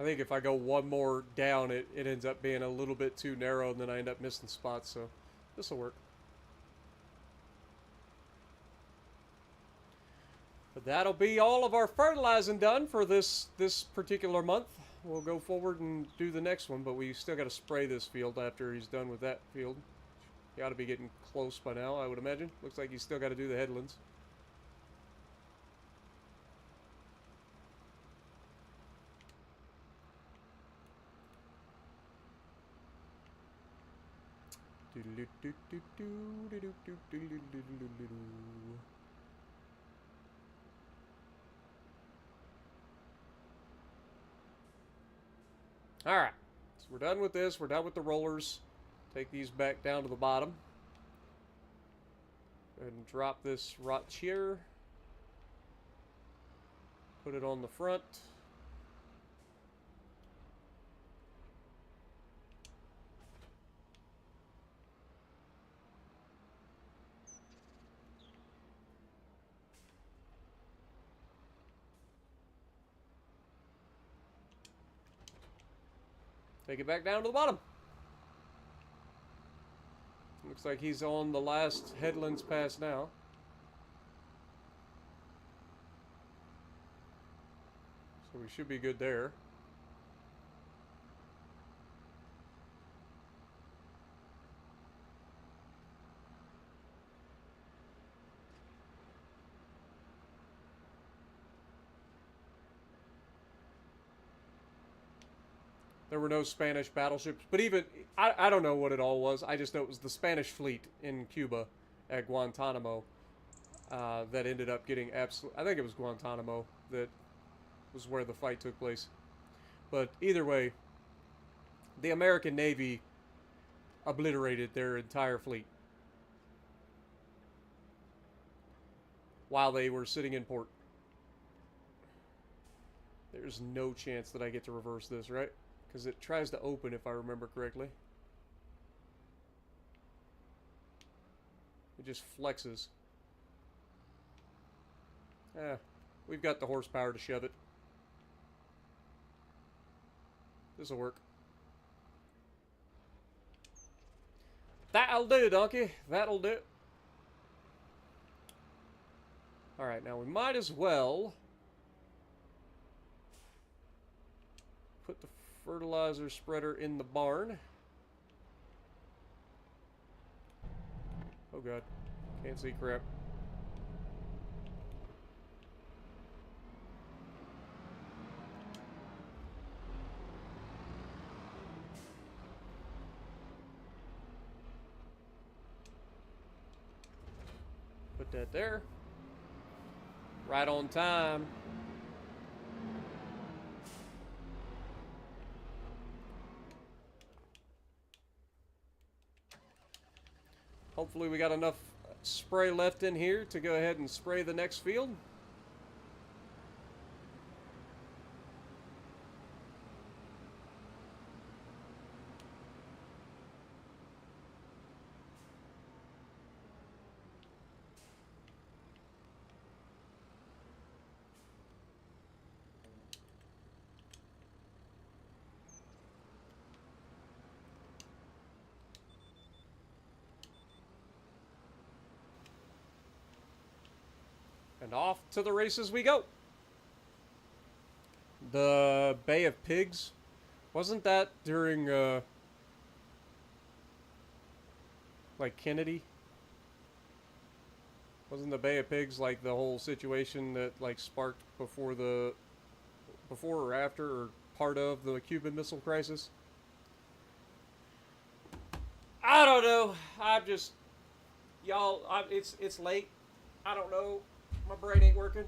I think if I go one more down, it ends up being a little bit too narrow, and then I end up missing spots, so this will work. But that'll be all of our fertilizing done for this particular month. We'll go forward and do the next one, but we still got to spray this field after he's done with that field. He ought to be getting close by now, I would imagine. Looks like he's still got to do the headlands. Alright, so we're done with this. We're done with the rollers. Take these back down to the bottom. Go ahead and drop this rot here. Put it on the front. Take it back down to the bottom. Looks like he's on the last headlands pass now. So we should be good there. There were no Spanish battleships, but even, I don't know what it all was. I just know it was the Spanish fleet in Cuba at Guantanamo that ended up getting absolute. I think it was Guantanamo that was where the fight took place. But either way, the American Navy obliterated their entire fleet while they were sitting in port. There's no chance that I get to reverse this, right? Because it tries to open, if I remember correctly. It just flexes. We've got the horsepower to shove it. This'll work. That'll do, donkey. That'll do. Alright, now we might as well put the fertilizer spreader in the barn. Oh god, can't see crap. Put that there. Right on time. Hopefully we got enough spray left in here to go ahead and spray the next field. And off to the races we go. The Bay of Pigs. Wasn't that during, like Kennedy? Wasn't the Bay of Pigs like the whole situation that like sparked before or after or part of the Cuban Missile Crisis? I don't know. I'm just, y'all, it's late. I don't know. My brain ain't working.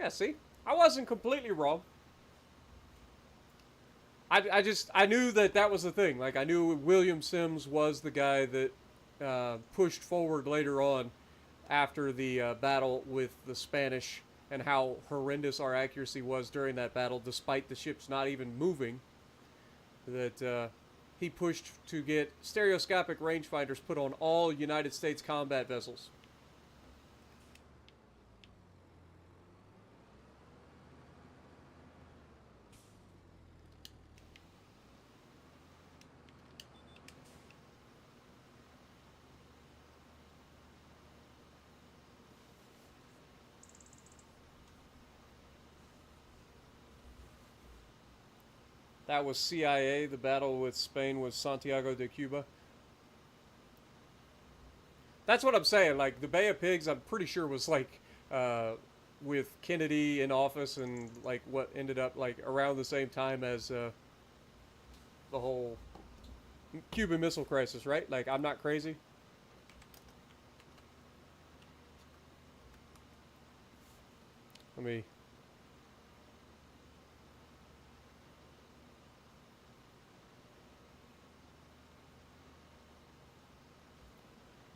Yeah, see? I wasn't completely wrong. I knew that that was the thing. Like, I knew William Sims was the guy that pushed forward later on after the battle with the Spanish and how horrendous our accuracy was during that battle, despite the ships not even moving. That he pushed to get stereoscopic rangefinders put on all United States combat vessels. That was CIA. The battle with Spain was Santiago de Cuba. That's what I'm saying. Like, the Bay of Pigs, I'm pretty sure was like with Kennedy in office and like what ended up like around the same time as the whole Cuban Missile Crisis, right? Like, I'm not crazy. Let me.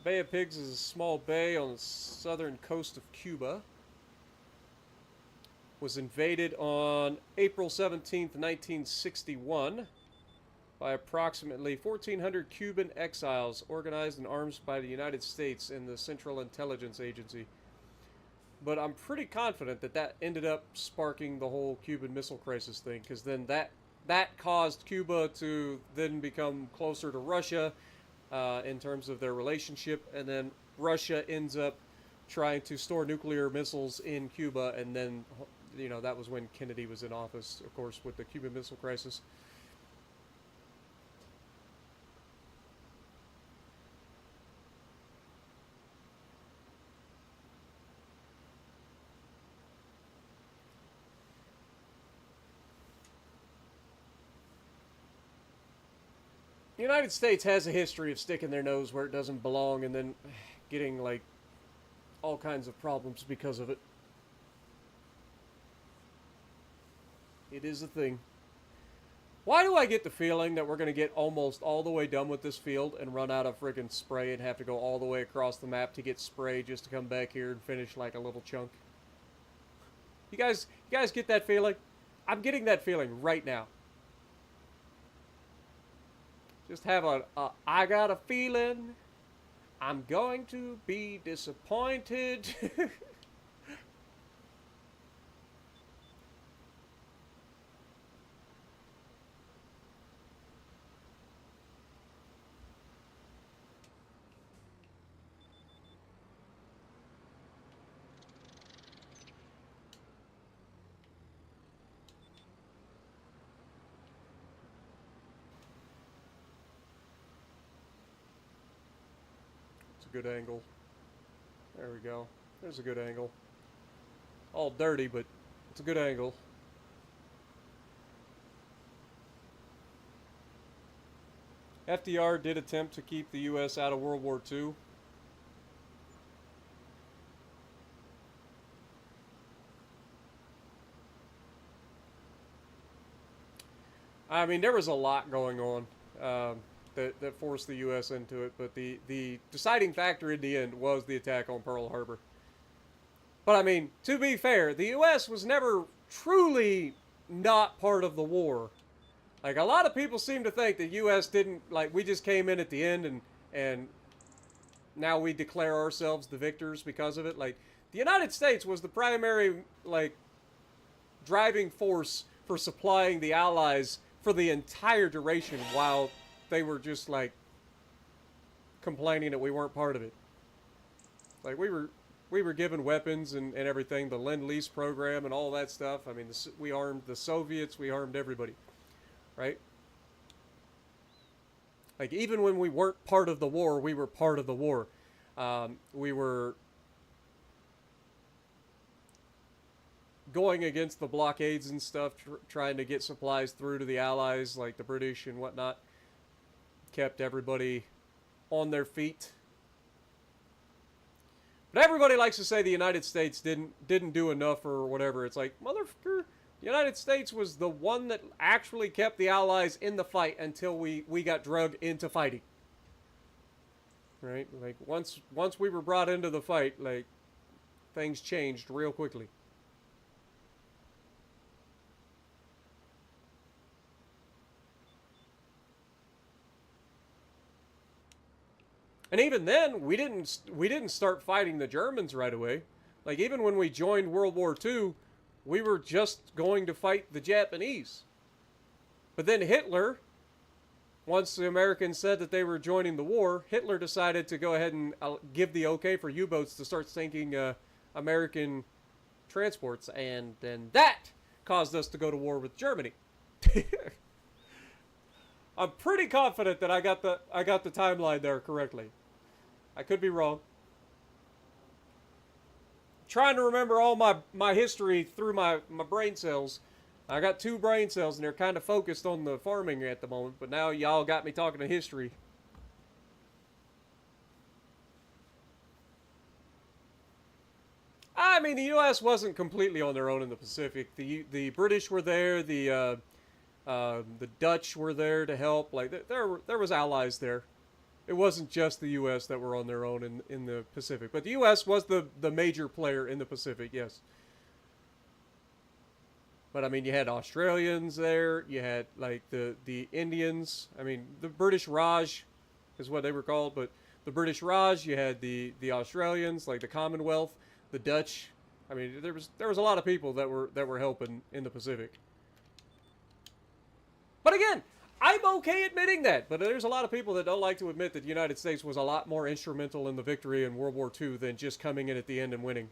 Bay of Pigs is a small bay on the southern coast of Cuba. Was invaded on April 17th, 1961 by approximately 1,400 Cuban exiles organized and armed by the United States and the Central Intelligence Agency. But I'm pretty confident that that ended up sparking the whole Cuban Missile Crisis thing, because then that caused Cuba to then become closer to Russia in terms of their relationship, and then Russia ends up trying to store nuclear missiles in Cuba, and then, you know, that was when Kennedy was in office, of course, with the Cuban Missile Crisis. The United States has a history of sticking their nose where it doesn't belong and then getting, like, all kinds of problems because of it. It is a thing. Why do I get the feeling that we're going to get almost all the way done with this field and run out of friggin' spray and have to go all the way across the map to get spray just to come back here and finish like a little chunk? You guys get that feeling? I'm getting that feeling right now. Just have I got a feeling I'm going to be disappointed. It's a good angle. There we go. There's a good angle. All dirty, but it's a good angle. FDR did attempt to keep the U.S. out of World War II. I mean, there was a lot going on that forced the U.S. into it, but the deciding factor in the end was the attack on Pearl Harbor. But I mean, to be fair, the U.S. was never truly not part of the war. Like, a lot of people seem to think the U.S. didn't, like, we just came in at the end and now we declare ourselves the victors because of it. Like, the United States was the primary, like, driving force for supplying the Allies for the entire duration while they were just, like, complaining that we weren't part of it. Like, we were given weapons and everything, the Lend-Lease program and all that stuff. I mean, we armed the Soviets, we armed everybody, right? Like, even when we weren't part of the war, we were part of the war. We were going against the blockades and stuff, trying to get supplies through to the Allies, like the British and whatnot. Kept everybody on their feet. But But everybody likes to say the United States didn't do enough or whatever. It's like, motherfucker, the United States was the one that actually kept the Allies in the fight until we got drugged into fighting. Right? Like, once we were brought into the fight, like, things changed real quickly. And even then, we didn't start fighting the Germans right away. Like, even when we joined World War II, we were just going to fight the Japanese. But then Hitler, once the Americans said that they were joining the war, Hitler decided to go ahead and give the okay for U-boats to start sinking American transports, and then that caused us to go to war with Germany. I'm pretty confident that I got the timeline there correctly. I could be wrong. Trying to remember all my history through my brain cells. I got 2 brain cells and they're kind of focused on the farming at the moment, but now y'all got me talking to history. I mean, the U.S. wasn't completely on their own in the Pacific. The British were there. The Dutch were there to help. Like, there was allies there. It wasn't just the U.S. that were on their own in the Pacific. But the U.S. was the major player in the Pacific, yes. But, I mean, you had Australians there. You had, like, the Indians. I mean, the British Raj is what they were called. But the British Raj, you had the Australians, like the Commonwealth, the Dutch. I mean, there was a lot of people that were helping in the Pacific. But again, I'm okay admitting that. But there's a lot of people that don't like to admit that the United States was a lot more instrumental in the victory in World War II than just coming in at the end and winning.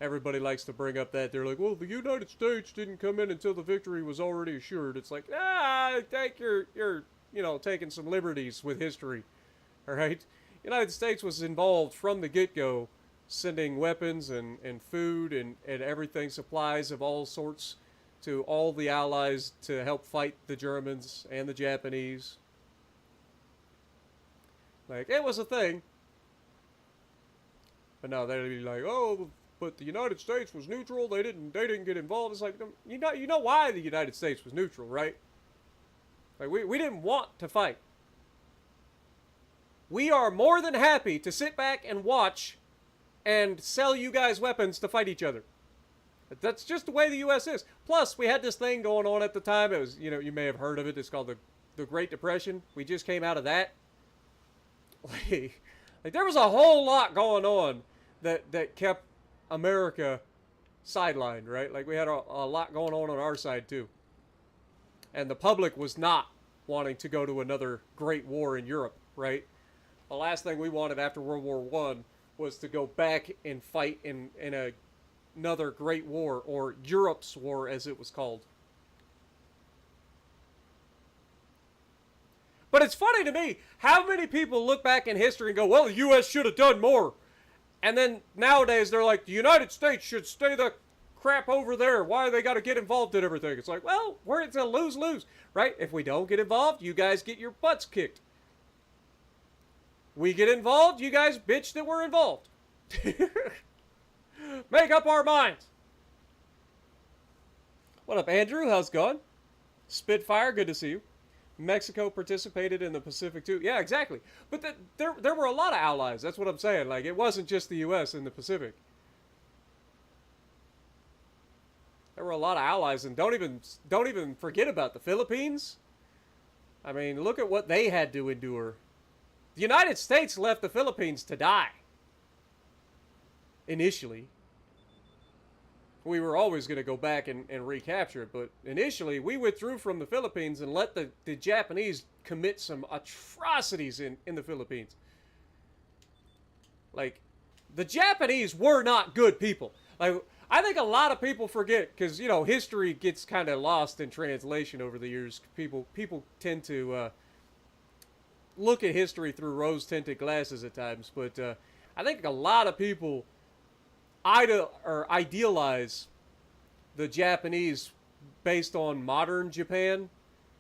Everybody likes to bring up that. They're like, well, the United States didn't come in until the victory was already assured. It's like, I think you're taking some liberties with history. All right? The United States was involved from the get-go, sending weapons and food and everything, supplies of all sorts to all the allies to help fight the Germans and the Japanese. Like, it was a thing. But no, they'd be like, oh, but the United States was neutral. They didn't get involved. It's like, you know why the United States was neutral, right? Like, we didn't want to fight. We are more than happy to sit back and watch and sell you guys weapons to fight each other. That's just the way the U.S. is. Plus, we had this thing going on at the time. It was, you may have heard of it. It's called the Great Depression. We just came out of that. Like there was a whole lot going on that kept America sidelined, right? Like we had a lot going on our side too. And the public was not wanting to go to another great war in Europe, right? The last thing we wanted after World War I was to go back and fight in another great war, or Europe's war as it was called. But it's funny to me, how many people look back in history and go, well, the U.S. should have done more. And then nowadays they're like, the United States should stay the crap over there. Why they got to get involved in everything? It's like, well, it's a lose-lose, right? If we don't get involved, you guys get your butts kicked. We get involved, you guys bitch that we're involved. Make up our minds. What up, Andrew? How's it going? Spitfire, good to see you. Mexico participated in the Pacific too. Yeah, exactly. But there were a lot of allies. That's what I'm saying. Like, it wasn't just the U.S. in the Pacific. There were a lot of allies, and don't even forget about the Philippines. I mean, look at what they had to endure. The United States left the Philippines to die. Initially. We were always going to go back and recapture it, but initially we withdrew from the Philippines and let the Japanese commit some atrocities in the Philippines. Like, the Japanese were not good people. Like, I think a lot of people forget, because, history gets kind of lost in translation over the years. People tend to look at history through rose-tinted glasses at times, but I think a lot of people idealize the Japanese based on modern Japan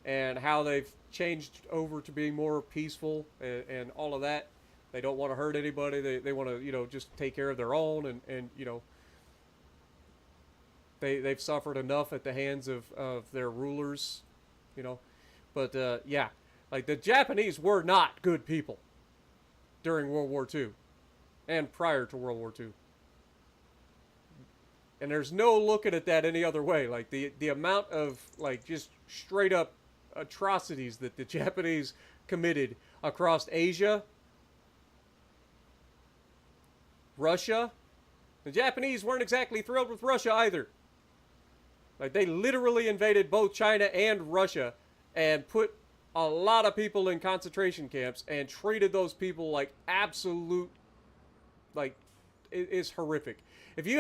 and how they've changed over to being more peaceful and all of that. They don't want to hurt anybody. They want to, you know, just take care of their own, and you know, they've suffered enough at the hands of their rulers, you know. But yeah, like the Japanese were not good people during World War II and prior to World War II. And there's no looking at that any other way. Like the amount of like just straight up atrocities that the Japanese committed across Asia, Russia. The Japanese weren't exactly thrilled with Russia either. Like they literally invaded both China and Russia and put a lot of people in concentration camps and treated those people like absolute, like, it is horrific. If you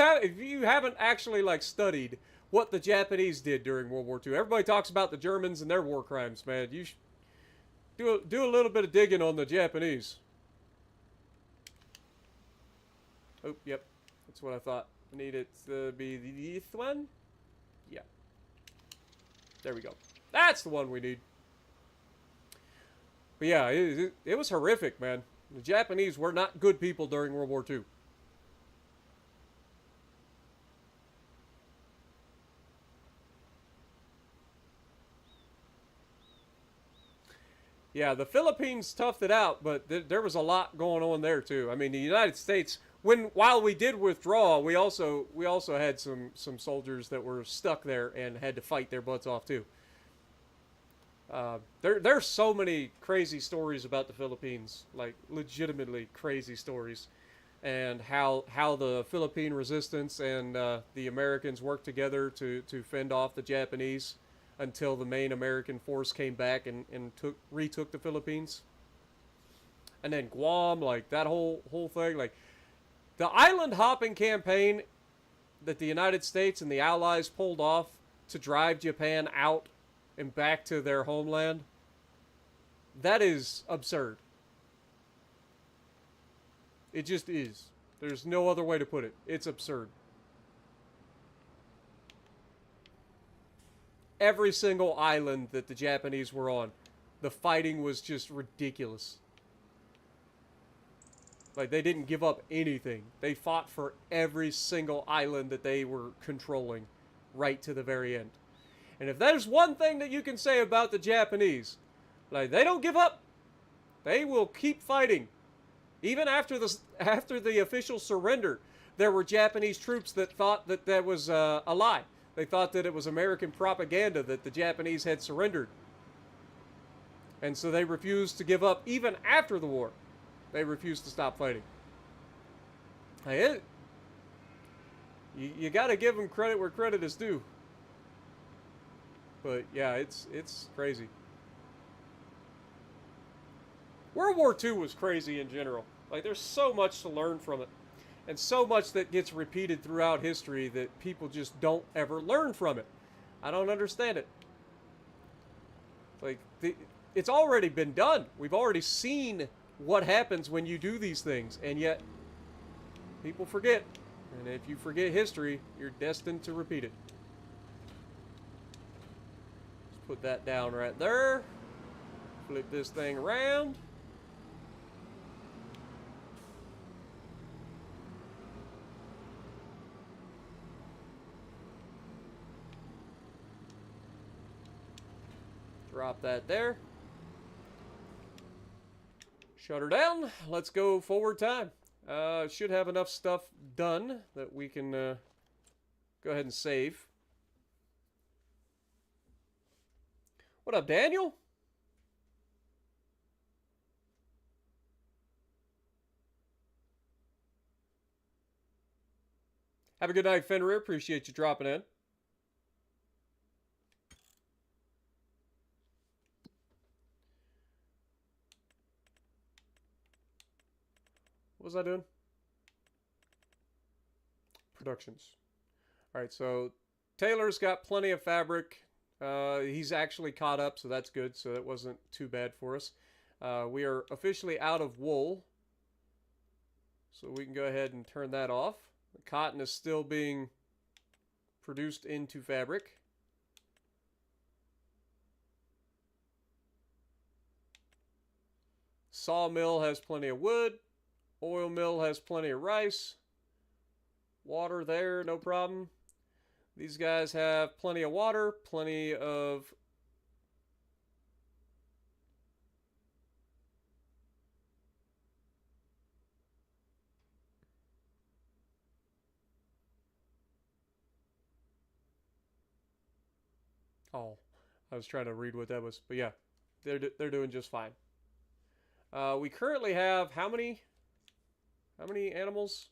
haven't actually like studied what the Japanese did during World War II, everybody talks about the Germans and their war crimes, man. You should do a little bit of digging on the Japanese. Oh, yep, that's what I thought. I need it to be this one. Yeah, there we go. That's the one we need. But yeah, it was horrific, man. The Japanese were not good people during World War II. Yeah, the Philippines toughed it out, but there was a lot going on there too. I mean, the United States, while we did withdraw, we also had some soldiers that were stuck there and had to fight their butts off too. There's so many crazy stories about the Philippines, like legitimately crazy stories, and how the Philippine resistance and the Americans worked together to fend off the Japanese until the main American force came back and retook the Philippines. And then Guam, like that whole thing, like the island hopping campaign that the United States and the Allies pulled off to drive Japan out and back to their homeland, that is absurd. It just is. There's no other way to put it. It's absurd. Every single island that the Japanese were on, the fighting was just ridiculous. Like, they didn't give up anything. They fought for every single island that they were controlling right to the very end. And if there's one thing that you can say about the Japanese, like, they don't give up. They will keep fighting. Even after the official surrender, there were Japanese troops that thought that that was a lie. They thought that it was American propaganda that the Japanese had surrendered. And so they refused to give up even after the war. They refused to stop fighting. Hey, you got to give them credit where credit is due. But yeah, it's crazy. World War II was crazy in general. Like, there's so much to learn from it. And so much that gets repeated throughout history that people just don't ever learn from it. I don't understand it. Like, it's already been done. We've already seen what happens when you do these things. And yet, people forget. And if you forget history, you're destined to repeat it. Let's put that down right there. Flip this thing around. Drop that there. Shut her down. Let's go forward time. Should have enough stuff done that we can go ahead and save. What up, Daniel? Have a good night, Fenrir. Appreciate you dropping in. What was I doing? Productions. All right, so Taylor's got plenty of fabric. He's actually caught up, so that's good. So that wasn't too bad for us. We are officially out of wool. So we can go ahead and turn that off. The cotton is still being produced into fabric. Sawmill has plenty of wood. Oil mill has plenty of rice. Water there, no problem. These guys have plenty of water, plenty of... Oh, I was trying to read what that was. But yeah, they're doing just fine. We currently have how many animals?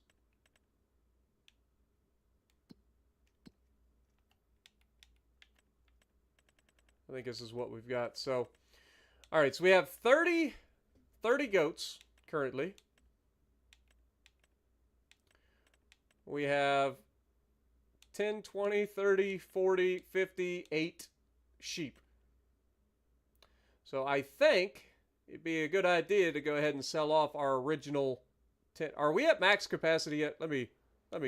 I think this is what we've got. So, all right, so we have 30 goats currently. We have 10, 20, 30, 40, 50, 8 sheep. So I think it'd be a good idea to go ahead and sell off our original 10. Are we at max capacity yet? Let me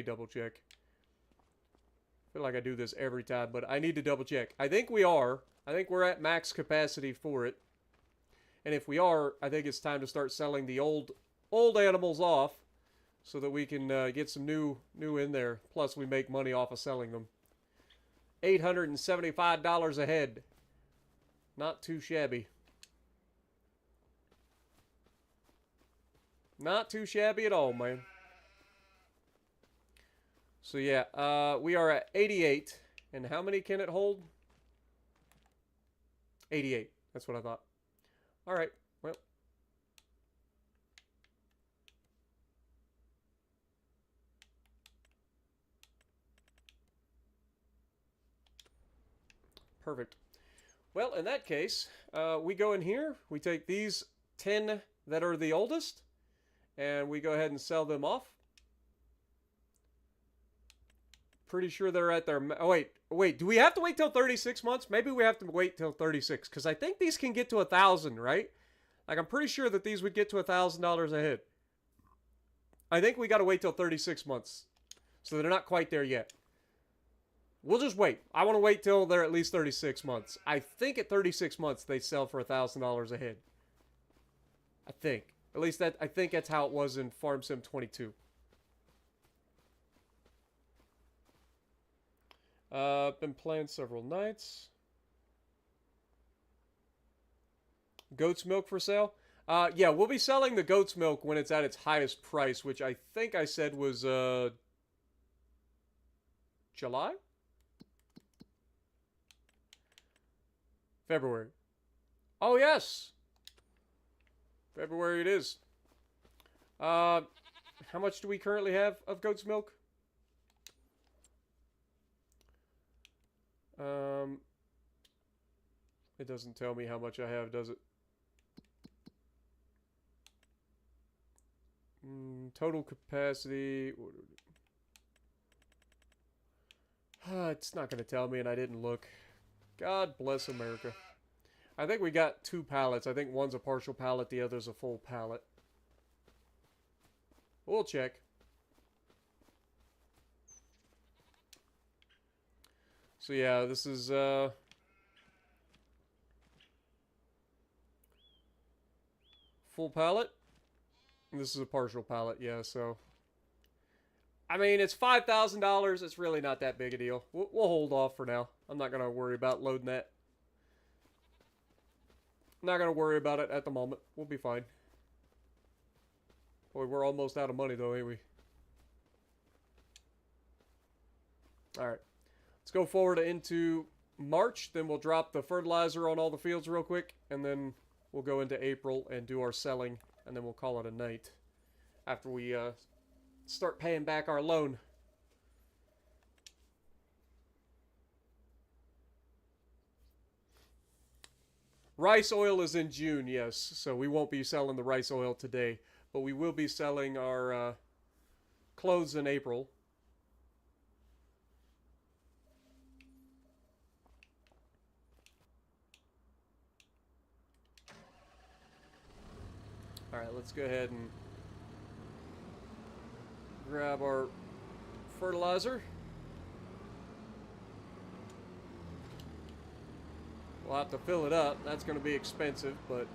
double check. I feel like I do this every time, but I need to double check. I think we are. I think we're at max capacity for it. And if we are, I think it's time to start selling the old animals off so that we can get some new in there. Plus, we make money off of selling them. $875 a head. Not too shabby. Not too shabby at all, man. So yeah, we are at 88. And how many can it hold? 88. That's what I thought. All right. Well. Perfect. Well, in that case, we go in here. We take these 10 that are the oldest, and we go ahead and sell them off. Pretty sure they're at their... Oh, wait. Do we have to wait till 36 months? Maybe we have to wait till 36, because I think these can get to 1,000, right? Like, I'm pretty sure that these would get to $1,000 a head. I think we got to wait till 36 months. So they're not quite there yet. We'll just wait. I want to wait till they're at least 36 months. I think at 36 months they sell for $1,000 a head. I think. At least I think that's how it was in Farm Sim 22. Been playing several nights. Goat's milk for sale? Yeah, we'll be selling the goat's milk when it's at its highest price, which I think I said was, July? February. Oh, yes! February it is. How much do we currently have of goat's milk? It doesn't tell me how much I have, does it? Total capacity. It's not going to tell me, and I didn't look. God bless America. I think we got 2 pallets. I think one's a partial pallet, the other's a full pallet. We'll check. So yeah, this is full pallet. This is a partial pallet, yeah, so I mean, it's $5,000. It's really not that big a deal. We'll hold off for now. I'm not going to worry about loading that. I'm not going to worry about it at the moment. We'll be fine. Boy, we're almost out of money, though, ain't we? Alright. Let's go forward into March. Then we'll drop the fertilizer on all the fields real quick. And then we'll go into April and do our selling. And then we'll call it a night. After we start paying back our loan. Rice oil is in June, yes. So we won't be selling the rice oil today. But we will be selling our clothes in April. Alright, let's go ahead and grab our fertilizer. We'll have to fill it up. That's going to be expensive, but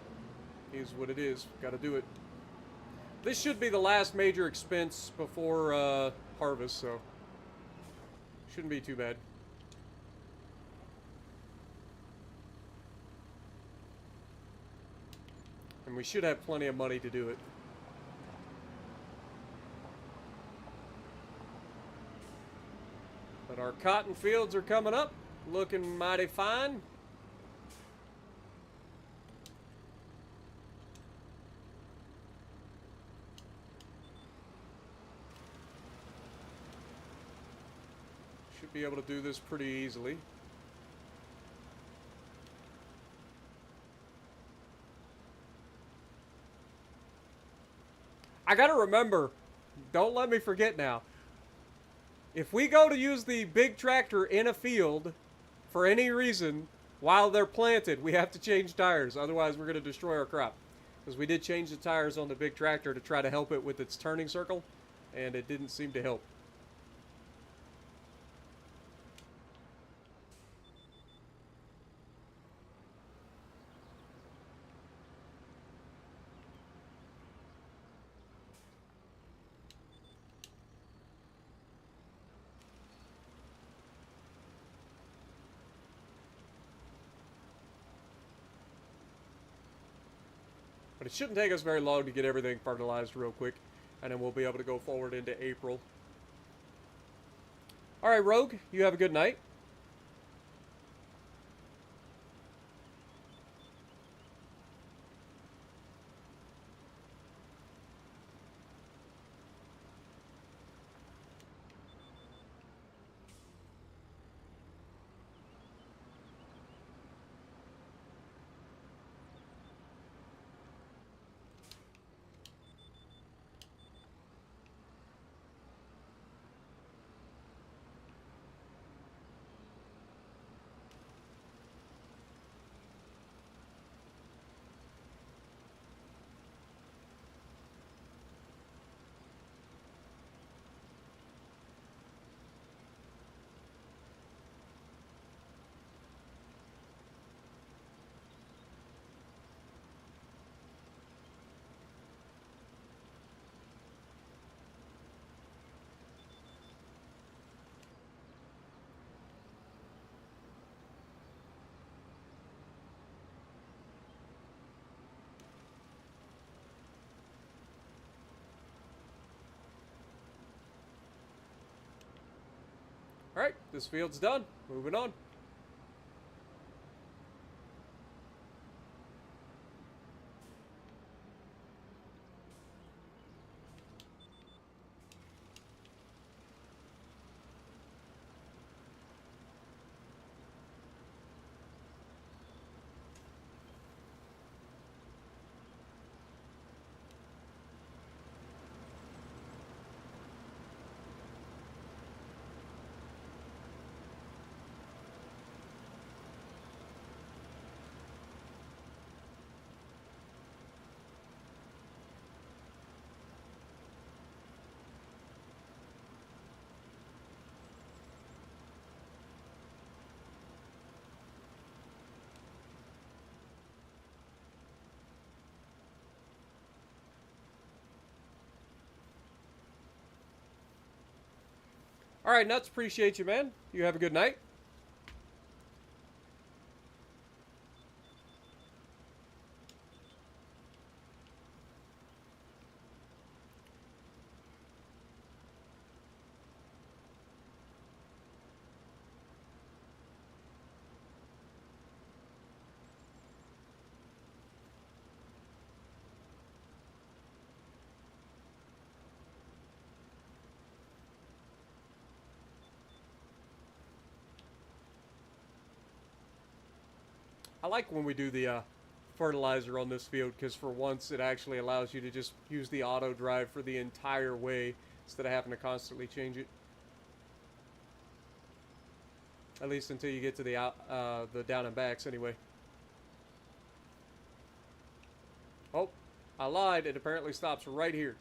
is what it is. Got to do it. This should be the last major expense before harvest, so shouldn't be too bad. And we should have plenty of money to do it. But our cotton fields are coming up, looking mighty fine. Should be able to do this pretty easily. I gotta remember, don't let me forget now. If we go to use the big tractor in a field for any reason while they're planted, we have to change tires. Otherwise, we're gonna destroy our crop. Because we did change the tires on the big tractor to try to help it with its turning circle, and it didn't seem to help. But it shouldn't take us very long to get everything fertilized real quick, and then we'll be able to go forward into April. Alright, Rogue, you have a good night. Alright, this field's done. Moving on. Alright, Nuts, appreciate you, man. You have a good night. I like when we do the fertilizer on this field, because for once it actually allows you to just use the auto drive for the entire way instead of having to constantly change it. At least until you get to the down and backs anyway. Oh, I lied. It apparently stops right here.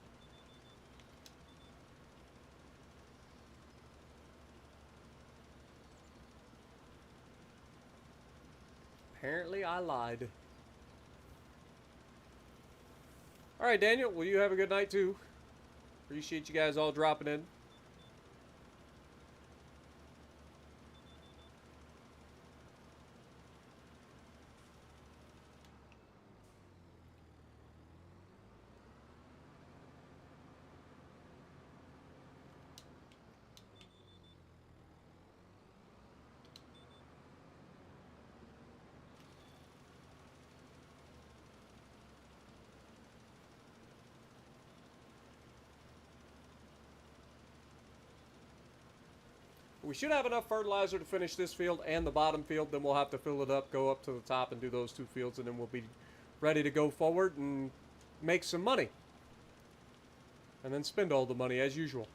Apparently I lied. All right, Daniel. Well, you have a good night too. Appreciate you guys all dropping in. We should have enough fertilizer to finish this field and the bottom field. Then we'll have to fill it up, go up to the top, and do those 2 fields, and then we'll be ready to go forward and make some money. And then spend all the money as usual.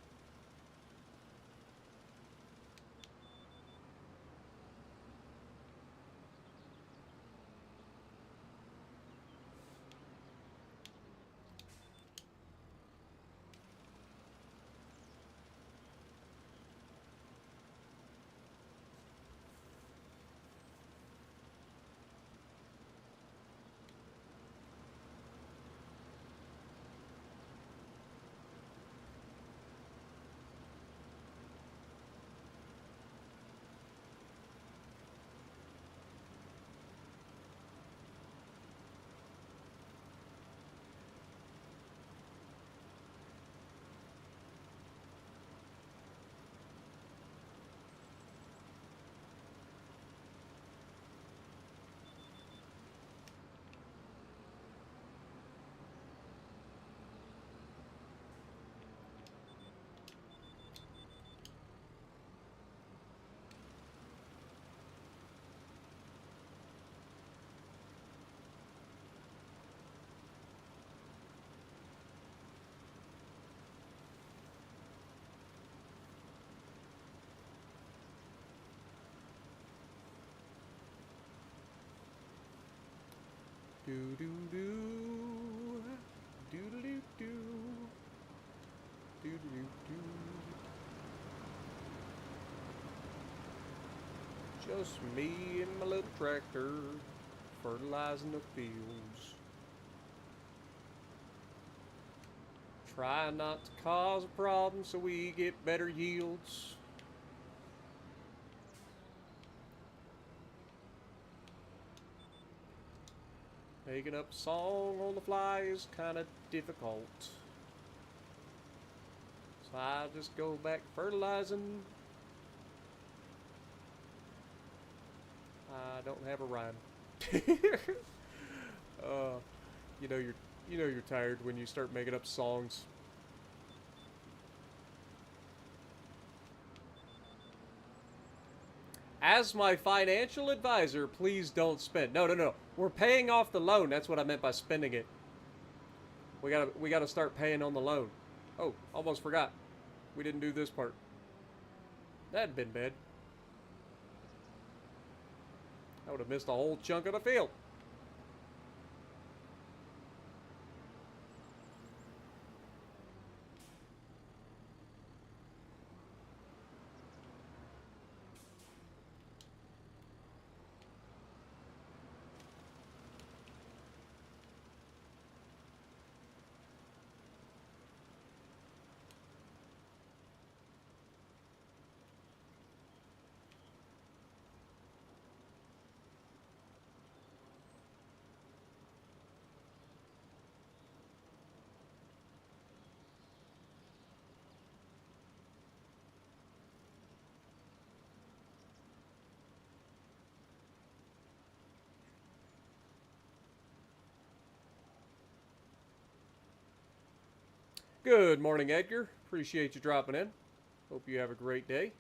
Do do do do do do do do do do. Just me and my little tractor fertilizing the fields. Try not to cause a problem so we get better yields. Making up a song on the fly is kind of difficult. So I just go back fertilizing. I don't have a rhyme. You know you're tired when you start making up songs. As my financial advisor, please don't spend. No. We're paying off the loan. That's what I meant by spending it. We gotta start paying on the loan. Oh, almost forgot. We didn't do this part. That'd been bad. I would have missed a whole chunk of the field. Good morning, Edgar. Appreciate you dropping in. Hope you have a great day.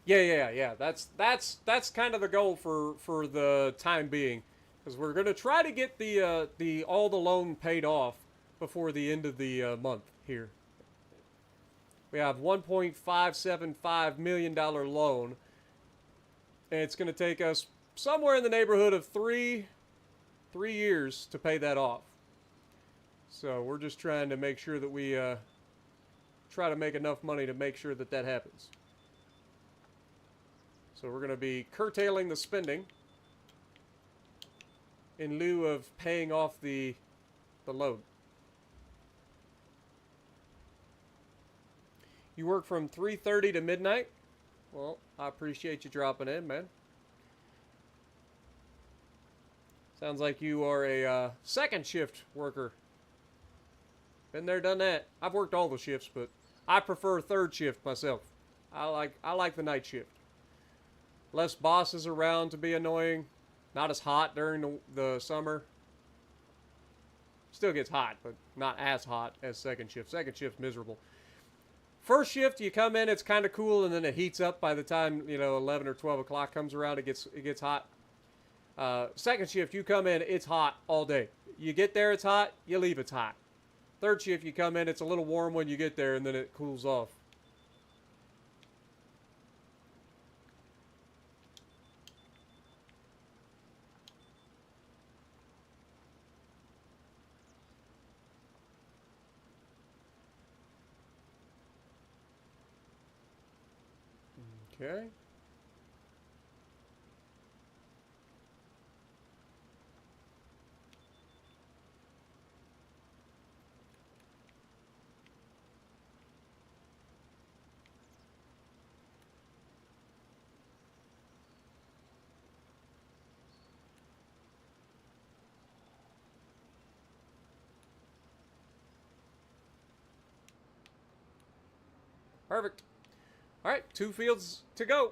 Yeah. That's kind of the goal for the time being, because we're gonna try to get the all the loan paid off before the end of the month here. We have $1.575 million loan. And it's going to take us somewhere in the neighborhood of three years to pay that off. So we're just trying to make sure that we try to make enough money to make sure that that happens. So we're going to be curtailing the spending in lieu of paying off the loan. You work from 3:30 to midnight? Well, I appreciate you dropping in, man. Sounds like you are a second shift worker. Been there, done that. I've worked all the shifts, but I prefer third shift myself. I like the night shift. Less bosses around to be annoying. Not as hot during the summer. Still gets hot, but not as hot as second shift. Second shift's miserable. First shift, you come in, it's kind of cool, and then it heats up by the time 11 or 12 o'clock comes around. It gets hot. Second shift, you come in, it's hot all day. You get there, it's hot. You leave, it's hot. Third shift, you come in, it's a little warm when you get there, and then it cools off. Okay. Perfect. All right, 2 fields to go.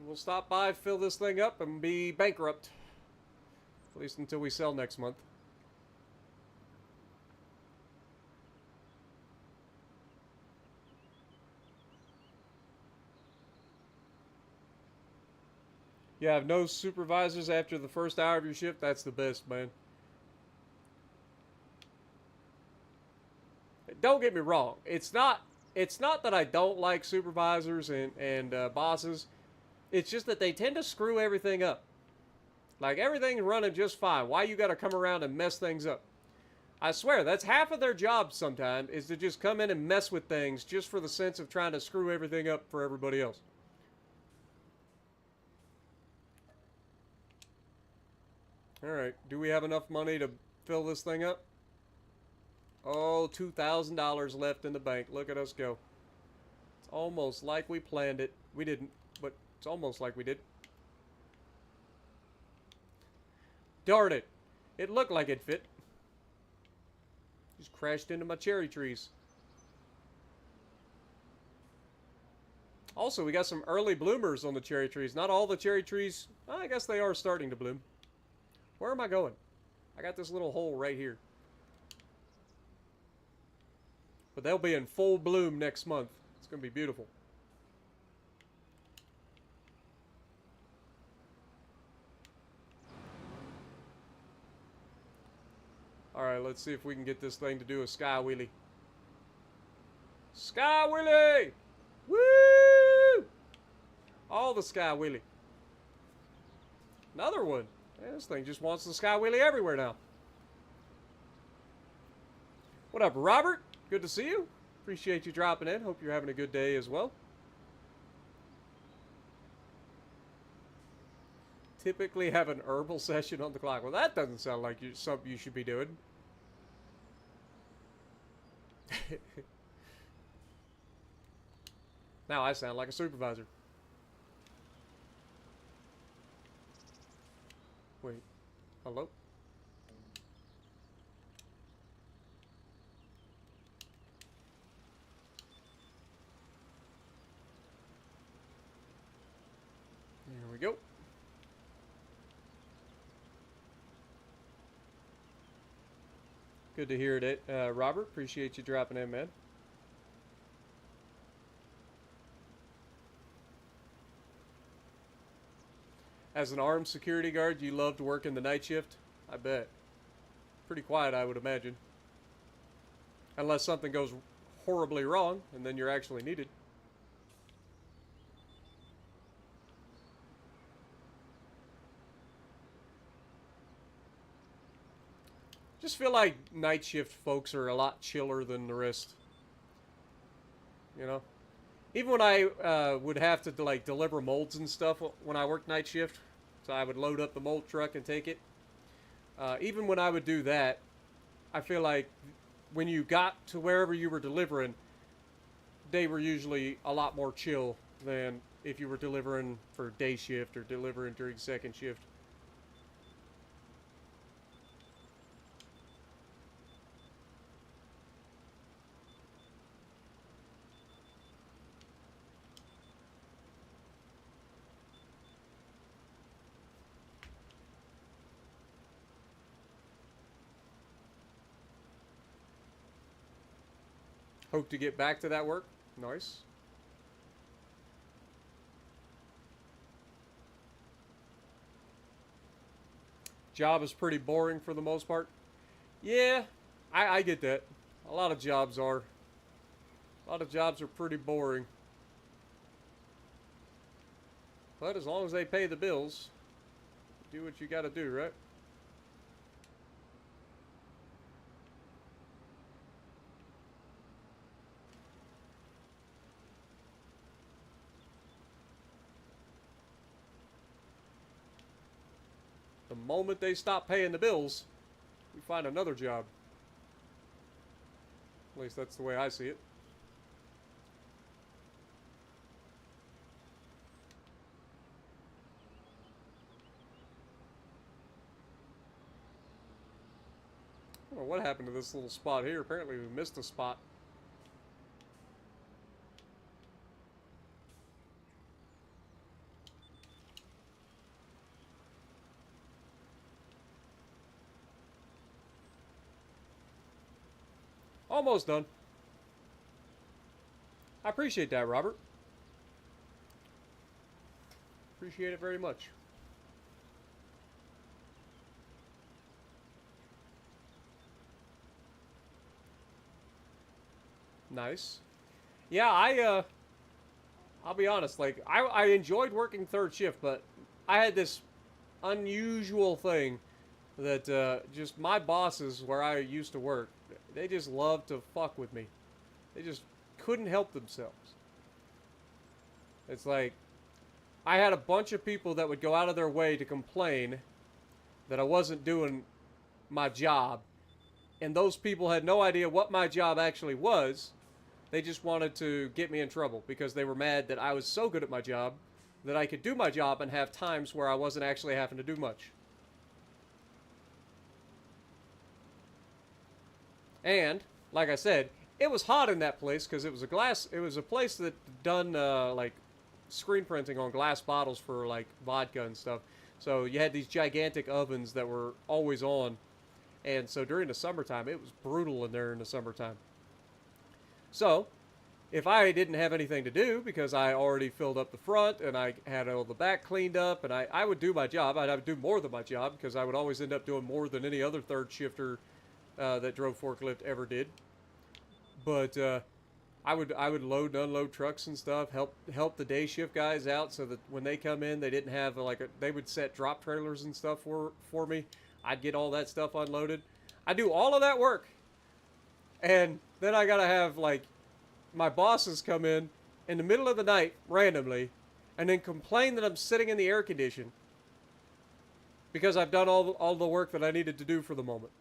We'll stop by, fill this thing up, and be bankrupt. At least until we sell next month. You have no supervisors after the first hour of your shift? That's the best, man. Don't get me wrong. It's not that I don't like supervisors and bosses. It's just that they tend to screw everything up. Like, everything's running just fine. Why you got to come around and mess things up? I swear, that's half of their job sometimes, is to just come in and mess with things just for the sense of trying to screw everything up for everybody else. Alright, do we have enough money to fill this thing up? Oh, $2,000 left in the bank. Look at us go. It's almost like we planned it. We didn't, but it's almost like we did. Darn it. It looked like it fit. Just crashed into my cherry trees. Also, we got some early bloomers on the cherry trees. Not all the cherry trees, well, I guess they are starting to bloom. Where am I going? I got this little hole right here. But they'll be in full bloom next month. It's going to be beautiful. Alright, let's see if we can get this thing to do a sky wheelie. Sky wheelie! Woo! All the sky wheelie. Another one. Yeah, this thing just wants the sky wheelie everywhere now. What up, Robert? Good to see you. Appreciate you dropping in. Hope you're having a good day as well. Typically have an herbal session on the clock. Well, that doesn't sound like something you should be doing. Now I sound like a supervisor. Wait. Hello? There we go. Good to hear it, Robert. Appreciate you dropping in, man. As an armed security guard, you love to work in the night shift? I bet. Pretty quiet, I would imagine. Unless something goes horribly wrong, and then you're actually needed. Just feel like night shift folks are a lot chiller than the rest. You know? Even when I would have to like deliver molds and stuff when I worked night shift, so I would load up the mold truck and take it. Even when I would do that, I feel like when you got to wherever you were delivering, they were usually a lot more chill than if you were delivering for day shift or delivering during second shift. Hope to get back to that work. Nice. Job is pretty boring for the most part. Yeah, I get that. A lot of jobs are. A lot of jobs are pretty boring. But as long as they pay the bills, do what you gotta do, right? The moment they stop paying the bills, we find another job. At least that's the way I see it. I don't know what happened to this little spot here. Apparently we missed a spot. Almost done. I appreciate that, Robert. Appreciate it very much. Nice. Yeah, I'll be honest, like I enjoyed working third shift, but I had this unusual thing that just my bosses where I used to work, they just loved to fuck with me. They just couldn't help themselves. It's like I had a bunch of people that would go out of their way to complain that I wasn't doing my job, and those people had no idea what my job actually was. They just wanted to get me in trouble because they were mad that I was so good at my job that I could do my job and have times where I wasn't actually having to do much. And, like I said, it was hot in that place because it was a place that done like screen printing on glass bottles for like vodka and stuff. So you had these gigantic ovens that were always on. And so during the summertime, it was brutal in there in the summertime. So, if I didn't have anything to do because I already filled up the front and I had all the back cleaned up and I would do my job, I'd do more than my job because I would always end up doing more than any other third shifter that drove forklift ever did. But I would load and unload trucks and stuff, help the day shift guys out so that when they come in, they didn't have they would set drop trailers and stuff for me. I'd get all that stuff unloaded. I do all of that work. And then I gotta have like my bosses come in the middle of the night randomly and then complain that I'm sitting in the air condition because I've done all the work that I needed to do for the moment.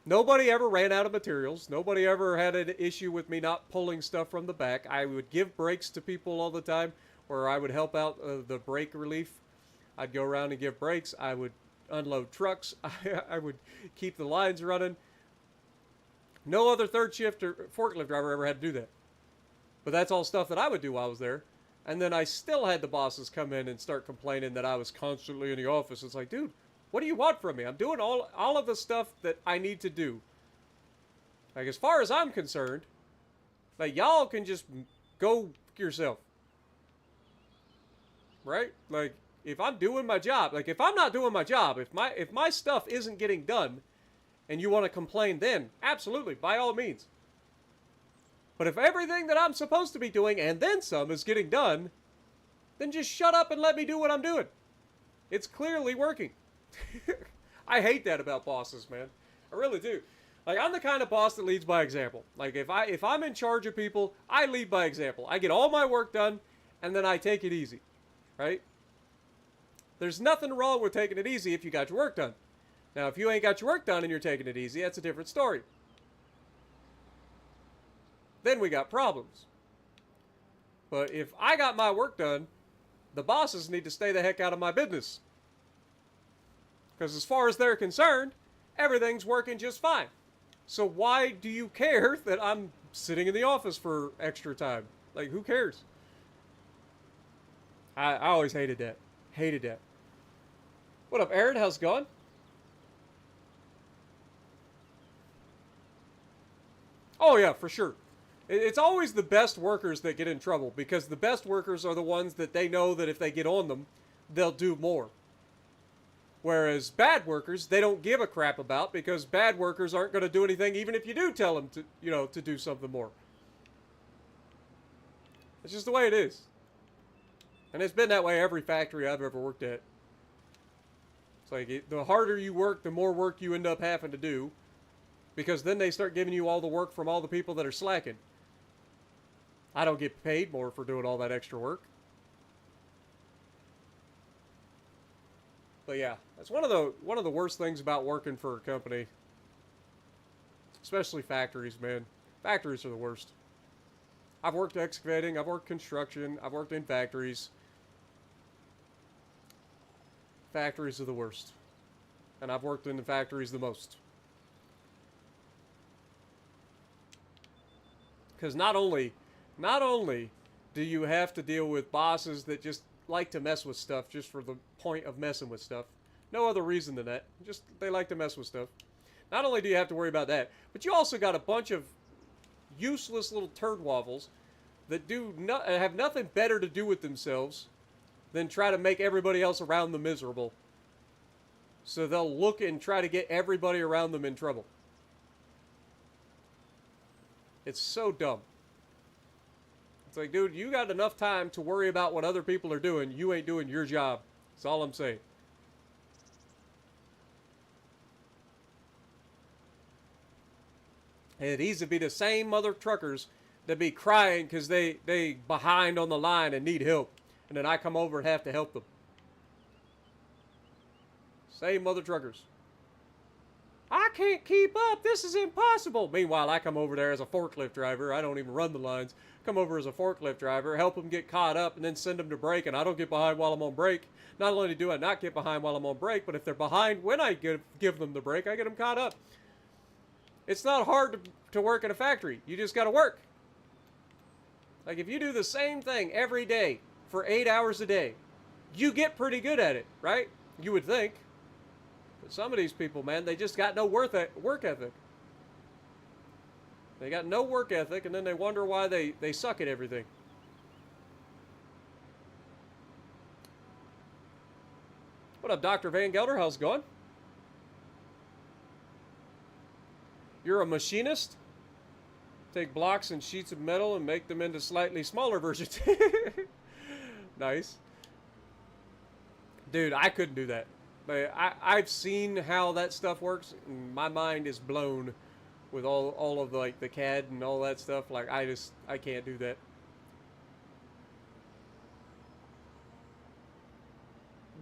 Nobody ever ran out of materials. Nobody ever had an issue with me not pulling stuff from the back. I would give breaks to people all the time, or I would help out the brake relief. I'd go around and give breaks. I would unload trucks. I would keep the lines running. No other third shift or forklift driver ever had to do that. But that's all stuff that I would do while I was there. And then I still had the bosses come in and start complaining that I was constantly in the office. It's like, dude, what do you want from me? I'm doing all of the stuff that I need to do. Like, as far as I'm concerned, like, y'all can just go yourself. Right? Like, if I'm doing my job, like, if I'm not doing my job, if my stuff isn't getting done, and you want to complain then, absolutely, by all means. But if everything that I'm supposed to be doing and then some is getting done, then just shut up and let me do what I'm doing. It's clearly working. I hate that about bosses, man. I really do. Like, I'm the kind of boss that leads by example. Like, if I'm in charge of people, I lead by example. I get all my work done, and then I take it easy, right? There's nothing wrong with taking it easy if you got your work done. Now, if you ain't got your work done and you're taking it easy, that's a different story. Then we got problems. But if I got my work done, the bosses need to stay the heck out of my business. Because as far as they're concerned, everything's working just fine. So why do you care that I'm sitting in the office for extra time? Like, who cares? I always hated that. Hated that. What up, Aaron? How's it going? Oh, yeah, for sure. It's always the best workers that get in trouble, because the best workers are the ones that they know that if they get on them, they'll do more. Whereas bad workers, they don't give a crap about, because bad workers aren't going to do anything even if you do tell them to, to do something more. It's just the way it is. And it's been that way every factory I've ever worked at. It's like, the harder you work, the more work you end up having to do, because then they start giving you all the work from all the people that are slacking. I don't get paid more for doing all that extra work. But yeah, that's one of the worst things about working for a company. Especially factories, man. Factories are the worst. I've worked excavating, I've worked construction, I've worked in factories. Factories are the worst. And I've worked in the factories the most. Because not only do you have to deal with bosses that just like to mess with stuff just for the point of messing with stuff. No other reason than that. Just they like to mess with stuff. Not only do you have to worry about that, but you also got a bunch of useless little turd waffles that have nothing better to do with themselves than try to make everybody else around them miserable. So they'll look and try to get everybody around them in trouble. It's so dumb. It's like, dude, you got enough time to worry about what other people are doing. You ain't doing your job. That's all I'm saying. And these would be the same mother truckers that be crying because they behind on the line and need help. And then I come over and have to help them. Same mother truckers. I can't keep up. This is impossible. Meanwhile, I come over there as a forklift driver. I don't even run the lines. Come over as a forklift driver, help them get caught up, and then send them to break, and I don't get behind while I'm on break. Not only do I not get behind while I'm on break, but if they're behind when I give them the break, I get them caught up. It's not hard to work in a factory. You just got to work. Like, if you do the same thing every day for 8 hours a day, you get pretty good at it, right? You would think. But some of these people, man, they just got no work ethic. They got no work ethic, and then they wonder why they suck at everything. What up, Dr. Van Gelder? How's it going? You're a machinist? Take blocks and sheets of metal and make them into slightly smaller versions. Nice. Dude, I couldn't do that. I've seen how that stuff works, and my mind is blown with all of like the CAD and all that stuff. Like, I can't do that.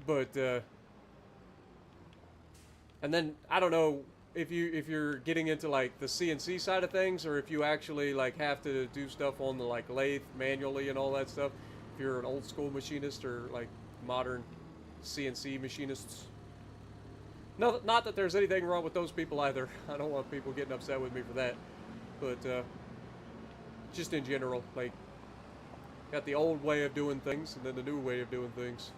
But and then I don't know if you're getting into like the CNC side of things, or if you actually like have to do stuff on the like lathe manually and all that stuff. If you're an old school machinist or like modern CNC machinists. No, not that there's anything wrong with those people either. I don't want people getting upset with me for that. But just in general, like, got the old way of doing things and then the new way of doing things.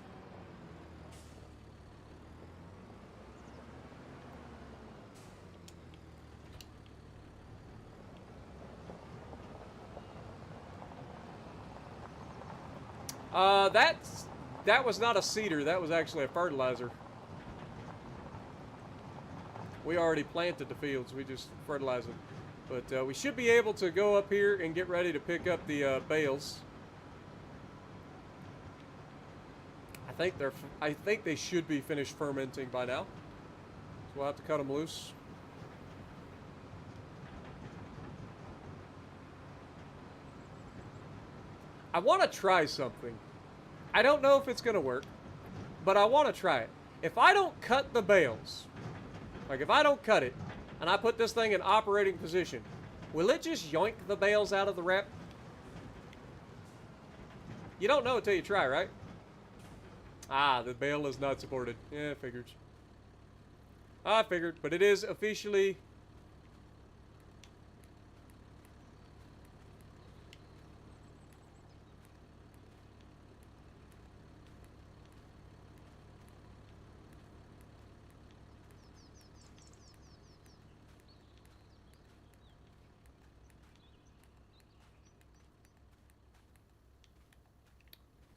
That was not a seeder. That was actually a fertilizer. We already planted the fields. We just fertilized them. But we should be able to go up here and get ready to pick up the bales. I think they should be finished fermenting by now. So we'll have to cut them loose. I want to try something. I don't know if it's going to work, but I want to try it. If I don't cut the bales, like if I don't cut it, and I put this thing in operating position, will it just yoink the bales out of the wrap? You don't know until you try, right? Ah, the bale is not supported. Yeah, I figured. I figured, but it is officially...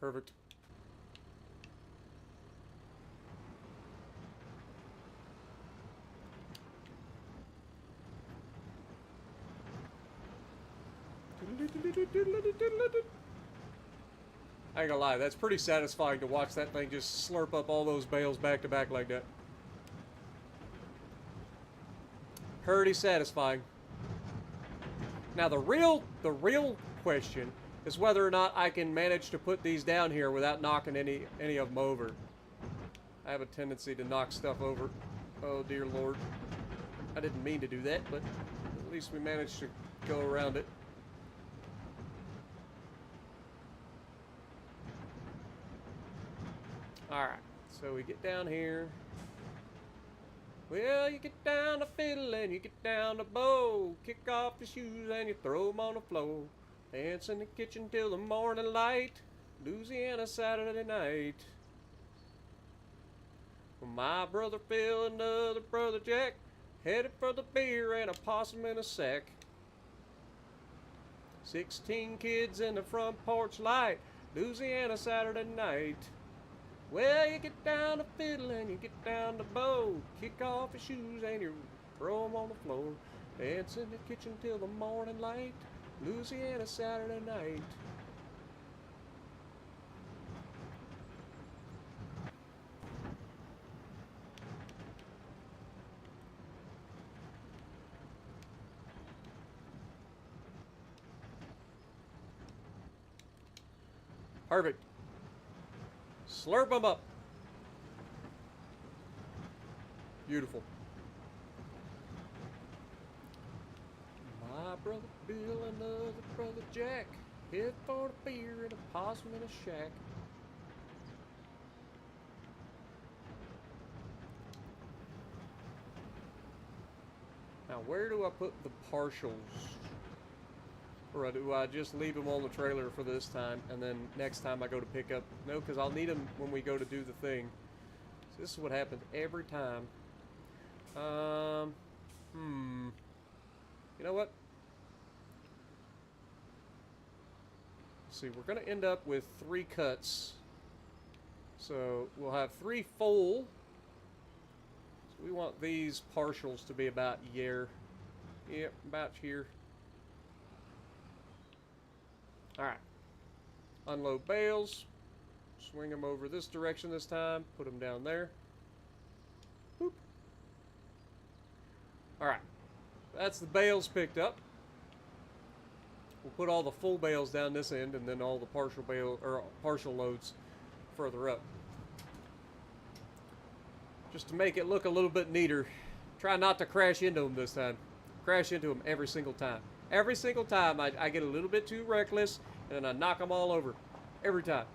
Perfect. I ain't gonna lie, that's pretty satisfying to watch that thing just slurp up all those bales back to back like that. Pretty satisfying. Now the real question is whether or not I can manage to put these down here without knocking any of them over. I have a tendency to knock stuff over. Oh dear Lord. I didn't mean to do that, but at least we managed to go around it. Alright, so we get down here. Well, you get down the fiddle and you get down the bow. Kick off your shoes and you throw them on the floor. Dance in the kitchen till the morning light. Louisiana Saturday night. My brother Phil and another brother Jack headed for the beer and a possum in a sack. 16 kids in the front porch light. Louisiana Saturday night. Well, you get down the fiddle and you get down the bow. Kick off your shoes and you throw them on the floor. Dance in the kitchen till the morning light. Louisiana Saturday night. Perfect. Slurp them up. Beautiful. My brother Bill and another brother Jack head for the beer and a possum in a shack. Now where do I put the partials? Or do I just leave them on the trailer for this time, and then next time I go to pick up... No, because I'll need them when we go to do the thing. So this is what happens every time. You know what? Let's see, we're going to end up with 3 cuts. So we'll have 3 full. So we want these partials to be about here. Yep, about here. Alright, unload bales, swing them over this direction this time, put them down there. Boop. Alright, that's the bales picked up. We'll put all the full bales down this end and then all the partial loads further up. Just to make it look a little bit neater. Try not to crash into them this time. Crash into them every single time. Every single time I get a little bit too reckless and I knock them all over. Every time.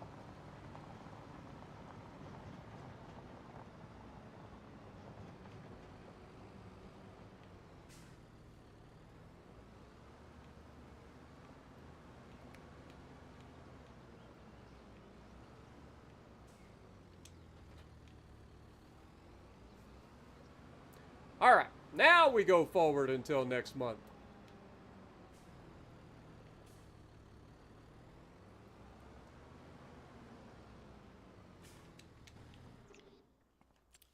Alright, now we go forward until next month.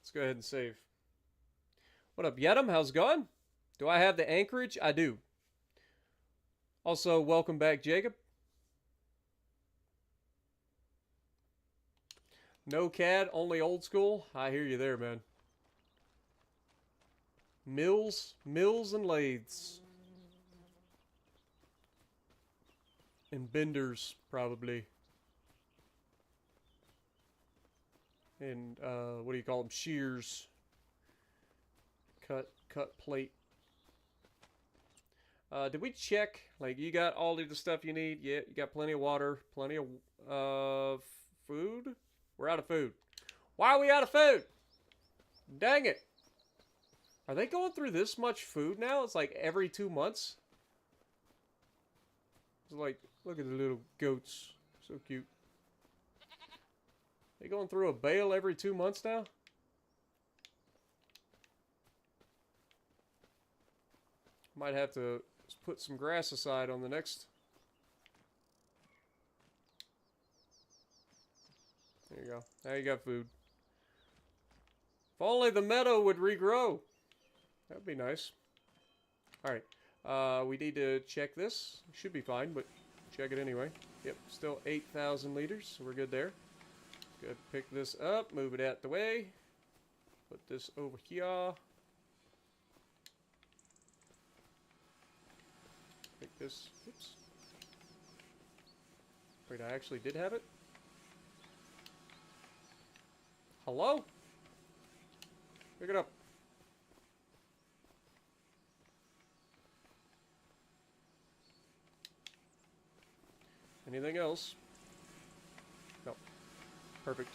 Let's go ahead and save. What up, Yedem? How's it going? Do I have the anchorage? I do. Also, welcome back, Jacob. No CAD, only old school. I hear you there, man. Mills and lathes. And benders, probably. And, what do you call them? Shears. Cut plate. Did we check? Like, you got all of the stuff you need? Yeah, you got plenty of water, plenty of food? We're out of food. Why are we out of food? Dang it. Are they going through this much food now? It's like every 2 months? It's like, look at the little goats. So cute. They going through a bale every 2 months now? Might have to put some grass aside on the next. There you go. Now you got food. If only the meadow would regrow. That'd be nice. Alright. We need to check this. Should be fine, but check it anyway. Yep, still 8,000 liters, so we're good there. Good. Pick this up, move it out the way. Put this over here. Pick this. Oops. Wait, I actually did have it? Hello? Pick it up. Anything else? No. Perfect.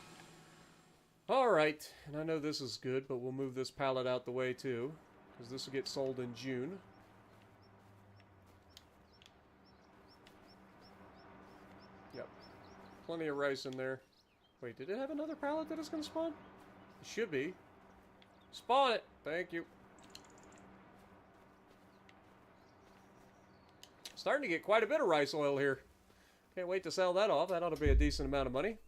Alright, and I know this is good, but we'll move this pallet out the way too, because this will get sold in June. Yep. Plenty of rice in there. Wait, did it have another pallet that is going to spawn? It should be. Spawn it! Thank you. Starting to get quite a bit of rice oil here. Can't wait to sell that off. That ought to be a decent amount of money.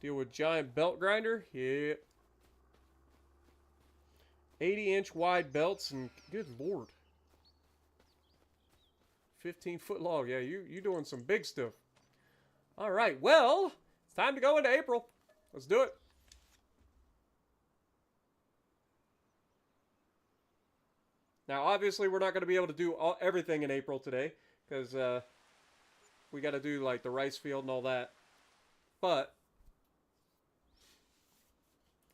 Deal with giant belt grinder. Yeah. 80-inch wide belts and good lord. 15-foot long. Yeah, you doing some big stuff. All right. Well, it's time to go into April. Let's do it. Now, obviously, we're not going to be able to do everything in April today because we got to do like the rice field and all that. But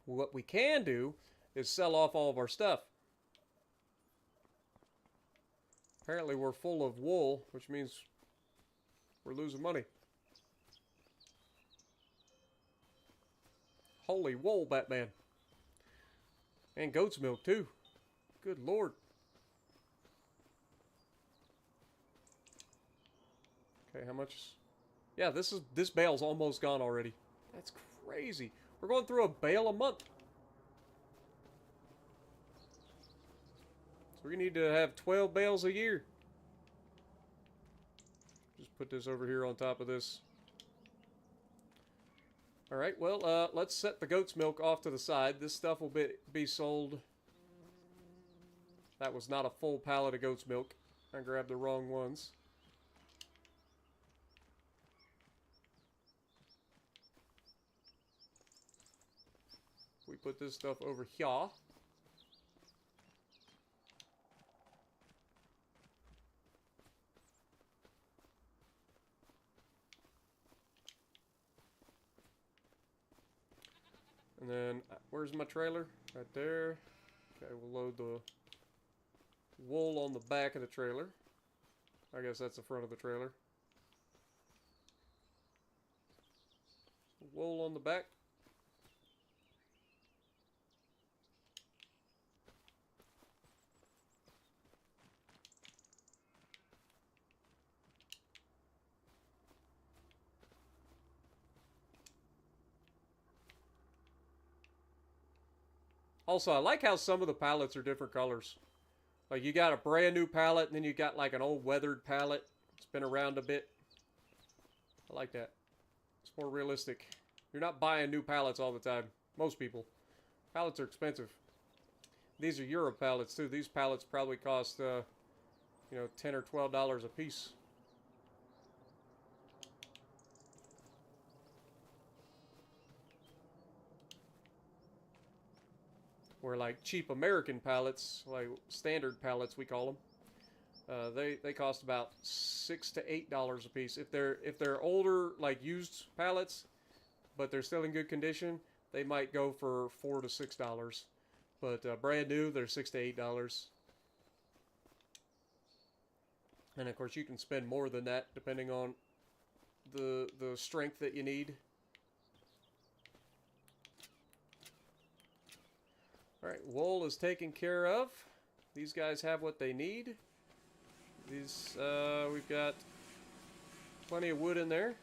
what we can do is sell off all of our stuff. Apparently, we're full of wool, which means we're losing money. Holy wool, Batman. And goat's milk, too. Good lord. Okay, how much? Yeah, this bale's almost gone already. That's crazy. We're going through a bale a month. So we need to have 12 bales a year. Just put this over here on top of this. Alright, well, let's set the goat's milk off to the side. This stuff will be sold. That was not a full pallet of goat's milk. I grabbed the wrong ones. We put this stuff over here. And then, where's my trailer? Right there. Okay, we'll load the wool on the back of the trailer. I guess that's the front of the trailer. Wool on the back. Also, I like how some of the pallets are different colors. Like, you got a brand new pallet, and then you got, like, an old weathered pallet. It's been around a bit. I like that. It's more realistic. You're not buying new pallets all the time. Most people. Pallets are expensive. These are Euro pallets, too. These pallets probably cost, you know, $10 or $12 a piece. Where like cheap American pallets, like standard pallets we call them, they cost about $6 to $8 a piece. If they're older, like used pallets, but they're still in good condition, they might go for $4 to $6. But brand new, they're $6 to $8. And of course, you can spend more than that depending on the strength that you need. Alright, wool is taken care of. These guys have what they need. These, we've got plenty of wood in there.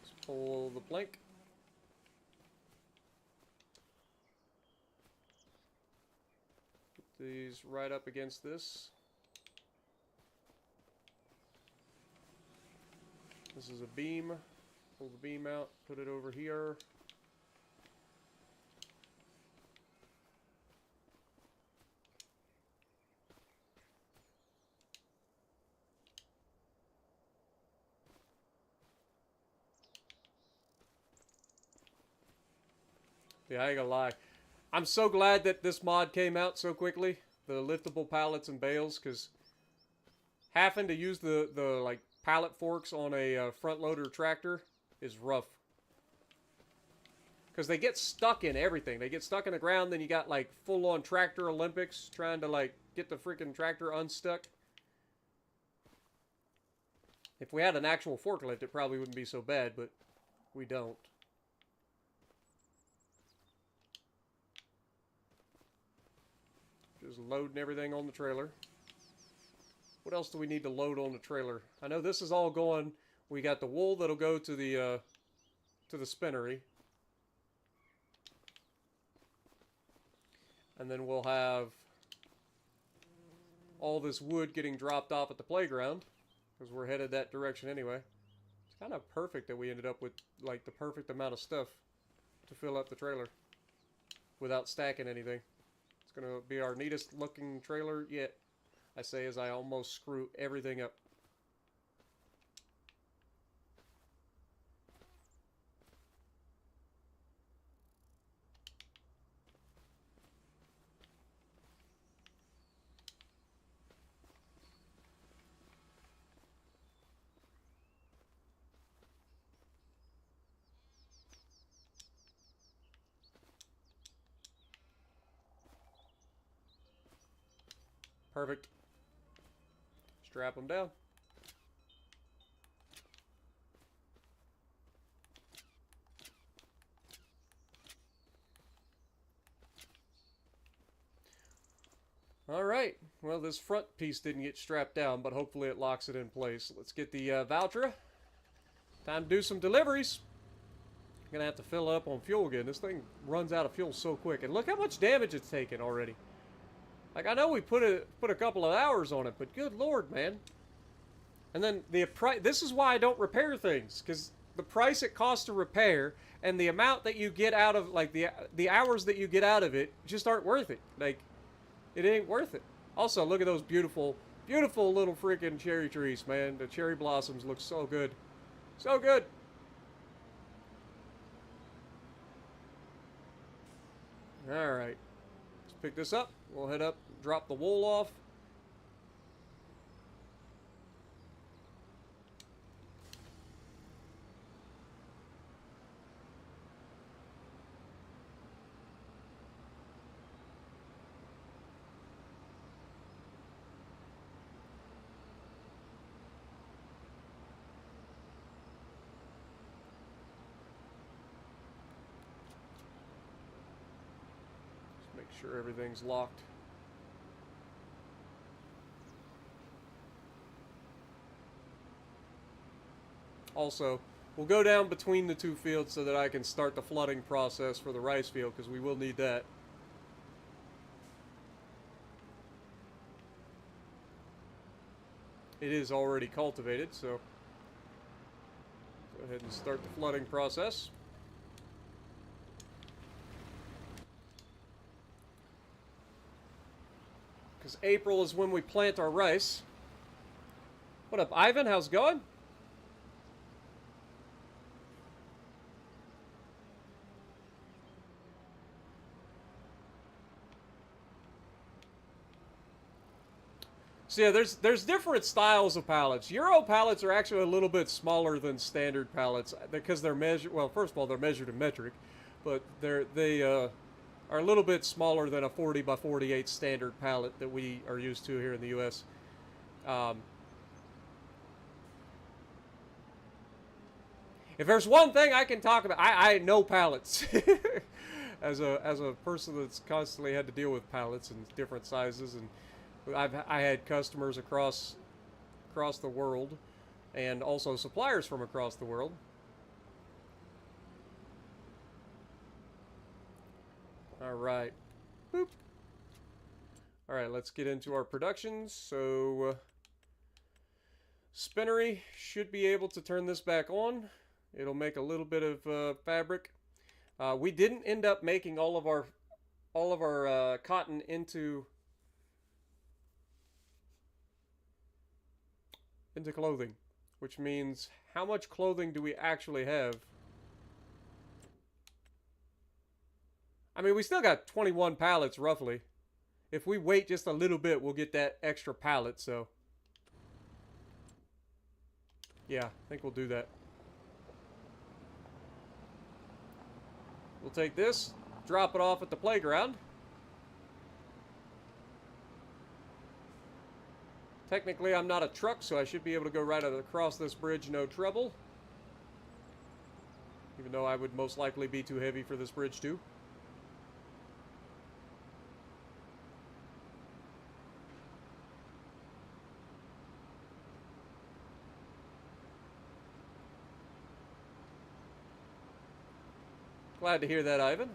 Let's pull the plank. Put these right up against this. This is a beam. Pull the beam out, put it over here. Yeah, I ain't gonna lie. I'm so glad that this mod came out so quickly. The liftable pallets and bales, because having to use the like pallet forks on a front loader tractor is rough. Because they get stuck in everything. They get stuck in the ground, then you got like full-on tractor Olympics trying to like get the freaking tractor unstuck. If we had an actual forklift, it probably wouldn't be so bad, but we don't. Just loading everything on the trailer. What else do we need to load on the trailer? I know this is all going. We got the wool that'll go to the spinnery. And then we'll have all this wood getting dropped off at the playground, because we're headed that direction anyway. It's kind of perfect that we ended up with like the perfect amount of stuff to fill up the trailer without stacking anything. It's going to be our neatest looking trailer yet, I say, as I almost screw everything up. Perfect. Strap them down. Alright, well this front piece didn't get strapped down, but hopefully it locks it in place. Let's get the Valtra. Time to do some deliveries. I'm gonna have to fill up on fuel again. This thing runs out of fuel so quick. And look how much damage it's taken already. Like, I know we put a couple of hours on it, but good lord, man. And then the price. This is why I don't repair things, because the price it costs to repair and the amount that you get out of, like the hours that you get out of it, just aren't worth it. Like, it ain't worth it. Also, look at those beautiful, beautiful little freaking cherry trees, man. The cherry blossoms look so good, so good. All right, let's pick this up. We'll head up, drop the wool off. Just make sure everything's locked. Also, we'll go down between the two fields so that I can start the flooding process for the rice field, because we will need that. It is already cultivated, so go ahead and start the flooding process. Because Because April is when we plant our rice. What up, Ivan? How's it going? So yeah, there's different styles of pallets. Euro pallets are actually a little bit smaller than standard pallets because they're measured. Well, first of all, they're measured in metric, but they are a little bit smaller than a 40 by 48 standard pallet that we are used to here in the U.S. If there's one thing I can talk about, I know pallets. As a person that's constantly had to deal with pallets and different sizes, and I had customers across the world, and also suppliers from across the world. All right, boop. All right, let's get into our productions. So, spinnery should be able to turn this back on. It'll make a little bit of fabric. We didn't end up making all of our cotton into clothing, which means how much clothing do we actually have? I mean, we still got 21 pallets roughly. If we wait just a little bit, we'll get that extra pallet, so yeah, I think we'll do that. We'll take this, drop it off at the playground. Technically, I'm not a truck, so I should be able to go right across this bridge, no trouble. Even though I would most likely be too heavy for this bridge, too. Glad to hear that, Ivan.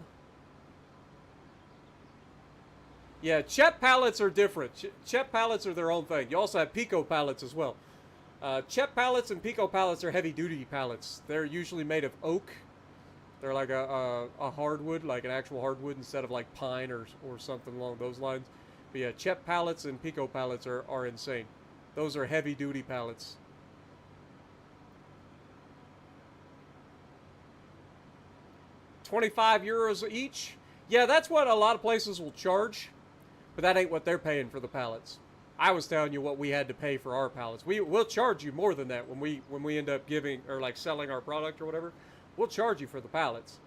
Yeah, Chet pallets are different. Chet pallets are their own thing. You also have Pico pallets as well. Chet pallets and Pico pallets are heavy-duty pallets. They're usually made of oak. They're like a hardwood, like an actual hardwood instead of like pine or something along those lines. But yeah, Chet pallets and Pico pallets are insane. Those are heavy-duty pallets. €25 each? Yeah, that's what a lot of places will charge. But that ain't what they're paying for the pallets. I was telling you what we had to pay for our pallets. We'll charge you more than that when we end up giving or like selling our product or whatever. We'll charge you for the pallets,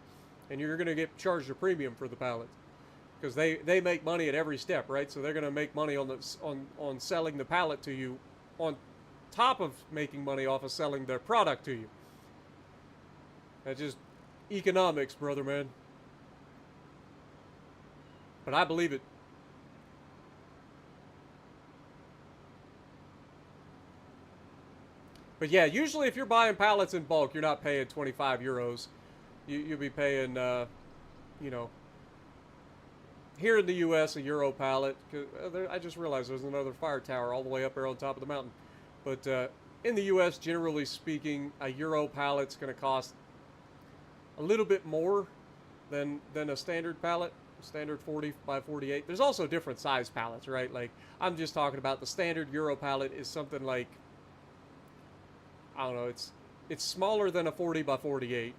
and you're gonna get charged a premium for the pallets because they make money at every step, right? So they're gonna make money on selling the pallet to you, on top of making money off of selling their product to you. That's just economics, brother man. But I believe it. But yeah, usually if you're buying pallets in bulk, you're not paying €25. You'll be paying, you know, here in the U.S. a Euro pallet. I just realized there's another fire tower all the way up there on top of the mountain. But in the U.S., generally speaking, a Euro pallet's going to cost a little bit more than a standard pallet. Standard 40 by 48. There's also different size pallets, right? Like, I'm just talking about the standard Euro pallet is something like, I don't know, it's smaller than a 40 by 48.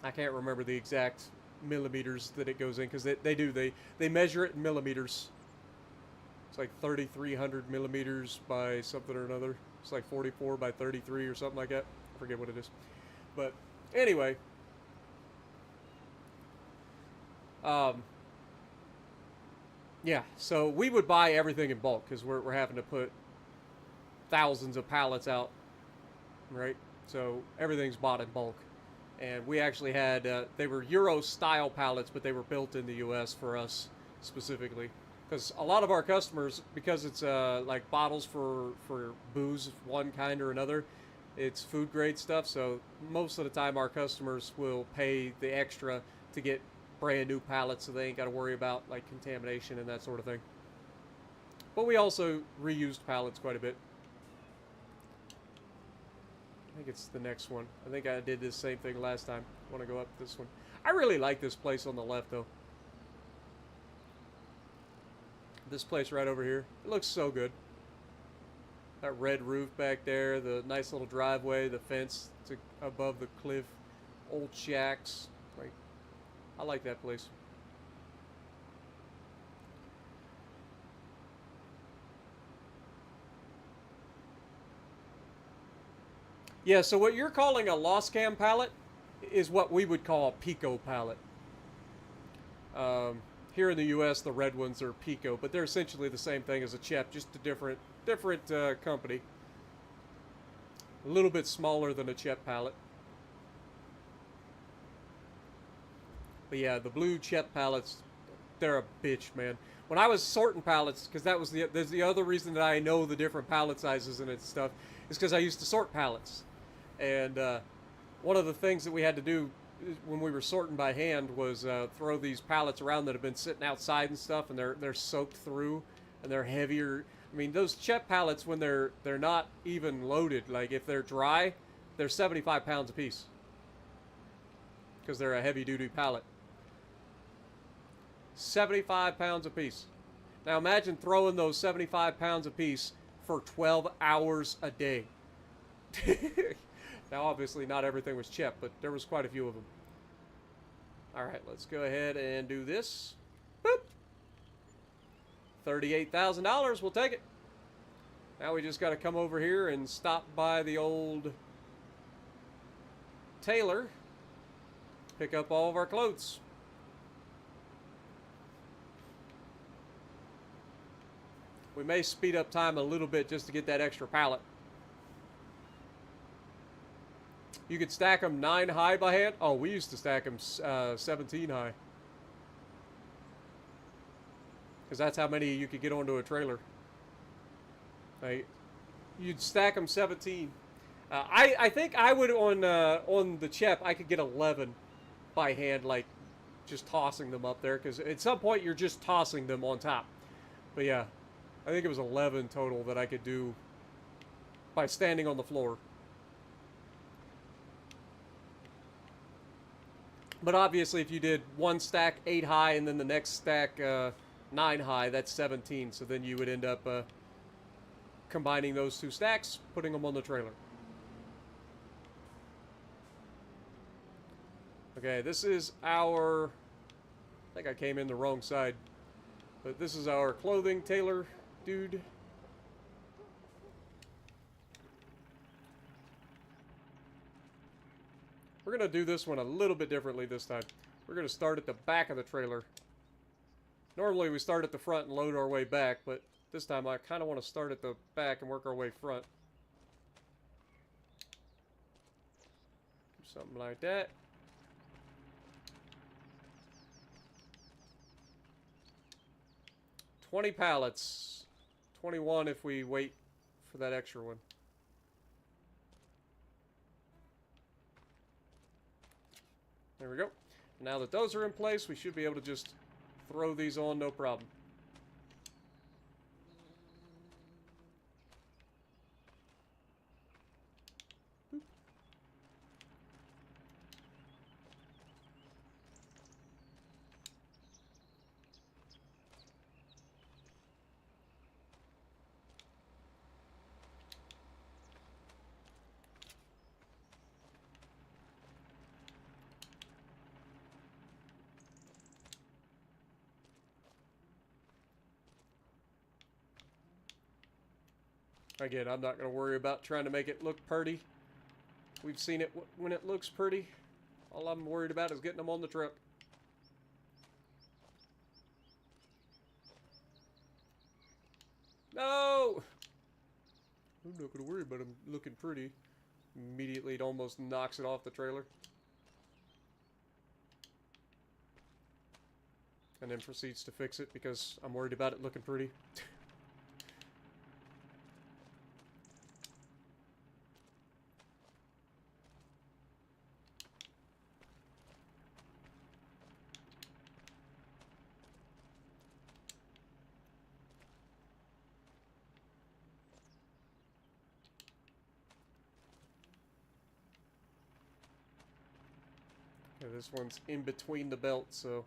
I can't remember the exact millimeters that it goes in because they measure it in millimeters. It's like 3,300 millimeters by something or another. It's like 44 by 33 or something like that. I forget what it is. But anyway, yeah, so we would buy everything in bulk because we're having to put thousands of pallets out, right? So everything's bought in bulk. And we actually had, they were Euro style pallets, but they were built in the US for us specifically. Because a lot of our customers, because it's like bottles for booze of one kind or another, it's food grade stuff. So most of the time our customers will pay the extra to get brand new pallets so they ain't got to worry about like contamination and that sort of thing. But we also reused pallets quite a bit. I think it's the next one. I think I did this same thing last time. I want to go up this one. I really like this place on the left, though. This place right over here. It looks so good. That red roof back there, the nice little driveway, the fence to above the cliff, old shacks. Like, I like that place. Yeah, so what you're calling a lost cam pallet is what we would call a Pico pallet. Here in the U.S., the red ones are Pico, but they're essentially the same thing as a CHEP, just a different company. A little bit smaller than a CHEP pallet. But yeah, the blue CHEP pallets, they're a bitch, man. When I was sorting pallets, because there's the other reason that I know the different pallet sizes and stuff, is because I used to sort pallets. And one of the things that we had to do when we were sorting by hand was throw these pallets around that have been sitting outside and stuff, and they're soaked through, and they're heavier. I mean, those CHEP pallets, when they're not even loaded, like if they're dry, they're 75 pounds a piece because they're a heavy duty pallet. 75 pounds a piece. Now imagine throwing those 75 pounds a piece for 12 hours a day. Now, obviously, not everything was CHEP, but there was quite a few of them. All right, let's go ahead and do this. Boop. $38,000. We'll take it. Now we just got to come over here and stop by the old tailor, pick up all of our clothes. We may speed up time a little bit just to get that extra pallet. You could stack them 9 high by hand. Oh, we used to stack them 17 high. Because that's how many you could get onto a trailer. Right? You'd stack them 17. I think I would on the CHEP, I could get 11 by hand, like just tossing them up there. Because at some point you're just tossing them on top. But yeah, I think it was 11 total that I could do by standing on the floor. But obviously, if you did one stack 8 high and then the next stack 9 high, that's 17. So then you would end up combining those 2 stacks, putting them on the trailer. Okay, this is our... I think I came in the wrong side. But this is our clothing tailor dude. We're going to do this one a little bit differently this time. We're going to start at the back of the trailer. Normally we start at the front and load our way back, but this time I kind of want to start at the back and work our way front. Something like that. $20 pallets. 21 if we wait for that extra one. There we go. Now that those are in place, we should be able to just throw these on, no problem. Boop. Again, I'm not going to worry about trying to make it look pretty. We've seen it when it looks pretty. All I'm worried about is getting them on the truck. No! I'm not going to worry about them looking pretty. Immediately, it almost knocks it off the trailer. And then proceeds to fix it because I'm worried about it looking pretty. Yeah, this one's in between the belts, so...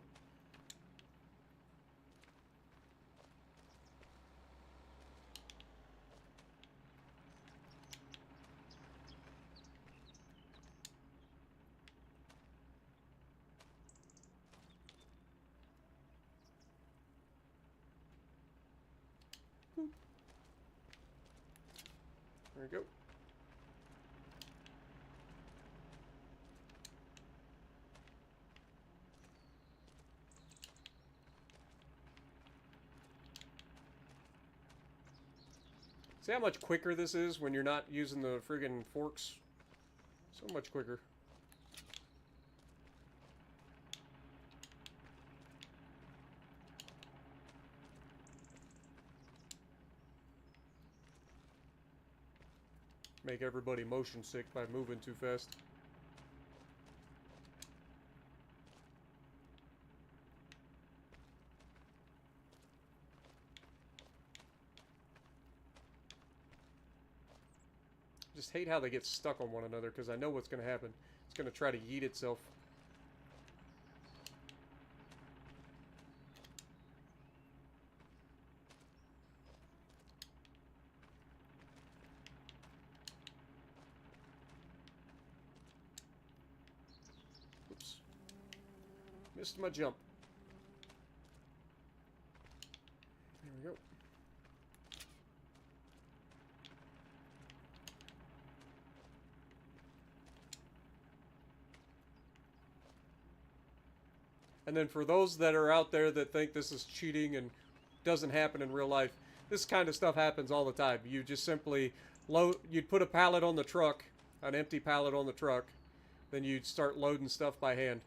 There we go. See how much quicker this is when you're not using the friggin' forks? So much quicker. Make everybody motion sick by moving too fast. Just hate how they get stuck on one another because I know what's going to happen. It's going to try to yeet itself. Oops. Missed my jump. There we go. And then for those that are out there that think this is cheating and doesn't happen in real life, this kind of stuff happens all the time. You just simply you'd put a pallet on the truck, an empty pallet on the truck, then you'd start loading stuff by hand.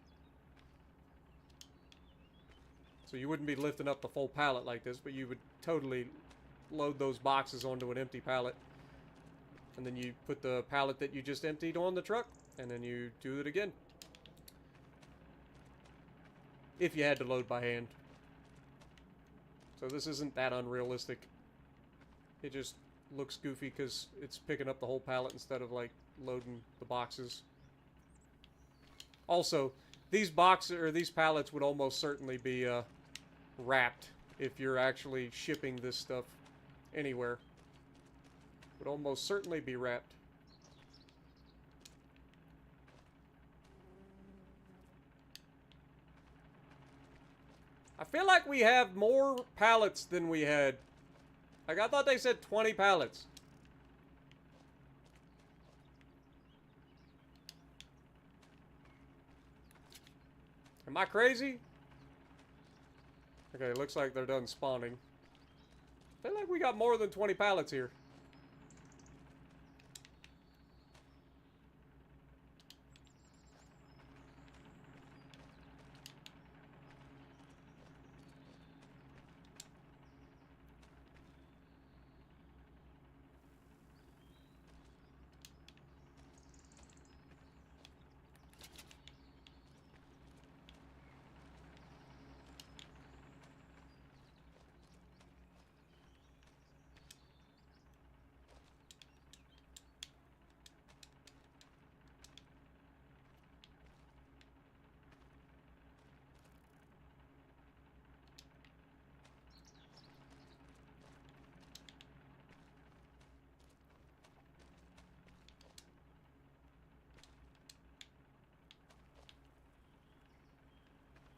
So you wouldn't be lifting up the full pallet like this, but you would totally load those boxes onto an empty pallet. And then you put the pallet that you just emptied on the truck, and then you do it again. If you had to load by hand. So this isn't that unrealistic. It just looks goofy because it's picking up the whole pallet instead of like loading the boxes. Also, these pallets would almost certainly be wrapped if you're actually shipping this stuff anywhere. Would almost certainly be wrapped. I feel like we have more pallets than we had. Like, I thought they said 20 pallets. Am I crazy? Okay, looks like they're done spawning. I feel like we got more than 20 pallets here.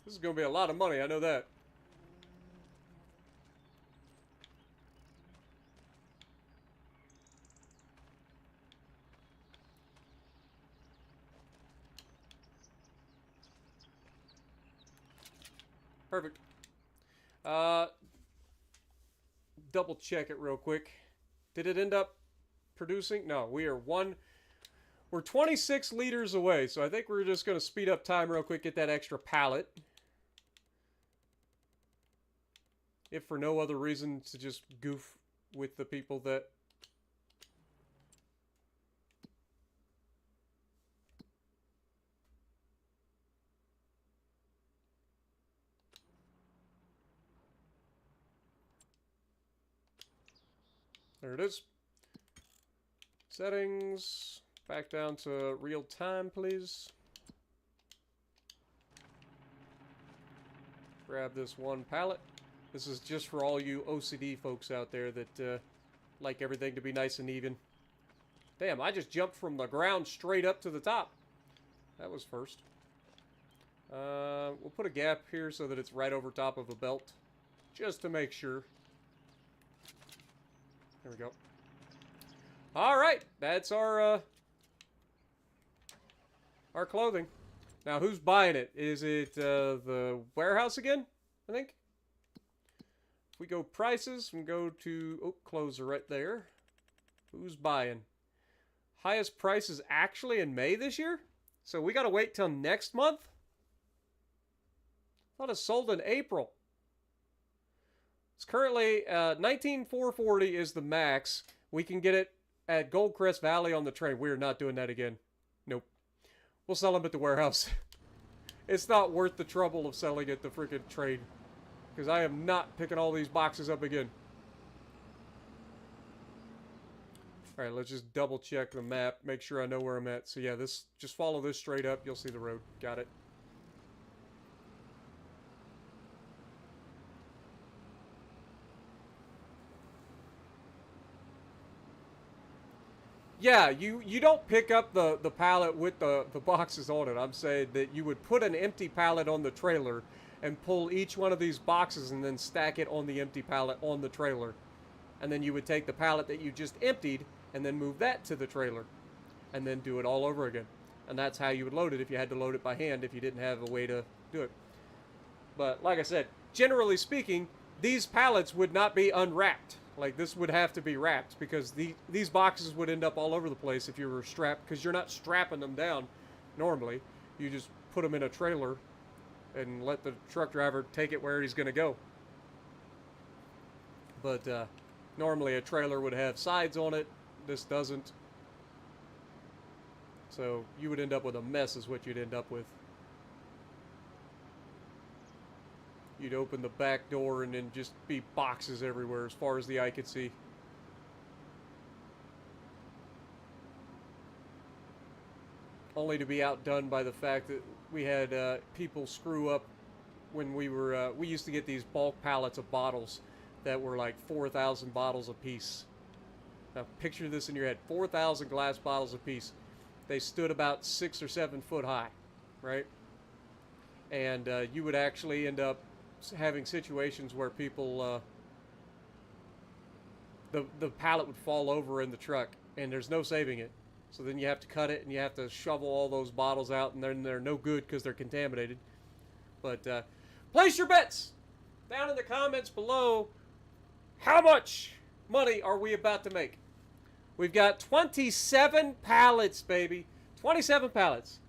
This is going to be a lot of money, I know that. Perfect. Double check it real quick. Did it end up producing? No, we're 26 liters away, so I think we're just going to speed up time real quick, get that extra pallet. If for no other reason to just goof with the people that... There it is. Settings. Back down to real time, please. Grab this one pallet. This is just for all you OCD folks out there that like everything to be nice and even. Damn, I just jumped from the ground straight up to the top. That was first. We'll put a gap here so that it's right over top of a belt. Just to make sure. There we go. All right, that's our clothing. Now, who's buying it? Is it the warehouse again? I think. If we go prices and go to... Oh, clothes are right there. Who's buying? Highest price is actually in May this year? So we got to wait till next month? I thought it sold in April. It's currently 19,440 is the max. We can get it at Goldcrest Valley on the train. We're not doing that again. Nope. We'll sell them at the warehouse. It's not worth the trouble of selling at the freaking trade. Because I am not picking all these boxes up again. Alright, let's just double check the map. Make sure I know where I'm at. So yeah, just follow this straight up. You'll see the road. Got it. Yeah, you don't pick up the pallet with the boxes on it. I'm saying that you would put an empty pallet on the trailer and pull each one of these boxes and then stack it on the empty pallet on the trailer. And then you would take the pallet that you just emptied and then move that to the trailer. And then do it all over again. And that's how you would load it if you had to load it by hand if you didn't have a way to do it. But like I said, generally speaking, these pallets would not be unwrapped. Like, this would have to be wrapped because these boxes would end up all over the place if you were strapped, because you're not strapping them down normally. You just put them in a trailer and let the truck driver take it where he's going to go. But normally a trailer would have sides on it. This doesn't. So you would end up with a mess is what you'd end up with. You'd open the back door and then just be boxes everywhere as far as the eye could see. Only to be outdone by the fact that we had people screw up when we were... we used to get these bulk pallets of bottles that were like 4,000 bottles a piece. Now picture this in your head. 4,000 glass bottles a piece. They stood about 6 or 7 foot high, right? And you would actually end up having situations where people the pallet would fall over in the truck and there's no saving it, so then you have to cut it and you have to shovel all those bottles out, and then they're no good because they're contaminated. But place your bets down in the comments below. How much money are we about to make? We've got 27 pallets, baby. 27 pallets.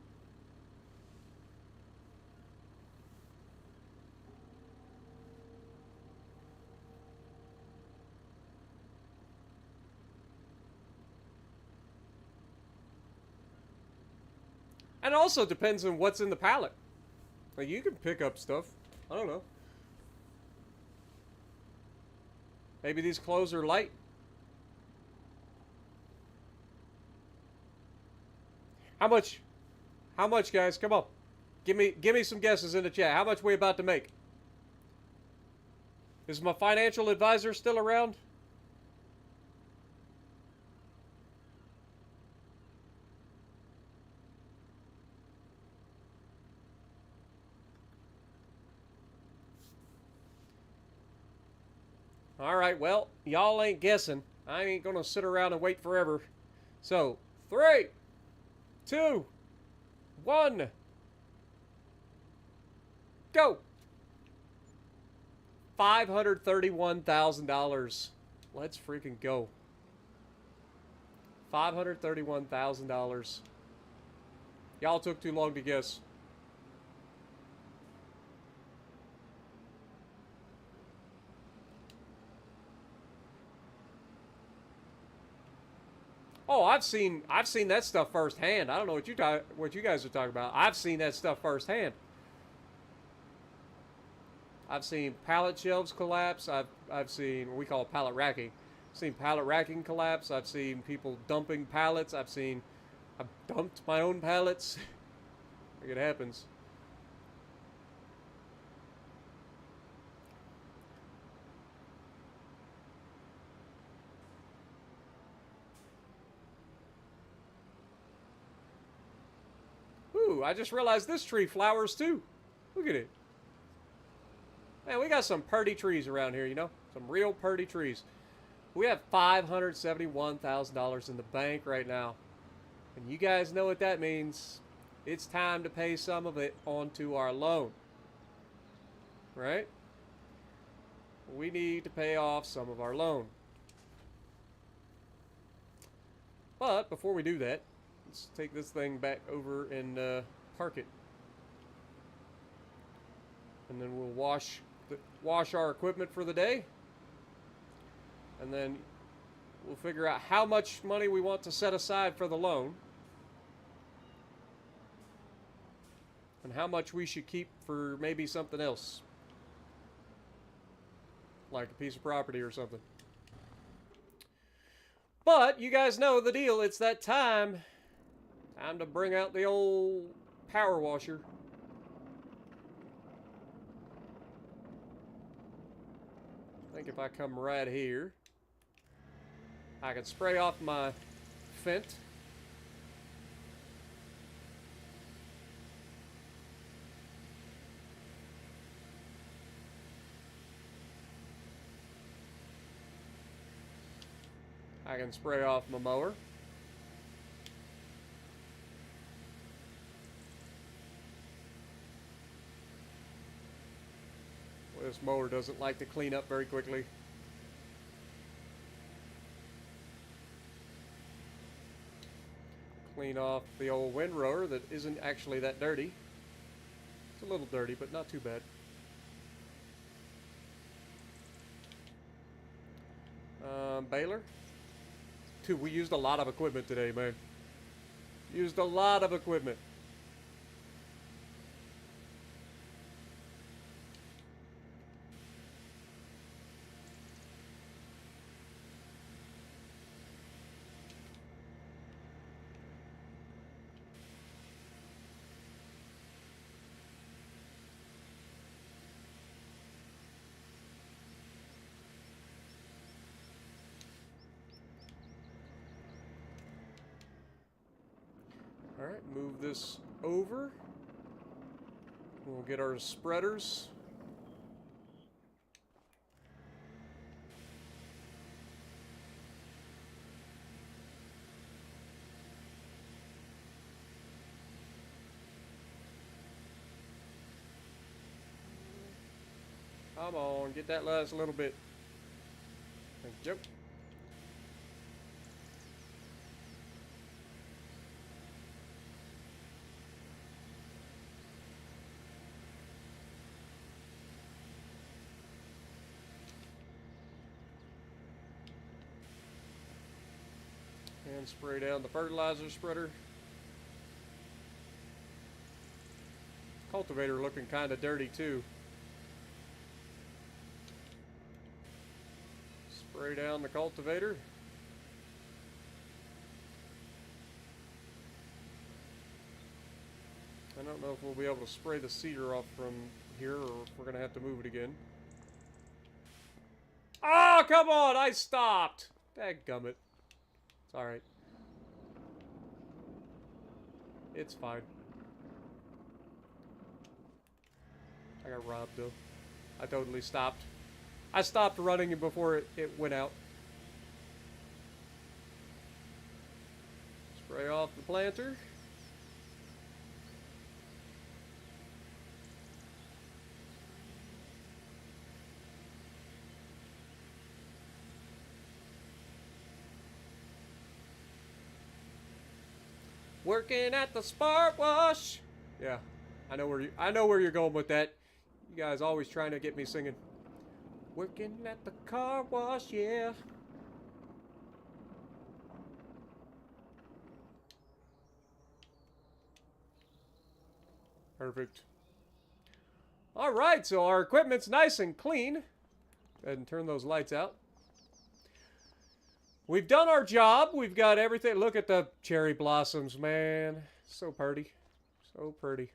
And it also depends on what's in the pallet. Like, you can pick up stuff. I don't know. Maybe these clothes are light. How much? How much, guys? Come on. Give me some guesses in the chat. How much we about to make? Is my financial advisor still around? Alright, well, y'all ain't guessing. I ain't gonna sit around and wait forever. So, 3, 2, 1, go! $531,000. Let's freaking go. $531,000. Y'all took too long to guess. Oh, I've seen that stuff firsthand. I don't know what you guys are talking about. I've seen that stuff firsthand. I've seen pallet shelves collapse. I've seen what we call pallet racking. I've seen pallet racking collapse. I've seen people dumping pallets. I've dumped my own pallets. Like, it happens. Ooh, I just realized this tree flowers too. Look at it. Man, we got some purty trees around here, you know? Some real purty trees. We have $571,000 in the bank right now. And you guys know what that means. It's time to pay some of it onto our loan. Right? We need to pay off some of our loan. But before we do that, let's take this thing back over and park it. And then we'll wash our equipment for the day. And then we'll figure out how much money we want to set aside for the loan. And how much we should keep for maybe something else. Like a piece of property or something. But you guys know the deal. It's that time. Time to bring out the old power washer. I think if I come right here, I can spray off my Fent. I can spray off my mower. Well, this mower doesn't like to clean up very quickly. Clean off the old windrower that isn't actually that dirty. It's a little dirty, but not too bad. Baler. Dude, we used a lot of equipment today, man. Used a lot of equipment. Alright, move this over. We'll get our spreaders. Come on, get that last little bit. Thank you. And spray down the fertilizer spreader. Cultivator looking kind of dirty too. Spray down the cultivator. I don't know if we'll be able to spray the cedar off from here or if we're going to have to move it again. Oh, come on! I stopped! Dadgummit. It's alright. It's fine. I got robbed though. I totally stopped. I stopped running before it went out. Spray off the planter. Working at the spark wash. Yeah, I know where you're going with that. You guys always trying to get me singing. Working at the car wash, yeah. Perfect. All right, so our equipment's nice and clean. Go ahead and turn those lights out. We've done our job. We've got everything. Look at the cherry blossoms, man. So pretty. So pretty.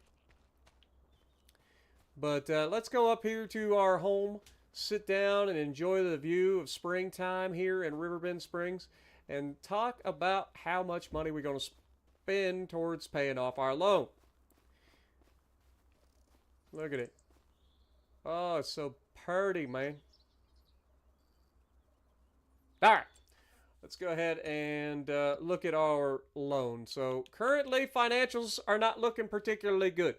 But let's go up here to our home, sit down and enjoy the view of springtime here in Riverbend Springs, and talk about how much money we're going to spend towards paying off our loan. Look at it. Oh, it's so pretty, man. All right. Let's go ahead and look at our loan. So currently, financials are not looking particularly good.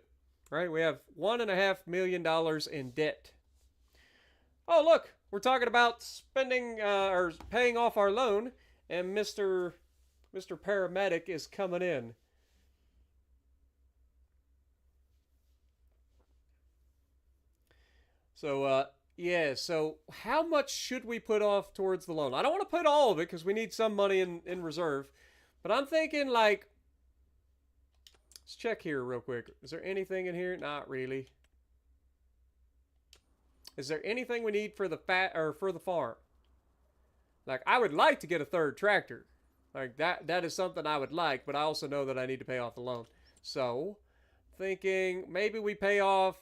Right? We have $1.5 million in debt. Oh, look, we're talking about spending or paying off our loan, and Mr. Paramedic is coming in. So, yeah, so how much should we put off towards the loan? I don't want to put all of it because we need some money in reserve. But I'm thinking, like, let's check here real quick. Is there anything in here? Not really. Is there anything we need for the for the farm? Like, I would like to get a third tractor. Like, that is something I would like, but I also know that I need to pay off the loan. So, thinking maybe we pay off.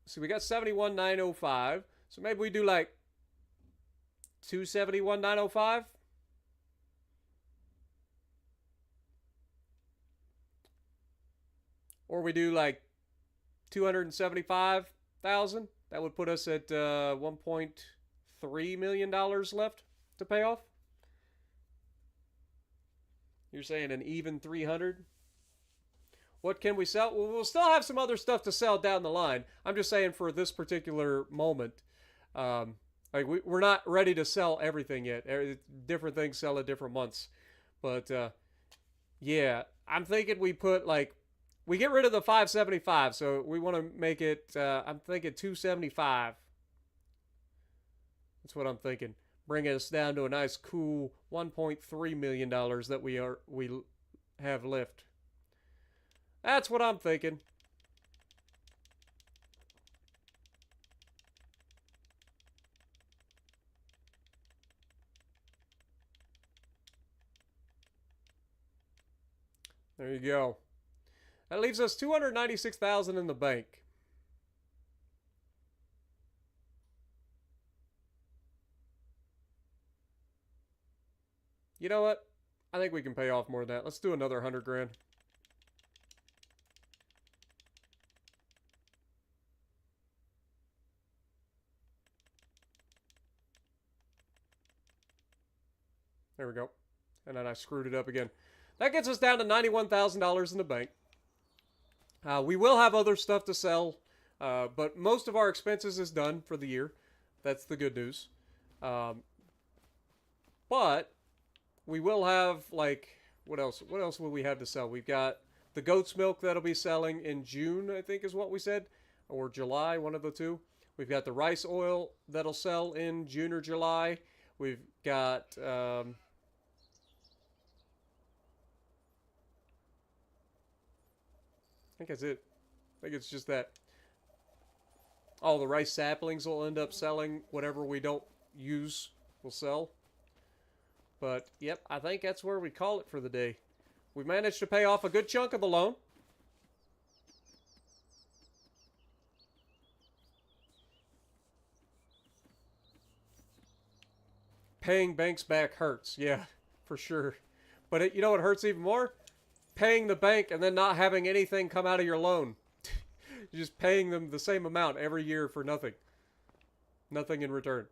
So we got 71,905. So maybe we do like 271,905. Or we do like 275,000. That would put us at $1.3 million left to pay off. You're saying an even 300? What can we sell? Well, we'll still have some other stuff to sell down the line. I'm just saying for this particular moment, like we're not ready to sell everything yet. Different things sell at different months. But yeah, I'm thinking we put like, we get rid of the 575. So we want to make it, I'm thinking 275. That's what I'm thinking. Bring us down to a nice cool $1.3 million that we have left. That's what I'm thinking. There you go. That leaves us $296,000 in the bank. You know what? I think we can pay off more than that. Let's do another 100 grand. There we go. And then I screwed it up again. That gets us down to $91,000 in the bank. We will have other stuff to sell, but most of our expenses is done for the year. That's the good news. But we will have, like, what else? What else will we have to sell? We've got the goat's milk that'll be selling in June, I think is what we said, or July, one of the two. We've got the rice oil that'll sell in June or July. We've got I think that's it. I think it's just that. All the rice saplings will end up selling. Whatever we don't use will sell. But, yep, I think that's where we call it for the day. We managed to pay off a good chunk of the loan. Paying banks back hurts. Yeah, for sure. But you know what hurts even more? Paying the bank and then not having anything come out of your loan. You're just paying them the same amount every year for nothing. Nothing in return.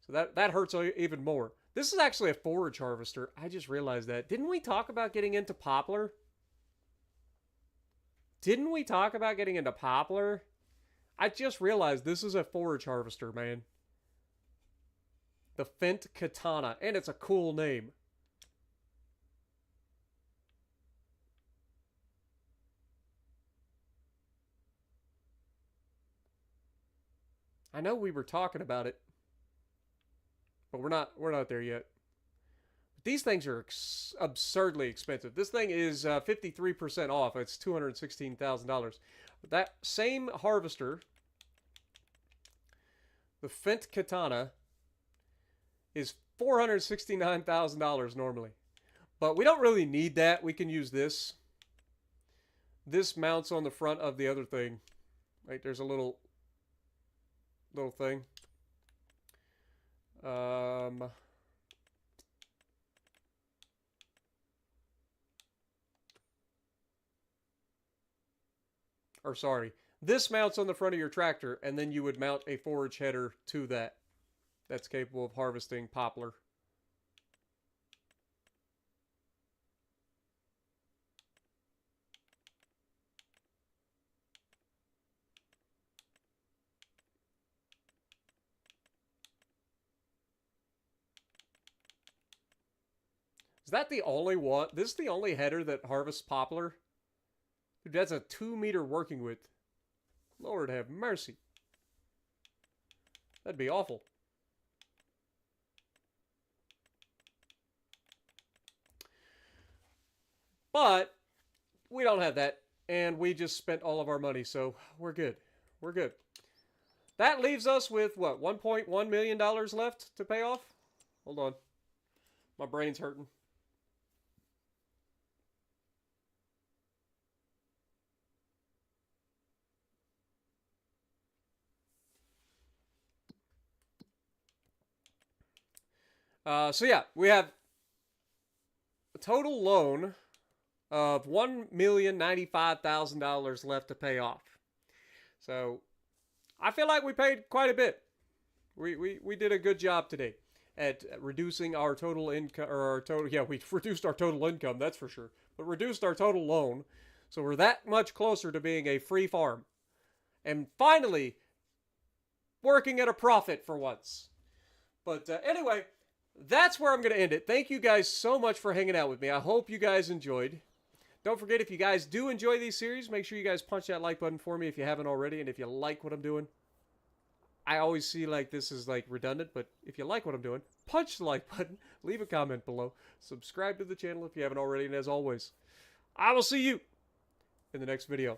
So that hurts even more. This is actually a forage harvester. I just realized that. Didn't we talk about getting into poplar? Didn't we talk about getting into poplar? I just realized this is a forage harvester, man. The Fent Katana. And it's a cool name. I know we were talking about it. But we're not there yet. These things are absurdly expensive. This thing is 53% off. It's $216,000. That same harvester, the Fent Katana, is $469,000 normally. But we don't really need that. We can use this. This mounts on the front of the other thing. Right, there's a little thing. Or sorry, this mounts on the front of your tractor, and then you would mount a forage header to that. that's capable of harvesting poplar. Is that the only one? This is the only header that harvests poplar? Dude, that's a 2-meter working width. Lord have mercy. That'd be awful. But we don't have that, and we just spent all of our money, so we're good. We're good. That leaves us with, what, $1.1 million left to pay off? Hold on. My brain's hurting. So yeah, we have a total loan of $1,095,000 left to pay off. So I feel like we paid quite a bit. We did a good job today at reducing our total income, or our total, yeah, we reduced our total income, that's for sure, but reduced our total loan. So we're that much closer to being a free farm. And finally, working at a profit for once. But anyway, that's where I'm going to end it. Thank you guys so much for hanging out with me. I hope you guys enjoyed. Don't forget, if you guys do enjoy these series, make sure you guys punch that like button for me if you haven't already. And if you like what I'm doing, I always see like this is like redundant, but if you like what I'm doing, punch the like button, leave a comment below, subscribe to the channel if you haven't already, and as always, I will see you in the next video.